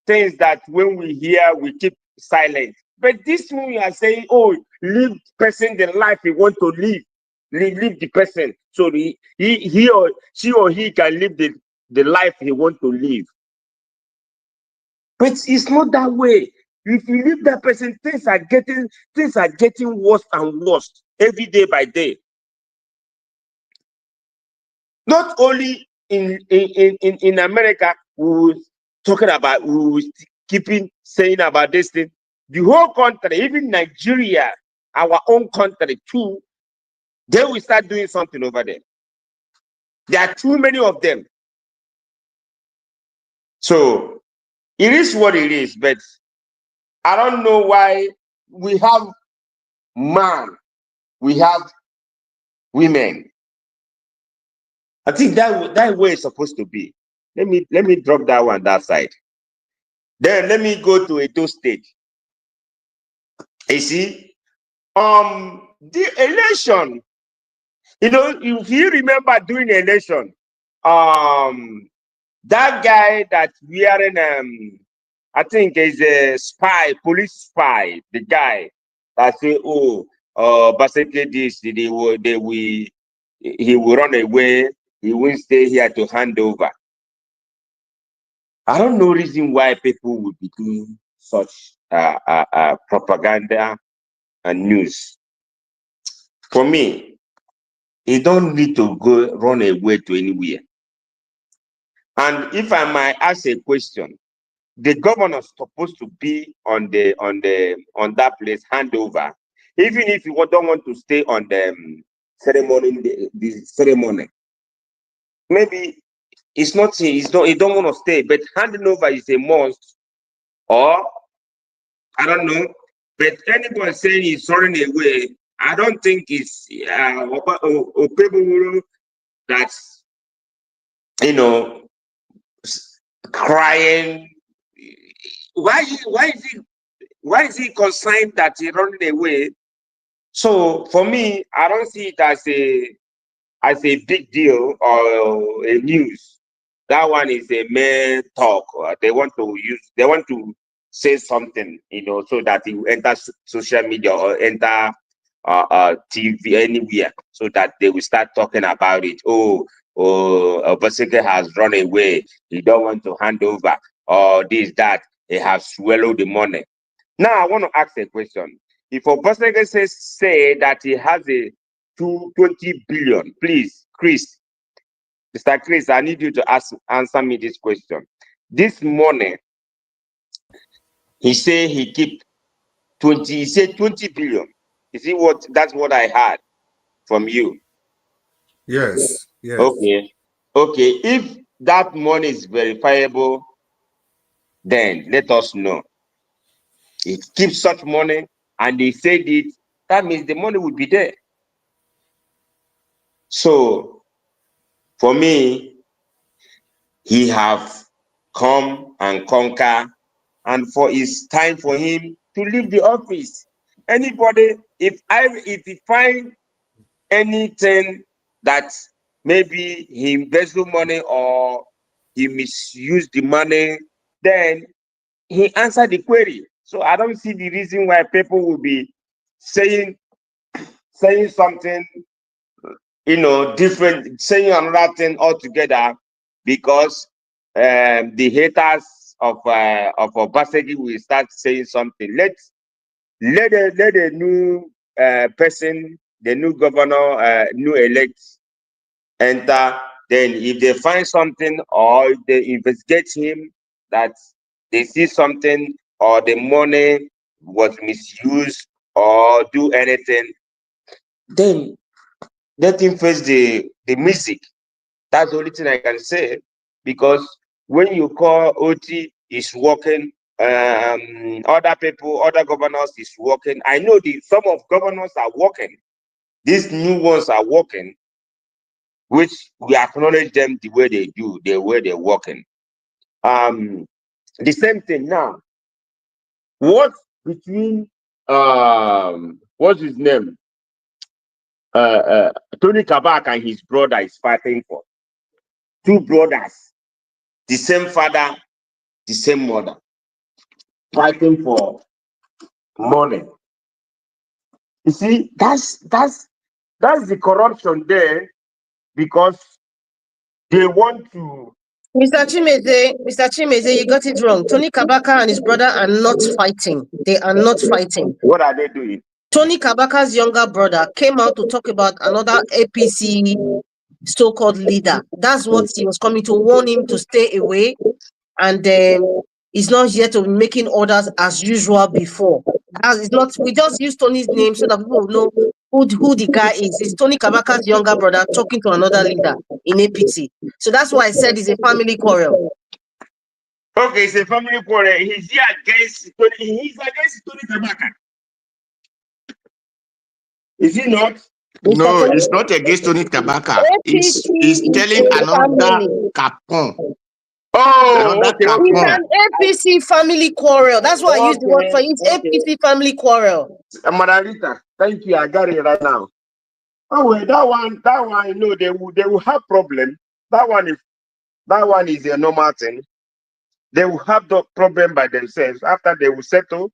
things that when we hear, we keep silent. But this one we are saying, oh, leave person the life he want to live, leave the person, so he or she can live the life he want to live. But it's not that way. If you leave that person, things are getting worse and worse every day by day. Not only in America, we keeping saying about this thing. The whole country, even Nigeria, our own country too, they will start doing something over there. There are too many of them. So it is what it is, but I don't know why we have man, we have women. I think that way is supposed to be. Let me drop that one that side. Then let me go to Edo State. You see, the election. If you remember during the election, That guy that's wearing I think is a spy, police spy. The guy that say, "Oh, Obaseki this, he will run away. He won't stay here to hand over." I don't know reason why people would be doing such propaganda and news. For me, he don't need to go run away to anywhere. And if I might ask a question, the governor is supposed to be on that place handover, even if you don't want to stay on the ceremony, the ceremony. Maybe he don't want to stay, but handing over is a must, or I don't know. But anyone saying he's running away, I don't think it's Okebholo that's crying. Why is he concerned that he's running away? So for me, I don't see it as a big deal or a news. That one is a mere talk. They want to say something, so that it will enter social media or enter TV anywhere, so that they will start talking about it. Oh, Obaseki has run away. He don't want to hand over, or this, that. He has swallowed the money. Now I want to ask a question. If Obaseki say that he has a 20 billion, please, Chris, Mr. Chris, I need you to answer me this question. This money, he say he keep 20. He said 20 billion. Is it what? That's what I heard from you. Yes. Yes. Okay. If that money is verifiable, then let us know. He keeps such money, and they said it. That means the money will be there. So, for me, he have come and conquer, and it's time for him to leave the office. Anybody, if he find anything that maybe he embezzled money or he misused the money, then he answered the query. So I don't see the reason why people will be saying something, different, saying another thing altogether, because the haters of Obaseki will start saying something. Let the new person, the new governor, new elect enter. Then if they find something, or if they investigate him, that they see something, or the money was misused or do anything, then let him face the music. That's the only thing I can say. Because when you call OT is working, other people, other governors is working. I know some of governors are working. These new ones are working, which we acknowledge them the way they do, the way they're working. The same thing now. What between what's his name? Tony Kabak and his brother is fighting for. Two brothers, the same father, the same mother, fighting for money. You see, that's the corruption there, because they want to. Mr. Chimeze, you got it wrong. Tony Kabaka and his brother are not fighting. They are not fighting. What are they doing? Tony Kabaka's younger brother came out to talk about another APC so-called leader. That's what he was coming to warn him to stay away. And he's not here to be making orders as usual before. It's not. We just use Tony's name so that people know who the guy is. It's Tony Kabaka's younger brother talking to another leader in APC. So that's why I said it's a family quarrel. Okay, it's a family quarrel. He's here against Tony. He's against Tony Kabaka. Is he not? No, it's not against Tony Kabaka. He's telling another Capon. Oh, okay. It's an APC family quarrel. That's why I use the word for it. It's APC family quarrel. Margarita, thank you. I got it right now. Oh, well, that one, no, they will have problem. That one is That one is a normal thing. They will have the problem by themselves. After they will settle,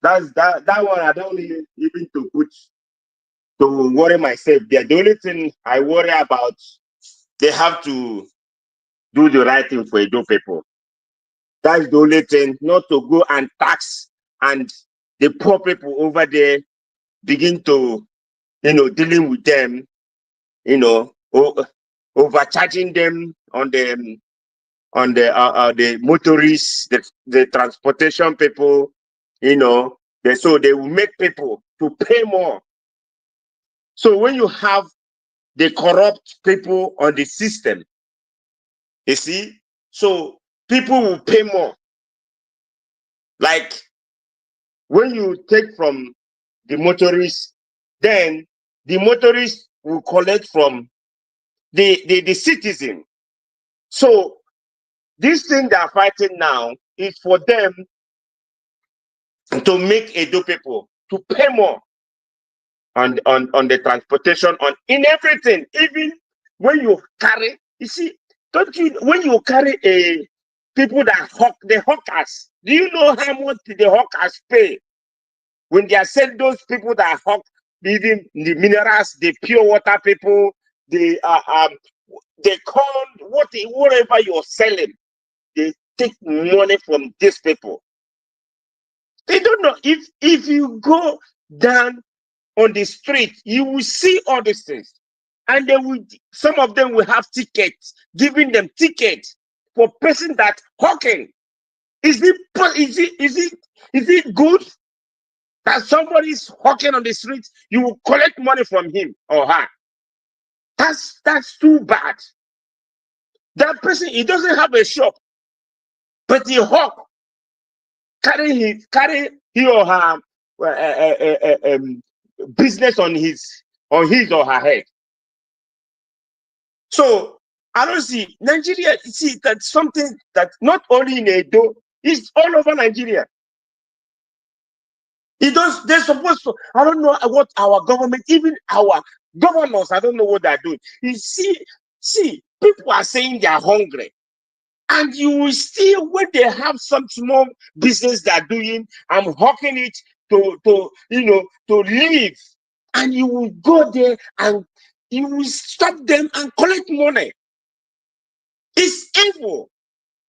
that one I don't even to worry myself. The only thing I worry about, they have to do the right thing for Edo people. That's the only thing, not to go and tax and the poor people over there begin to, dealing with them, overcharging them on the motorists, the transportation people, so they will make people to pay more. So when you have the corrupt people on the system, you see, so people will pay more. Like when you take from the motorists, then the motorists will collect from the citizen. So this thing they are fighting now is for them to make Edo people to pay more on the transportation, in everything. Even when you carry, you see, don't you, when you carry a people that hawk, the hawkers, do you know how much the hawkers pay when they are selling those people that hawk, even the minerals, the pure water people, the corn, whatever you're selling, they take money from these people. They don't know. If you go down on the street, you will see all these things, and some of them will have tickets, giving them tickets for person that hawking. Is it good that somebody is hawking on the street? You will collect money from him or her. That's too bad. That person, he doesn't have a shop, but he hawk, carry he or her business on his or her head. So I don't see Nigeria. See, that's something that not only in Edo, it's all over Nigeria. They're supposed to. I don't know what our government, even our governors, I don't know what they're doing. You see, people are saying they are hungry, and you will still, when they have some small business they're doing, I'm hawking it to live, and you will go there and you will stop them and collect money. It's evil.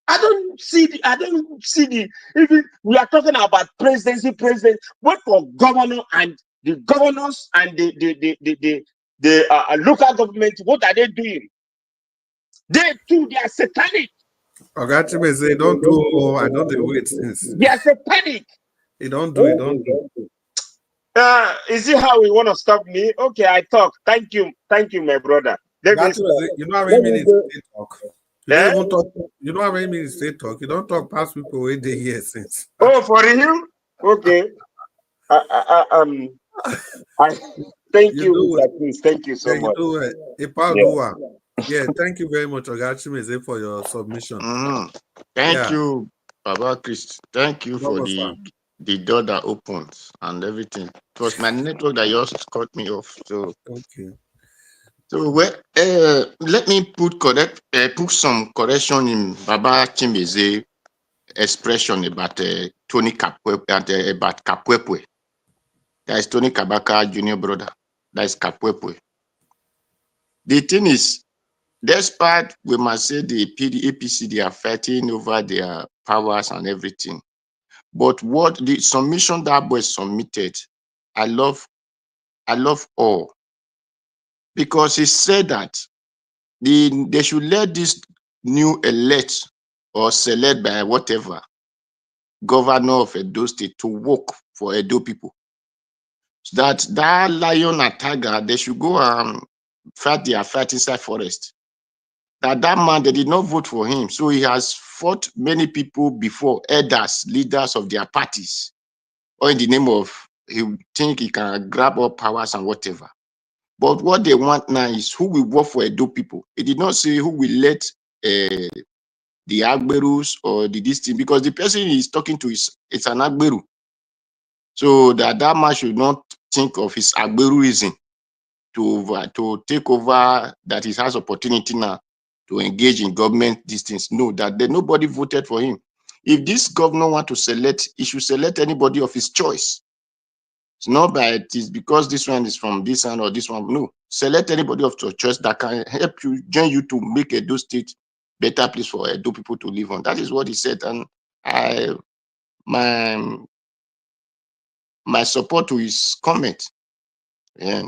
I don't see the even we are talking about president, what for governor and the governors and the local government, what are they doing? They too, they are satanic. Ogachime say, don't do more. I know the wait since. They are satanic. He don't do. Is it how we want to stop me? Okay, I talk. Thank you, my brother. Ogachime say, you know how many minutes they talk? You don't even talk. You know how many minutes they talk? You don't talk past people where they hear since. Oh, for real? Okay. Thank you, thank you so much. You do it. Yeah, thank you very much, Ogachime, for your submission. Thank you, Baba Christ. Thank you for the door that opens and everything. It was my network that just cut me off. So okay. So let me put some correction in Baba Chimeze expression about Tony Kapwepwe, about Kapwepwe. That is Tony Kabaka junior brother. That is Kapwepwe. The thing is, despite we must say the APC, they are fighting over their powers and everything. But what the submission that boy submitted, I love all. Because he said that they should let this new elect or select by whatever governor of Edo State to work for Edo people. That lion and tiger, they should go and fight their fight inside forest. That man, they did not vote for him. So he has fought many people before, elders, leaders of their parties, or in the name of, he think he can grab up powers and whatever. But what they want now is who will work for Edo people. It did not say who will let the Agberus or this thing, because the person he's talking to it's an Agberu. So that man should not think of his Agberuism to take over, that he has opportunity now to engage in government these things. No, that nobody voted for him. If this governor want to select, he should select anybody of his choice. It's not by it is because this one is from this one or this one. No, select anybody of your choice that can help you, join you to make Edo State better place for Edo people to live on. That is what he said, and my support to his comment.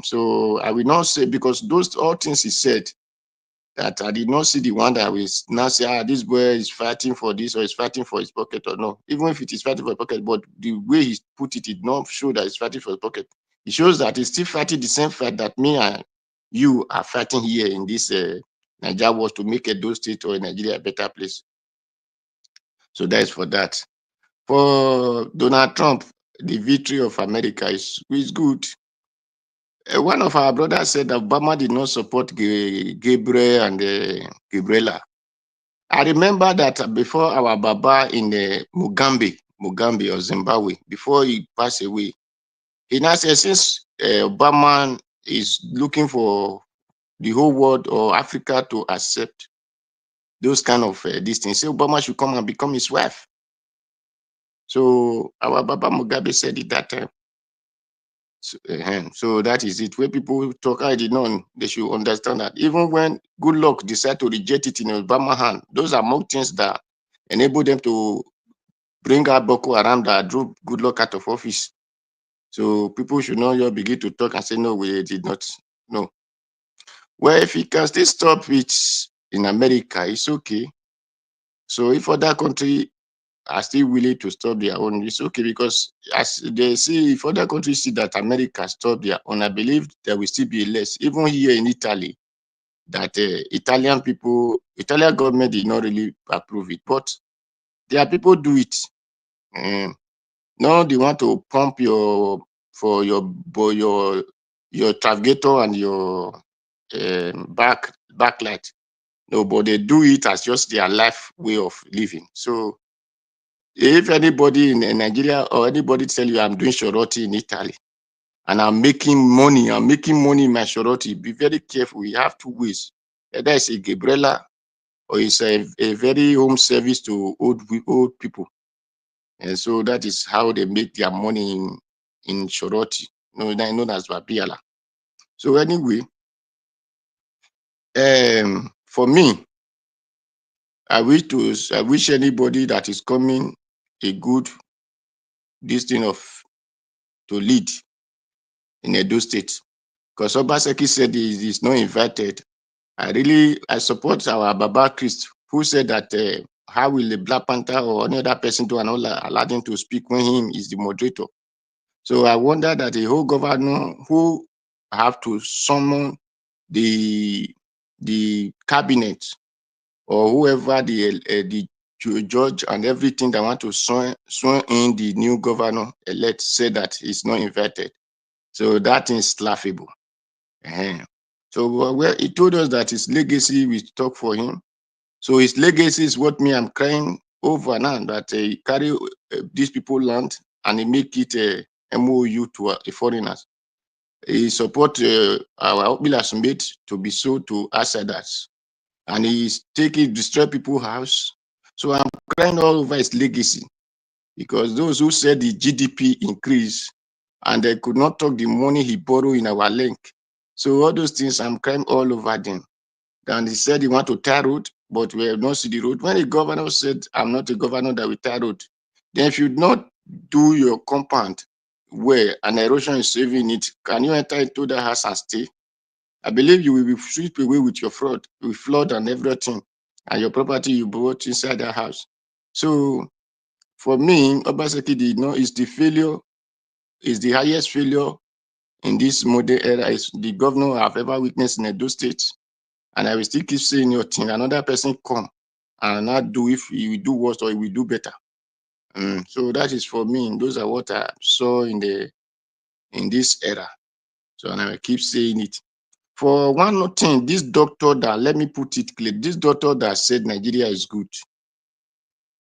So I will not say, because those all things he said, that I did not see the one that will now say, this boy is fighting for this or is fighting for his pocket or no. Even if it is fighting for his pocket, but the way he put it did not show that it's fighting for his pocket. It shows that he's still fighting the same fight that me and you are fighting here in this Nigeria was to make Edo State or Nigeria a better place. So that is for that. For Donald Trump, the victory of America is good. One of our brothers said that Obama did not support Gabriel and Gabriela. I remember that before our Baba in Mugambe or Zimbabwe, before he passed away, he now said, since Obama is looking for the whole world or Africa to accept those kind of these things, say Obama should come and become his wife. So our Baba Mugabe said it that time. So that is it. When people talk, I did not, they should understand that even when Goodluck decide to reject it in Obama hand, those are more things that enable them to bring out Boko Haram that drew Goodluck out of office. So people should not begin to talk and say, no, we did not. No. Well, if he can still stop it in America, it's okay. So if other country are still willing to stop their own, it's okay, because as they see, if other countries see that America stop their own, I believe there will still be less. Even here in Italy, that Italian government did not really approve it, but their people do it. Now they want to pump your trafficator and your backlight. No, but they do it as just their life way of living. So if anybody in Nigeria or anybody tell you I'm doing shoroti in Italy and I'm making money in my shoroti, be very careful. We have two ways. Either it's a Gabriela or it's a very home service to old people. And so that is how they make their money in shoroti, known as Babiala. So anyway, for me, I wish anybody that is coming a good to lead in Edo State, because Obaseki said he is not invited. I support our Baba Christ, who said that how will the Black Panther or any other person do allow him to speak when him is the moderator? So I wonder that the whole governor who have to summon the cabinet or whoever the judge and everything that want to swear in the new governor elect said that he's not invited. So that is laughable. So he told us that his legacy will talk for him. So his legacy is what I'm crying over now, that he carry these people land and he make it a MOU to foreigners. He support our Okbila mate to be sold to outsiders, and he's destroy people's house. So I'm crying all over his legacy, because those who said the GDP increase and they could not talk the money he borrowed in our link. So all those things, I'm crying all over them. And he said he want to tie road, but we have not seen the road. When the governor said, I'm not a governor that will tie road, then if you not do your compound where an erosion is saving it, can you enter into the house and stay? I believe you will be swept away with your flood and everything, and your property you bought inside the house. So for me, Obaseki did not, is the highest failure in this modern era. Is the governor I've ever witnessed in Edo State. And I will still keep saying your thing. Another person come and not do, if he will do worse or he will do better. So that is for me. Those are what I saw in this era. So and I will keep saying it. For one more thing, this doctor that, let me put it clear, this doctor that said Nigeria is good.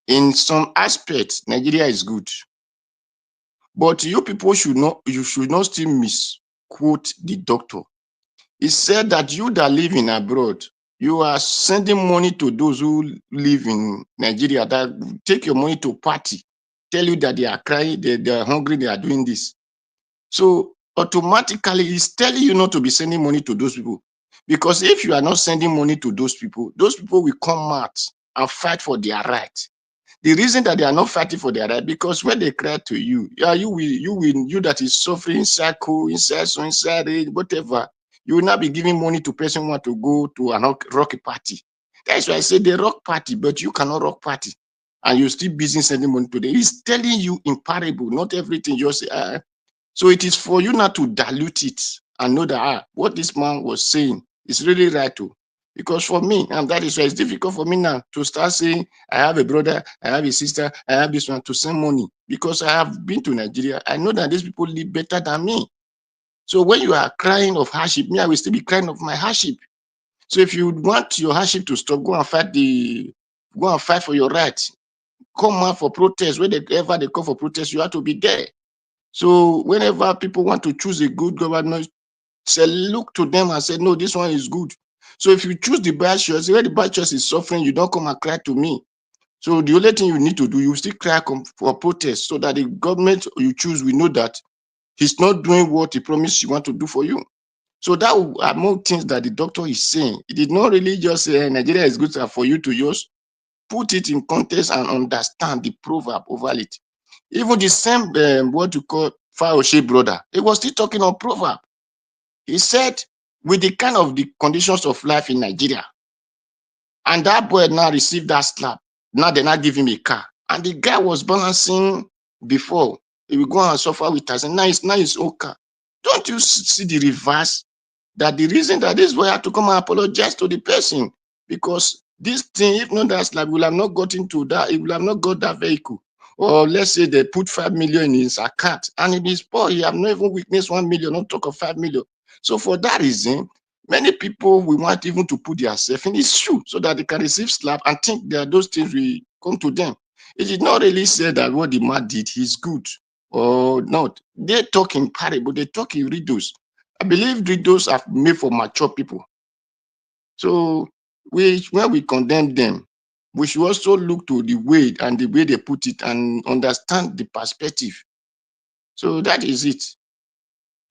In some aspects, Nigeria is good. But you people should not still misquote the doctor. He said that you that live in abroad, You are sending money to those who live in Nigeria that take your money to party, tell you that they are crying, they are hungry, they are doing this. So automatically it's telling you not to be sending money to those people. Because if you are not sending money to those people will come out and fight for their right. The reason that they are not fighting for their right, because when they cry to you, you that is suffering inside cold, inside sun, inside rain, whatever, you will not be giving money to person who want to go to a rock party. That's why I say the rock party, but you cannot rock party. And you're still busy sending money to them. It's telling you in parable, not everything you say. So it is for you not to dilute it and know that what this man was saying is really right too. Because for me, and that is why it's difficult for me now to start saying, I have a brother, I have a sister, I have this one to send money. Because I have been to Nigeria, I know that these people live better than me. So when you are crying of hardship, me, I will still be crying of my hardship. So if you want your hardship to stop, go and fight for your rights. Come out for protest. Whenever they call for protest, you have to be there. So whenever people want to choose a good government, say look to them and say, no, this one is good. So if you choose the bad choice, where the bad choice is suffering, you don't come and cry to me. So the only thing you need to do, you still cry for protest so that the government you choose, we know that he's not doing what he promised he want to do for you. So that are more things that the doctor is saying. He did not really just say Nigeria is good for you to just put it in context and understand the proverb over it. Even the same what you call Fayoshe brother, he was still talking on proverb. He said, with the kind of the conditions of life in Nigeria, and that boy now received that slap. Now they not give him a car. And the guy was balancing before. He will go and suffer with us. And now it's okay. Don't you see the reverse? That the reason that this boy had to come and apologize to the person, because this thing, if not that slap, will have not got into that, it will have not got that vehicle. Or let's say they put 5 million in his account, and in his poor, he have not even witnessed 1 million, not talk of 5 million. So for that reason, many people will want even to put themselves in his shoe so that they can receive slap and think that those things will come to them. It did not really say that what the man did, he's good or not. They talk in parable, they talk in riddles. I believe riddles are made for mature people. So when we condemn them, we should also look to the way and the way they put it and understand the perspective. So that is it.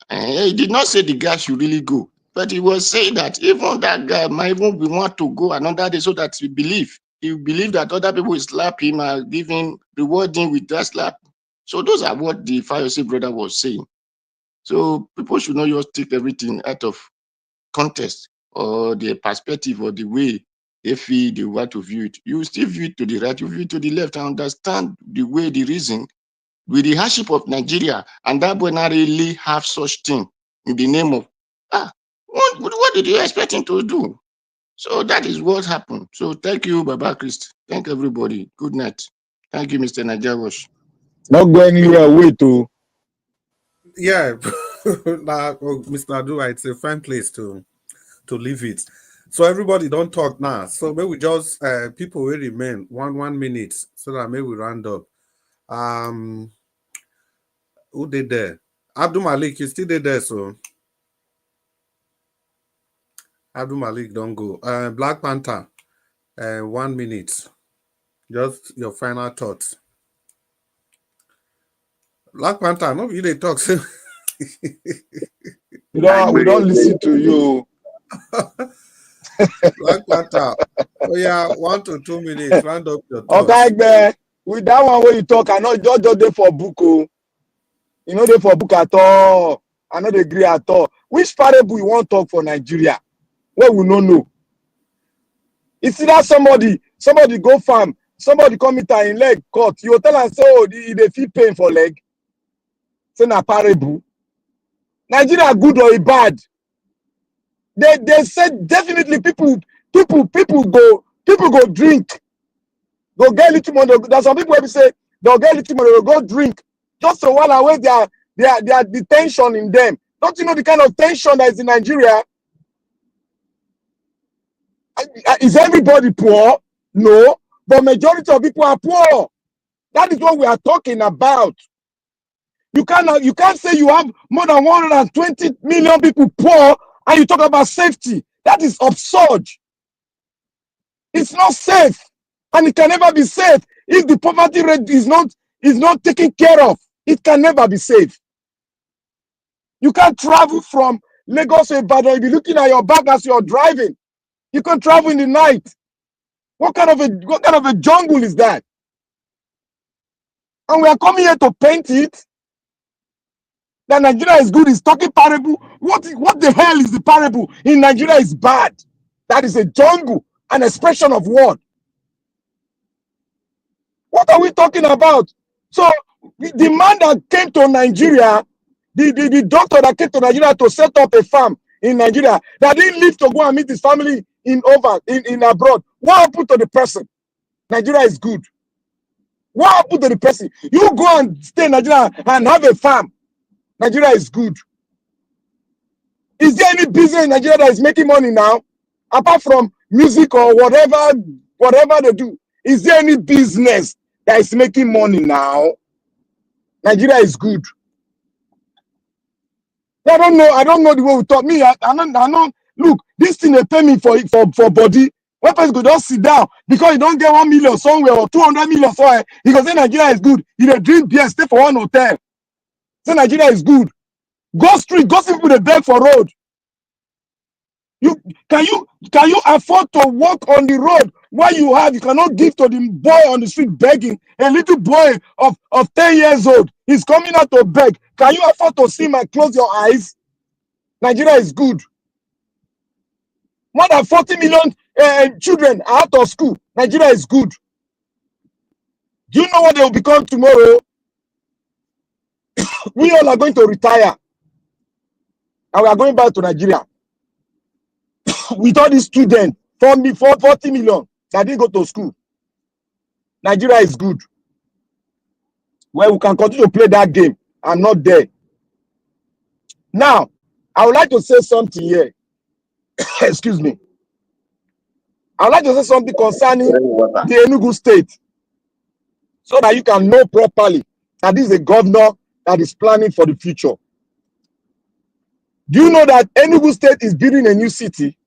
He did not say the guy should really go, but he was saying that even that guy might even want to go another day so that he believe that other people will slap him and give him, reward him with that slap. So those are what the Fayose brother was saying. So people should not just take everything out of context or the perspective or the way they want to view it. You still view it to the right, you view it to the left, and understand the way, the reason with the hardship of Nigeria, and that will not really have such thing in the name of what did you expect him to do? So that is what happened. So thank you, Baba Christ. Thank everybody. Good night. Thank you, Mr. Najawash. Not going anywhere. Wait to. Yeah, Mr. Adua, it's a fine place to leave it. So everybody don't talk now. So maybe we just people will remain 1 minute so that maybe we round up. Who did there? Abdul Malik, you still did there, so Abdul Malik, don't go. Black Panther, 1 minute. Just your final thoughts. Black Panther, no, you they talk. We don't listen to you. Black Panther. Oh yeah, 1 to 2 minutes. Round up your thoughts. Okay, with that one where you talk, I know just there for book. You know they for book at all. I know they agree at all. Which parable you want to talk for Nigeria? What we don't know. It's either somebody go farm, somebody come in leg cut. You tell and say, oh, they feel pain for leg. Say na parable. Nigeria good or bad? They said definitely people go drink, go get little money. There's some people who say they'll get little money, they'll go drink just a while away their detention in them. Don't you know the kind of tension that is in Nigeria? Is everybody poor? No, but majority of people are poor. That is what we are talking about. You can't say you have more than 120 million people poor and you talk about safety. That is absurd. It's not safe, and it can never be safe if the poverty rate is not taken care of. It can never be safe. You can't travel from Lagos to Ibadan. You'll be looking at your back as you're driving. You can't travel in the night. What kind of a jungle is that? And we are coming here to paint it that Nigeria is good, is talking parable. What the hell is the parable? In Nigeria is bad. That is a jungle, an expression of what? What are we talking about? So the man that came to Nigeria, the doctor that came to Nigeria to set up a farm in Nigeria, that didn't leave to go and meet his family in abroad. What happened to the person? Nigeria is good. What happened to the person? You go and stay in Nigeria and have a farm. Nigeria is good. Is there any business in Nigeria that is making money now? Apart from music or whatever they do. Is there any business that is making money now? Nigeria is good. I don't know the way we talk. Me, I don't look, this thing they pay me for body. One person could just sit down because you don't get 1 million somewhere or 200 million somewhere. Because say Nigeria is good. You dey drink beer, stay for one hotel. Say Nigeria is good. Go street, go see people they beg for road. Can you afford to walk on the road? What you have, you cannot give to the boy on the street begging. A little boy of 10 years old is coming out to beg. Can you afford to see him and close your eyes? Nigeria is good. More than 40 million children are out of school. Nigeria is good. Do you know what they will become tomorrow? We all are going to retire. And we are going back to Nigeria. With all these students, 40 million that didn't go to school. Nigeria is good. Well, we can continue to play that game. I'm not there. Now, I would like to say something here. Excuse me. I would like to say something concerning the Enugu state, so that you can know properly that this is a governor that is planning for the future. Do you know that Enugu state is building a new city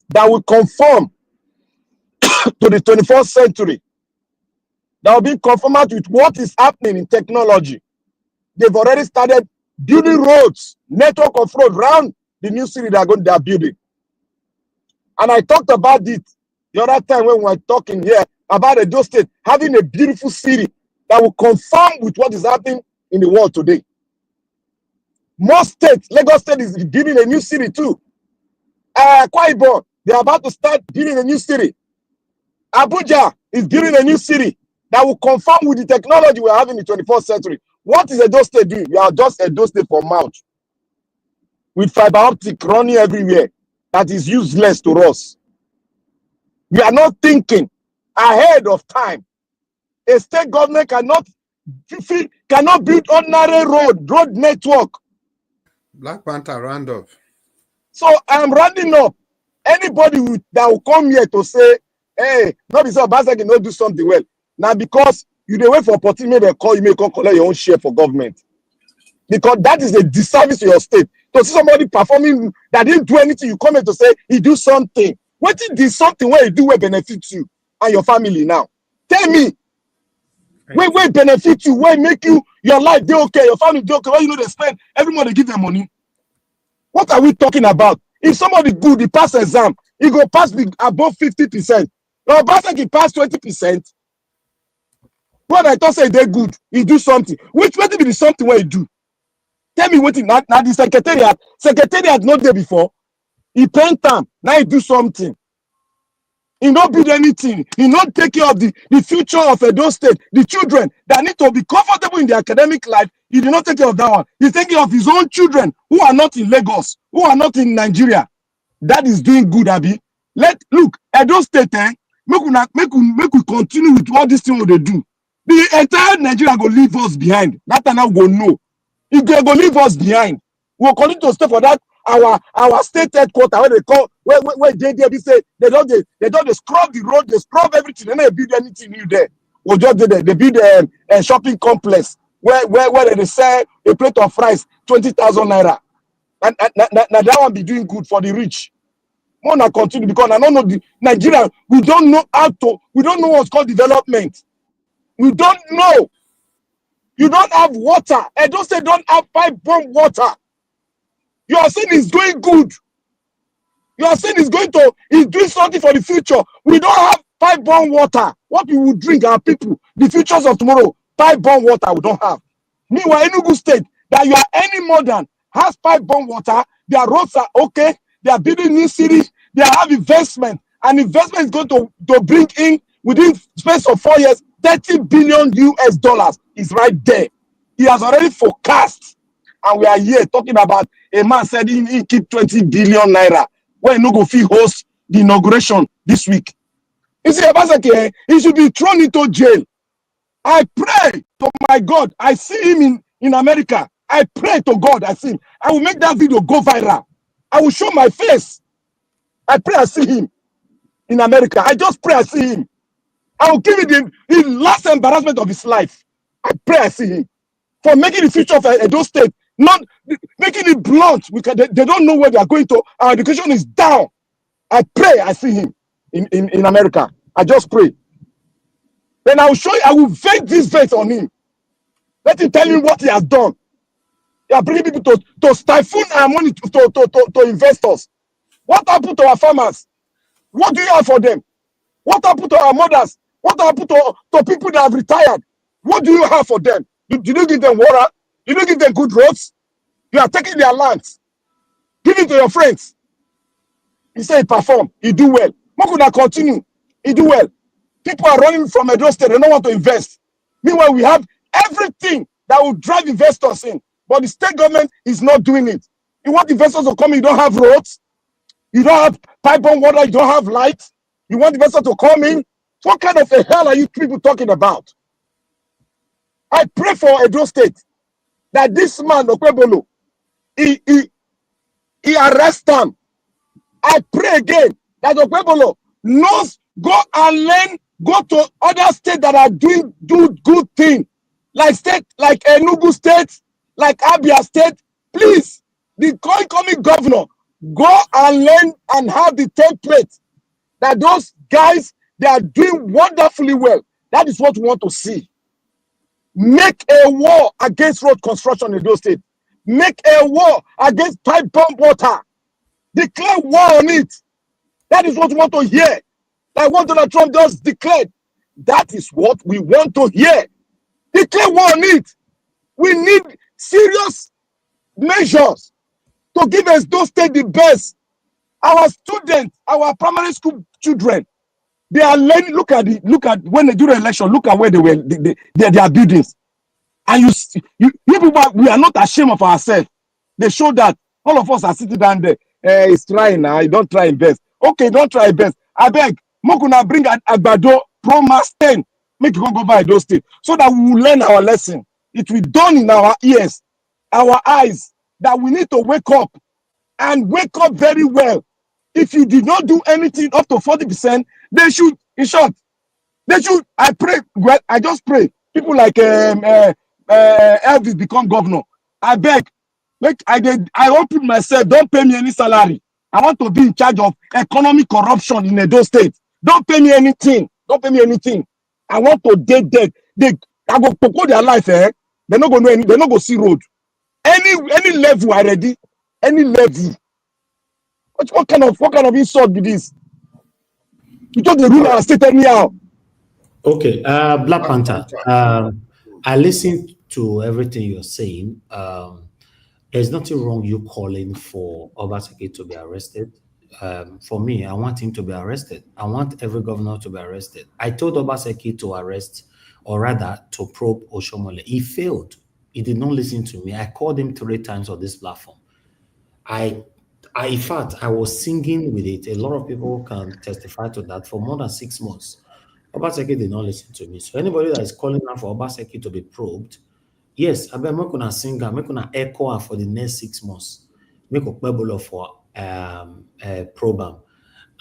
that will conform to the 21st century, that will be conformant with what is happening in technology? They've already started building roads, network of roads around the new city they are building. And I talked about it the other time when we were talking here about Edo State having a beautiful city that will conform with what is happening in the world today. Most states, Lagos State is building a new city too. Akwa Ibom, they are about to start building a new city. Abuja is building a new city that will conform with the technology we are having in the 21st century. What is Edo State doing? We are just Edo State for mouth, with fiber optic running everywhere. That is useless to us. We are not thinking ahead of time. A state government cannot build ordinary road network. Black Panther round up. So I'm rounding up anybody that will come here to say, hey, not because Obaseki not do something well. Now because you dey wait for opportunity, they call you, may come collect your own share for government. Because that is a disservice to your state. To see somebody performing that didn't do anything, you come here to say he do something. What is this something where he do where benefits you and your family now? Tell me. Where benefit you, where make you your life dey okay, your family dey okay, where you know they spend every month they give them money. What are we talking about? If somebody good, he pass exam, he go pass above 50%. Now Obaseki pass 20%. When I thought say they good, he do something. Which be the something where he do? Tell me what now the secretariat not there before. He paint time, now he do something. He not build anything. He not take care of the future of Edo State, the children that need to be comfortable in their academic life. He did not take care of that one. He's taking care of his own children who are not in Lagos, who are not in Nigeria. That is doing good, Abi. Look, Edo State, make we continue with what this thing they do. The entire Nigeria go leave us behind. That time now go know. If they go leave us behind, we'll continue to stay for that. Our state headquarters, where they call where they say they don't scrub the road, they scrub everything, they don't build anything new there. We'll just do that. They build a shopping complex where they sell a plate of rice 20,000 naira. And that one be doing good for the rich. Wanna continue because I don't know the Nigeria. We don't know what's called development. We don't know. You don't have water. I don't say don't have pipe-borne water. You are saying it's going good. You are saying it's doing something for the future. We don't have pipe-borne water. What we will drink, our people, the futures of tomorrow, pipe-borne water we don't have. Meanwhile, Enugu State, that you are any modern, has pipe-borne water, their roads are okay, they are building new cities, they have investment, and investment is going to bring in, within space of 4 years, 30 billion US dollars is right there. He has already forecast, and we are here talking about a man said he keep 20 billion naira when no go fit host the inauguration this week. You see, Obaseki, he should be thrown into jail. I pray to my God. I see him in America. I pray to God. I see him. I will make that video go viral. I will show my face. I pray I see him in America. I just pray I see him. I will give him the last embarrassment of his life. I pray I see him. For making the future of Edo State, not making it blunt. They don't know where they are going to. Our education is down. I pray I see him in America. I just pray. Then I will show you, I will vent this vent on him. Let him tell you what he has done. They are bringing people to stifle our money to investors. What happened to our farmers? What do you have for them? What happened to our mothers? What happened to people that have retired? What do you have for them? Did you give them water? Did you give them good roads? You are taking their lands. Give it to your friends. He said he perform. He do well. What could I continue? He do well. People are running from Edo State. They don't want to invest. Meanwhile, we have everything that will drive investors in. But the state government is not doing it. You want investors to come in, you don't have roads. You don't have pipe-borne water. You don't have light. You want investors to come in. What kind of a hell are you people talking about? I pray for Edo State that this man, Okebholo, he arrest them. I pray again that Okpebholo knows, go and learn, go to other states that are doing good thing, like Enugu State, like Abia State. Please, the incoming governor, go and learn and have the template that those guys, they are doing wonderfully well. That is what we want to see. Make a war against road construction in those states. Make a war against pipe-borne water. Declare war on it. That is what we want to hear. Like what Donald Trump just declared. That is what we want to hear. Declare war on it. We need serious measures to give us those state the best. Our students, our primary school children, they are learning. Look at when they do the election. Look at where their buildings. And you people, we are not ashamed of ourselves. They show that all of us are sitting down there. It's trying now. You don't try your best. Okay, don't try your best. I beg. Mokuna bring Agbado Pro Mass 10. Make you go by those things. So that we will learn our lesson. It will dawn in our ears, our eyes, that we need to wake up and wake up very well. If you did not do anything up to 40%, they should, in short, they should, I pray, well, I just pray. People like Elvis become governor. I beg. I open myself, don't pay me any salary. I want to be in charge of economic corruption in Edo State. Don't pay me anything. Don't pay me anything. I want to date them. I go to their life, eh? They're not going to know any, they're not going to see road. Any level already. Any level. What kind of insult be this? You told the ruler state anyhow. Okay, Black Panther. I listened to everything you're saying. There's nothing wrong you calling for Obaseki to be arrested. For me, I want him to be arrested. I want every governor to be arrested. I told Obaseki to arrest, or rather to probe Oshomole. He failed. He did not listen to me. I called him 3 times on this platform. In fact, I was singing with it. A lot of people can testify to that for more than 6 months. Obaseki did not listen to me. So anybody that is calling out for Obaseki to be probed, yes, I'm not gonna sing, I'm not gonna echo her for the next 6 months. Make Okpebholo for program.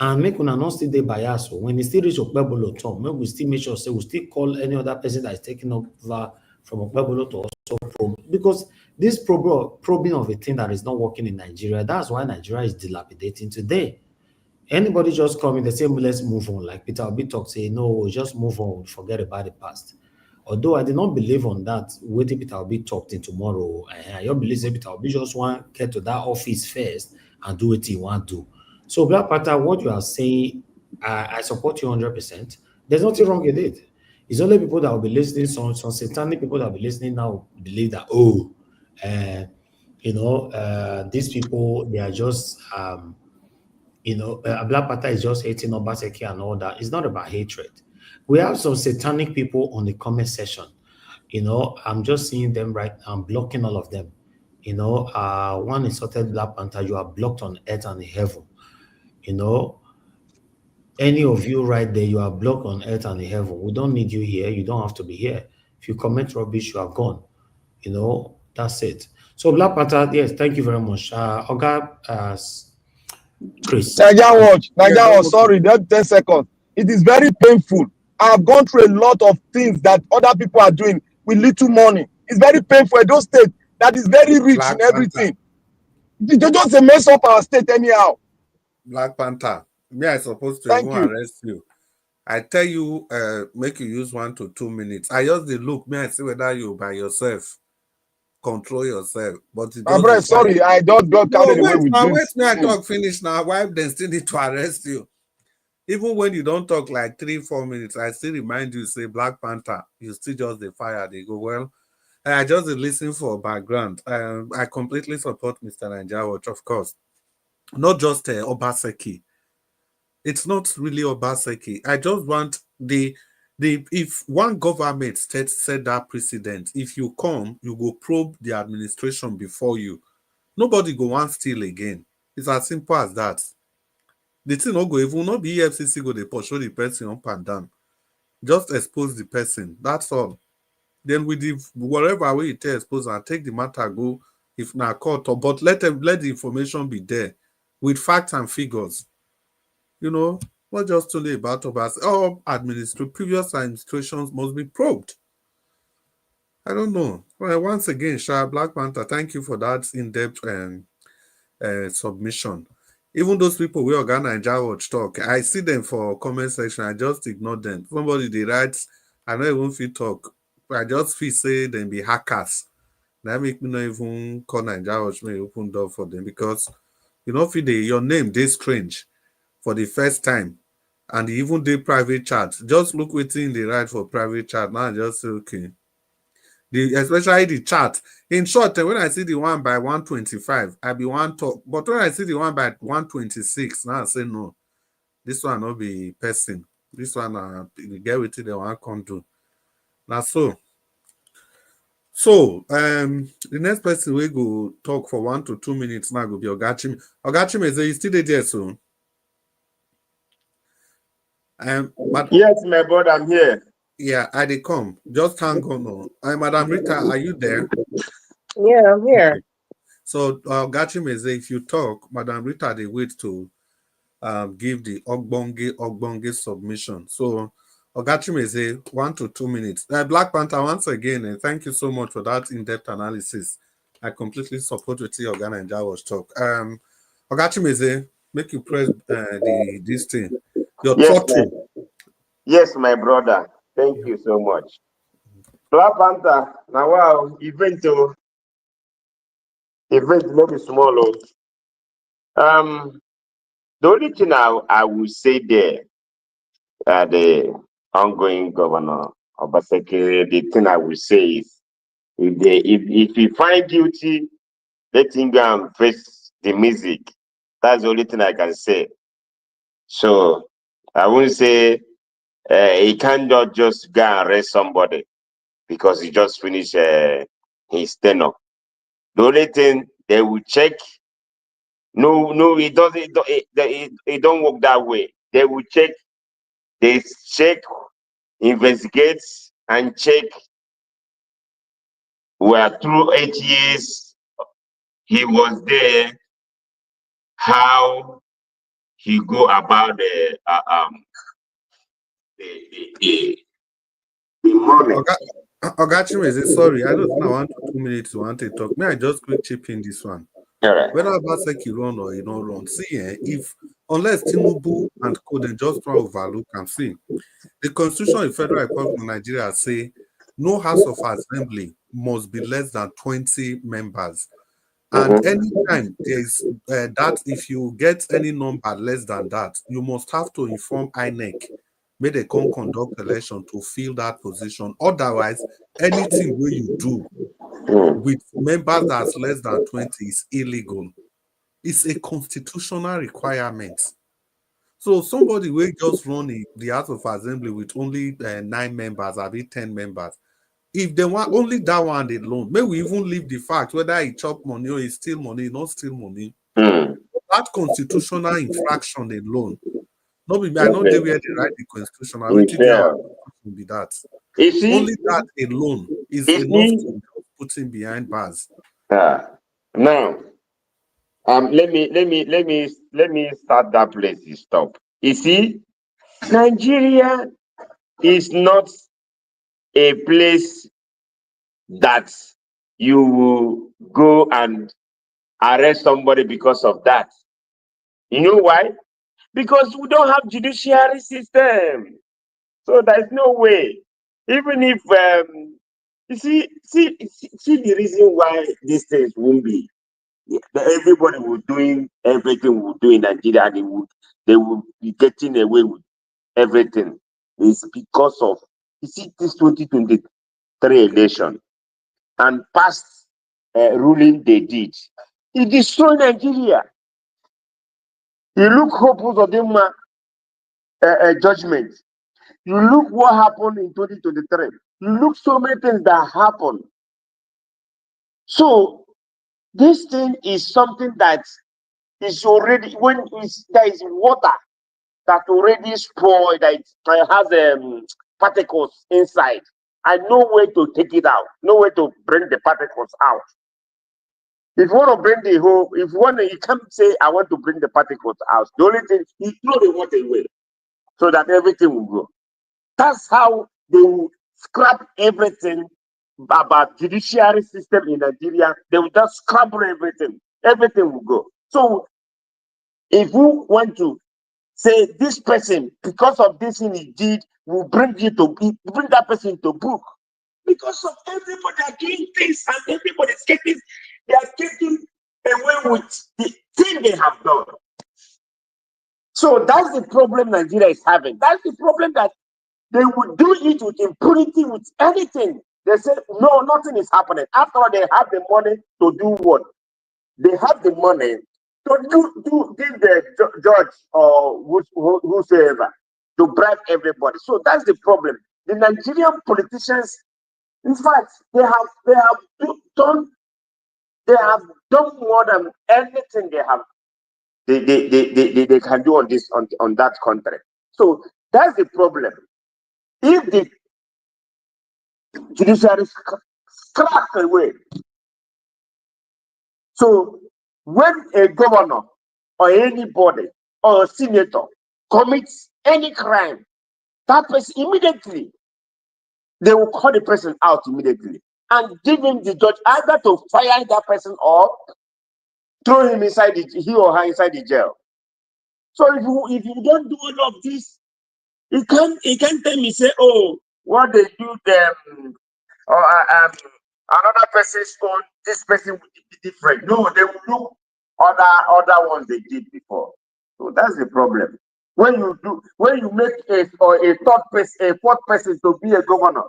And make una not still dey bias. When it still reach Okpebholo talk, we still make sure say we still call any other person that is taking over from Okpebholo to also probe. Because this probing of a thing that is not working in Nigeria, that's why Nigeria is dilapidating today. Anybody just come in, they say, let's move on. Like Peter Obi talk, say, no, just move on, forget about the past. Although I did not believe on that, waiting Peter Obi talked in tomorrow. I don't believe that Peter Obi just want to get to that office first and do what he want to do. So, Black Panther, what you are saying, I support you 100%. There's nothing wrong with it. It's only people that will be listening, some satanic people that will be listening now believe that, these people, they are just, Black Panther is just hating Obaseki and all that. It's not about hatred. We have some satanic people on the comment section. I'm just seeing them right now. I'm blocking all of them. One insulted Black Panther, you are blocked on earth and in heaven. Any of you right there, you are blocked on earth and in heaven. We don't need you here. You don't have to be here. If you comment rubbish, you are gone. That's it. So Black Panther, yes, thank you very much. Chris. Nigeria, sorry, that 10 seconds. It is very painful. I've gone through a lot of things that other people are doing with little money. It's very painful. Those states that is very rich Black in everything. Panther. They just mess up our state anyhow. Black Panther, me I supposed to Thank even you. arrest you. I tell you, make you use 1 to 2 minutes. I just dey look, me I see whether you by yourself control yourself. But it My friend, sorry, I don't got carried away with wait, this. me I talk finish now. Why they still need to arrest you? Even when you don't talk like 3-4 minutes, I still remind you, say Black Panther, you still just the fire. They go, well, I just listen for background. I completely support Mr. Nigeria Watch, of course. Not just Obaseki. It's not really Obaseki. I just want if one government set that precedent, if you come, you go probe the administration before you. Nobody go want steal again. It's as simple as that. The thing no go even not be EFCC go they pursue the person up and down. Just expose the person. That's all. Then with the whatever way it expose and take the matter go if na court or but let the information be there with facts and figures. Not just only about us. All previous administrations must be probed. I don't know. Well, once again, Black Panther, thank you for that in-depth submission. Even those people we organize Nigeria Watch talk, I see them for comment section. I just ignore them. Somebody they write, I don't even feel talk. I just feel say them be hackers. That make me not even call Nigeria Watch may open door for them because feel your name they strange for the first time. And even the private chat. Just look within the right for private chat. Now just say okay. Especially the chat. In short, when I see the one by 125, I be one talk. But when I see the one by 126, now I say no. This one not be person. This one get with it, the one can't do. Now so. So the next person we go talk for 1 to 2 minutes now go be Ogachime. Ogachime is you still there so. But yes, my brother, I'm here. Yeah, I did come. Just hang on. Madam Rita, are you there? Yeah, I'm here. Okay. So, Gachime, if you talk, Madam Rita, they wait to give the Ogbonge submission. So, Gachime, 1 to 2 minutes. Black Panther, once again, and thank you so much for that in-depth analysis. I completely support what your Ghana and Jawas talk. Gachime, make you press this thing. Your throttle. Yes, my brother. Thank you so much. Black Panther, now wow, event no be small. The only thing I will say there, the ongoing governor Obaseki, the thing I will say is if he find guilty, let him go and face the music. That's the only thing I can say. So I won't say he cannot just go and arrest somebody because he just finished his tenure. The only thing they will check, no, it doesn't. It don't work that way. They will check, investigate, and check. Where through 8 years he was there, how he go about the money. Ogachime, sorry, I don't know 1 to 2 minutes you want to talk. May I just quick chip in this one? All right. Whether Obaseki run or he don't run, see, if unless Tinubu and Co, they just try overlook and see. The Constitution of the Federal Republic of Nigeria say no House of Assembly must be less than 20 members. And anytime there's that, if you get any number less than that, you must have to inform INEC, may they come conduct election to fill that position. Otherwise, anything where you do with members that's less than 20 is illegal. It's a constitutional requirement. So somebody will just run the House of Assembly with only 9 members, I mean 10 members. If they want only that one alone, may we even leave the fact whether he chop money or he steal money, not steal money. That constitutional infraction alone, no be I know they where they write the constitution. I wait till our constitution be that. Only that alone is enough to put him behind bars. Now, let me start that place. You stop. You see, Nigeria is not a place that you will go and arrest somebody because of that. You know why? Because we don't have judiciary system. So there's no way. Even if you see the reason why these things won't be. Everybody will doing everything we do in Nigeria, and they will be getting away with everything. It's because of you see this 2023 election and past ruling they did. It destroyed Nigeria. You look Hope of them judgment. You look what happened in 2023. You look so many things that happened. So this thing is something that is already when there is water that already spoiled, that has particles inside, and no way to take it out, no way to bring the particles out. If you want to bring the whole, if you want to, you can't say I want to bring the particles out. The only thing you throw the water away so that everything will go. That's how they will scrap everything about judiciary system in Nigeria. They will just scrap everything. Everything will go. So if we want to say this person, because of this thing he did, will bring that person to book. Because of everybody are doing things and everybody's getting, they are getting away with the thing they have done. So that's the problem Nigeria is having. That's the problem, that they would do it with impunity, with anything. They say, no, nothing is happening. After all, they have the money to do what? They have the money to give the judge or whosoever to bribe everybody. So that's the problem. The Nigerian politicians, in fact, they have done more than anything they can do on that country. So that's the problem. If the judiciary scrapped away, so when a governor or anybody or a senator commits any crime, that person immediately, they will call the person out immediately and give him the judge either to fire that person or throw him inside he or her inside the jail. So if you don't do all of this, you can't tell me, say, oh, what they do them or another person's own, this person will be different. No, they will look other ones they did before. So that's the problem. When you make a fourth person to be a governor,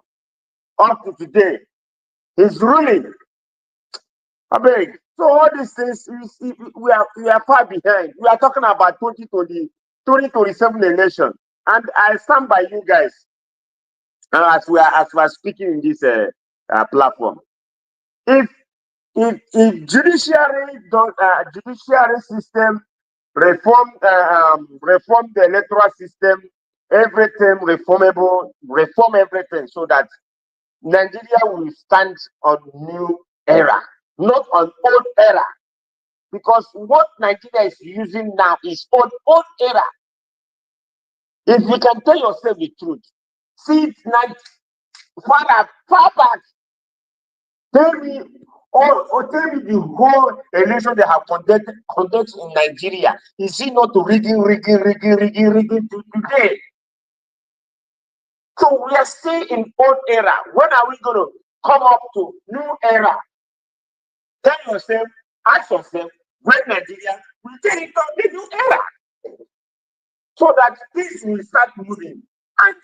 up to today, he's ruling. I beg. So all these things, we are far behind. We are talking about 2027 election, and I stand by you guys as we are speaking in this platform. If judiciary system reform the electoral system, everything reform everything, so that Nigeria will stand on new era, not on old era. Because what Nigeria is using now is old era. If you can tell yourself the truth, see it far back. Tell me or tell me the whole election they have conducted in Nigeria. Is it not rigging to today? So we are still in old era. When are we going to come up to new era? Tell yourself, ask yourself, when Nigeria will take it on the new era, so that things will start moving and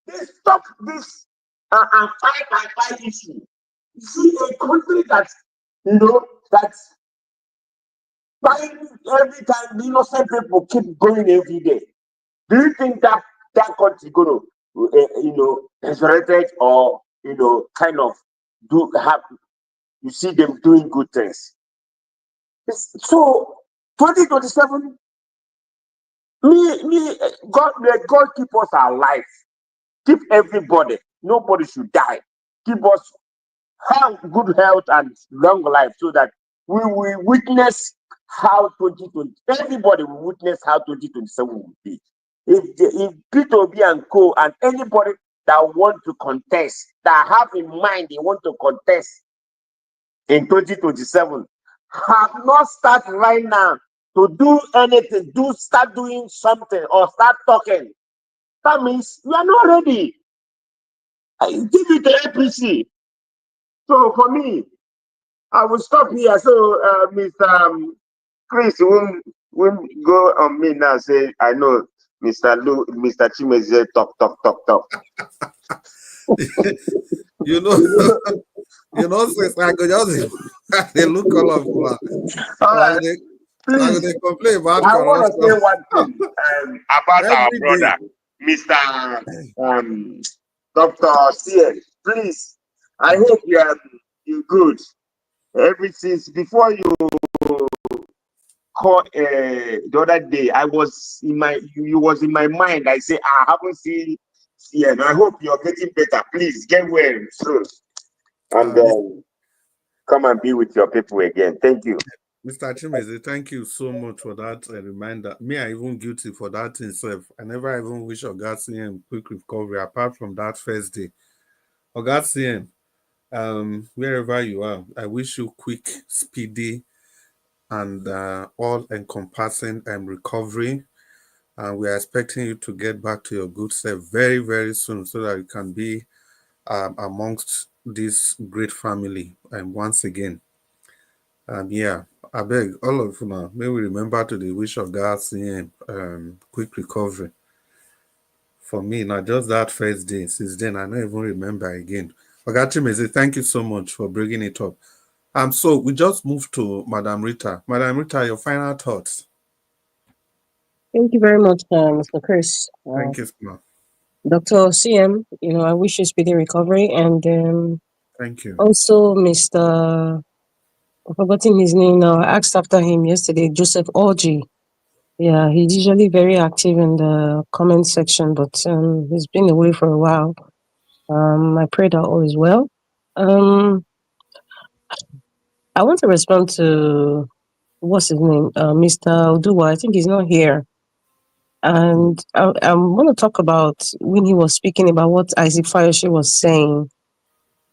they stop this fight issue. You see, a country that that's fighting every time, innocent people keep going every day. Do you think that country going to, resurrect or kind of have you see them doing good things? So 2027, God, may God keep us alive, keep everybody. Nobody should die. Keep us have good health and long life, so that we will witness how 2020. Everybody will witness how 2027 will be. If Peter B and Co and anybody that want to contest, that have in mind they want to contest in 2027, have not started right now to do anything, start doing something or start talking, that means you are not ready. Give it to APC. So for me, I will stop here. So Mr. Chris won't go on me now. Say I know Mr. Chimeze talk. Since I could just they look colorful. Alright, please. They complain about I want to say corruption. one thing about our brother, Mr. Dr. CN. Please, I hope you're good. Everything before you call the other day, you was in my mind. I say I haven't seen CN. I hope you're getting better. Please get well soon and come and be with your people again. Thank you. Mr. Chimeze, thank you so much for that reminder. Me, I even guilty for that himself. I never even wish Oga CM quick recovery apart from that first day. Oga CM, wherever you are, I wish you quick, speedy, and all-encompassing recovery. And we are expecting you to get back to your good self very, very soon, so that you can be amongst this great family once again. I beg all of you now, may we remember to the wish of God seeing quick recovery. For me, not just that first day. Since then, I don't even remember again. Ogachimeze, thank you so much for bringing it up. So we just moved to Madam Rita. Madam Rita, your final thoughts. Thank you very much, Mr. Chris. Thank you, ma'am. Dr. CM, I wish you speedy recovery. And thank you. Also, Mr. I've forgotten his name now. I asked after him yesterday, Joseph Orji. Yeah, he's usually very active in the comment section, but he's been away for a while. I pray that all is well. I want to respond to, what's his name? Mr. Oduwa. I think he's not here. And I want to talk about when he was speaking about what Isaac Fayoshe was saying.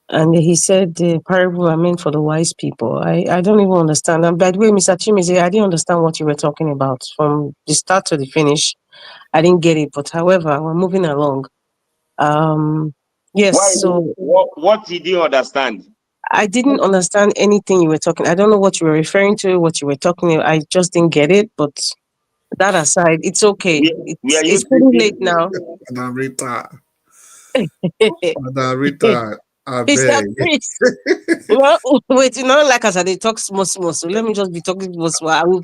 And he said the parable are meant for the wise people. I don't even understand. And by the way, Mr. Chimize, I didn't understand what you were talking about from the start to the finish. I didn't get it. But however, we're moving along. Yes, so what did you understand? I didn't understand anything you were talking. I don't know what you were referring to, what you were talking about. I just didn't get it. But that aside, it's okay. It's pretty late now. Madam Rita. Madam Rita, I Mr. beg. Chris. Well, wait, like I said, they talk small. So let me just be talking small. I will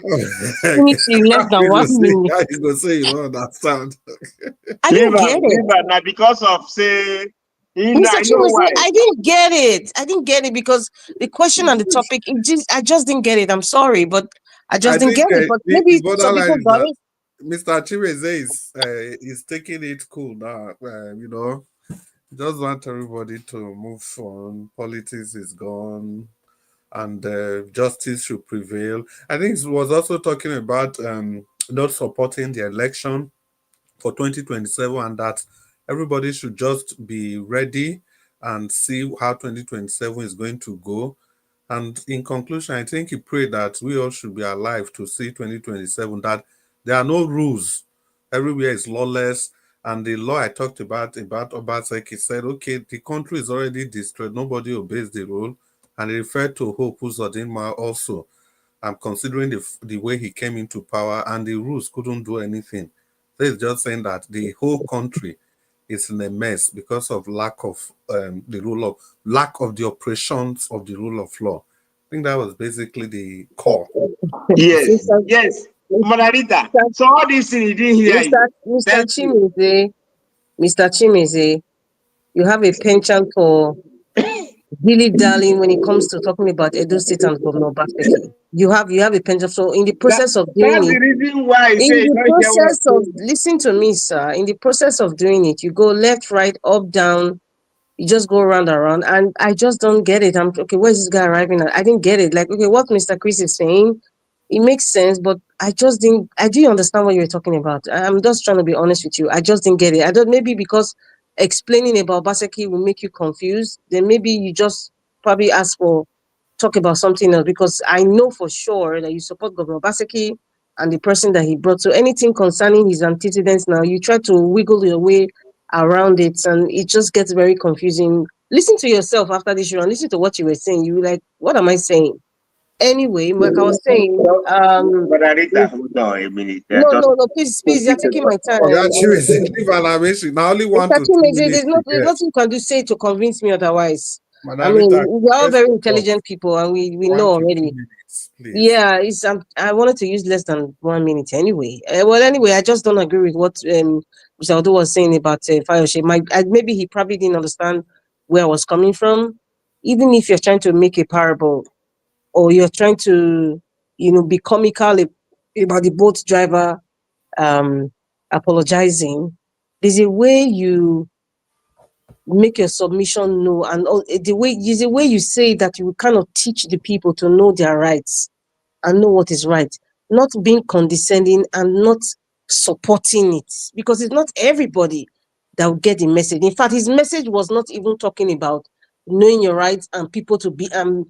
finish in less than 1 minute. How you gonna say you don't understand? I didn't get it. Now because of say, Mr. Chimose, I didn't get it. I didn't get it because the question and the topic, I just didn't get it. I'm sorry, but I just didn't get it. But maybe some people got it. Mr. Chimeze is taking it cool now. Just want everybody to move on. Politics is gone, and justice should prevail. I think he was also talking about not supporting the election for 2027, and that everybody should just be ready and see how 2027 is going to go. And in conclusion, I think he prayed that we all should be alive to see 2027, that there are no rules. Everywhere is lawless. And the law I talked about Obaseki said, okay, the country is already destroyed. Nobody obeys the rule. And he referred to Hope Uzodinma also. I'm considering the way he came into power, and the rules couldn't do anything. So it's just saying that the whole country is in a mess because of lack of lack of the operations of the rule of law. I think that was basically the core. Yes, yes. Margarita, so all these things he didn't hear you. Mr. Chimeze, Mr. Chimeze, you have a penchant for dilly-dallying when it comes to talking about Edo State and Governor Obaseki. You have a penchant. So in the process of doing That's the it, reason why I in say the don't get what process of, listen to me, sir, in the process of doing it, you go left, right, up, down, you just go around and around, and I just don't get it. I'm okay, where's this guy arriving at? I didn't get it. Like, okay, what Mr. Chris is saying, it makes sense, but I didn't understand what you were talking about. I'm just trying to be honest with you. I just didn't get it. I don't, maybe because explaining about Baseki will make you confused, then maybe you just probably ask for talk about something else, because I know for sure that you support Governor Baseki and the person that he brought. So anything concerning his antecedents now, you try to wiggle your way around it, and it just gets very confusing. Listen to yourself after this show and listen to what you were saying. You were like, what am I saying? Anyway, like I was saying, Margarita, hold on a minute. no, please, you're taking my time. Oh, yeah, leave an amazing. Now only 1 Mr. to 2 Chimeze, minutes. there's nothing you can do say to convince me otherwise. I mean, Madam, we're all very intelligent people, and we know 1 to 2 already. minutes, please. Yeah, I wanted to use less than 1 minute anyway. Well, anyway, I just don't agree with what Mr. Odo was saying about Fayoshe. Maybe he probably didn't understand where I was coming from. Even if you're trying to make a parable, or you're trying to, be comical about the boat driver apologizing, there's a way you make your submission know, and there's a way you say that you will kind of teach the people to know their rights and know what is right, not being condescending and not supporting it, because it's not everybody that will get the message. In fact, his message was not even talking about knowing your rights and people to be and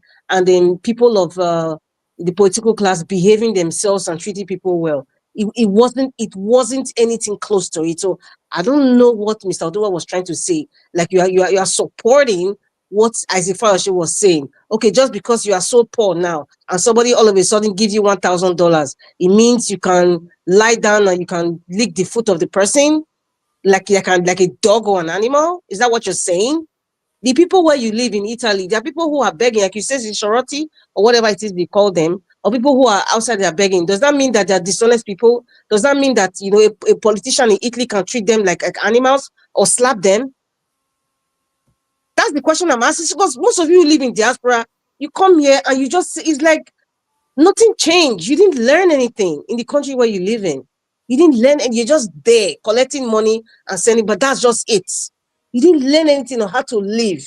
then people of the political class behaving themselves and treating people well. It wasn't anything close to it. So I don't know what Mr. Oduwa was trying to say. Like you are supporting what Isaac Fayoshe was saying. Okay, just because you are so poor now and somebody all of a sudden gives you $1,000, it means you can lie down and you can lick the foot of the person like a dog or an animal. Is that what you're saying? The people where you live in Italy, there are people who are begging, like you said, in Shoroti or whatever it is they call them, or people who are outside, they are begging. Does that mean that they're dishonest people? Does that mean that a politician in Italy can treat them like animals or slap them? That's the question I'm asking, because most of you who live in diaspora, you come here and you just, it's like nothing changed. You didn't learn anything in the country where you live in. You didn't learn, and you're just there collecting money and sending, but that's just it. You didn't learn anything on how to live.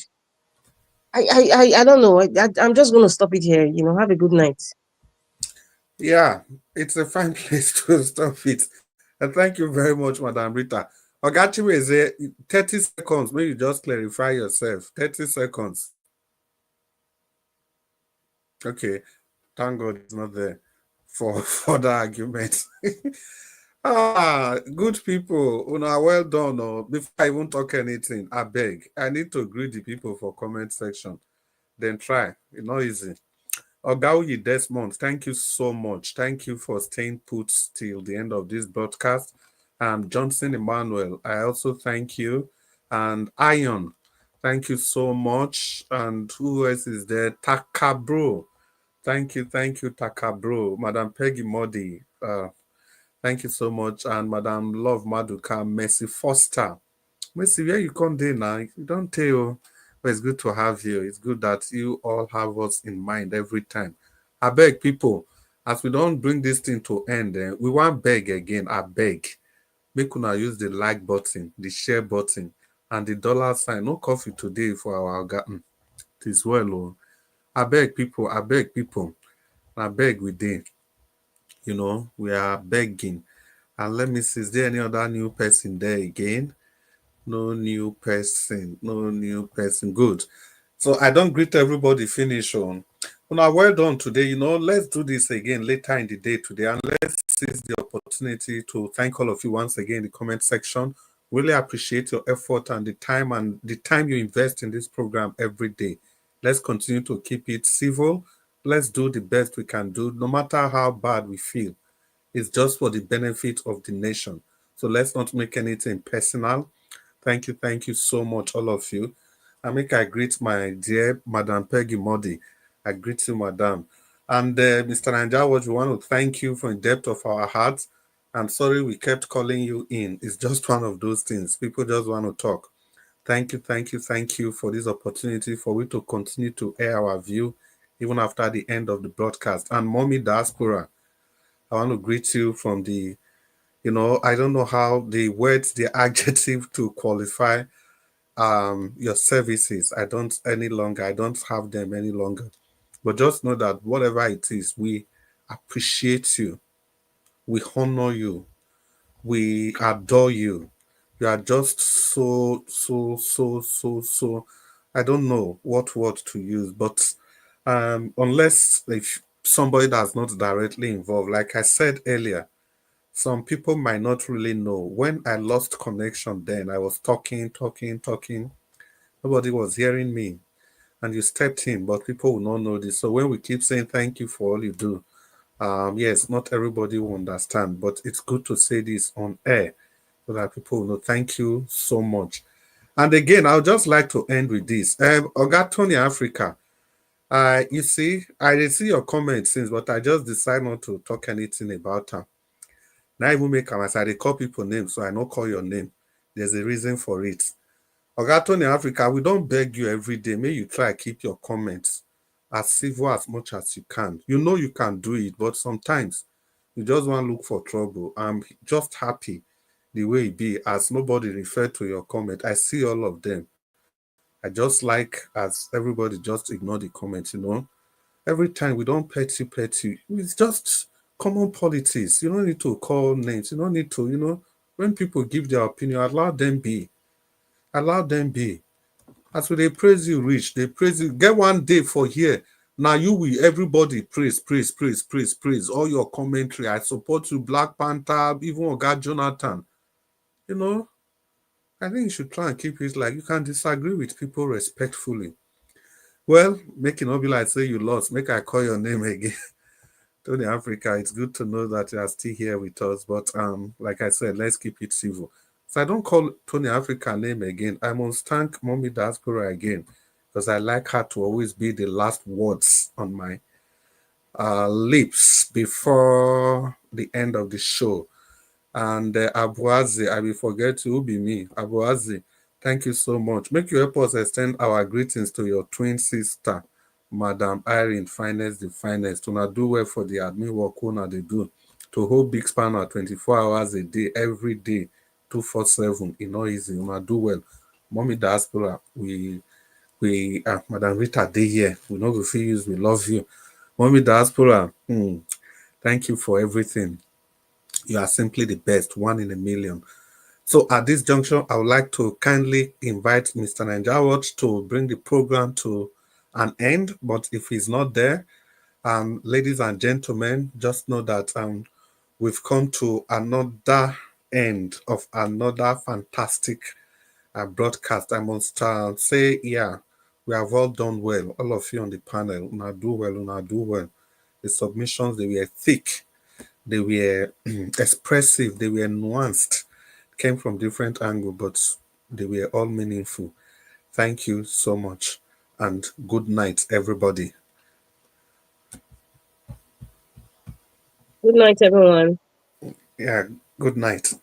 I don't know. I'm just going to stop it here. Have a good night. Yeah, it's a fine place to stop it. And thank you very much, Madam Rita. Ogachiwe is there. 30 seconds. Maybe just clarify yourself. 30 seconds. Okay. Thank God it's not there for the argument. Good people. Well done. Before I even talk anything, I beg. I need to greet the people for comment section. Then try. It's not easy. Ogaoyi Desmond, thank you so much. Thank you for staying put till the end of this broadcast. And Johnson Emmanuel, I also thank you. And Ion, thank you so much. And who else is there? Takabro. Thank you, Takabro. Madam Peggy Modi, thank you so much. And Madam Love Maduka, Mercy Foster. Mercy, where you come there now? You don't tell. But it's good to have you. It's good that you all have us in mind every time. I beg people, as we don't bring this thing to end, we want beg again. I beg. Make una use the like button, the share button, and the dollar sign. No coffee today for our garden. It is well. Oh. I beg people. I beg we did. We are begging. And let me see, is there any other new person there again? No new person. Good. So I don't greet everybody finish on. Well, well done today. Let's do this again later in the day today, and let's seize the opportunity to thank all of you once again in the comment section. Really appreciate your effort and the time you invest in this program every day. Let's continue to keep it civil. Let's do the best we can do, no matter how bad we feel. It's just for the benefit of the nation. So let's not make anything personal. Thank you so much, all of you. I greet my dear Madam Peggy Modi. I greet you, Madam. And Mr. Nanjawa, we want to thank you from the depth of our hearts. I'm sorry we kept calling you in. It's just one of those things. People just want to talk. Thank you for this opportunity for we to continue to air our view even after the end of the broadcast. And Mommy Diaspora, I want to greet you from the, I don't know how the words, the adjective to qualify your services. I don't have them any longer. But just know that whatever it is, we appreciate you, we honor you, we adore you. You are just so, I don't know what word to use, but unless if somebody that's not directly involved, like I said earlier, some people might not really know. When I lost connection, then I was talking. Nobody was hearing me, and you stepped in, but people will not know this. So when we keep saying thank you for all you do, yes, not everybody will understand, but it's good to say this on air so that people will know. Thank you so much. And again, I would just like to end with this. Oga Tony Africa, you see, I did see your comments since, but I just decided not to talk anything about her. Now even make them as I call people names, so I don't call your name. There's a reason for it. Oga Tony Africa, we don't beg you every day. May you try keep your comments as civil as much as you can. You know you can do it, but sometimes you just want to look for trouble. I'm just happy the way it be, as nobody referred to your comment. I see all of them. I just like as everybody just ignore the comments. Every time we don't petty. It's just common politics. You don't need to call names. You don't need to, when people give their opinion, allow them be. Allow them be. As they praise you, Rich, they praise you. Get one day for here. Now you will everybody praise. All your commentary. I support you, Black Panther, even Oga Jonathan. I think you should try and keep it like you can disagree with people respectfully. Well, make it not be like say you lost. Make I call your name again. Tony Africa, it's good to know that you are still here with us. But like I said, let's keep it civil. So I don't call Tony Africa name again. I must thank Mommy Diaspora again because I like her to always be the last words on my lips before the end of the show. And Abuazi, I will forget to who be me. Abuazi, thank you so much. Make you help us extend our greetings to your twin sister, Madam Irene, finest the finest. Una do well for the admin work una they do. To hold big spanner 24 hours a day, every day, 247. It's not easy. Una do well. Mommy Diaspora, we Madam Rita day here. We know we feel you, we love you. Mommy Diaspora, thank you for everything. You are simply the best, one in a million. So at this juncture, I would like to kindly invite Mr. Nanjawat to bring the program to an end. But if he's not there, ladies and gentlemen, just know that we've come to another end of another fantastic broadcast. I must say, yeah, we have all done well. All of you on the panel, una do well. The submissions, they were thick. They were expressive, they were nuanced, came from different angles, but they were all meaningful. Thank you so much, and good night, everybody. Good night, everyone. Yeah, good night.